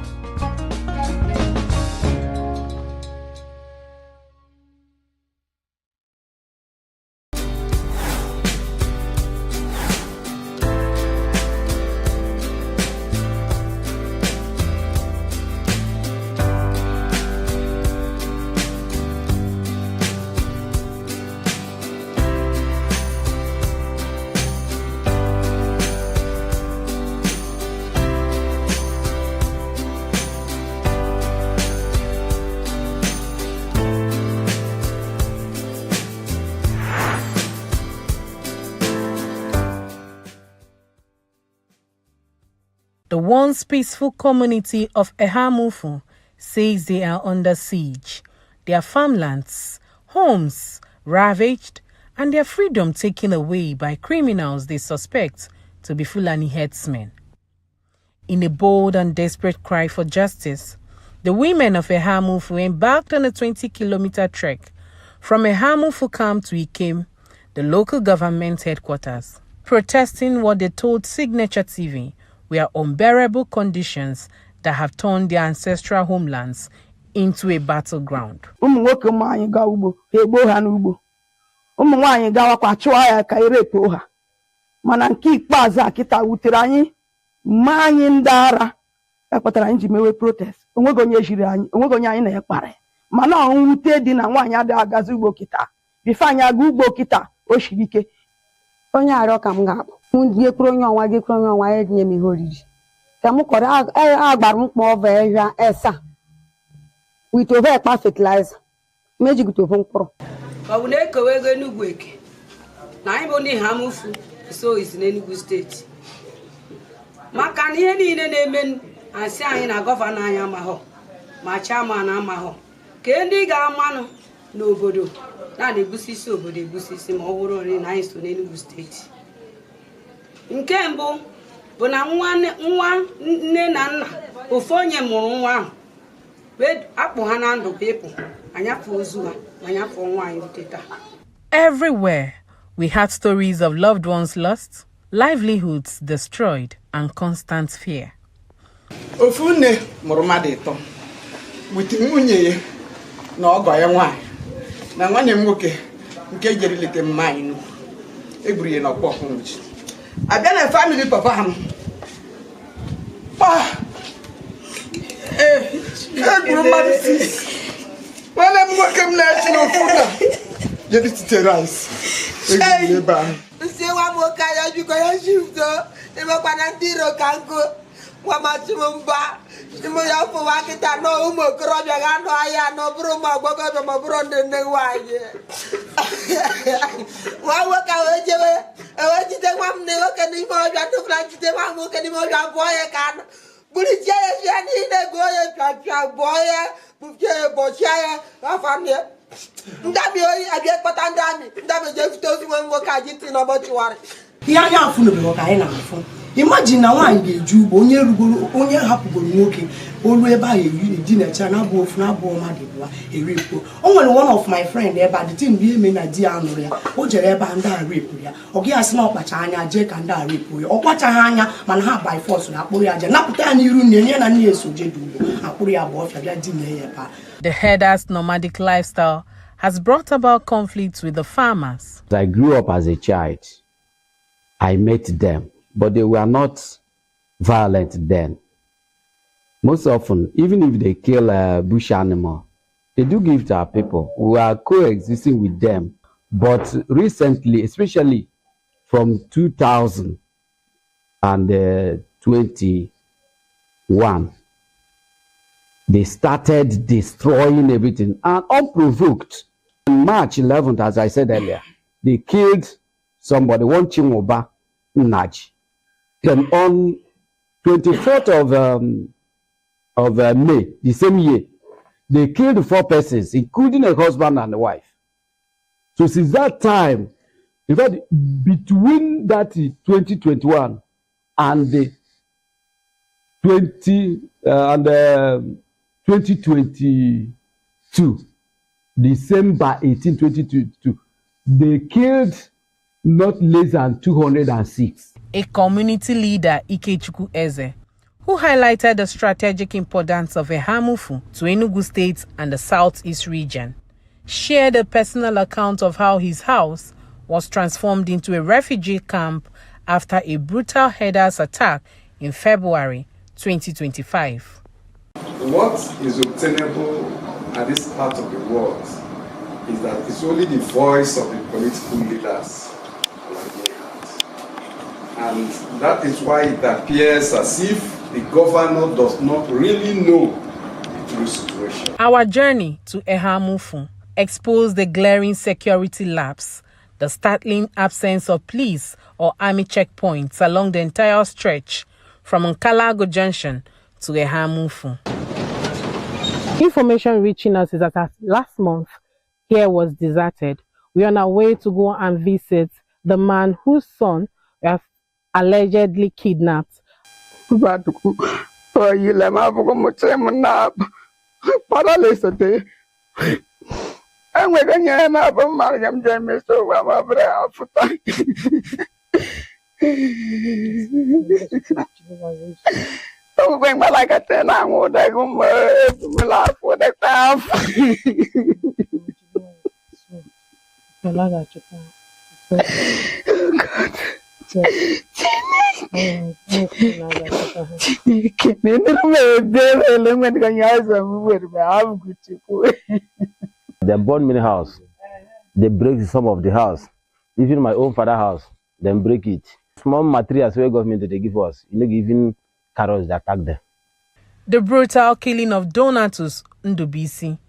The once peaceful community of Ehamufu says they are under siege, their farmlands, homes ravaged, and their freedom taken away by criminals they suspect to be Fulani herdsmen. In a bold and desperate cry for justice, the women of Ehamufu embarked on a 20-kilometer trek from Ehamufu camp to Ikem, the local government headquarters, protesting what they told Signature TV were unbearable conditions that have turned their ancestral homelands into a battleground. Ụmụ nwoke ụmụ anyị gaa ugbo egbo ha n'ugbo. Ụmụ nwaanyị gawakwa chụọ ya ka irepo ha. Mana nke ikpeazụ a kịta wutere anyị ma anyị ndị ara ekpatara anyị ji mewe protest. Onwego onye jiri anyị, onwego onye anyị na-ekpara. Mana ọnwute dị na nwaanyị adịghị agazi ugbo kịta. Bife anyị aga ugbo kịta o shiri ike. Onye arịọ ka m ga-abụ ndị ekwuru onye ọnwa gị kwuru onye ọnwa ya dinye m ihe oriri ka m kọrọ agbara m kpọ ọva ehia esa with ove ekpa fertilizer meji gute ofu mkpụrụ ka ọ na-ekowe ego Enugu eke na anyị bụ ndị Ehamufu so isi n'Enugu steeti maka na ihe niile na-eme asị anyị na gọvanọ anyị amahọ ma chairman amahọ ka ndị ga-amanụ n'obodo na-ebusisi obodo ebusisi ma ọ bụrụ ori na anyị so n'Enugu steeti. Nke mbụ bụ na nwa nne na nna ofu onye mụrụ nwa ahụ wee akpụ ha na ndụ ịpụ anyafụ ozu ha anyafụ nwaanyị uteta. Everywhere, we had stories of loved ones lost, livelihoods destroyed, and constant fear. Ofu nne mụrụ mmadụ ịtọ witi nwunye ya na ọgọ ya nwaanyị na nwanne m nwoke nke jere lete mma anyị egburu ya n'ọkpọ ọkụnchi. Abịa na family papa ha egburu mmadụ sis. Nwanne m nwoke m na-echi n'ofu na jere tite rice egburu ebe ahụ. Nsi nwa m nwoke ya biko ya shifto emekwana ndị iro ka nkụ Wamachimba, Shimoya for Wakita, no Umo, Krobia, no Aya, no Bruma, Bogo, Mabron, and the Wine. Why work out? I want to take one never can even to fly to the one who can even boy can. But it's just a boy, Bochaya, Rafania. Ndabio, I get what I'm done. Ndabio just told you when work I did in about you are. Yeah, full of work I know. Imagine now I get you, onye hapugoro nwoke olu ebe a di na cha na bo funa bo ma de bua e rape. One of my friend ebe the thing be me na di anuru ya. O jere ebe anda rape ya. Ogi asi na okpacha anya je ka nda rape ya. Okpacha ha anya mana ha by force na akpuru ya je. Naputa na iru nne na nne esoje dubo. Akpuru ya bo ofia bia di na ye pa. The herders' nomadic lifestyle has brought about conflicts with the farmers. I grew up as a child. I met them, but they were not violent then. Most often, even if they kill a bush animal, they do give to our people. We are coexisting with them. But recently, especially from 2021, they started destroying everything and unprovoked. On March 11th, as I said earlier, they killed somebody, one Chimoba Naj. Then on 24th of May, the same year, they killed 4 persons, including a husband and a wife. So since that time, in fact, between that 2021 and the 2022, December 18, 2022, they killed not less than 206. A community leader, Ikechukwu Eze, who highlighted the strategic importance of Ehamufu to Enugu State and the Southeast region, shared a personal account of how his house was transformed into a refugee camp after a brutal herders attack in February 2025. What is obtainable at this part of the world is that it's only the voice of the political leaders. And that is why it appears as if the governor does not really know the true situation. Our journey to Ehamufu exposed the glaring security lapse, the startling absence of police or army checkpoints along the entire stretch from Nkalago Junction to Ehamufu. Information reaching us is that last month here was deserted. We are on our way to go and visit the man whose son was allegedly kidnapped. They burn many houses. They break some of the house. Even my own father's house, they break it. Small materials where government they give us, even carrots that attack them. The brutal killing of Donatus Ndubisi,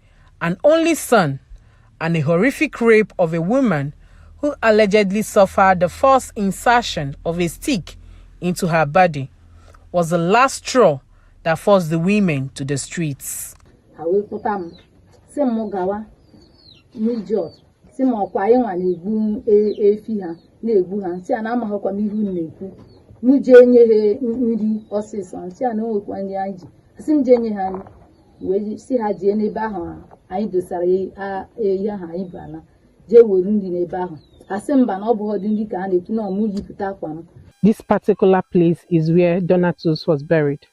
an only son, and a horrific rape of a woman who allegedly suffered the forced insertion of a stick into her body, was the last straw that forced the women to the streets. m gawa n'ijot si m ọkwa anyị nwa na-egbu efi ha na-egbu ha nsị a na-amaghịkwa m ihu na-ekwu m jee nye ha nri ọsịsọ nsị a na onwekwa nri anyị ji asị m jee nye ha nri wee si ha jee n'ebe ahụ anyị dosara ehi ahụ anyị bana jee were nri n'ebe ahụ asị mba na ọ bụ ọdị nri ka a na-ekwu na ọmụ yipụta akwa m. This particular place is where Donatus was buried.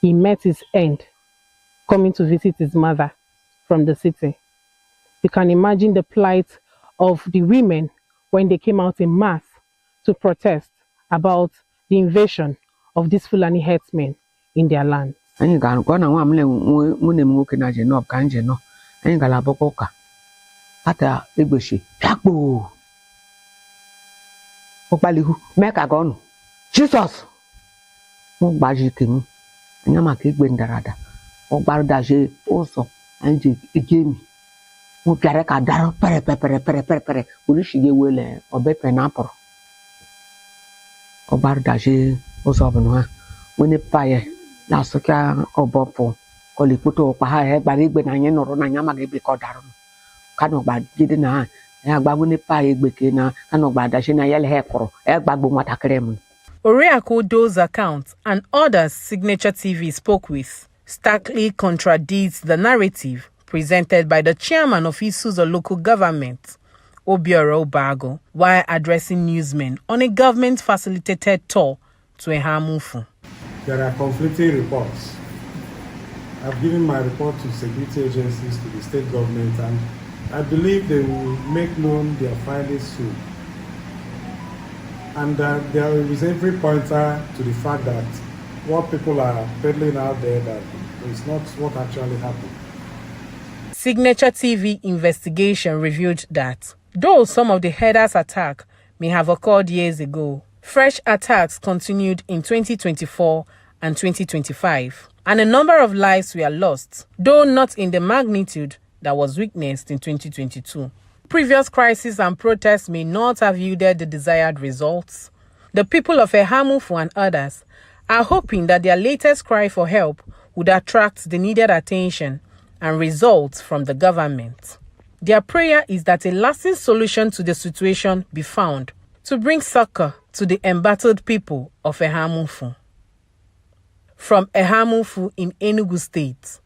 He met his end coming to visit his mother from the city. You can imagine the plight of the women when they came out in mass to protest about the invasion of these Fulani herdsmen in their land. Anyị gara kwa na nwa m nwunye m nwoke na Jenob ka nje nọ. Anyị gara abụkọ ụka. Ata egbeshi bịakpo. Ụkpalihu mee ka ga ọnụ. Jizọs! Mụ gbaji ike m. Anya maka igwe ndarada. Ọ gbarụdaje ụzọ anyị ji egemi. Mụ bịara ka dara pere. Urishige wele obepe na apụrụ. Ọ gbarụdaje ụzọ ọbụla ha. Wene paye. Na soka obopo kolikputo okpa ha he gbara igbe na anyị nọrọ na anya ma ga ebe ka ọ darụ ka no gba gide na ya gbagbu ne pa igbe ke na ka no gba dashi na yele he kwuru e gbagbu nwatakịrị m. Oriakụ Doe's account and others Signature TV spoke with starkly contradicts the narrative presented by the chairman of Isuzu local government, Obiora Obago, while addressing newsmen on a government-facilitated tour to Ehamufu. There are conflicting reports. I've given my report to security agencies, to the state government, and I believe they will make known their findings soon. And there is every pointer to the fact that what people are peddling out there, that is not what actually happened. Signature TV investigation revealed that, though some of the headers' attack may have occurred years ago, fresh attacks continued in 2024 and 2025, and a number of lives were lost, though not in the magnitude that was witnessed in 2022. Previous crises and protests may not have yielded the desired results. The people of Ehamufu and others are hoping that their latest cry for help would attract the needed attention and results from the government. Their prayer is that a lasting solution to the situation be found to bring succor to the embattled people of Ehamufu. From Ehamufu in Enugu State,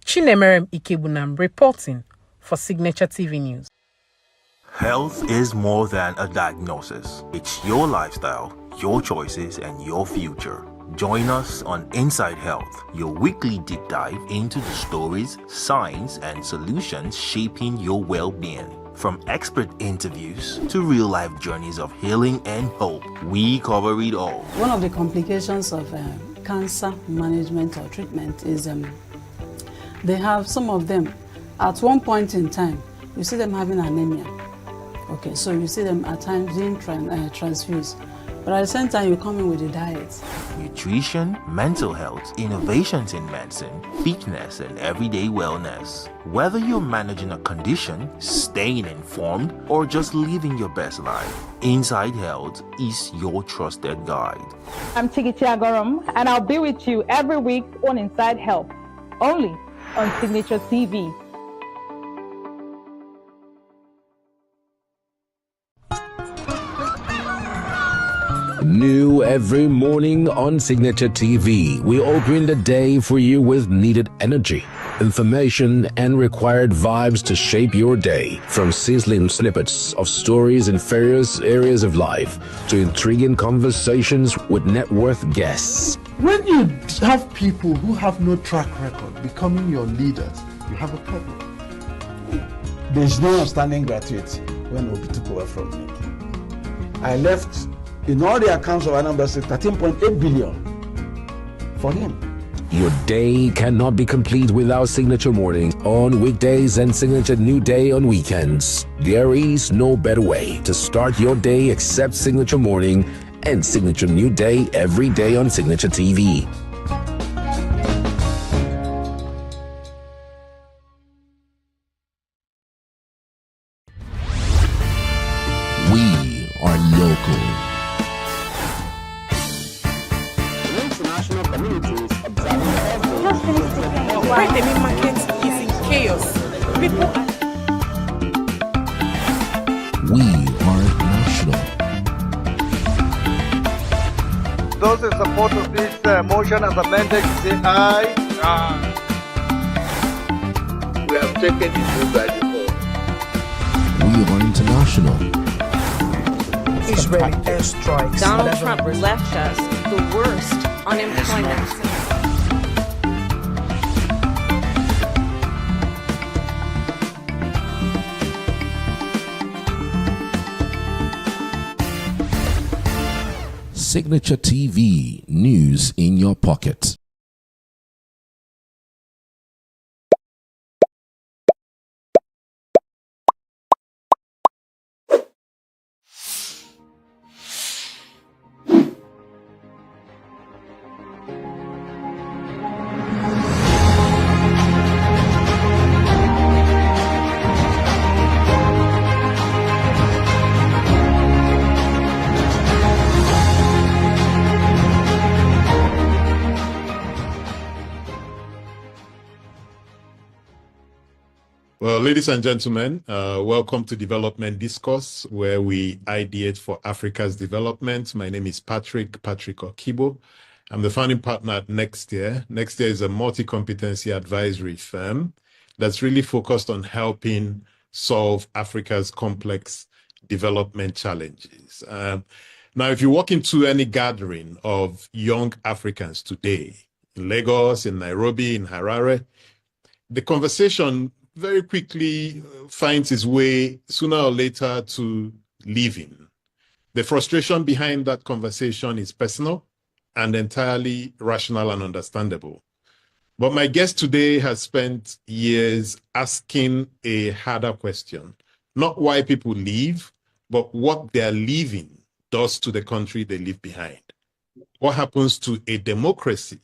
Chinemerem Ikebunam reporting for Signature TV News. Health is more than a diagnosis. It's your lifestyle, your choices, and your future. Join us on Inside Health, your weekly deep dive into the stories, science, and solutions shaping your well-being. From expert interviews to real-life journeys of healing and hope, we cover it all. One of the complications of cancer management or treatment is they have some of them at one point in time, you see them having anemia. Okay, so you see them at times being transfused. But at the same time, you come in with the diet. Nutrition, mental health, innovations in medicine, fitness, and everyday wellness. Whether you're managing a condition, staying informed, or just living your best life, Inside Health is your trusted guide. I'm Tigiti Agorum, and I'll be with you every week on Inside Health, only on Signature TV. New every morning on Signature TV, we open the day for you with needed energy, information, and required vibes to shape your day. From sizzling snippets of stories in various areas of life to intriguing conversations with net worth guests. When you have people who have no track record becoming your leaders, you have a problem. There's no outstanding gratuity when Obi took over from me. I left, in all the accounts of our numbers, 13.8 billion for him. Your day cannot be complete without Signature Morning on weekdays and Signature New Day on weekends. There is no better way to start your day except Signature Morning and Signature New Day every day on Signature TV. We are local. Right, the main market is in chaos. people. We are national. Those in support of this motion as amended, say aye. Aye. We have taken the vote by default. We are international. Israeli airstrikes. Donald Trump left us the worst unemployment. Signature TV, news in your pocket. Well, ladies and gentlemen, welcome to Development Discourse, where we ideate for Africa's development. My name is Patrick Okibo. I'm the founding partner at Next Year. Next Year is a multi-competency advisory firm that's really focused on helping solve Africa's complex development challenges. Now, if you walk into any gathering of young Africans today, in Lagos, in Nairobi, in Harare, the conversation very quickly finds its way sooner or later to living. The frustration behind that conversation is personal and entirely rational and understandable. But my guest today has spent years asking a harder question, not why people leave, but what their leaving does to the country they leave behind. What happens to a democracy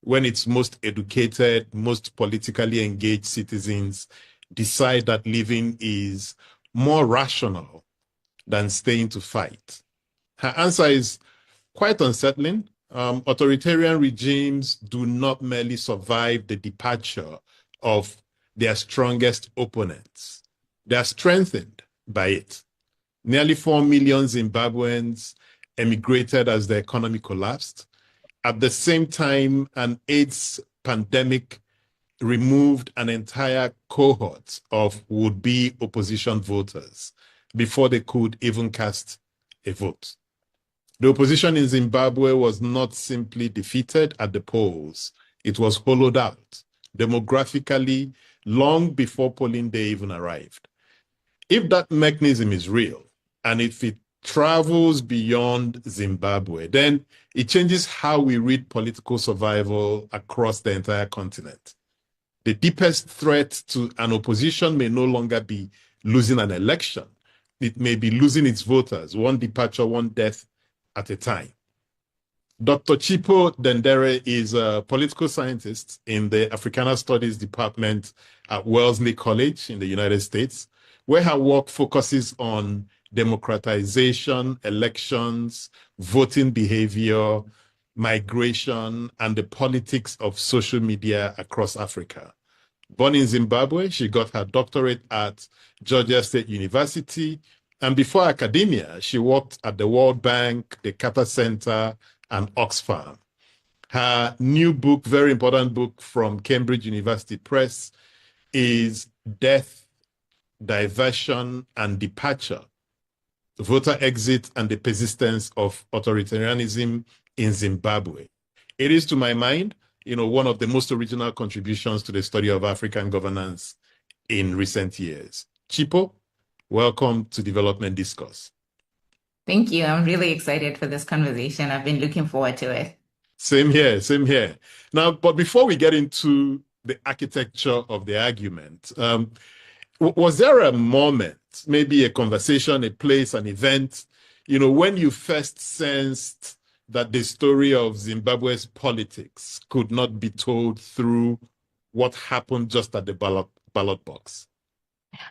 when its most educated, most politically engaged citizens decide that living is more rational than staying to fight? Her answer is quite unsettling. Authoritarian regimes do not merely survive the departure of their strongest opponents. They are strengthened by it. Nearly 4 million Zimbabweans emigrated as the economy collapsed. At the same time, an AIDS pandemic removed an entire cohort of would-be opposition voters before they could even cast a vote. The opposition in Zimbabwe was not simply defeated at the polls, it was hollowed out demographically long before polling day even arrived. If that mechanism is real, and if it travels beyond Zimbabwe, then it changes how we read political survival across the entire continent. The deepest threat to an opposition may no longer be losing an election. It may be losing its voters, one departure, one death at a time. Dr. Chipo Dendere is a political scientist in the Africana Studies Department at Wellesley College in the United States, where her work focuses on democratization, elections, voting behavior, migration, and the politics of social media across Africa. Born in Zimbabwe, she got her doctorate at Georgia State University, and before academia, she worked at the World Bank, the Carter Center, and Oxfam. Her new book, very important book from Cambridge University Press, is Death, Diversion, and Departure: Voter Exit and the Persistence of Authoritarianism in Zimbabwe. It is, to my mind, one of the most original contributions to the study of African governance in recent years. Chipo, welcome to Development Discourse. Thank you. I'm really excited for this conversation. I've been looking forward to it. Same here, same here. Now, but before we get into the architecture of the argument, was there a moment, maybe a conversation, a place, an event, when you first sensed that the story of Zimbabwe's politics could not be told through what happened just at the ballot box?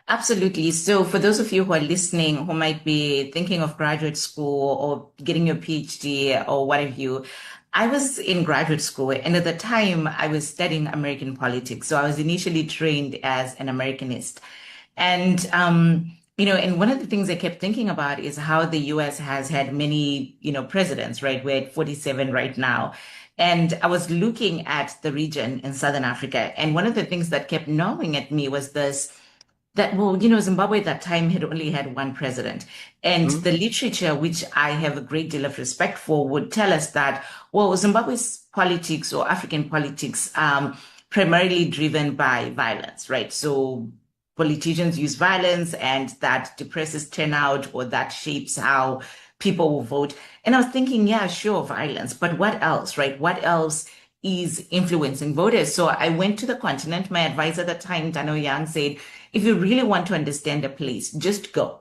Absolutely. So for those of you who are listening, who might be thinking of graduate school or getting your PhD or what have you, I was in graduate school, and at the time I was studying American politics. So I was initially trained as an Americanist. And, and one of the things I kept thinking about is how the US has had many, presidents, right? We're at 47 right now. And I was looking at the region in Southern Africa. And one of the things that kept gnawing at me was this that, Zimbabwe at that time had only had one president. And the literature, which I have a great deal of respect for, would tell us that, well, Zimbabwe's politics or African politics, primarily driven by violence, right? So politicians use violence and that depresses turnout or that shapes how people will vote. And I was thinking, yeah, sure, violence, but what else, right? What else is influencing voters? So I went to the continent. My advisor at the time, Dano Yang, said, if you really want to understand a place, just go.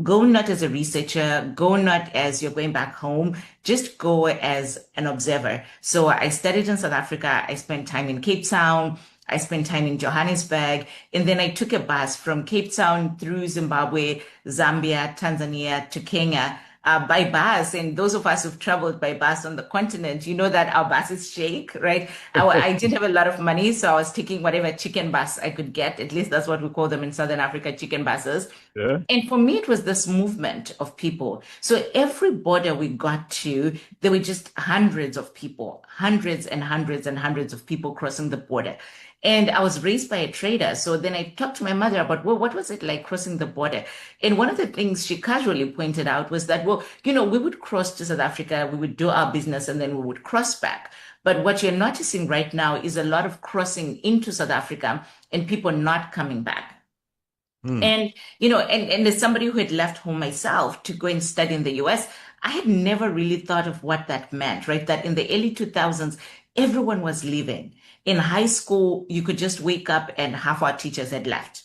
Go not as a researcher, go not as you're going back home, just go as an observer. So I studied in South Africa. I spent time in Cape Town. I spent time in Johannesburg, and then I took a bus from Cape Town through Zimbabwe, Zambia, Tanzania to Kenya by bus. And those of us who've traveled by bus on the continent, you know that our buses shake, right? I didn't have a lot of money, so I was taking whatever chicken bus I could get. At least that's what we call them in Southern Africa, chicken buses. Yeah. And for me, it was this movement of people. So every border we got to, there were just hundreds of people, hundreds and hundreds and hundreds of people crossing the border. And I was raised by a trader. So then I talked to my mother about, well, what was it like crossing the border? And one of the things she casually pointed out was that, well, we would cross to South Africa, we would do our business, and then we would cross back. But what you're noticing right now is a lot of crossing into South Africa and people not coming back. And, and as somebody who had left home myself to go and study in the US, I had never really thought of what that meant, right? That in the early 2000s, everyone was leaving. In high school, you could just wake up and half our teachers had left.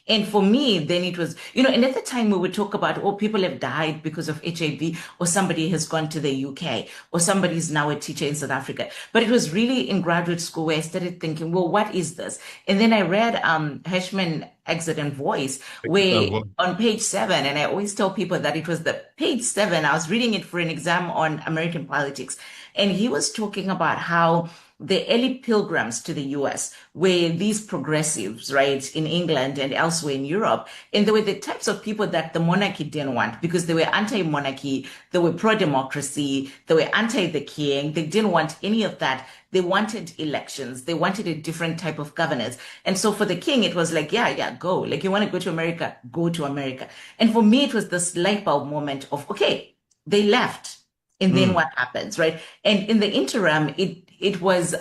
And for me, then it was, and at the time we would talk about, oh, people have died because of HIV, or somebody has gone to the UK, or somebody is now a teacher in South Africa. But it was really in graduate school where I started thinking, well, what is this? And then I read Hirschman, Exit and Voice, where on page 7, and I always tell people that it was the page 7, I was reading it for an exam on American politics. And he was talking about how the early pilgrims to the US were these progressives, right, in England and elsewhere in Europe. And they were the types of people that the monarchy didn't want because they were anti-monarchy, they were pro-democracy, they were anti-the king, they didn't want any of that. They wanted elections. They wanted a different type of governance. And so for the king, it was like, yeah, go. Like, you want to go to America, go to America. And for me, it was this light bulb moment of, okay, they left. And then what happens, right? And in the interim, it was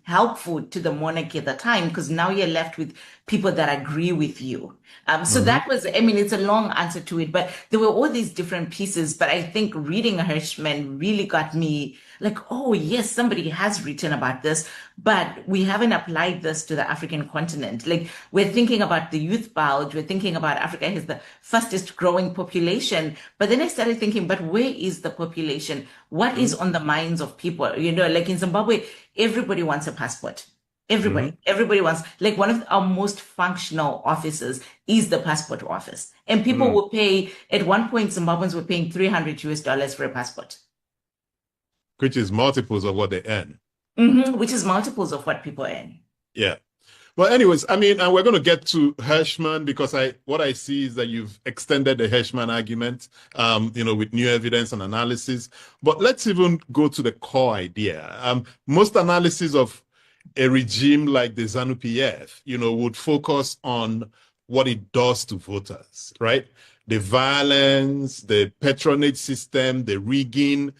helpful to the monarchy at the time because now you're left with people that agree with you. So that was, it's a long answer to it, but there were all these different pieces. But I think reading Hirschman really got me like, oh, yes, somebody has written about this, but we haven't applied this to the African continent. Like, we're thinking about the youth bulge, we're thinking about Africa has the fastest growing population. But then I started thinking, but where is the population? What is on the minds of people? Like in Zimbabwe, everybody wants a passport. Everybody wants, like, one of our most functional offices is the passport office. And people will pay, at one point, Zimbabweans were paying $300 for a passport. Which is multiples of what they earn. Which is multiples of what people earn. Yeah. Well, anyways, and we're going to get to Hirschman because what I see is that you've extended the Hirschman argument, with new evidence and analysis. But let's even go to the core idea. Most analysis of a regime like the ZANU-PF, would focus on what it does to voters, right? The violence, the patronage system, the rigging.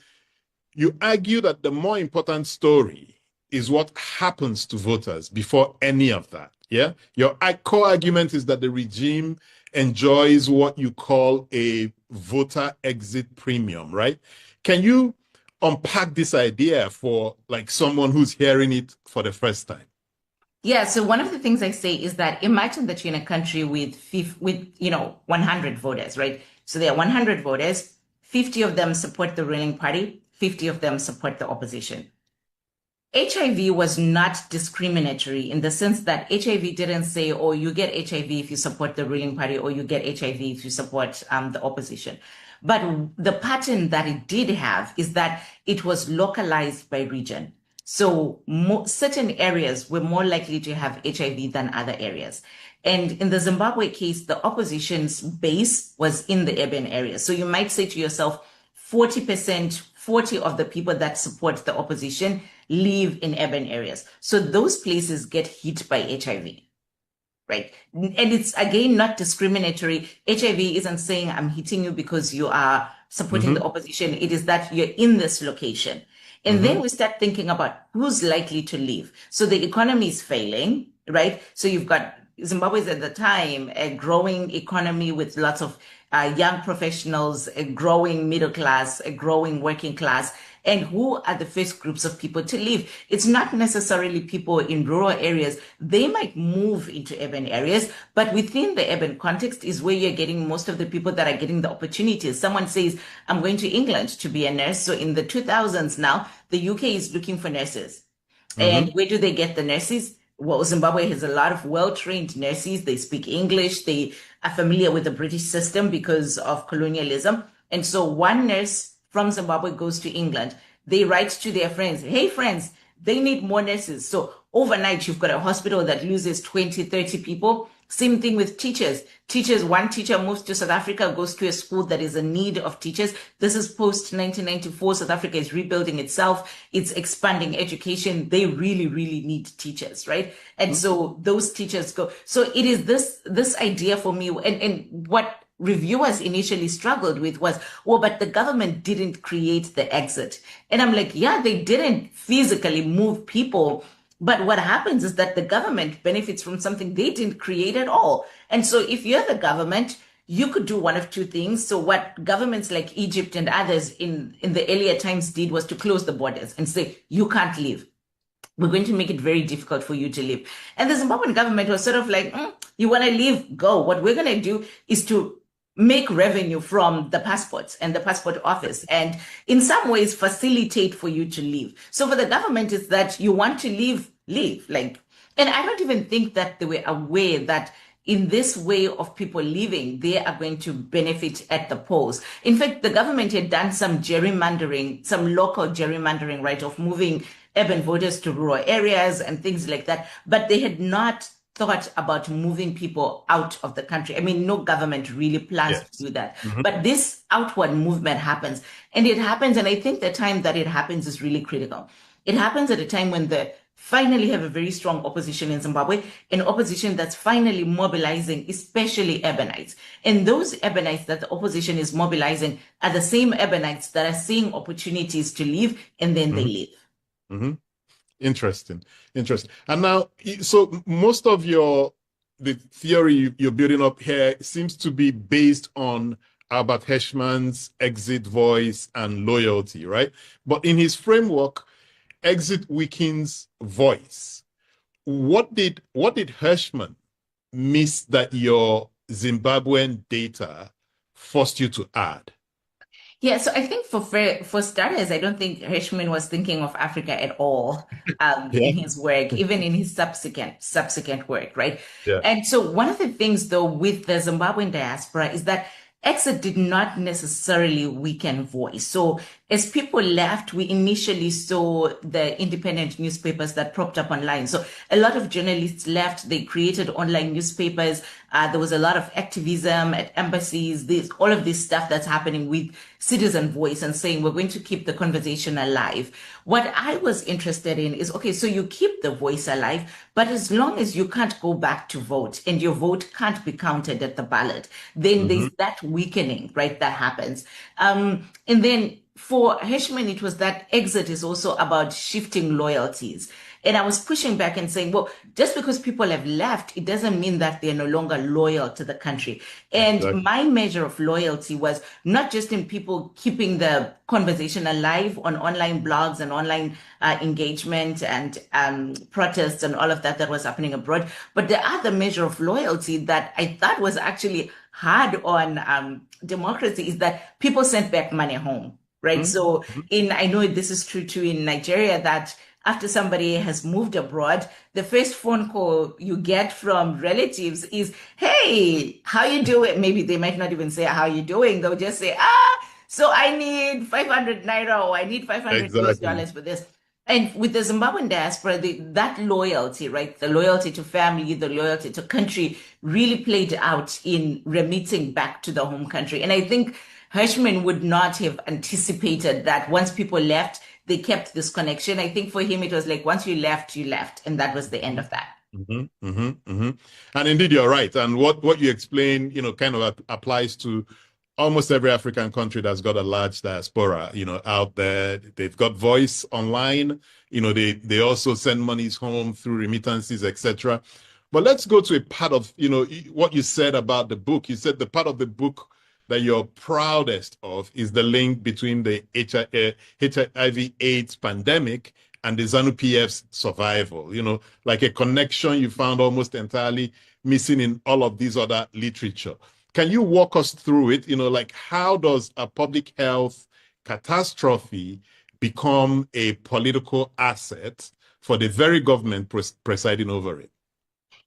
You argue that the more important story is what happens to voters before any of that, yeah? Your core argument is that the regime enjoys what you call a voter exit premium, right? Can you unpack this idea for like someone who's hearing it for the first time? Yeah, so one of the things I say is that imagine that you're in a country with 100 voters, right? So there are 100 voters, 50 of them support the ruling party, 50 of them support the opposition. HIV was not discriminatory in the sense that HIV didn't say, oh, you get HIV if you support the ruling party, or you get HIV if you support the opposition. But the pattern that it did have is that it was localized by region. So certain areas were more likely to have HIV than other areas. And in the Zimbabwe case, the opposition's base was in the urban areas. So you might say to yourself, 40% of the people that support the opposition live in urban areas. So those places get hit by HIV. Right. And it's, again, not discriminatory. HIV isn't saying I'm hitting you because you are supporting the opposition. It is that you're in this location. And then we start thinking about who's likely to leave. So the economy is failing, right? So you've got Zimbabwe's at the time a growing economy with lots of young professionals, a growing middle class, a growing working class. And who are the first groups of people to leave? It's not necessarily people in rural areas. They might move into urban areas, but within the urban context is where you're getting most of the people that are getting the opportunities. Someone says, I'm going to England to be a nurse. So in the 2000s now, the UK is looking for nurses. And where do they get the nurses? Well, Zimbabwe has a lot of well-trained nurses. They speak English. They are familiar with the British system because of colonialism. And so one nurse from Zimbabwe goes to England. They write to their friends, hey, friends, they need more nurses. So overnight, you've got a hospital that loses 20, 30 people. Same thing with teachers. One teacher moves to South Africa, goes to a school that is in need of teachers. This is post-1994. South Africa is rebuilding itself. It's expanding education. They really, really need teachers, right? And so those teachers go. So it is this idea for me, and what reviewers initially struggled with was, well, but the government didn't create the exit. And I'm like, yeah, they didn't physically move people. But what happens is that the government benefits from something they didn't create at all. And so if you're the government, you could do one of two things. So what governments like Egypt and others in the earlier times did was to close the borders and say, you can't leave. We're going to make it very difficult for you to leave. And the Zimbabwean government was sort of like, you want to leave? Go. What we're going to do is to make revenue from the passports and the passport office, and in some ways facilitate for you to leave. So for the government, it's that you want to leave. And I don't even think that they were aware that in this way of people leaving, they are going to benefit at the polls. In fact, the government had done some gerrymandering, some local gerrymandering, right, of moving urban voters to rural areas and things like that, but they had not thought about moving people out of the country. I mean, no government really plans to do that. But this outward movement happens, and it happens, and I think the time that it happens is really critical. It happens at a time when they finally have a very strong opposition in Zimbabwe, an opposition that's finally mobilizing, especially urbanites. And those urbanites that the opposition is mobilizing are the same urbanites that are seeing opportunities to leave, and then they leave. Interesting. And now, so most of the theory you're building up here seems to be based on Albert Hirschman's exit voice and loyalty, right? But in his framework, exit weakens voice. What did Hirschman miss that your Zimbabwean data forced you to add? Yeah, so I think for starters, I don't think Hirschman was thinking of Africa at all in his work, even in his subsequent work, right? Yeah. And so one of the things, though, with the Zimbabwean diaspora is that exit did not necessarily weaken voice. So as people left, we initially saw the independent newspapers that propped up online. So a lot of journalists left. They created online newspapers. There was a lot of activism at embassies, all of this stuff that's happening with citizen voice and saying, we're going to keep the conversation alive. What I was interested in is, okay, so you keep the voice alive, but as long as you can't go back to vote and your vote can't be counted at the ballot, then there's that weakening, right, that happens. And then for Hirschman, it was that exit is also about shifting loyalties. And I was pushing back and saying, well, just because people have left, it doesn't mean that they're no longer loyal to the country. And my measure of loyalty was not just in people keeping the conversation alive on online blogs and online engagement and protests and all of that was happening abroad, but the other measure of loyalty that I thought was actually hard on democracy is that people sent back money home. Right. So I know this is true too in Nigeria, that after somebody has moved abroad, the first phone call you get from relatives is, hey, how you doing? Maybe they might not even say, how you doing? They'll just say, so I need 500 naira or I need 500 US Exactly. dollars for this. And with the Zimbabwean diaspora, that loyalty, right? The loyalty to family, the loyalty to country really played out in remitting back to the home country. And I think Hirschman would not have anticipated that once people left, they kept this connection. I think for him, it was like, once you left, and that was the end of that. And indeed, you're right. And what you explain, kind of applies to almost every African country that's got a large diaspora, out there. They've got voice online. They also send monies home through remittances, etc. But let's go to a part of, what you said about the book. You said the part of the book that you're proudest of is the link between the HIV/AIDS pandemic and the ZANU-PF's survival, like a connection you found almost entirely missing in all of these other literature. Can you walk us through it? Like how does a public health catastrophe become a political asset for the very government presiding over it?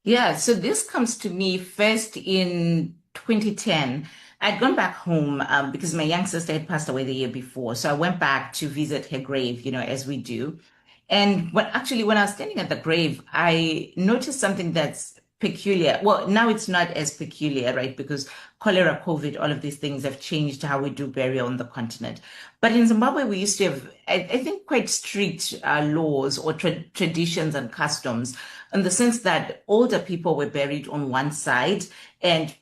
Yeah, so this comes to me first in 2010. I'd gone back home because my young sister had passed away the year before. So I went back to visit her grave, as we do. And when I was standing at the grave, I noticed something that's peculiar. Well, now it's not as peculiar, right? Because cholera, COVID, all of these things have changed how we do burial on the continent. But in Zimbabwe, we used to have, I think, quite strict laws or traditions and customs in the sense that older people were buried on one side and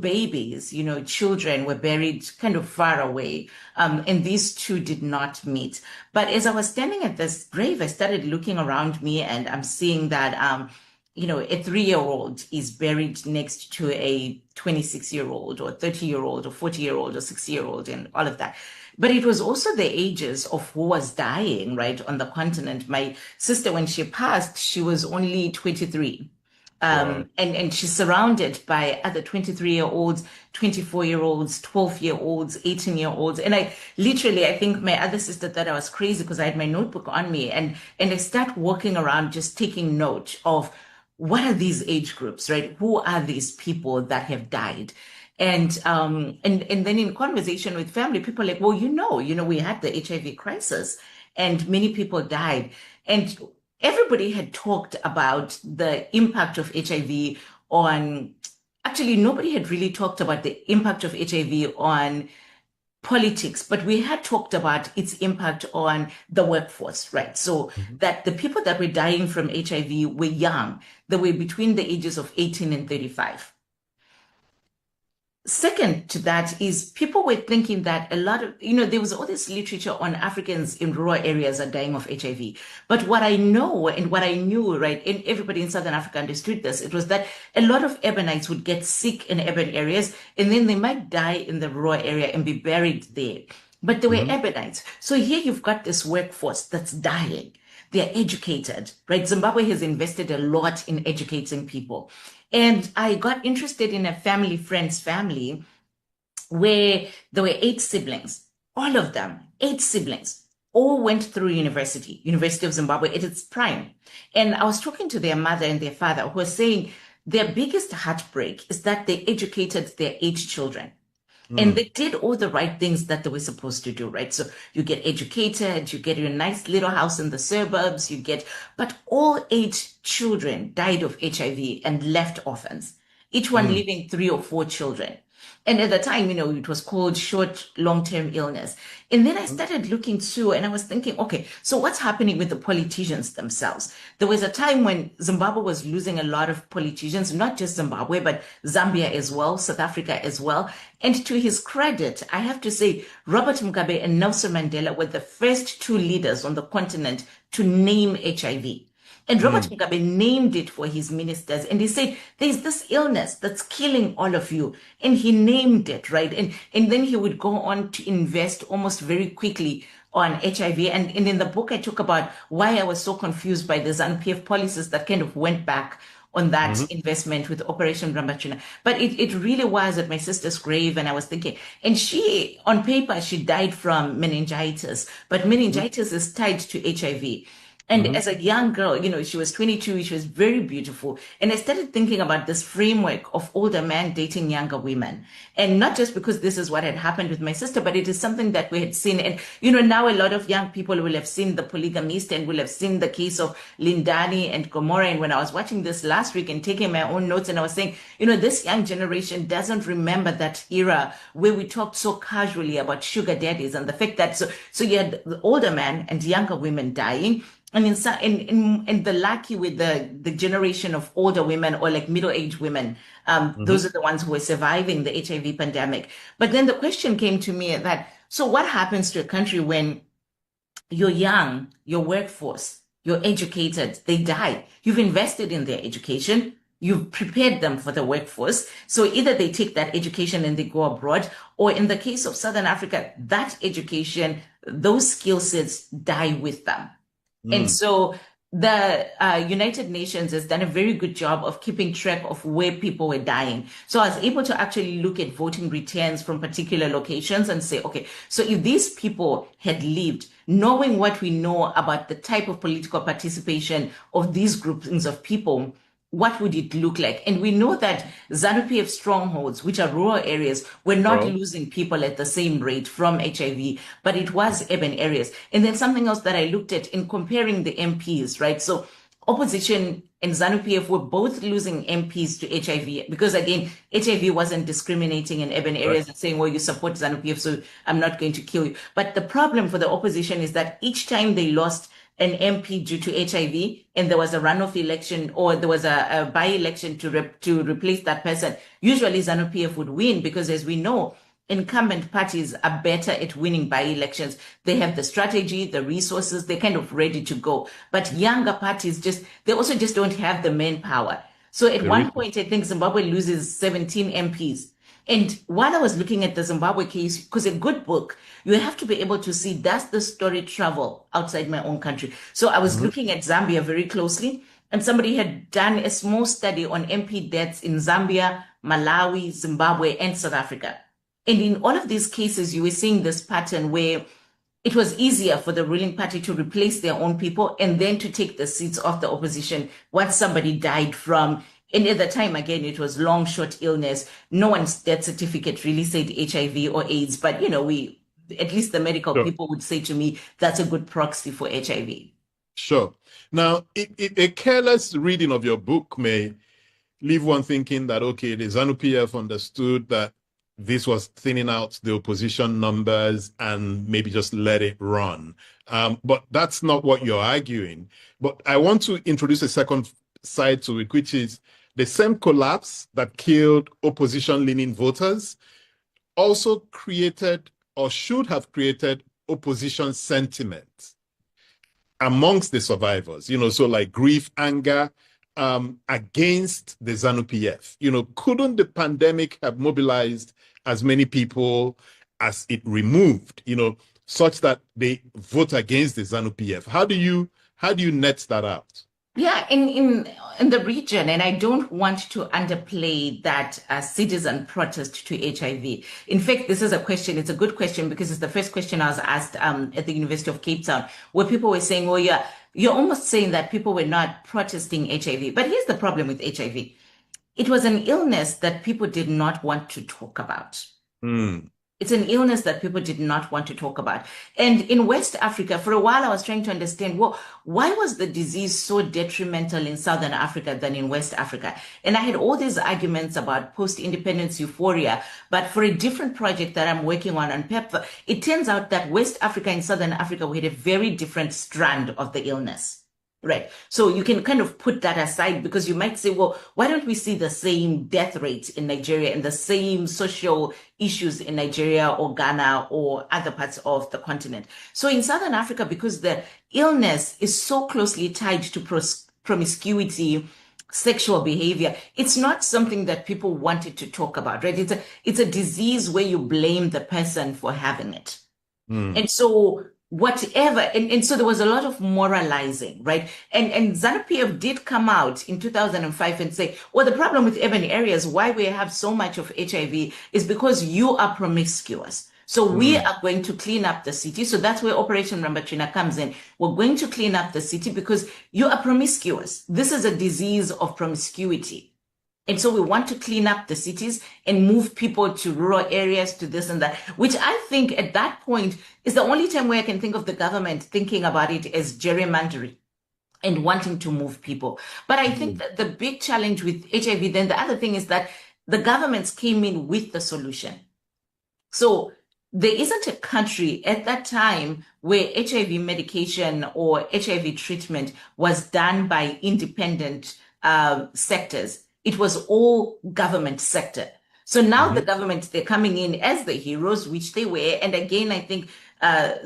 babies, children were buried kind of far away. And these two did not meet. But as I was standing at this grave, I started looking around me and I'm seeing that, a 3-year-old is buried next to a 26-year-old or 30-year-old or 40-year-old or 60-year-old and all of that. But it was also the ages of who was dying, right, on the continent. My sister, when she passed, she was only 23. And she's surrounded by other 23-year-olds, 24-year-olds, 12-year-olds, 18-year-olds. And I think my other sister thought I was crazy because I had my notebook on me and I start walking around just taking note of what are these age groups, right? Who are these people that have died? And then in conversation with family, people are like, well, we had the HIV crisis and many people died. And everybody had talked about the impact of HIV on, nobody had really talked about the impact of HIV on politics, but we had talked about its impact on the workforce, right? So that the people that were dying from HIV were young. They were between the ages of 18 and 35. Second to that is people were thinking that a lot of, there was all this literature on Africans in rural areas are dying of HIV. But what I know and what I knew, right, and everybody in Southern Africa understood this, it was that a lot of urbanites would get sick in urban areas and then they might die in the rural area and be buried there. But they were urbanites. So here you've got this workforce that's dying. They're educated, right? Zimbabwe has invested a lot in educating people. And I got interested in a friend's family where there were 8 siblings, all of them, 8 siblings, all went through University of Zimbabwe at its prime. And I was talking to their mother and their father who were saying their biggest heartbreak is that they educated their 8 children. And they did all the right things that they were supposed to do, right? So you get educated, you get your nice little house in the suburbs, but all 8 children died of HIV and left orphans, each one leaving 3 or 4 children. And at the time, it was called short, long-term illness. And then I started looking through and I was thinking, okay, so what's happening with the politicians themselves? There was a time when Zimbabwe was losing a lot of politicians, not just Zimbabwe, but Zambia as well, South Africa as well. And to his credit, I have to say, Robert Mugabe and Nelson Mandela were the first 2 leaders on the continent to name HIV. And Robert Mugabe named it for his ministers. And he said, there's this illness that's killing all of you. And he named it, right? And then he would go on to invest almost very quickly on HIV. And in the book, I talk about why I was so confused by the ZANU-PF policies that kind of went back on that investment with Operation Rambachuna. But it really was at my sister's grave. And I was thinking, and she, on paper, she died from meningitis. But meningitis is tied to HIV. And as a young girl, she was 22, she was very beautiful. And I started thinking about this framework of older men dating younger women. And not just because this is what had happened with my sister, but it is something that we had seen. And, now a lot of young people will have seen The Polygamist and will have seen the case of Lindani and Gomorrah. And when I was watching this last week and taking my own notes, and I was saying, this young generation doesn't remember that era where we talked so casually about sugar daddies and the fact that, so you had the older men and younger women dying. And in the lucky with the generation of older women or like middle-aged women, those are the ones who were surviving the HIV pandemic. But then the question came to me that, so what happens to a country when you're young, your workforce, you're educated, they die? You've invested in their education, you've prepared them for the workforce. So either they take that education and they go abroad, or in the case of Southern Africa, that education, those skill sets die with them. And so the United Nations has done a very good job of keeping track of where people were dying. So I was able to actually look at voting returns from particular locations and say, okay, so if these people had lived, knowing what we know about the type of political participation of these groupings of people, what would it look like? And we know that ZANU-PF strongholds, which are rural areas, were not losing people at the same rate from HIV, but it was urban areas. And then something else that I looked at in comparing the MPs, right? So opposition and ZANU-PF were both losing MPs to HIV because, again, HIV wasn't discriminating in urban areas and saying, well, you support ZANU-PF, so I'm not going to kill you. But the problem for the opposition is that each time they lost an MP due to HIV and there was a runoff election or there was a by-election to replace that person, usually ZANU-PF would win because, as we know, incumbent parties are better at winning by-elections. They have the strategy, the resources, they're kind of ready to go. But younger parties they also just don't have the manpower. So at one point, I think Zimbabwe loses 17 MPs. And while I was looking at the Zimbabwe case, because a good book, you have to be able to see, does the story travel outside my own country? So I was looking at Zambia very closely, and somebody had done a small study on MP deaths in Zambia, Malawi, Zimbabwe, and South Africa. And in all of these cases, you were seeing this pattern where it was easier for the ruling party to replace their own people and then to take the seats of the opposition once somebody died from. And at the time, again, it was long, short illness. No one's death certificate really said HIV or AIDS, but, at least the medical people would say to me, that's a good proxy for HIV. Sure. Now, a careless reading of your book may leave one thinking that, okay, the ZANU-PF understood that this was thinning out the opposition numbers and maybe just let it run. But that's not what you're arguing. But I want to introduce a second side to it, which is the same collapse that killed opposition-leaning voters also created or should have created opposition sentiment amongst the survivors, so like grief, anger against the ZANU-PF. Couldn't the pandemic have mobilized as many people as it removed, such that they vote against the ZANU-PF? How do you net that out? Yeah, in the region, and I don't want to underplay that citizen protest to HIV. In fact, this is a question, it's a good question because it's the first question I was asked at the University of Cape Town, where people were saying, well, yeah, you're almost saying that people were not protesting HIV. But here's the problem with HIV. It was an illness that people did not want to talk about. It's an illness that people did not want to talk about. And in West Africa, for a while, I was trying to understand, well, why was the disease so detrimental in Southern Africa than in West Africa? And I had all these arguments about post-independence euphoria, but for a different project that I'm working on PEPFAR, it turns out that West Africa and Southern Africa, we had a very different strand of the illness. Right. So you can kind of put that aside because you might say, well, why don't we see the same death rates in Nigeria and the same social issues in Nigeria or Ghana or other parts of the continent? So in Southern Africa, because the illness is so closely tied to promiscuity, sexual behavior, it's not something that people wanted to talk about, right? It's a disease where you blame the person for having it. And so whatever, and so there was a lot of moralizing, right? And ZANU-PF did come out in 2005 and say, well, the problem with urban areas, why we have so much of HIV is because you are promiscuous. So we are going to clean up the city. So that's where Operation Rambatrina comes in. We're going to clean up the city because you are promiscuous. This is a disease of promiscuity. And so we want to clean up the cities and move people to rural areas, to this and that, which I think at that point is the only time where I can think of the government thinking about it as gerrymandering and wanting to move people. But I think that the big challenge with HIV, then the other thing is that the governments came in with the solution. So there isn't a country at that time where HIV medication or HIV treatment was done by independent sectors. It was all government sector. So now the government, they're coming in as the heroes, which they were. And again, I think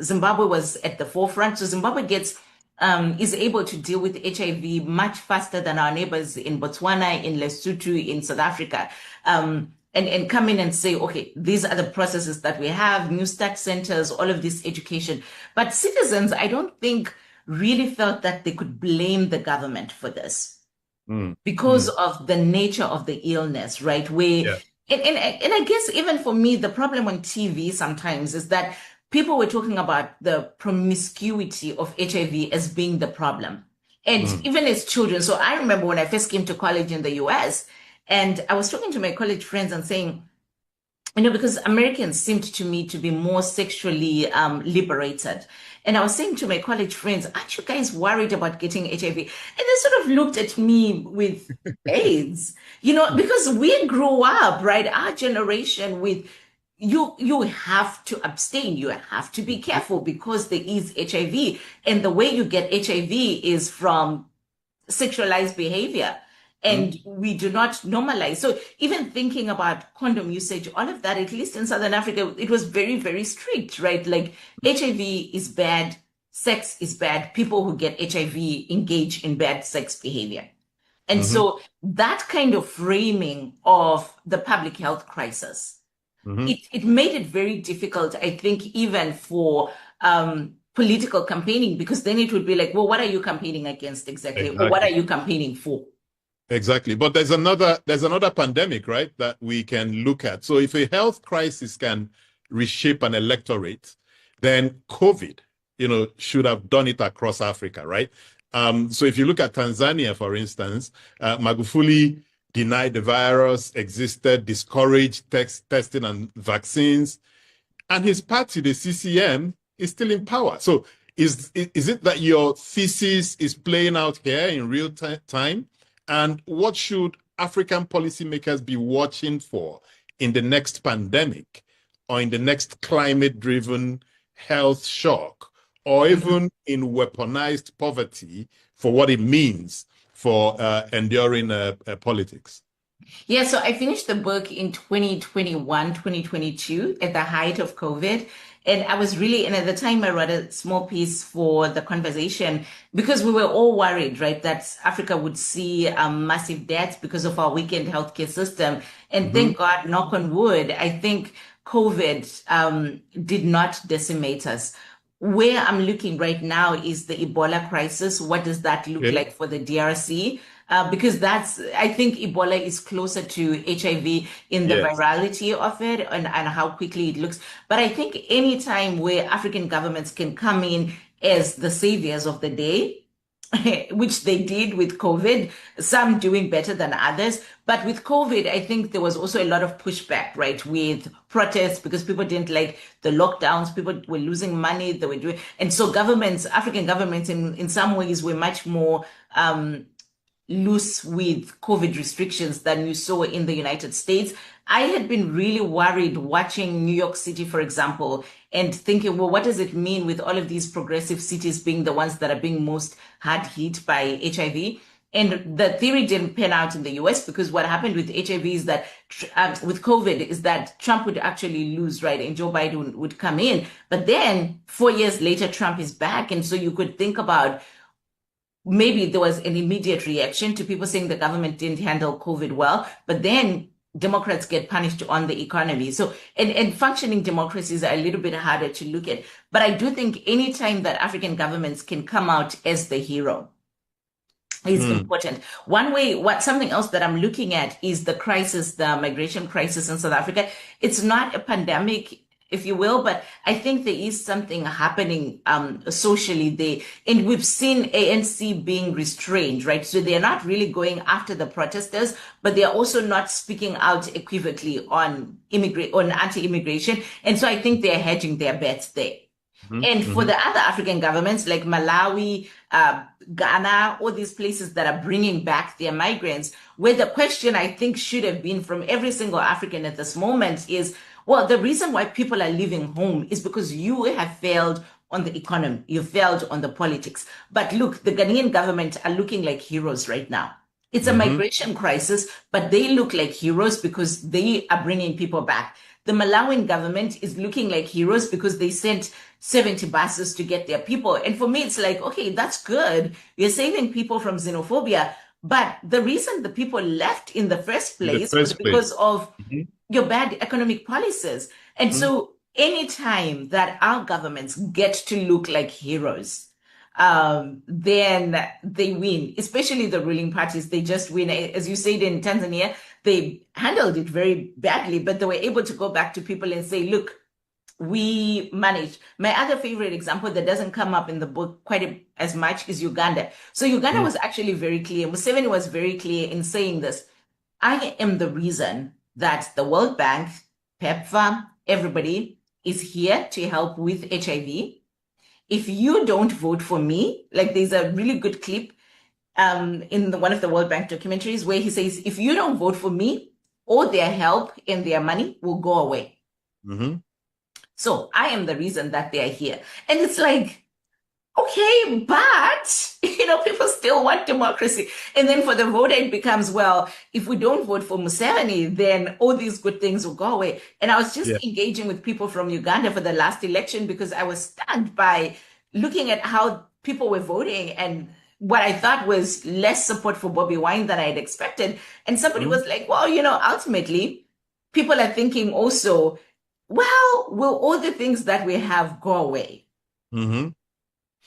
Zimbabwe was at the forefront. So Zimbabwe is able to deal with HIV much faster than our neighbors in Botswana, in Lesotho, in South Africa. And come in and say, okay, these are the processes that we have, New Start centers, all of this education. But citizens, I don't think really felt that they could blame the government for this. Because of the nature of the illness, right? And I guess even for me, the problem on TV sometimes is that people were talking about the promiscuity of HIV as being the problem. And even as children, so I remember when I first came to college in the US, and I was talking to my college friends and saying, you know, because Americans seemed to me to be more sexually liberated. And I was saying to my college friends, aren't you guys worried about getting HIV? And they sort of looked at me with AIDS, you know, because we grew up, right? Our generation with you have to abstain. You have to be careful because there is HIV. And the way you get HIV is from sexualized behavior. And we do not normalize. So even thinking about condom usage, all of that, at least in Southern Africa, it was very, very strict, right? Like HIV is bad, sex is bad. People who get HIV engage in bad sex behavior. And so that kind of framing of the public health crisis, it made it very difficult, I think, even for political campaigning, because then it would be like, well, what are you campaigning against exactly? Or what are you campaigning for? Exactly. But there's another pandemic, right, that we can look at. So if a health crisis can reshape an electorate, then COVID, you know, should have done it across Africa, right? So if you look at Tanzania, for instance, Magufuli denied the virus existed, discouraged testing and vaccines, and his party, the CCM, is still in power. So is it that your thesis is playing out here in real time? And what should African policymakers be watching for in the next pandemic or in the next climate-driven health shock or even in weaponized poverty for what it means for enduring politics? Yeah, so I finished the book in 2021, 2022 at the height of COVID. And I was really, and at the time I wrote a small piece for The Conversation because we were all worried, right, that Africa would see massive deaths because of our weakened healthcare system. And thank God, knock on wood, I think COVID did not decimate us. Where I'm looking right now is the Ebola crisis. What does that look like for the DRC? Because I think Ebola is closer to HIV in the virality of it and how quickly it looks. But I think any time where African governments can come in as the saviors of the day, which they did with COVID, some doing better than others. But with COVID, I think there was also a lot of pushback, right, with protests because people didn't like the lockdowns. People were losing money. They were doing, and so governments, African governments in some ways were much more loose with COVID restrictions than you saw in the United States. I had been really worried watching New York City, for example, and thinking, well, what does it mean with all of these progressive cities being the ones that are being most hard hit by HIV? And the theory didn't pan out in the US because what happened with HIV is that with COVID is that Trump would actually lose, right? And Joe Biden would come in. But then 4 years later, Trump is back. And so you could think about maybe there was an immediate reaction to people saying the government didn't handle COVID well, but then Democrats get punished on the economy. So, and functioning democracies are a little bit harder to look at. But I do think anytime that African governments can come out as the hero is important. One way, something else that I'm looking at is the crisis, the migration crisis in South Africa. It's not a pandemic if you will, but I think there is something happening socially there. And we've seen ANC being restrained, right? So they're not really going after the protesters, but they're also not speaking out equivocally on anti-immigration. And so I think they're hedging their bets there. And for the other African governments like Malawi, Ghana, all these places that are bringing back their migrants, where the question I think should have been from every single African at this moment is, well, the reason why people are leaving home is because you have failed on the economy, you failed on the politics. But look, the Ghanaian government are looking like heroes right now. It's a migration crisis, but they look like heroes because they are bringing people back. The Malawian government is looking like heroes because they sent 70 buses to get their people. And for me, it's like, okay, that's good. You're saving people from xenophobia. But the reason the people left in the first place was because of your bad economic policies. And so anytime that our governments get to look like heroes, then they win, especially the ruling parties. They just win. As you said in Tanzania, they handled it very badly, but they were able to go back to people and say, look, we managed. My other favorite example that doesn't come up in the book quite as much is Uganda. So Uganda was actually very clear. Museveni was very clear in saying this. I am the reason that the World Bank, PEPFAR, everybody is here to help with HIV. If you don't vote for me, like there's a really good clip in one of the World Bank documentaries where he says, if you don't vote for me, all their help and their money will go away. So I am the reason that they are here. And it's like, okay, but, people still want democracy. And then for the voter, it becomes, well, if we don't vote for Museveni, then all these good things will go away. And I was just engaging with people from Uganda for the last election because I was stunned by looking at how people were voting and what I thought was less support for Bobi Wine than I had expected. And somebody was like, well, ultimately, people are thinking also, well, will all the things that we have go away?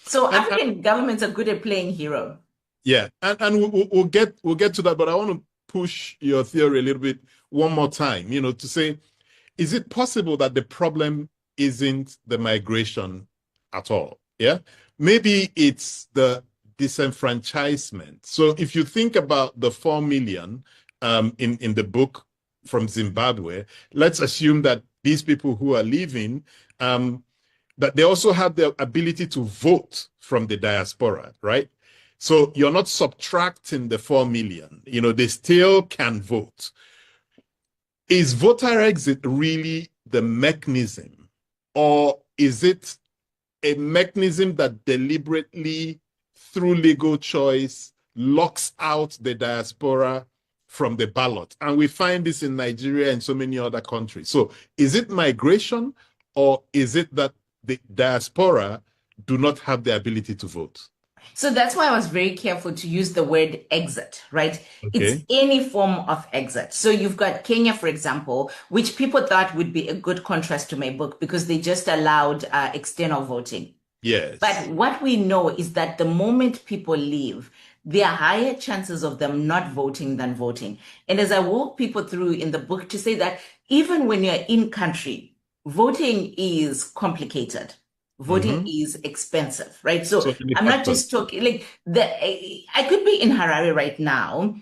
So African governments are good at playing hero. Yeah, and we'll get to that, but I want to push your theory a little bit one more time, to say, is it possible that the problem isn't the migration at all? Yeah, maybe it's the disenfranchisement. So if you think about the 4 million in the book from Zimbabwe, let's assume that these people who are leaving, that they also have the ability to vote from the diaspora, right? So you're not subtracting the 4 million, they still can vote. Is voter exit really the mechanism, or is it a mechanism that deliberately, through legal choice, locks out the diaspora from the ballot? And we find this in Nigeria and so many other countries. So is it migration, or is it that the diaspora do not have the ability to vote? So that's why I was very careful to use the word exit, right? It's any form of exit. So you've got Kenya, for example, which people thought would be a good contrast to my book because they just allowed external voting. Yes. But what we know is that the moment people leave, there are higher chances of them not voting than voting. And as I walk people through in the book to say that even when you're in country, voting is complicated. Voting is expensive, right? So I'm not just talking like I could be in Harare right now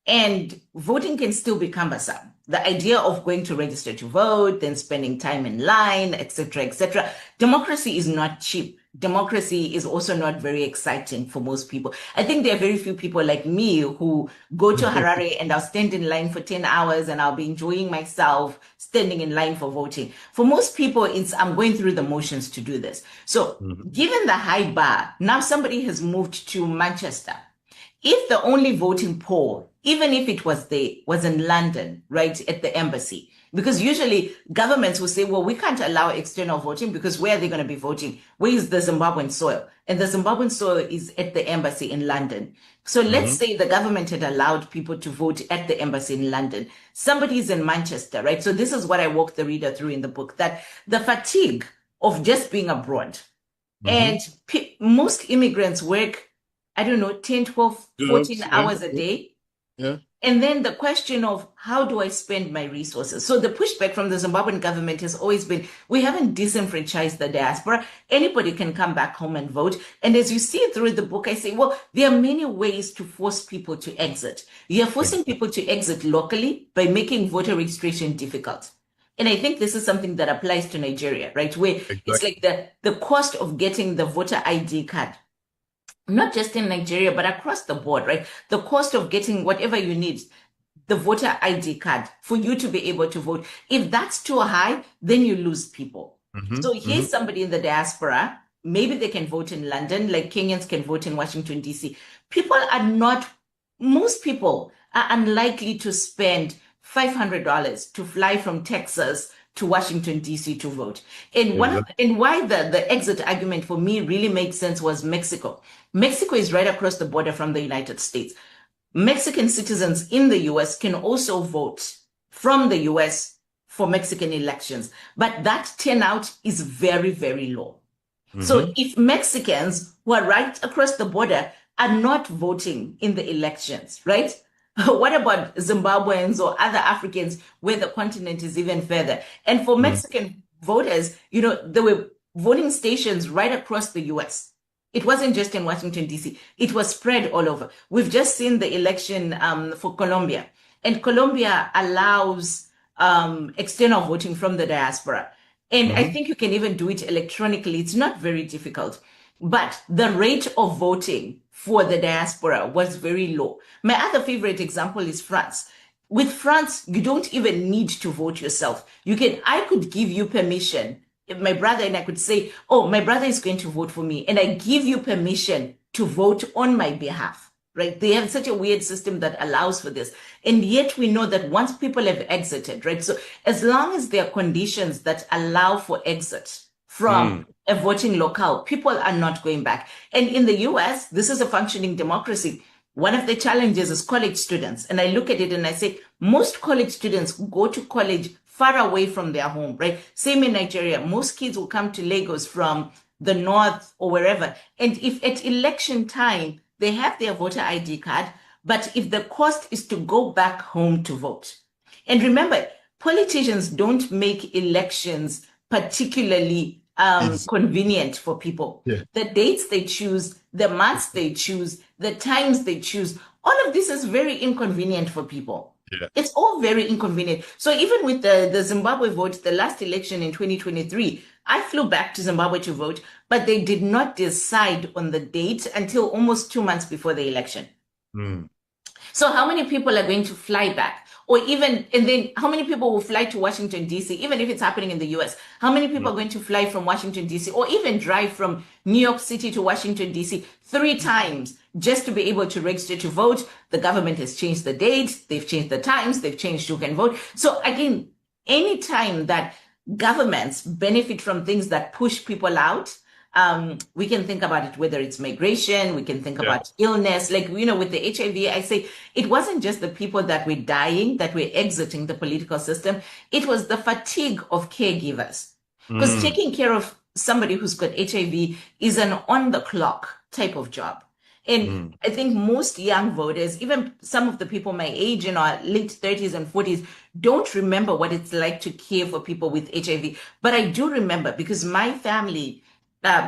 and voting can still be cumbersome. The idea of going to register to vote, then spending time in line, etc., etc. Democracy is not cheap. Democracy is also not very exciting for most people. I think there are very few people like me who go to Harare and I'll stand in line for 10 hours and I'll be enjoying myself standing in line for voting. For most people, I'm going through the motions to do this. So given the high bar, now somebody has moved to Manchester. If the only voting poll, even if it was there, was in London, right, at the embassy, because usually governments will say, well, we can't allow external voting because where are they going to be voting? Where is the Zimbabwean soil? And the Zimbabwean soil is at the embassy in London. So let's say the government had allowed people to vote at the embassy in London. Somebody's in Manchester, right? So this is what I walk the reader through in the book, that the fatigue of just being abroad. And most immigrants work, I don't know, 10, 12, 14 hours a day. Yeah. And then the question of how do I spend my resources? So the pushback from the Zimbabwean government has always been, we haven't disenfranchised the diaspora. Anybody can come back home and vote. And as you see through the book, I say, well, there are many ways to force people to exit. You're forcing people to exit locally by making voter registration difficult. And I think this is something that applies to Nigeria, right? Where it's like the cost of getting the voter ID card, not just in Nigeria, but across the board, right? The cost of getting whatever you need, the voter ID card for you to be able to vote. If that's too high, then you lose people. So here's somebody in the diaspora, maybe they can vote in London, like Kenyans can vote in Washington, DC. Most people are unlikely to spend $500 to fly from Texas to Washington, D.C. to vote. And why the exit argument for me really makes sense was Mexico. Mexico is right across the border from the United States. Mexican citizens in the U.S. can also vote from the U.S. for Mexican elections, but that turnout is very, very low. So if Mexicans who are right across the border are not voting in the elections, right? What about Zimbabweans or other Africans where the continent is even further? And for Mexican voters, there were voting stations right across the US. It wasn't just in Washington, D.C. It was spread all over. We've just seen the election for Colombia. And Colombia allows external voting from the diaspora. And I think you can even do it electronically. It's not very difficult. But the rate of voting for the diaspora was very low. My other favorite example is France. With France, you don't even need to vote yourself. I could give you permission. If my brother and I could say, oh, my brother is going to vote for me, and I give you permission to vote on my behalf, right? They have such a weird system that allows for this. And yet we know that once people have exited, right? So as long as there are conditions that allow for exit from a voting locale, people are not going back. And in the US, this is a functioning democracy. One of the challenges is college students. And I look at it and I say, most college students go to college far away from their home, right? Same in Nigeria. Most kids will come to Lagos from the north or wherever. And if at election time, they have their voter ID card, but if the cost is to go back home to vote. And remember, politicians don't make elections particularly convenient for people. The dates they choose, the months they choose, the times they choose, all of this is very inconvenient for people. It's all very inconvenient. So even with the Zimbabwe vote, the last election in 2023, I flew back to Zimbabwe to vote, but they did not decide on the date until almost 2 months before the election. So how many people are going to fly back? And then how many people will fly to Washington, D.C., even if it's happening in the U.S.? How many people are going to fly from Washington, D.C., or even drive from New York City to Washington, D.C. 3 times just to be able to register to vote? The government has changed the dates, they've changed the times, they've changed who can vote. So again, any time that governments benefit from things that push people out, we can think about it, whether it's migration, we can think about illness. Like, with the HIV, I say it wasn't just the people that were dying, that were exiting the political system. It was the fatigue of caregivers. Because taking care of somebody who's got HIV is an on-the-clock type of job. And I think most young voters, even some of the people my age in our late 30s and 40s, don't remember what it's like to care for people with HIV. But I do remember, because my family,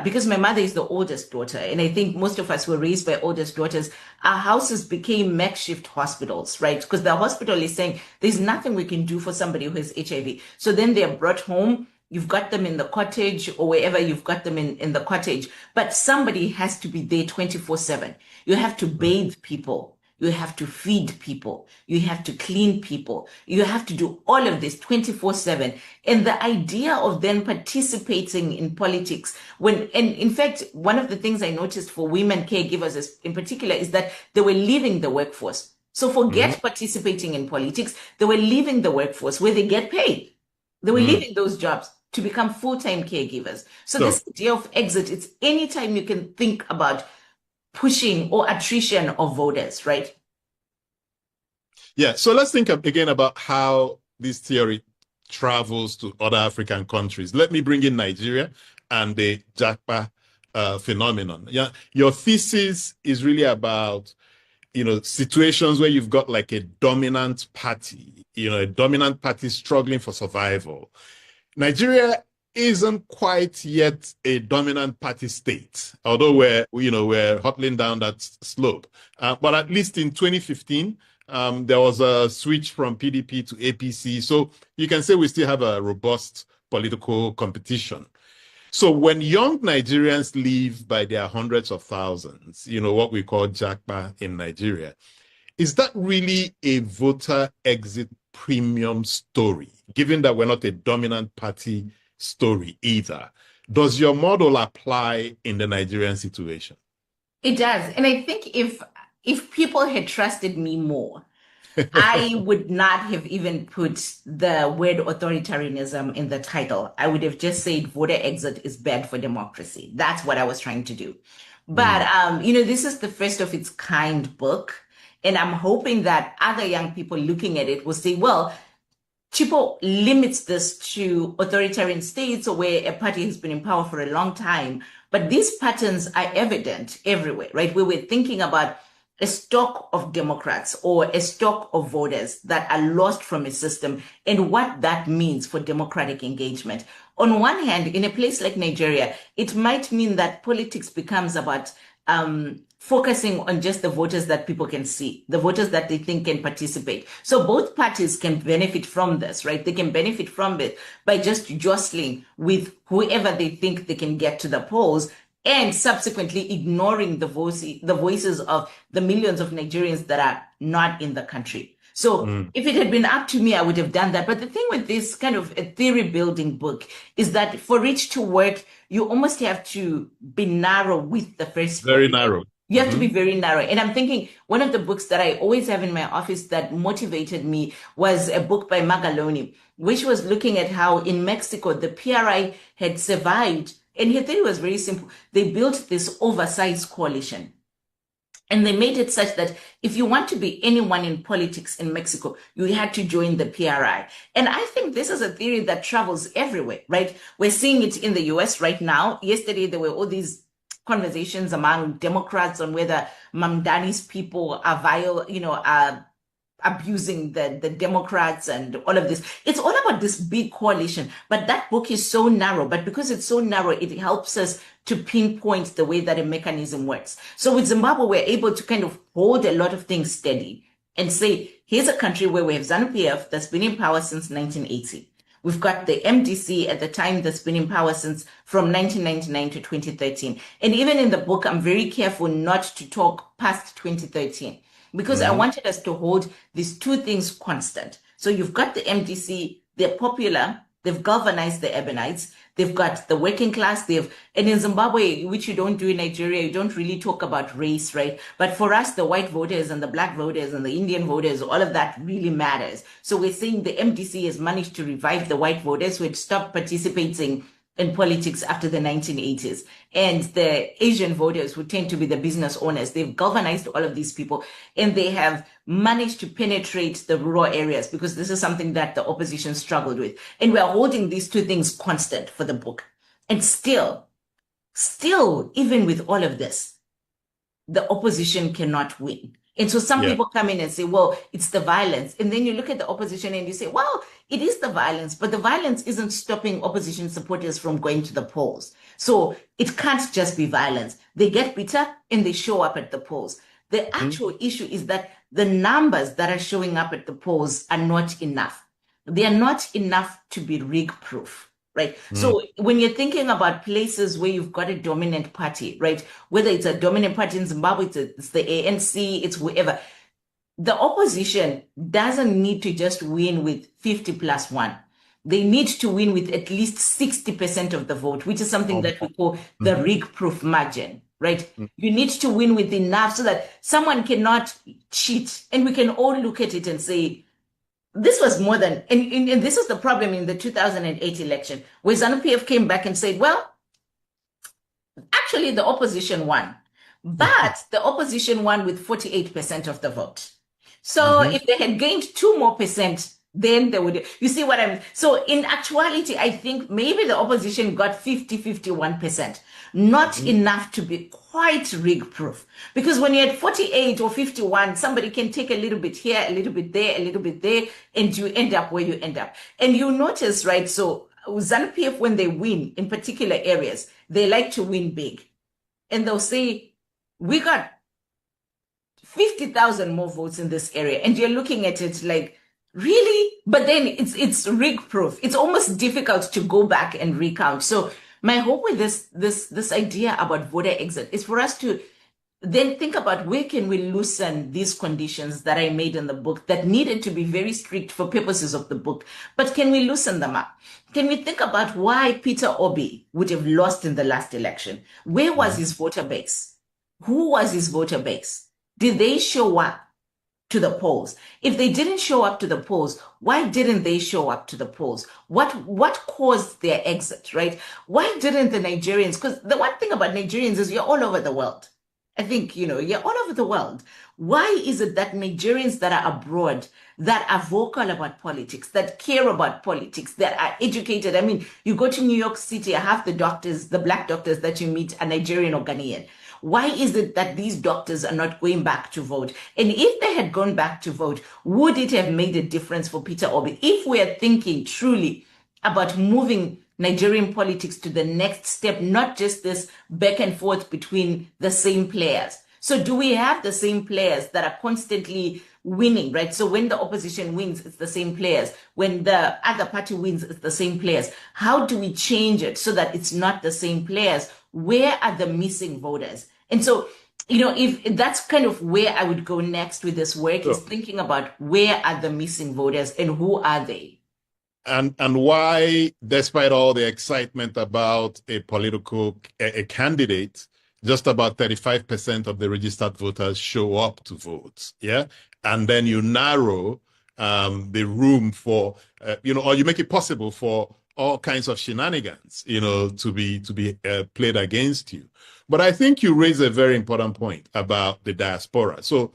because my mother is the oldest daughter, and I think most of us were raised by oldest daughters, our houses became makeshift hospitals, right? Because the hospital is saying there's nothing we can do for somebody who has HIV. So then they're brought home. You've got them in the cottage or wherever you've got them in the cottage, but somebody has to be there 24/7. You have to bathe people. You have to feed people. You have to clean people. You have to do all of this 24/7. And the idea of then participating in politics, and in fact, one of the things I noticed for women caregivers in particular is that they were leaving the workforce. So forget participating in politics. They were leaving the workforce where they get paid. They were leaving those jobs to become full-time caregivers. So this idea of exit, it's anytime you can think about pushing or attrition of voters, right? Yeah, so let's think again about how this theory travels to other African countries. Let me bring in Nigeria and the Japa phenomenon. Yeah, your thesis is really about situations where you've got like a dominant party, a dominant party struggling for survival. Nigeria isn't quite yet a dominant party state, although we're hurtling down that slope. But at least in 2015, there was a switch from PDP to APC. So you can say we still have a robust political competition. So when young Nigerians leave by their hundreds of thousands, what we call Japa in Nigeria, is that really a voter exit premium story, given that we're not a dominant party story either? Does your model apply in the Nigerian situation? It does. And I think if people had trusted me more, I would not have even put the word authoritarianism in the title. I would have just said voter exit is bad for democracy. That's what I was trying to do. But, this is the first of its kind book. And I'm hoping that other young people looking at it will say, well, Chipo limits this to authoritarian states or where a party has been in power for a long time. But these patterns are evident everywhere, right? Where we're thinking about a stock of Democrats or a stock of voters that are lost from a system and what that means for democratic engagement. On one hand, in a place like Nigeria, it might mean that politics becomes about focusing on just the voters that people can see, the voters that they think can participate. So both parties can benefit from this, right? They can benefit from it by just jostling with whoever they think they can get to the polls, and subsequently ignoring the voices of the millions of Nigerians that are not in the country. So if it had been up to me, I would have done that. But the thing with this kind of a theory building book is that for it to work, you almost have to be narrow with the first book. Very narrow. You have to be very narrow. And I'm thinking one of the books that I always have in my office that motivated me was a book by Magaloni, which was looking at how in Mexico, the PRI had survived. And her theory was very simple. They built this oversized coalition. And they made it such that if you want to be anyone in politics in Mexico, you had to join the PRI. And I think this is a theory that travels everywhere, right? We're seeing it in the US right now. Yesterday, there were all these conversations among Democrats on whether Mamdani's people are abusing the Democrats and all of this. It's all about this big coalition. But that book is so narrow. But because it's so narrow, it helps us to pinpoint the way that a mechanism works. So with Zimbabwe, we're able to kind of hold a lot of things steady and say, here's a country where we have ZANU-PF that's been in power since 1980. We've got the MDC at the time that's been in power since from 1999 to 2013. And even in the book, I'm very careful not to talk past 2013 because I wanted us to hold these two things constant. So you've got the MDC, they're popular, they've galvanized the urbanites, they've got the working class, and in Zimbabwe, which you don't do in Nigeria, you don't really talk about race, right? But for us, the white voters and the black voters and the Indian voters, all of that really matters. So we're saying the MDC has managed to revive the white voters who had stopped participating in politics after the 1980s. And the Asian voters who tend to be the business owners, they've galvanized all of these people and they have managed to penetrate the rural areas because this is something that the opposition struggled with. And we're holding these two things constant for the book. And still, even with all of this, the opposition cannot win. And so some people come in and say, well, it's the violence. And then you look at the opposition and you say, well, it is the violence, but the violence isn't stopping opposition supporters from going to the polls. So it can't just be violence. They get bitter and they show up at the polls. The actual issue is that the numbers that are showing up at the polls are not enough. They are not enough to be rig-proof. Right. So when you're thinking about places where you've got a dominant party, right, whether it's a dominant party in Zimbabwe, it's the ANC, it's whoever, the opposition doesn't need to just win with 50+1. They need to win with at least 60% of the vote, which is something that we call the rig-proof margin, right? You need to win with enough so that someone cannot cheat. And we can all look at it and say, this was more than, and this is the problem in the 2008 election, where ZANU-PF came back and said, well, actually the opposition won, but the opposition won with 48% of the vote. So if they had gained 2% more, then they would, you see what I'm, so in actuality, I think maybe the opposition got 51%, not enough to be quite rig-proof. Because when you're at 48 or 51, somebody can take a little bit here, a little bit there, a little bit there, and you end up where you end up. And you notice, right, so ZANU-PF, when they win in particular areas, they like to win big. And they'll say, we got 50,000 more votes in this area. And you're looking at it like, really? But then it's rig-proof. It's almost difficult to go back and recount. So my hope with this idea about voter exit is for us to then think about where can we loosen these conditions that I made in the book that needed to be very strict for purposes of the book. But can we loosen them up? Can we think about why Peter Obi would have lost in the last election? Where was his voter base? Who was his voter base? Did they show up to the polls? If they didn't show up to the polls, why didn't they show up to the polls? What caused their exit, right? Why didn't the Nigerians? Because the one thing about Nigerians is you're all over the world. I think, you're all over the world. Why is it that Nigerians that are abroad, that are vocal about politics, that care about politics, that are educated? I mean, you go to New York City, half the doctors, the black doctors that you meet are Nigerian or Ghanaian. Why is it that these doctors are not going back to vote? And if they had gone back to vote, would it have made a difference for Peter Obi? If we are thinking truly about moving Nigerian politics to the next step, not just this back and forth between the same players. So do we have the same players that are constantly winning, right? So when the opposition wins, it's the same players. When the other party wins, it's the same players. How do we change it so that it's not the same players? Where are the missing voters? And so, if that's kind of where I would go next with this work, is thinking about where are the missing voters and who are they? And why, despite all the excitement about a candidate, just about 35% of the registered voters show up to vote. Yeah. And then you narrow the room for, or you make it possible for all kinds of shenanigans, to be played against you. But I think you raise a very important point about the diaspora. So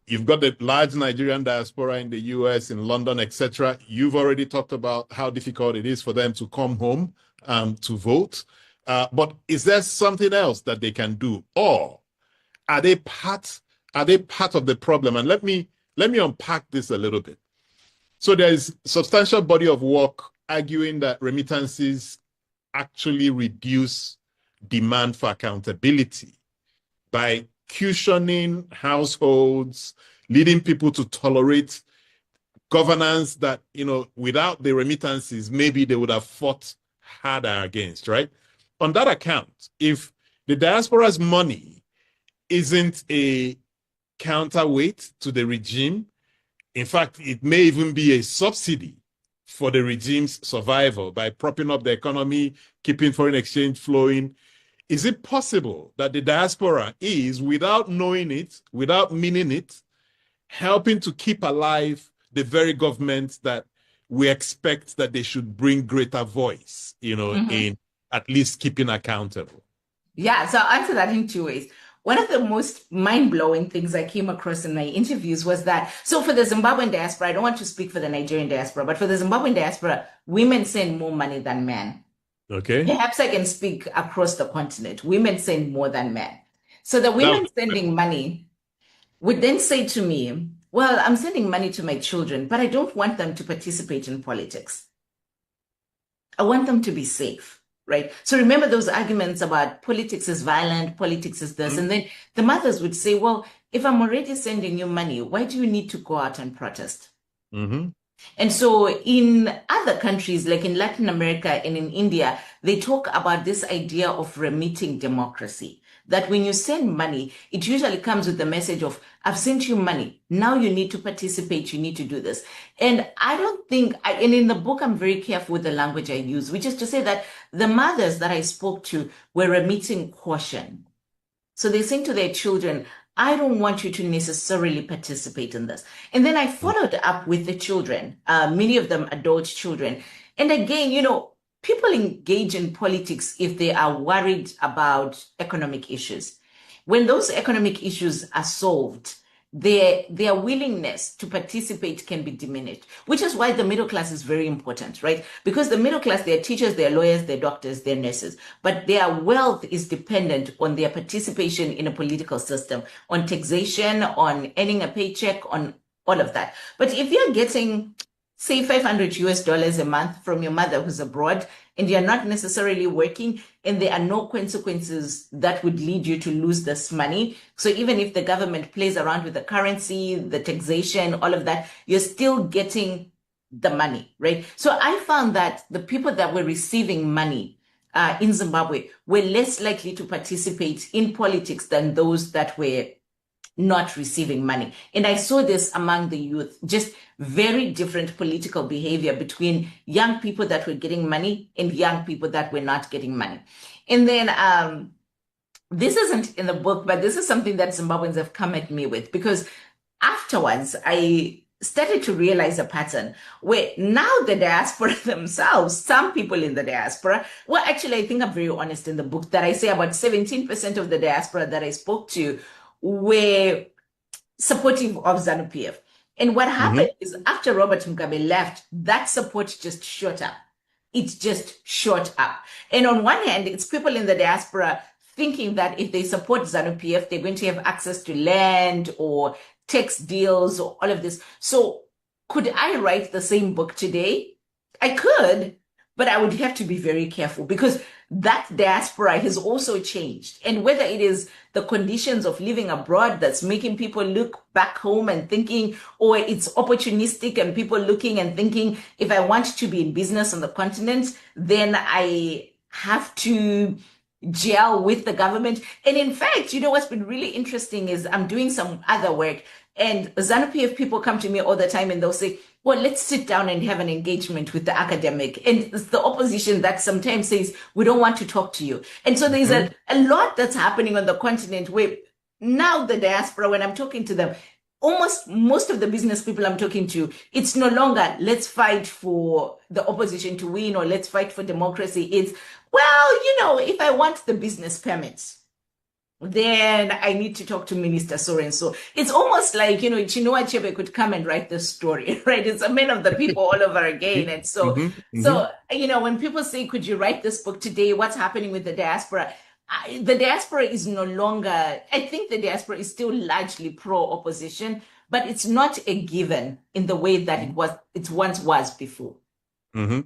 you've got the large Nigerian diaspora in the US, in London, etc. You've already talked about how difficult it is for them to come home to vote. But is there something else that they can do? Or are they part of the problem? And let me unpack this a little bit. So there's substantial body of work arguing that remittances actually reduce demand for accountability by cushioning households, leading people to tolerate governance that, without the remittances, maybe they would have fought harder against, right? On that account, if the diaspora's money isn't a counterweight to the regime, in fact, it may even be a subsidy for the regime's survival by propping up the economy, keeping foreign exchange flowing. Is it possible that the diaspora is, without knowing it, without meaning it, helping to keep alive the very government that we expect that they should bring greater voice, in at least keeping accountable? Yeah, so I'll answer that in two ways. One of the most mind-blowing things I came across in my interviews was that, so for the Zimbabwean diaspora, I don't want to speak for the Nigerian diaspora, but for the Zimbabwean diaspora, women send more money than men. Okay. Perhaps I can speak across the continent. Women send more than men. So the women sending money would then say to me, well, I'm sending money to my children, but I don't want them to participate in politics. I want them to be safe, right? So remember those arguments about politics is violent, politics is this. And then the mothers would say, well, if I'm already sending you money, why do you need to go out and protest? And so in other countries, like in Latin America and in India, they talk about this idea of remitting democracy, that when you send money, it usually comes with the message of, I've sent you money. Now you need to participate. You need to do this. And I don't think, and in the book, I'm very careful with the language I use, which is to say that the mothers that I spoke to were remitting caution. So they're saying to their children, I don't want you to necessarily participate in this. And then I followed up with the children, many of them adult children. And again, people engage in politics if they are worried about economic issues. When those economic issues are solved, their willingness to participate can be diminished, which is why the middle class is very important, right? Because the middle class, they're teachers, they're lawyers, they're doctors, they're nurses, but their wealth is dependent on their participation in a political system, on taxation, on earning a paycheck, on all of that. But if you're getting, say, $500 a month from your mother who's abroad, and you're not necessarily working, and there are no consequences that would lead you to lose this money. So even if the government plays around with the currency, the taxation, all of that, you're still getting the money, right? So I found that the people that were receiving money in Zimbabwe were less likely to participate in politics than those that were not receiving money. And I saw this among the youth, just very different political behavior between young people that were getting money and young people that were not getting money. And then this isn't in the book, but this is something that Zimbabweans have come at me with, because afterwards I started to realize a pattern where now the diaspora themselves, some people in the diaspora, well, actually, I think I'm very honest in the book that I say about 17% of the diaspora that I spoke to were supportive of ZANU-PF. And what happened is after Robert Mugabe left, that support just shot up. It just shot up. And on one hand, it's people in the diaspora thinking that if they support ZANU-PF, they're going to have access to land or tax deals or all of this. So could I write the same book today? I could, but I would have to be very careful because that diaspora has also changed. And whether it is the conditions of living abroad that's making people look back home and thinking, or it's opportunistic and people looking and thinking, if I want to be in business on the continent, then I have to gel with the government. And in fact, you know, what's been really interesting is I'm doing some other work, and ZANU-PF people come to me all the time and they'll say, well, let's sit down and have an engagement with the academic. And it's the opposition that sometimes says, we don't want to talk to you. And so there's a lot that's happening on the continent where now the diaspora, when I'm talking to them, almost most of the business people I'm talking to, it's no longer, let's fight for the opposition to win or let's fight for democracy. It's, well, you know, if I want the business permits, then I need to talk to Minister so-and-so. It's almost like, you know, Chinua Achebe could come and write this story, right? It's a man of the people all over again. And so, so, you know, when people say, could you write this book today? What's happening with the diaspora? The diaspora is no longer, I think the diaspora is still largely pro-opposition, but it's not a given in the way that it once was before. And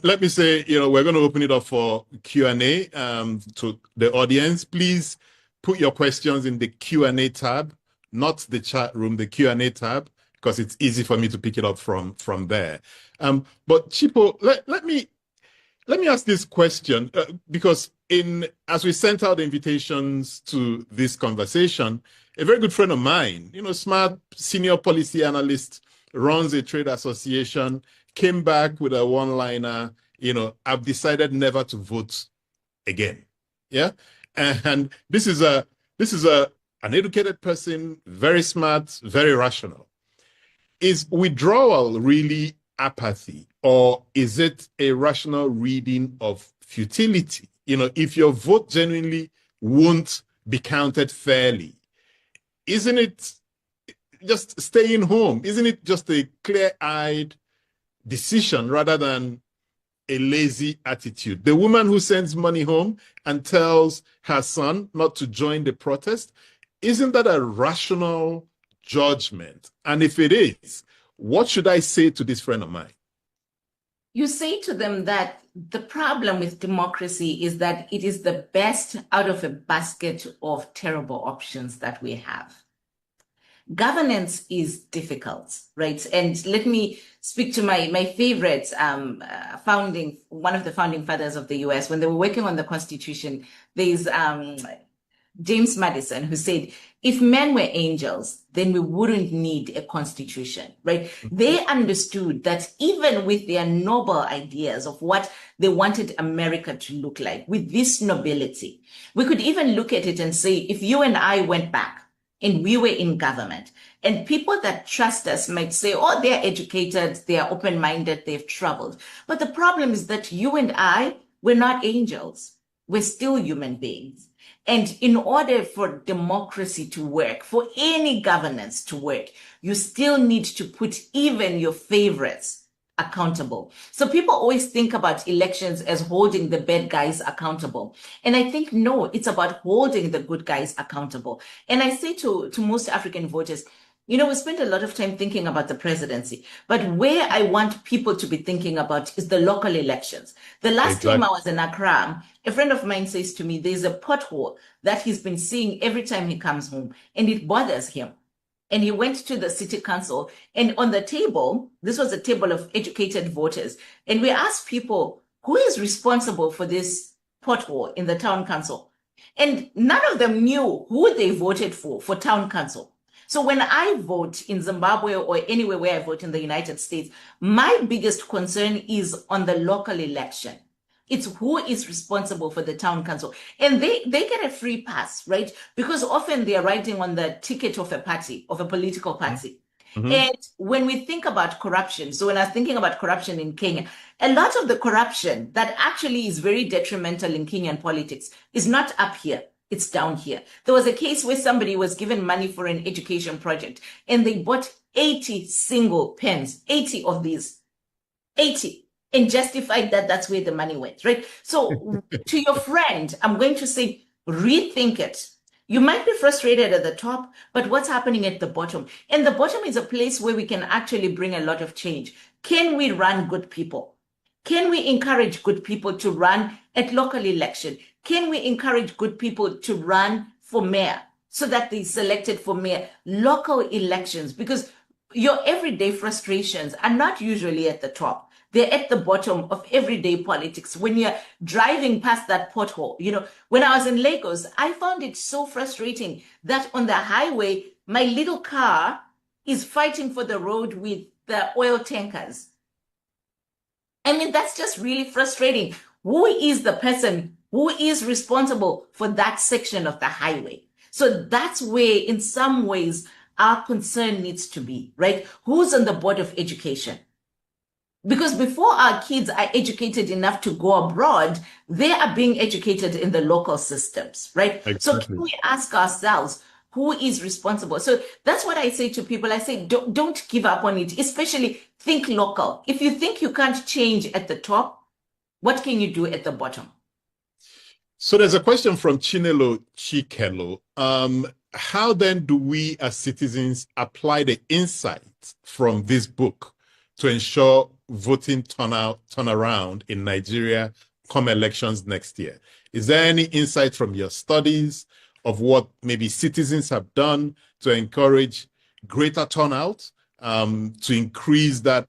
let me say, you know, we're going to open it up for Q&A to the audience. Please put your questions in the Q&A tab, not the chat room, the Q&A tab, because it's easy for me to pick it up from there. But Chipo, let me ask this question, because as we sent out invitations to this conversation, a very good friend of mine, you know, smart senior policy analyst, runs a trade association, came back with a one-liner, you know, I've decided never to vote again. Yeah. And this is an educated person, very smart, very rational. Is withdrawal really apathy, or is it a rational reading of futility? You know, if your vote genuinely won't be counted fairly, isn't it just staying home? Isn't it just a clear-eyed decision rather than a lazy attitude? The woman who sends money home and tells her son not to join the protest, isn't that a rational judgment? And if it is, what should I say to this friend of mine? You say to them that the problem with democracy is that it is the best out of a basket of terrible options that we have. Governance is difficult, right? And let me speak to my favorite one of the founding fathers of the US. When they were working on the Constitution, there's James Madison, who said, if men were angels, then we wouldn't need a constitution, right? They understood that even with their noble ideas of what they wanted America to look like, with this nobility, we could even look at it and say, if you and I went back and we were in government, and people that trust us might say, oh, they're educated, they're open-minded, they've traveled. But the problem is that you and I, we're not angels. We're still human beings. And in order for democracy to work, for any governance to work, you still need to put even your favorites accountable. So people always think about elections as holding the bad guys accountable. And I think, no, it's about holding the good guys accountable. And I say to most African voters, we spend a lot of time thinking about the presidency, but where I want people to be thinking about is the local elections. The last time I was in Accra, a friend of mine says to me, there's a pothole that he's been seeing every time he comes home, and it bothers him. And he went to the city council, and on the table, this was a table of educated voters, and we asked people, who is responsible for this pothole in the town council? And none of them knew who they voted for town council. So when I vote in Zimbabwe or anywhere where I vote in the United States, my biggest concern is on the local election. It's who is responsible for the town council. And they get a free pass, right? Because often they are riding on the ticket of a party, of a political party. Mm-hmm. And when we think about corruption, so when I was thinking about corruption in Kenya, a lot of the corruption that actually is very detrimental in Kenyan politics is not up here. It's down here. There was a case where somebody was given money for an education project and they bought 80 single pens, 80 of these, 80, and justified that that's where the money went, right? So to your friend, I'm going to say, rethink it. You might be frustrated at the top, but what's happening at the bottom? And the bottom is a place where we can actually bring a lot of change. Can we run good people? Can we encourage good people to run at local election? Can we encourage good people to run for mayor so that they're selected for mayor? Local elections, because your everyday frustrations are not usually at the top. They're at the bottom of everyday politics. When you're driving past that pothole, when I was in Lagos, I found it so frustrating that on the highway, my little car is fighting for the road with the oil tankers. I mean, that's just really frustrating. Who is the person who is responsible for that section of the highway? So that's where, in some ways, our concern needs to be, right? Who's on the board of education? Because before our kids are educated enough to go abroad, they are being educated in the local systems, right? Exactly. So can we ask ourselves, who is responsible? So that's what I say to people. I say, don't give up on it, especially think local. If you think you can't change at the top, what can you do at the bottom? So there's a question from Chinelo Chikelo. How then do we as citizens apply the insights from this book to ensure voting turnaround in Nigeria come elections next year? Is there any insight from your studies of what maybe citizens have done to encourage greater turnout, to increase that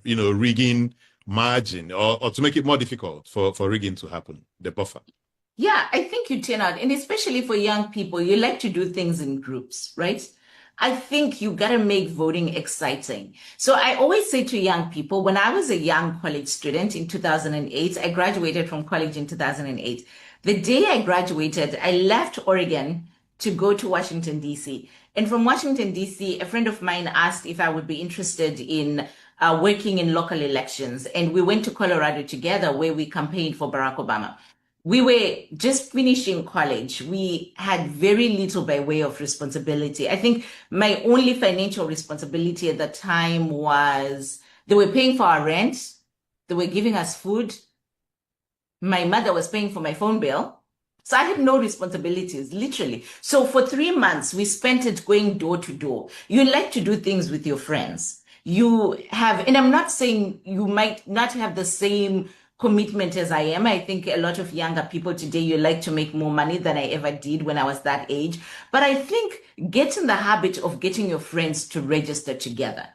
rigging margin, or to make it more difficult for rigging to happen, the buffer? Yeah, I think you turn out, and especially for young people, you like to do things in groups, right? I think you got to make voting exciting. So I always say to young people, when I was a young college student in 2008, I graduated from college in 2008. The day I graduated, I left Oregon to go to Washington, D.C. And from Washington, D.C., a friend of mine asked if I would be interested in working in local elections. And we went to Colorado together, where we campaigned for Barack Obama. We were just finishing college. We had very little by way of responsibility. I think my only financial responsibility at the time was they were paying for our rent. They were giving us food. My mother was paying for my phone bill. So I had no responsibilities, literally. So for 3 months, we spent it going door to door. You like to do things with your friends. You have, and I'm not saying you might not have the same commitment as I am. I think a lot of younger people today, you like to make more money than I ever did when I was that age. But I think get in the habit of getting your friends to register together.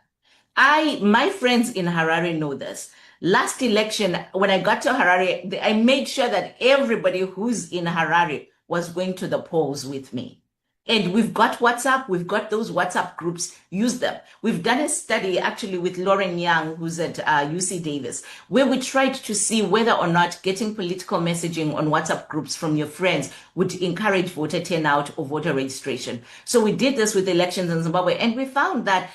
My friends in Harare know this. Last election, when I got to Harare, I made sure that everybody who's in Harare was going to the polls with me. And we've got WhatsApp, we've got those WhatsApp groups, use them. We've done a study actually with Lauren Young, who's at UC Davis, where we tried to see whether or not getting political messaging on WhatsApp groups from your friends would encourage voter turnout or voter registration. So we did this with elections in Zimbabwe, and we found that,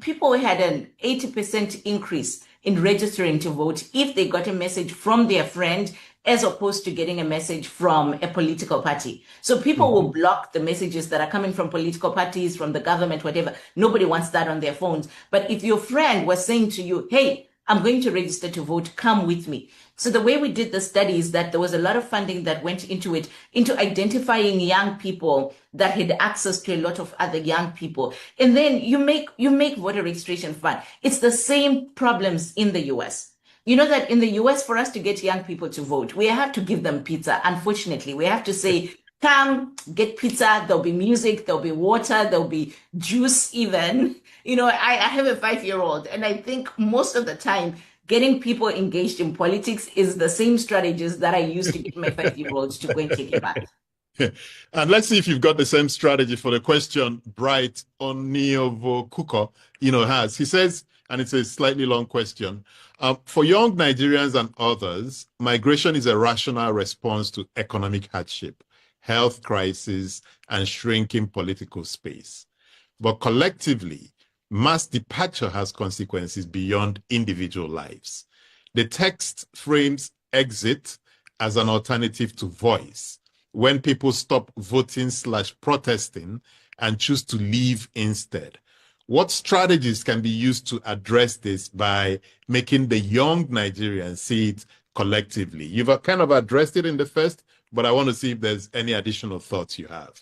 people had an 80% increase in registering to vote if they got a message from their friend as opposed to getting a message from a political party. So people will block the messages that are coming from political parties, from the government, whatever. Nobody wants that on their phones. But if your friend was saying to you, hey, I'm going to register to vote, come with me. So the way we did the study is that there was a lot of funding that went into it, into identifying young people that had access to a lot of other young people. And then you make voter registration fun. It's the same problems in the US. You know that in the US, for us to get young people to vote, we have to give them pizza. Unfortunately, we have to say, come get pizza. There'll be music, there'll be water, there'll be juice even. You know, I have a 5-year-old, and I think most of the time getting people engaged in politics is the same strategies that I used to get my 5-year-olds to go and take a bath. And let's see if you've got the same strategy for the question Bright Oniovokuko, has. He says, and it's a slightly long question, for young Nigerians and others, migration is a rational response to economic hardship, health crisis, and shrinking political space. But collectively, mass departure has consequences beyond individual lives. The text frames exit as an alternative to voice when people stop voting/protesting and choose to leave instead. What strategies can be used to address this by making the young Nigerians see it collectively? You've kind of addressed it in the first, but I want to see if there's any additional thoughts you have.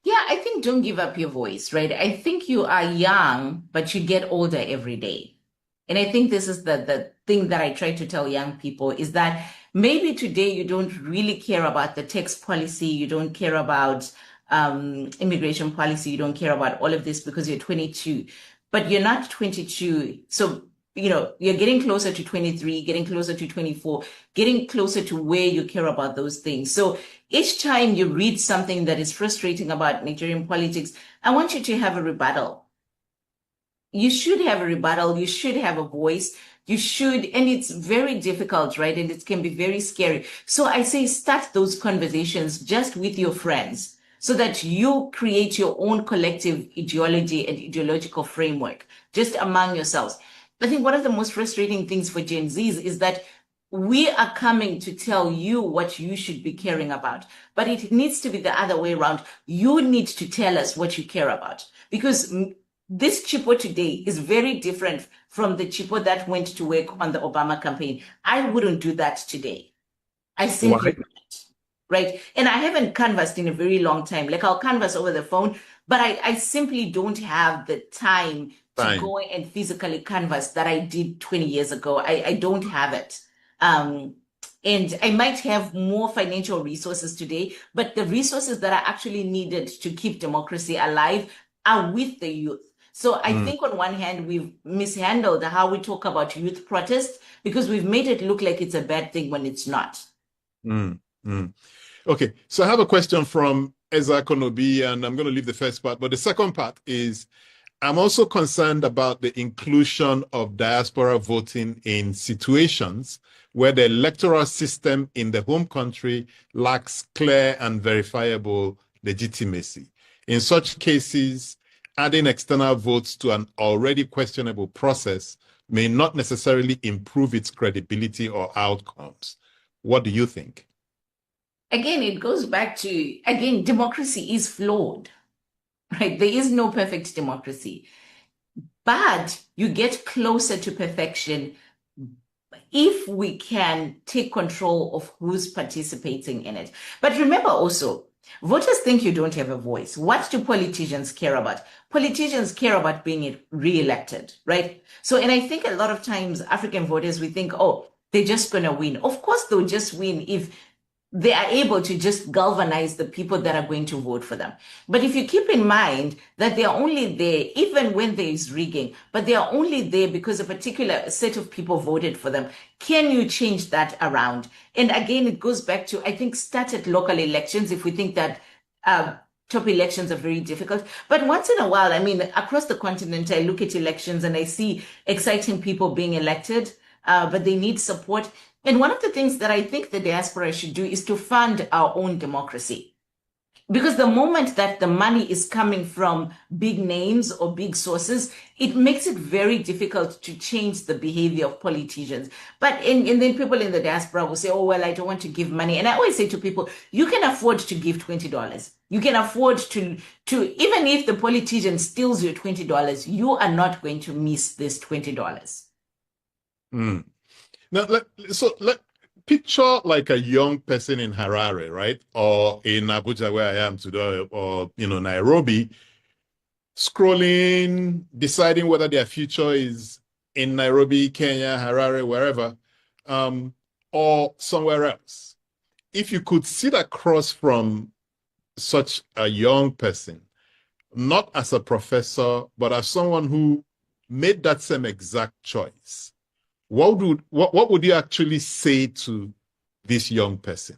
Yeah, I think don't give up your voice, right? I think you are young, but you get older every day. And I think this is the thing that I try to tell young people is that maybe today you don't really care about the tax policy, you don't care about immigration policy, you don't care about all of this because you're 22, but you're not 22. So, you're getting closer to 23, getting closer to 24, getting closer to where you care about those things. So each time you read something that is frustrating about Nigerian politics, I want you to have a rebuttal. You should have a rebuttal. You should have a voice. You should, and it's very difficult, right? And it can be very scary. So I say start those conversations just with your friends so that you create your own collective ideology and ideological framework just among yourselves. I think one of the most frustrating things for Gen Zs is that we are coming to tell you what you should be caring about, but it needs to be the other way around. You need to tell us what you care about, because this Chipo today is very different from the Chipo that went to work on the Obama campaign. I wouldn't do that today. I simply wouldn't, right? And I haven't canvassed in a very long time. Like I'll canvass over the phone, but I simply don't have the time to go and physically canvass that I did 20 years ago. I don't have it. And I might have more financial resources today, but the resources that are actually needed to keep democracy alive are with the youth. So I think on one hand, we've mishandled how we talk about youth protests because we've made it look like it's a bad thing when it's not. Okay, so I have a question from Eza Konobi, and I'm going to leave the first part, but the second part is, I'm also concerned about the inclusion of diaspora voting in situations where the electoral system in the home country lacks clear and verifiable legitimacy. In such cases, adding external votes to an already questionable process may not necessarily improve its credibility or outcomes. What do you think? Again, it goes back to, democracy is flawed. Right? There is no perfect democracy, but you get closer to perfection if we can take control of who's participating in it. But remember also, voters think you don't have a voice. What do politicians care about? Politicians care about being re-elected, right? So, and I think a lot of times African voters, we think, oh, they're just going to win. Of course, they'll just win if they are able to just galvanize the people that are going to vote for them. But if you keep in mind that they are only there, even when there is rigging, but they are only there because a particular set of people voted for them, can you change that around? And again, it goes back to, I think, start at local elections if we think that top elections are very difficult. But once in a while, I mean, across the continent, I look at elections and I see exciting people being elected, but they need support. And one of the things that I think the diaspora should do is to fund our own democracy. Because the moment that the money is coming from big names or big sources, it makes it very difficult to change the behavior of politicians. And then people in the diaspora will say, oh, well, I don't want to give money. And I always say to people, you can afford to give $20. You can afford to even if the politician steals your $20, you are not going to miss this $20. Mm. Now, let picture like a young person in Harare, right? Or in Abuja, where I am today, or, Nairobi, scrolling, deciding whether their future is in Nairobi, Kenya, Harare, wherever, or somewhere else. If you could sit across from such a young person, not as a professor, but as someone who made that same exact choice, what would you actually say to this young person?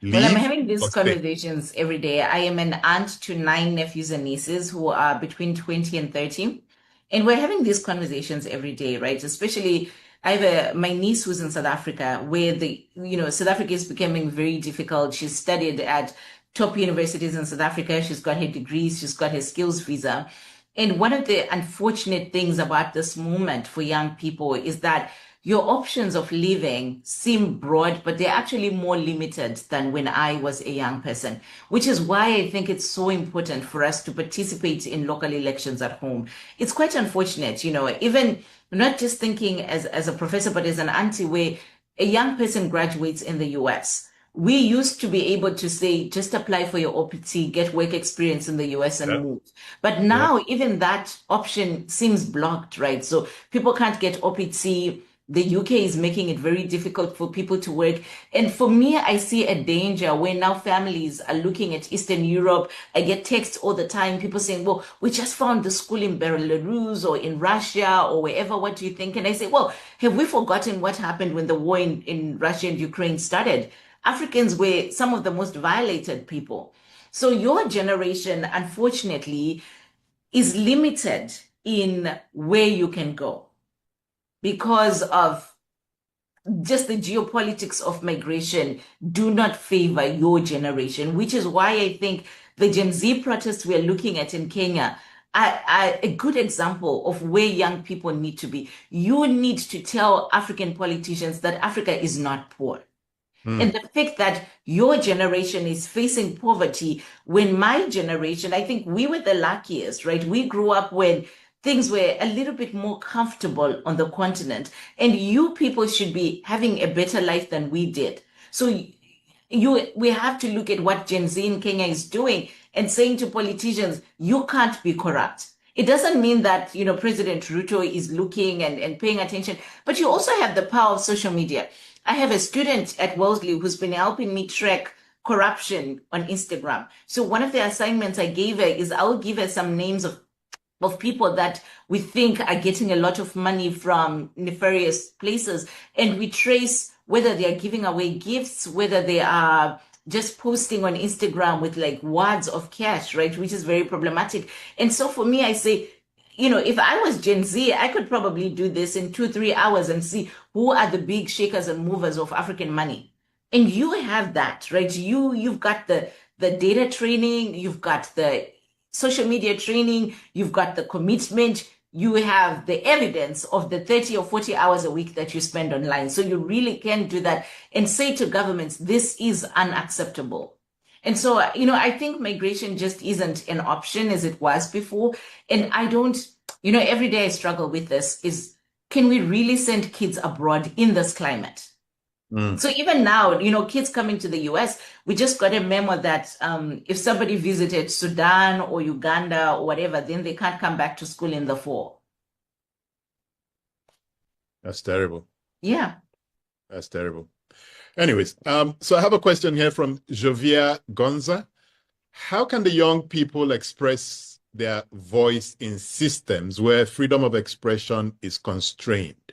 Well, I'm having these conversations every day. I am an aunt to 9 nephews and nieces who are between 20 and 30. And we're having these conversations every day, right? Especially, I have my niece who's in South Africa, where South Africa is becoming very difficult. She's studied at top universities in South Africa. She's got her degrees. She's got her skills visa. And one of the unfortunate things about this moment for young people is that your options of living seem broad, but they're actually more limited than when I was a young person, which is why I think it's so important for us to participate in local elections at home. It's quite unfortunate, even not just thinking as a professor, but as an auntie, where a young person graduates in the US. We used to be able to say, just apply for your OPT, get work experience in the US and move. But now even that option seems blocked, right? So people can't get OPT. The UK is making it very difficult for people to work. And for me, I see a danger where now families are looking at Eastern Europe. I get texts all the time, people saying, well, we just found the school in Belarus or in Russia or wherever. What do you think? And I say, well, have we forgotten what happened when the war in Russia and Ukraine started? Africans were some of the most violated people. So your generation, unfortunately, is limited in where you can go because of just the geopolitics of migration do not favor your generation, which is why I think the Gen Z protests we're looking at in Kenya are a good example of where young people need to be. You need to tell African politicians that Africa is not poor. And the fact that your generation is facing poverty when my generation, I think we were the luckiest, right? We grew up when things were a little bit more comfortable on the continent, and you people should be having a better life than we did. So we have to look at what Gen Z in Kenya is doing and saying to politicians, you can't be corrupt. It doesn't mean that, President Ruto is looking and paying attention, but you also have the power of social media. I have a student at Wellesley who's been helping me track corruption on Instagram. So one of the assignments I gave her is I'll give her some names of people that we think are getting a lot of money from nefarious places. And we trace whether they are giving away gifts, whether they are just posting on Instagram with like wads of cash, right? Which is very problematic. And so for me, I say, if I was Gen Z, I could probably do this in 2-3 hours and see who are the big shakers and movers of African money. And you have that, right? You've got the data training, you've got the social media training, you've got the commitment, you have the evidence of the 30 or 40 hours a week that you spend online. So you really can do that and say to governments, this is unacceptable. And so, I think migration just isn't an option as it was before. And I don't, every day I struggle with this is, can we really send kids abroad in this climate? So even now, kids coming to the US, we just got a memo that if somebody visited Sudan or Uganda or whatever, then they can't come back to school in the fall. That's terrible. Yeah. That's terrible. Anyways, so I have a question here from Jovia Gonza. How can the young people express their voice in systems where freedom of expression is constrained?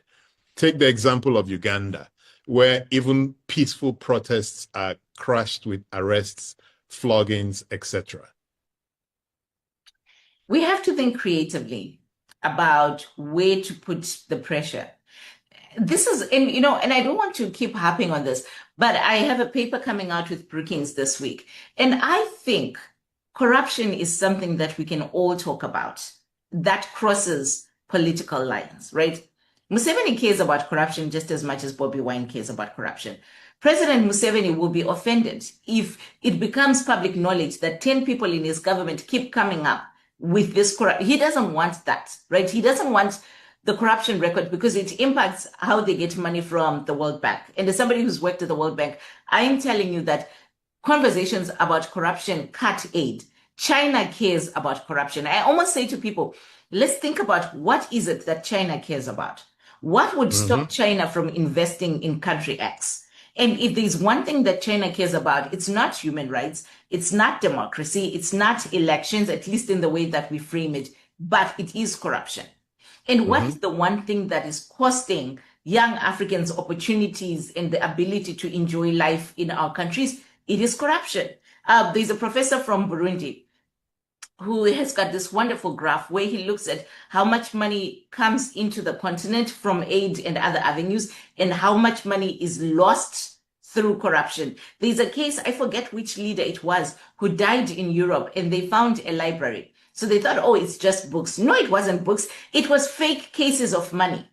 Take the example of Uganda, where even peaceful protests are crushed with arrests, floggings, etc. We have to think creatively about where to put the pressure. this is, and and I don't want to keep harping on this, but I have a paper coming out with Brookings this week. And I think corruption is something that we can all talk about that crosses political lines, right? Museveni cares about corruption just as much as Bobby Wine cares about corruption. President Museveni will be offended if it becomes public knowledge that 10 people in his government keep coming up with this corruption. He doesn't want that, right? He doesn't want the corruption record because it impacts how they get money from the World Bank. And as somebody who's worked at the World Bank, I am telling you that conversations about corruption cut aid. China cares about corruption. I almost say to people, let's think about what is it that China cares about? What would stop China from investing in country X? And if there's one thing that China cares about, it's not human rights, it's not democracy, it's not elections, at least in the way that we frame it, but it is corruption. And what is the one thing that is costing young Africans opportunities and the ability to enjoy life in our countries? It is corruption. There's a professor from Burundi who has got this wonderful graph where he looks at how much money comes into the continent from aid and other avenues and how much money is lost through corruption. There's a case, I forget which leader it was, who died in Europe and they found a library. So they thought, oh, it's just books. No, it wasn't books. It was fake cases of money.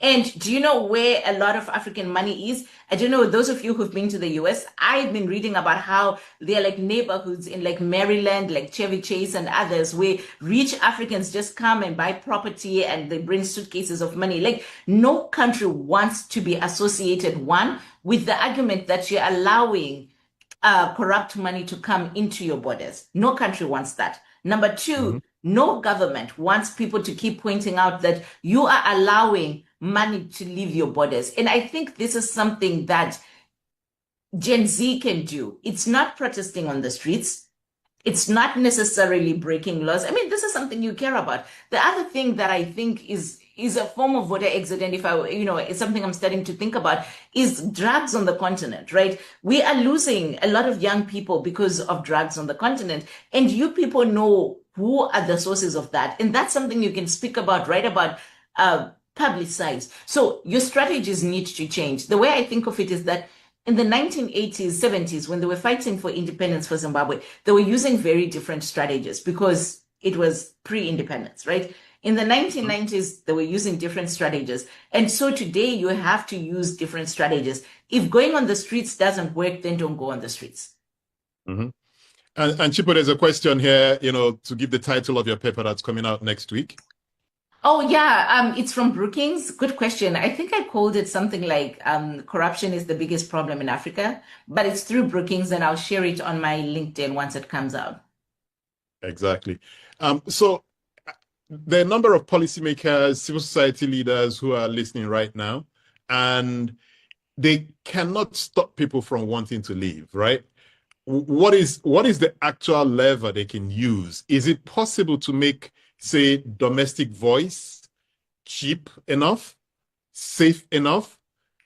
And do you know where a lot of African money is? I don't know, those of you who've been to the US, I've been reading about how there are like neighborhoods in like Maryland, like Chevy Chase and others, where rich Africans just come and buy property and they bring suitcases of money. Like no country wants to be associated, one, with the argument that you're allowing corrupt money to come into your borders. No country wants that. Number two, no government wants people to keep pointing out that you are allowing money to leave your borders. And I think this is something that Gen Z can do. It's not protesting on the streets. It's not necessarily breaking laws. I mean, this is something you care about. The other thing that I think is a form of voter exit, and if I, it's something I'm starting to think about, is drugs on the continent, right? We are losing a lot of young people because of drugs on the continent. And you people know who are the sources of that. And that's something you can speak about, write about, publicize. So your strategies need to change. The way I think of it is that in the 1980s, 70s, when they were fighting for independence for Zimbabwe, they were using very different strategies because it was pre-independence, right? In the 1990s, they were using different strategies. And so today you have to use different strategies. If going on the streets doesn't work, then don't go on the streets. And Chipo, there's a question here, to give the title of your paper that's coming out next week. Oh, yeah. It's from Brookings. Good question. I think I called it something like corruption is the biggest problem in Africa, but it's through Brookings and I'll share it on my LinkedIn once it comes out. Exactly. So there are a number of policymakers, civil society leaders who are listening right now, and they cannot stop people from wanting to leave, right? What is the actual lever they can use? Is it possible to make, say, domestic voice cheap enough, safe enough,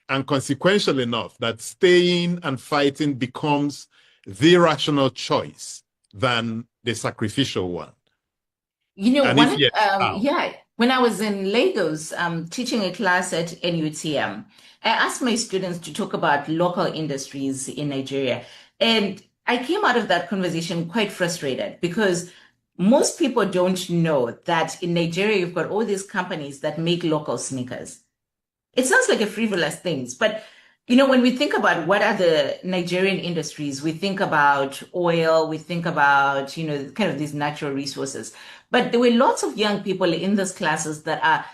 and consequential enough that staying and fighting becomes the rational choice than the sacrificial one? When I was in Lagos teaching a class at NUTM, I asked my students to talk about local industries in Nigeria. And I came out of that conversation quite frustrated because most people don't know that in Nigeria, you've got all these companies that make local sneakers. It sounds like a frivolous thing, but when we think about what are the Nigerian industries, we think about oil, we think about, kind of these natural resources. But there were lots of young people in those classes that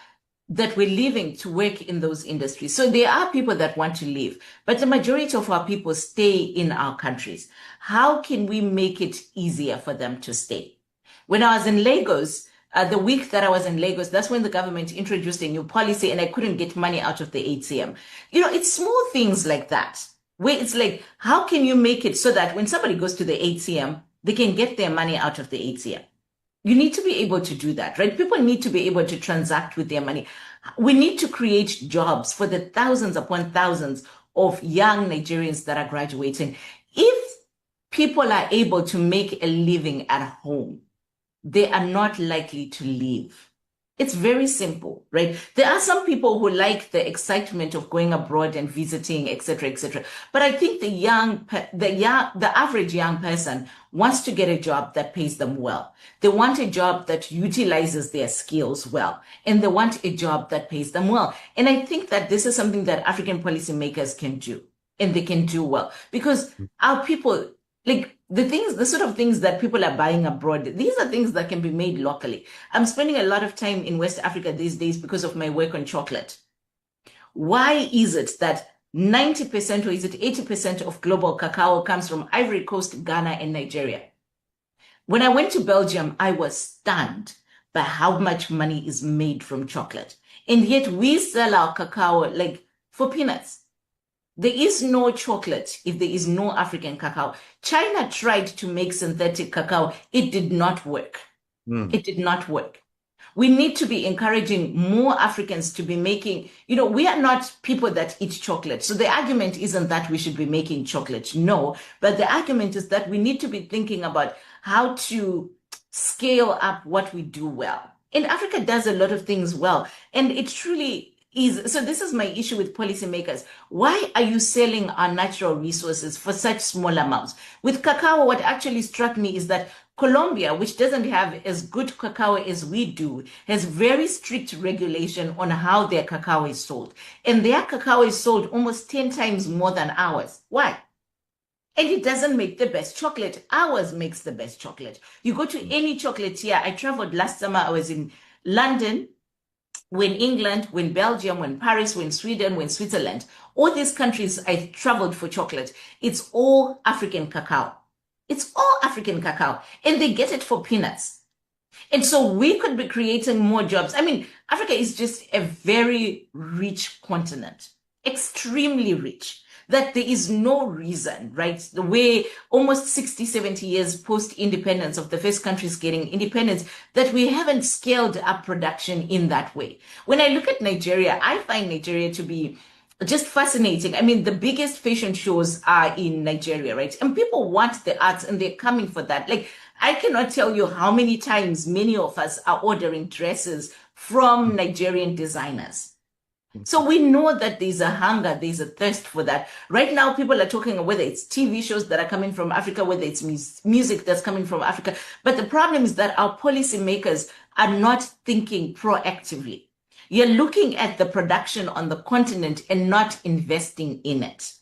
were leaving to work in those industries. So there are people that want to leave, but the majority of our people stay in our countries. How can we make it easier for them to stay? When I was in Lagos, the week that I was in Lagos, that's when the government introduced a new policy and I couldn't get money out of the ATM. It's small things like that, where it's like, how can you make it so that when somebody goes to the ATM, they can get their money out of the ATM? You need to be able to do that, right? People need to be able to transact with their money. We need to create jobs for the thousands upon thousands of young Nigerians that are graduating. If people are able to make a living at home, they are not likely to leave. It's very simple, right? There are some people who like the excitement of going abroad and visiting, etc., etc. But I think the average young person wants to get a job that pays them well. They want a job that utilizes their skills well, and they want a job that pays them well. And I think that this is something that African policymakers can do, and they can do well, because our people, like the sort of things that people are buying abroad, these are things that can be made locally. I'm spending a lot of time in West Africa these days because of my work on chocolate. Why is it that 90% or is it 80% of global cacao comes from Ivory Coast, Ghana, and Nigeria? When I went to Belgium, I was stunned by how much money is made from chocolate. And yet we sell our cacao like for peanuts. There is no chocolate if there is no African cacao. China tried to make synthetic cacao. It did not work. It did not work. We need to be encouraging more Africans to be making, we are not people that eat chocolate. So the argument isn't that we should be making chocolate. No, but the argument is that we need to be thinking about how to scale up what we do well. And Africa does a lot of things well. And it truly is. So this is my issue with policymakers. Why are you selling our natural resources for such small amounts? With cacao, what actually struck me is that Colombia, which doesn't have as good cacao as we do, has very strict regulation on how their cacao is sold. And their cacao is sold almost 10 times more than ours. Why? And it doesn't make the best chocolate. Ours makes the best chocolate. You go to any chocolatier. I traveled last summer. I was in London, when England, when Belgium, when Paris, when Sweden, when Switzerland. All these countries I traveled for chocolate. It's all African cacao. It's all African cacao. And they get it for peanuts. And so we could be creating more jobs. I mean, Africa is just a very rich continent, extremely rich, that there is no reason, right? The way almost 60, 70 years post-independence of the first countries getting independence, that we haven't scaled up production in that way. When I look at Nigeria, I find Nigeria to be just fascinating. I mean, the biggest fashion shows are in Nigeria, right? And people want the arts and they're coming for that. Like, I cannot tell you how many times many of us are ordering dresses from Nigerian designers. So we know that there's a hunger, there's a thirst for that. Right now, people are talking whether it's TV shows that are coming from Africa, whether it's music that's coming from Africa. But the problem is that our policymakers are not thinking proactively. You're looking at the production on the continent and not investing in it.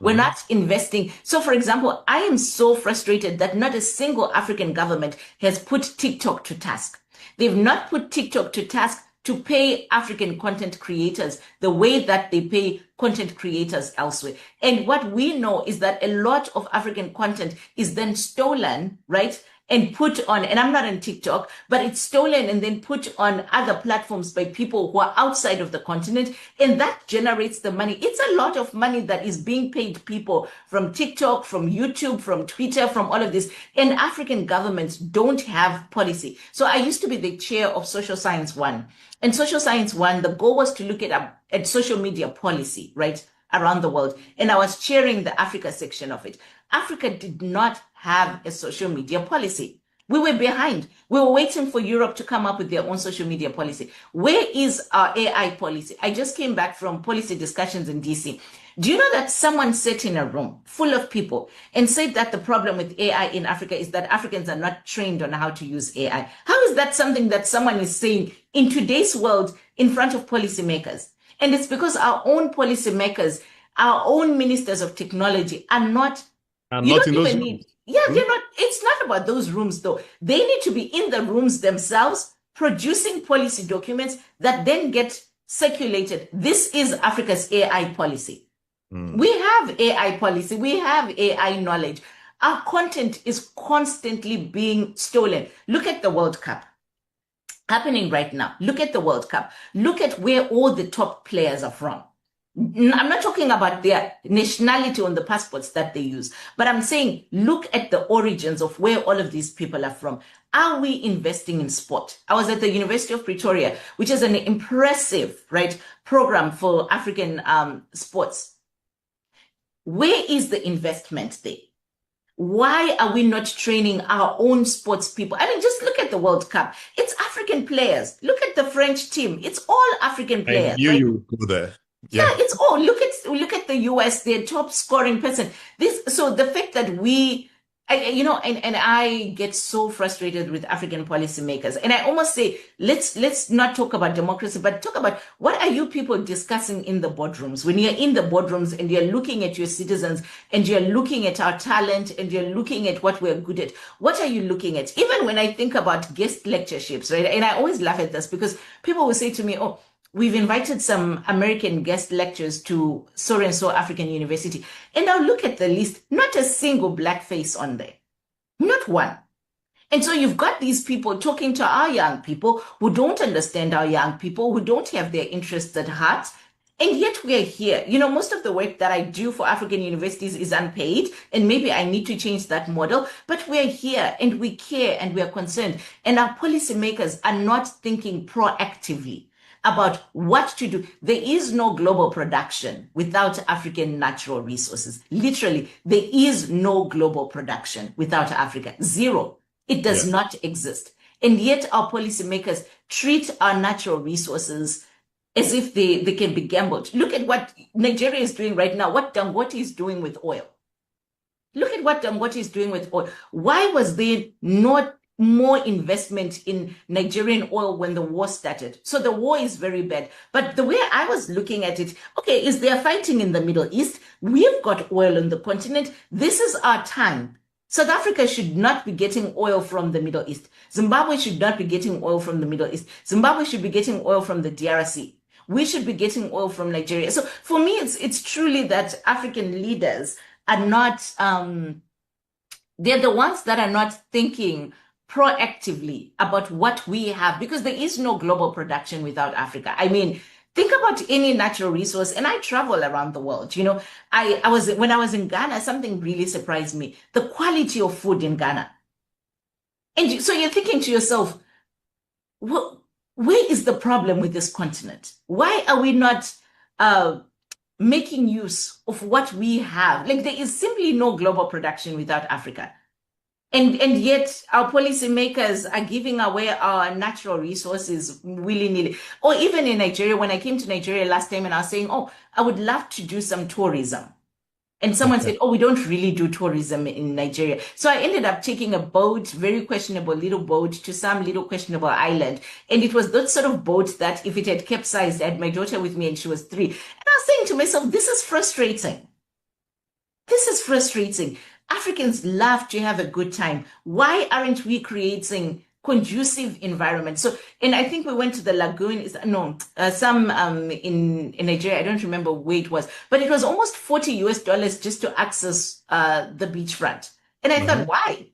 We're not investing. So, for example, I am so frustrated that not a single African government has put TikTok to task. They've not put TikTok to task to pay African content creators the way that they pay content creators elsewhere. And what we know is that a lot of African content is then stolen, right? And put on, and I'm not on TikTok, but it's stolen and then put on other platforms by people who are outside of the continent. And that generates the money. It's a lot of money that is being paid people from TikTok, from YouTube, from Twitter, from all of this. And African governments don't have policy. So I used to be the chair of Social Science 1. And Social Science 1, the goal was to look at social media policy, right, around the world. And I was chairing the Africa section of it. Africa did not have a social media policy. We were behind. We were waiting for Europe to come up with their own social media policy. Where is our AI policy? I just came back from policy discussions in DC. Do you know that someone sat in a room full of people and said that the problem with AI in Africa is that Africans are not trained on how to use AI? How is that something that someone is saying in today's world in front of policymakers? And it's because our own policymakers, our own ministers of technology are not not in those rooms. They're not. It's not about those rooms, though. They need to be in the rooms themselves, producing policy documents that then get circulated. This is Africa's AI policy. We have AI policy. We have AI knowledge. Our content is constantly being stolen. Look at the World Cup happening right now. Look at the World Cup. Look at where all the top players are from. I'm not talking about their nationality on the passports that they use, but I'm saying look at the origins of where all of these people are from. Are we investing in sport? I was at the University of Pretoria, which is an impressive, right, program for African sports. Where is the investment there? Why are we not training our own sports people? I mean, just look at at the World Cup. It's African players. Look at the French team. It's all African I players. knew Right? you would go there. Yeah, it's all. Look at the US, their top scoring person. So the fact that and I get so frustrated with African policymakers, and I almost say, let's not talk about democracy, but talk about what are you people discussing in the boardrooms. When you're in the boardrooms and you're looking at your citizens and you're looking at our talent and you're looking at what we're good at, what are you looking at? Even when I think about guest lectureships, right? And I always laugh at this because people will say to me, oh, we've invited some American guest lecturers to so-and-so African University. And I'll look at the list, not a single black face on there. Not one. And so you've got these people talking to our young people who don't understand our young people, who don't have their interests at heart. And yet we are here. Most of the work that I do for African universities is unpaid, and maybe I need to change that model. But we're here and we care and we are concerned. And our policymakers are not thinking proactively about what to do. There is no global production without African natural resources. Literally, there is no global production without Africa. Zero. It does not exist. And yet our policymakers treat our natural resources as if they can be gambled. Look at what Nigeria is doing right now, what Dangote is doing with oil. Look at what Dangote is doing with oil. Why was there not more investment in Nigerian oil when the war started? So the war is very bad. But the way I was looking at it, okay, is they're fighting in the Middle East. We've got oil on the continent. This is our time. South Africa should not be getting oil from the Middle East. Zimbabwe should not be getting oil from the Middle East. Zimbabwe should be getting oil from the DRC. We should be getting oil from Nigeria. So for me, it's truly that African leaders are not, they're the ones that are not thinking proactively about what we have, because there is no global production without Africa. I mean, think about any natural resource, and I travel around the world. When I was in Ghana, something really surprised me: the quality of food in Ghana. And so you're thinking to yourself, well, where is the problem with this continent? Why are we not making use of what we have? Like, there is simply no global production without Africa. And yet our policymakers are giving away our natural resources willy-nilly. Or even in Nigeria, when I came to Nigeria last time and I was saying, oh, I would love to do some tourism. And someone said, oh, we don't really do tourism in Nigeria. So I ended up taking a boat, very questionable little boat, to some little questionable island. And it was that sort of boat that if it had capsized, I had my daughter with me and she was 3. And I was saying to myself, this is frustrating. This is frustrating. Africans love to have a good time. Why aren't we creating conducive environment? So, and I think we went to the lagoon, in Nigeria, I don't remember where it was, but it was almost $40 just to access the beachfront. And I thought, why?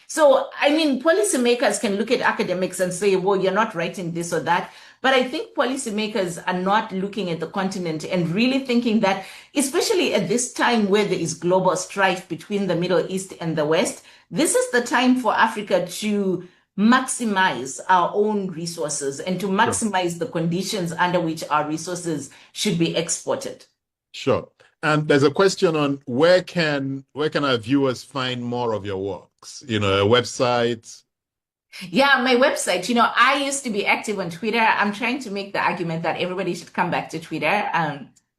So, I mean, policymakers can look at academics and say, well, you're not writing this or that. But I think policymakers are not looking at the continent and really thinking that, especially at this time where there is global strife between the Middle East and the West, this is the time for Africa to maximize our own resources and to maximize the conditions under which our resources should be exported. Sure. And there's a question on where can our viewers find more of your works? A website? Yeah, my website. I used to be active on Twitter. I'm trying to make the argument that everybody should come back to Twitter,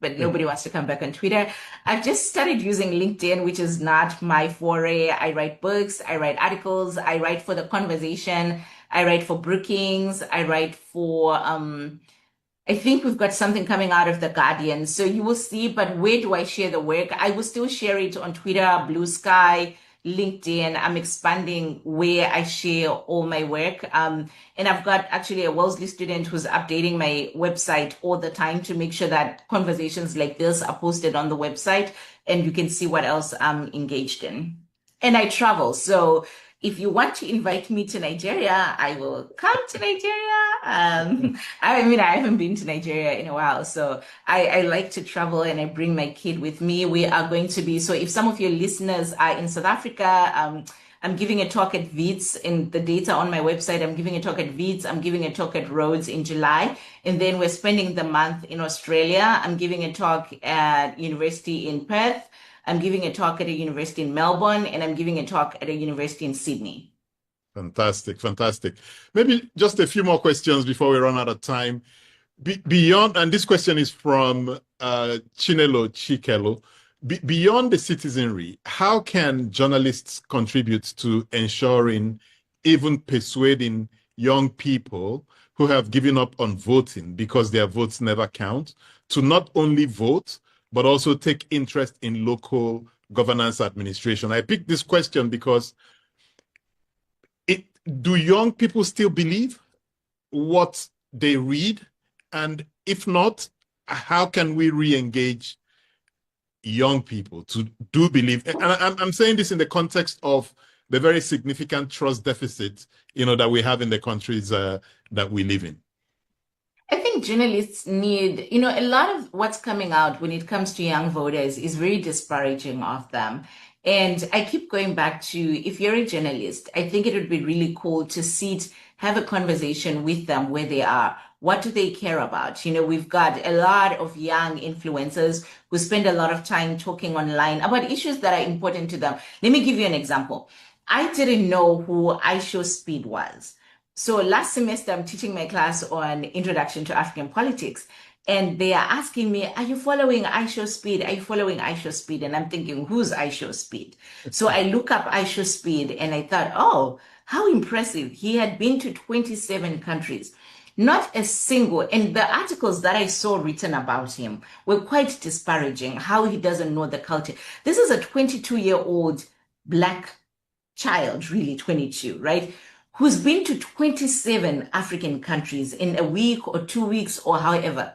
but nobody wants to come back on Twitter. I've just started using LinkedIn, which is not my foray. I write books, I write articles, I write for The Conversation, I write for Brookings, I write for, I think we've got something coming out of The Guardian. So you will see, but where do I share the work? I will still share it on Twitter, Blue Sky, LinkedIn. I'm expanding where I share all my work. And I've got actually a Wellesley student who's updating my website all the time to make sure that conversations like this are posted on the website and you can see what else I'm engaged in. And I travel. So if you want to invite me to Nigeria, I will come to Nigeria. I haven't been to Nigeria in a while, so I like to travel and I bring my kid with me. We are going to be, so if some of your listeners are in South Africa, I'm giving a talk at Wits, in the data on my website. I'm giving a talk at Wits. I'm giving a talk at Rhodes in July. And then we're spending the month in Australia. I'm giving a talk at University in Perth. I'm giving a talk at a university in Melbourne, and I'm giving a talk at a university in Sydney. Fantastic, fantastic. Maybe just a few more questions before we run out of time. Beyond, and this question is from Chinelo Chikelo. Beyond the citizenry, how can journalists contribute to ensuring, even persuading young people who have given up on voting because their votes never count to not only vote, but also take interest in local governance administration? I picked this question because do young people still believe what they read? And if not, how can we re-engage young people to do believe? And I'm saying this in the context of the very significant trust deficit, that we have in the countries that we live in. I think journalists need, a lot of what's coming out when it comes to young voters is very disparaging of them. And I keep going back to, if you're a journalist, I think it would be really cool to sit, have a conversation with them where they are. What do they care about? We've got a lot of young influencers who spend a lot of time talking online about issues that are important to them. Let me give you an example. I didn't know who Aisho Speed was. So last semester, I'm teaching my class on Introduction to African Politics. And they are asking me, are you following Aisho Speed? Are you following Aisho Speed? And I'm thinking, who's Aisho Speed? So I look up Aisho Speed and I thought, oh, how impressive. He had been to 27 countries. Not a single, and the articles that I saw written about him were quite disparaging, how he doesn't know the culture. This is a 22-year-old Black child, really 22, right? Who's been to 27 African countries in a week or 2 weeks or however.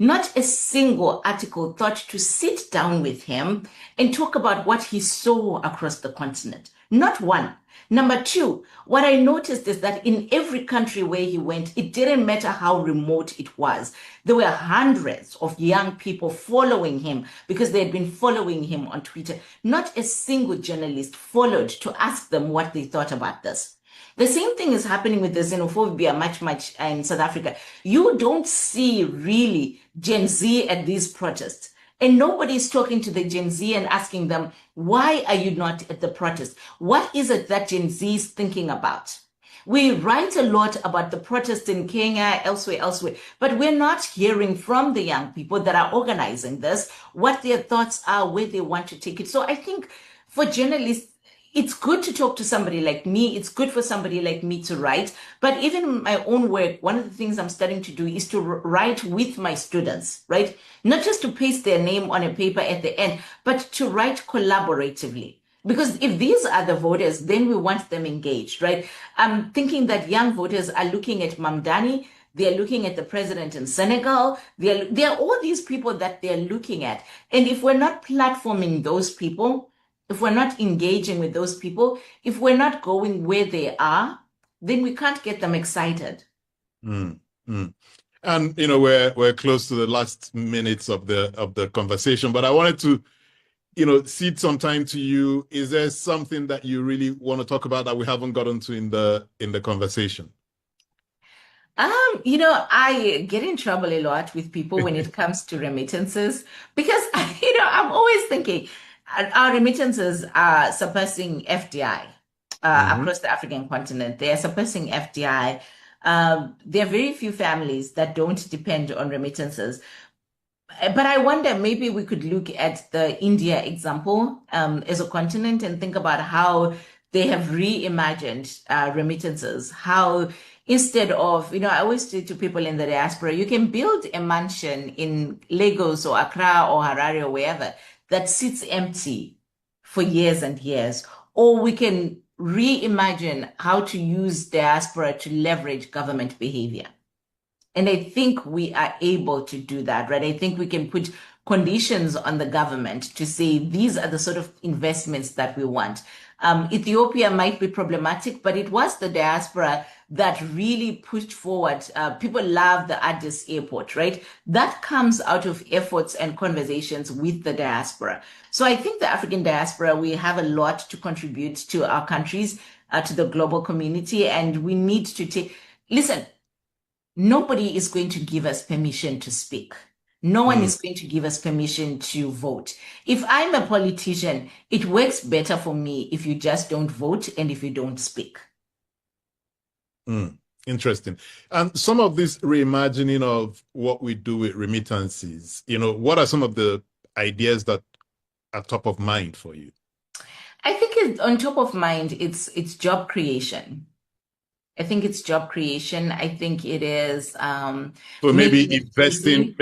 Not a single article thought to sit down with him and talk about what he saw across the continent. Not one. Number two, what I noticed is that in every country where he went, it didn't matter how remote it was. There were hundreds of young people following him because they had been following him on Twitter. Not a single journalist followed to ask them what they thought about this. The same thing is happening with the xenophobia much in South Africa. You don't see really Gen Z at these protests. And nobody is talking to the Gen Z and asking them, why are you not at the protest? What is it that Gen Z is thinking about? We write a lot about the protests in Kenya, elsewhere, but we're not hearing from the young people that are organizing this, what their thoughts are, where they want to take it. So I think for journalists, it's good to talk to somebody like me. It's good for somebody like me to write. But even in my own work, one of the things I'm starting to do is to write with my students, right? Not just to paste their name on a paper at the end, but to write collaboratively. Because if these are the voters, then we want them engaged, right? I'm thinking that young voters are looking at Mamdani. They're looking at the president in Senegal. There are all these people that they're looking at. And if we're not platforming those people, if we're not engaging with those people, if we're not going where they are, then we can't get them excited. And we're close to the last minutes of the conversation, but I wanted to cede some time to you. Is there something that you really want to talk about that we haven't gotten to in the conversation? I get in trouble a lot with people when it comes to remittances because I'm always thinking our remittances are surpassing FDI across the African continent. They are surpassing FDI. There are very few families that don't depend on remittances. But I wonder, maybe we could look at the India example as a continent and think about how they have reimagined remittances. How instead of, I always say to people in the diaspora, you can build a mansion in Lagos or Accra or Harare or wherever that sits empty for years and years. Or we can reimagine how to use diaspora to leverage government behavior. And I think we are able to do that, right? I think we can put conditions on the government to say these are the sort of investments that we want. Ethiopia might be problematic, but it was the diaspora that really pushed forward. People love the Addis airport, right? That comes out of efforts and conversations with the diaspora. So I think the African diaspora, we have a lot to contribute to our countries, to the global community, and we need to listen, nobody is going to give us permission to speak. No one is going to give us permission to vote. If I'm a politician, it works better for me if you just don't vote and if you don't speak. Interesting. And some of this reimagining of what we do with remittances, what are some of the ideas that are top of mind for you? I think it's on top of mind, it's job creation. I think it's job creation. I think it is so maybe investing,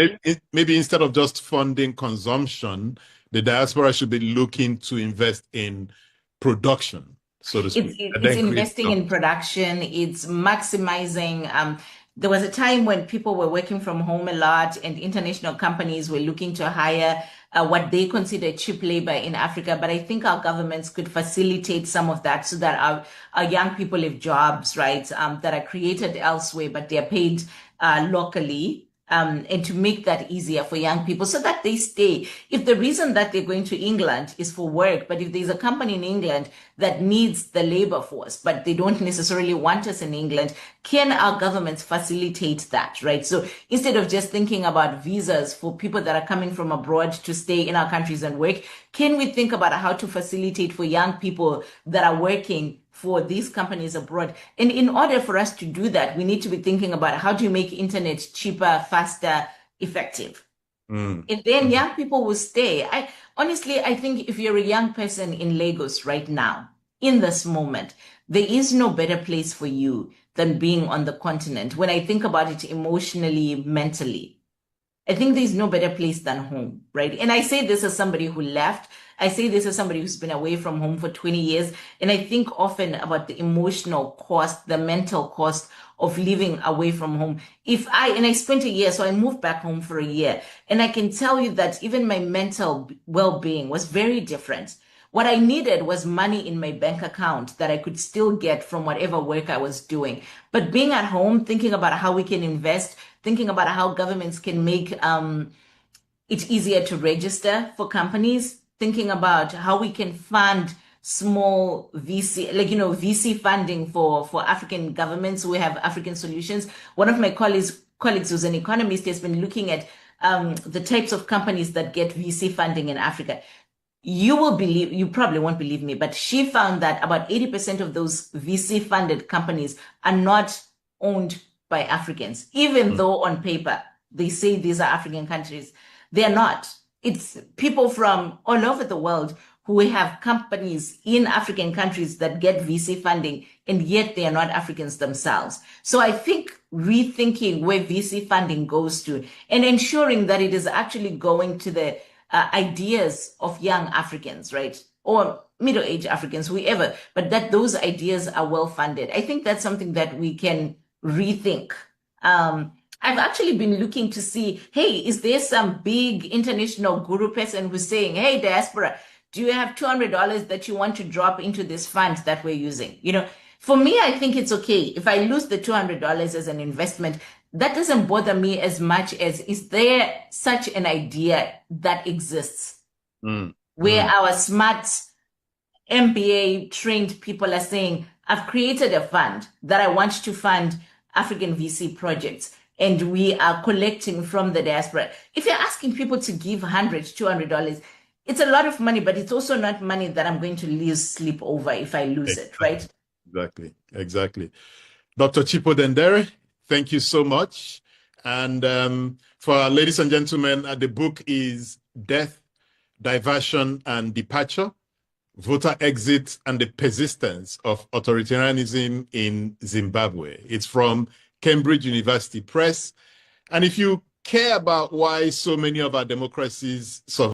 maybe instead of just funding consumption, the diaspora should be looking to invest in production, so to speak. It's investing in production. It's maximizing. There was a time when people were working from home a lot, and international companies were looking to hire what they consider cheap labor in Africa. But I think our governments could facilitate some of that so that our young people have jobs, right, that are created elsewhere, but they're paid locally. And to make that easier for young people so that they stay. If the reason that they're going to England is for work, but if there's a company in England that needs the labor force, but they don't necessarily want us in England, can our governments facilitate that, right? So instead of just thinking about visas for people that are coming from abroad to stay in our countries and work, can we think about how to facilitate for young people that are working for these companies abroad? And in order for us to do that, we need to be thinking about how do you make internet cheaper, faster, effective. And then young people will stay. I think if you're a young person in Lagos right now, in this moment, there is no better place for you than being on the continent. When I think about it emotionally, mentally, I think there's no better place than home, right? And I say this as somebody who left. I say this as somebody who's been away from home for 20 years. And I think often about the emotional cost, the mental cost of living away from home. And I spent a year, so I moved back home for a year. And I can tell you that even my mental well-being was very different. What I needed was money in my bank account that I could still get from whatever work I was doing. But being at home, thinking about how we can invest, thinking about how governments can make it easier to register for companies, thinking about how we can fund small VC, VC funding for African governments who have African solutions. One of my colleagues who's an economist has been looking at the types of companies that get VC funding in Africa. You probably won't believe me, but she found that about 80% of those VC funded companies are not owned by Africans, even though on paper they say these are African countries. They're not. It's people from all over the world who have companies in African countries that get VC funding, and yet they are not Africans themselves. So I think rethinking where VC funding goes to and ensuring that it is actually going to the ideas of young Africans, right? Or middle-aged Africans, whoever, but that those ideas are well funded. I think that's something that we can rethink. I've actually been looking to see, hey, is there some big international guru person who's saying, hey, diaspora, do you have $200 that you want to drop into this fund that we're using? For me, I think it's okay. If I lose the $200 as an investment, that doesn't bother me as much as, is there such an idea that exists where our smart MBA trained people are saying, I've created a fund that I want to fund African VC projects, and we are collecting from the diaspora. If you're asking people to give $100, $200, it's a lot of money, but it's also not money that I'm going to lose sleep over if I lose it, right? Exactly. Dr. Chipo Dendere, thank you so much. And for our ladies and gentlemen, the book is Death, Diversion, and Departure, Voter Exit and the Persistence of Authoritarianism in Zimbabwe. It's from Cambridge University Press. And if you care about why so many of our democracies survive,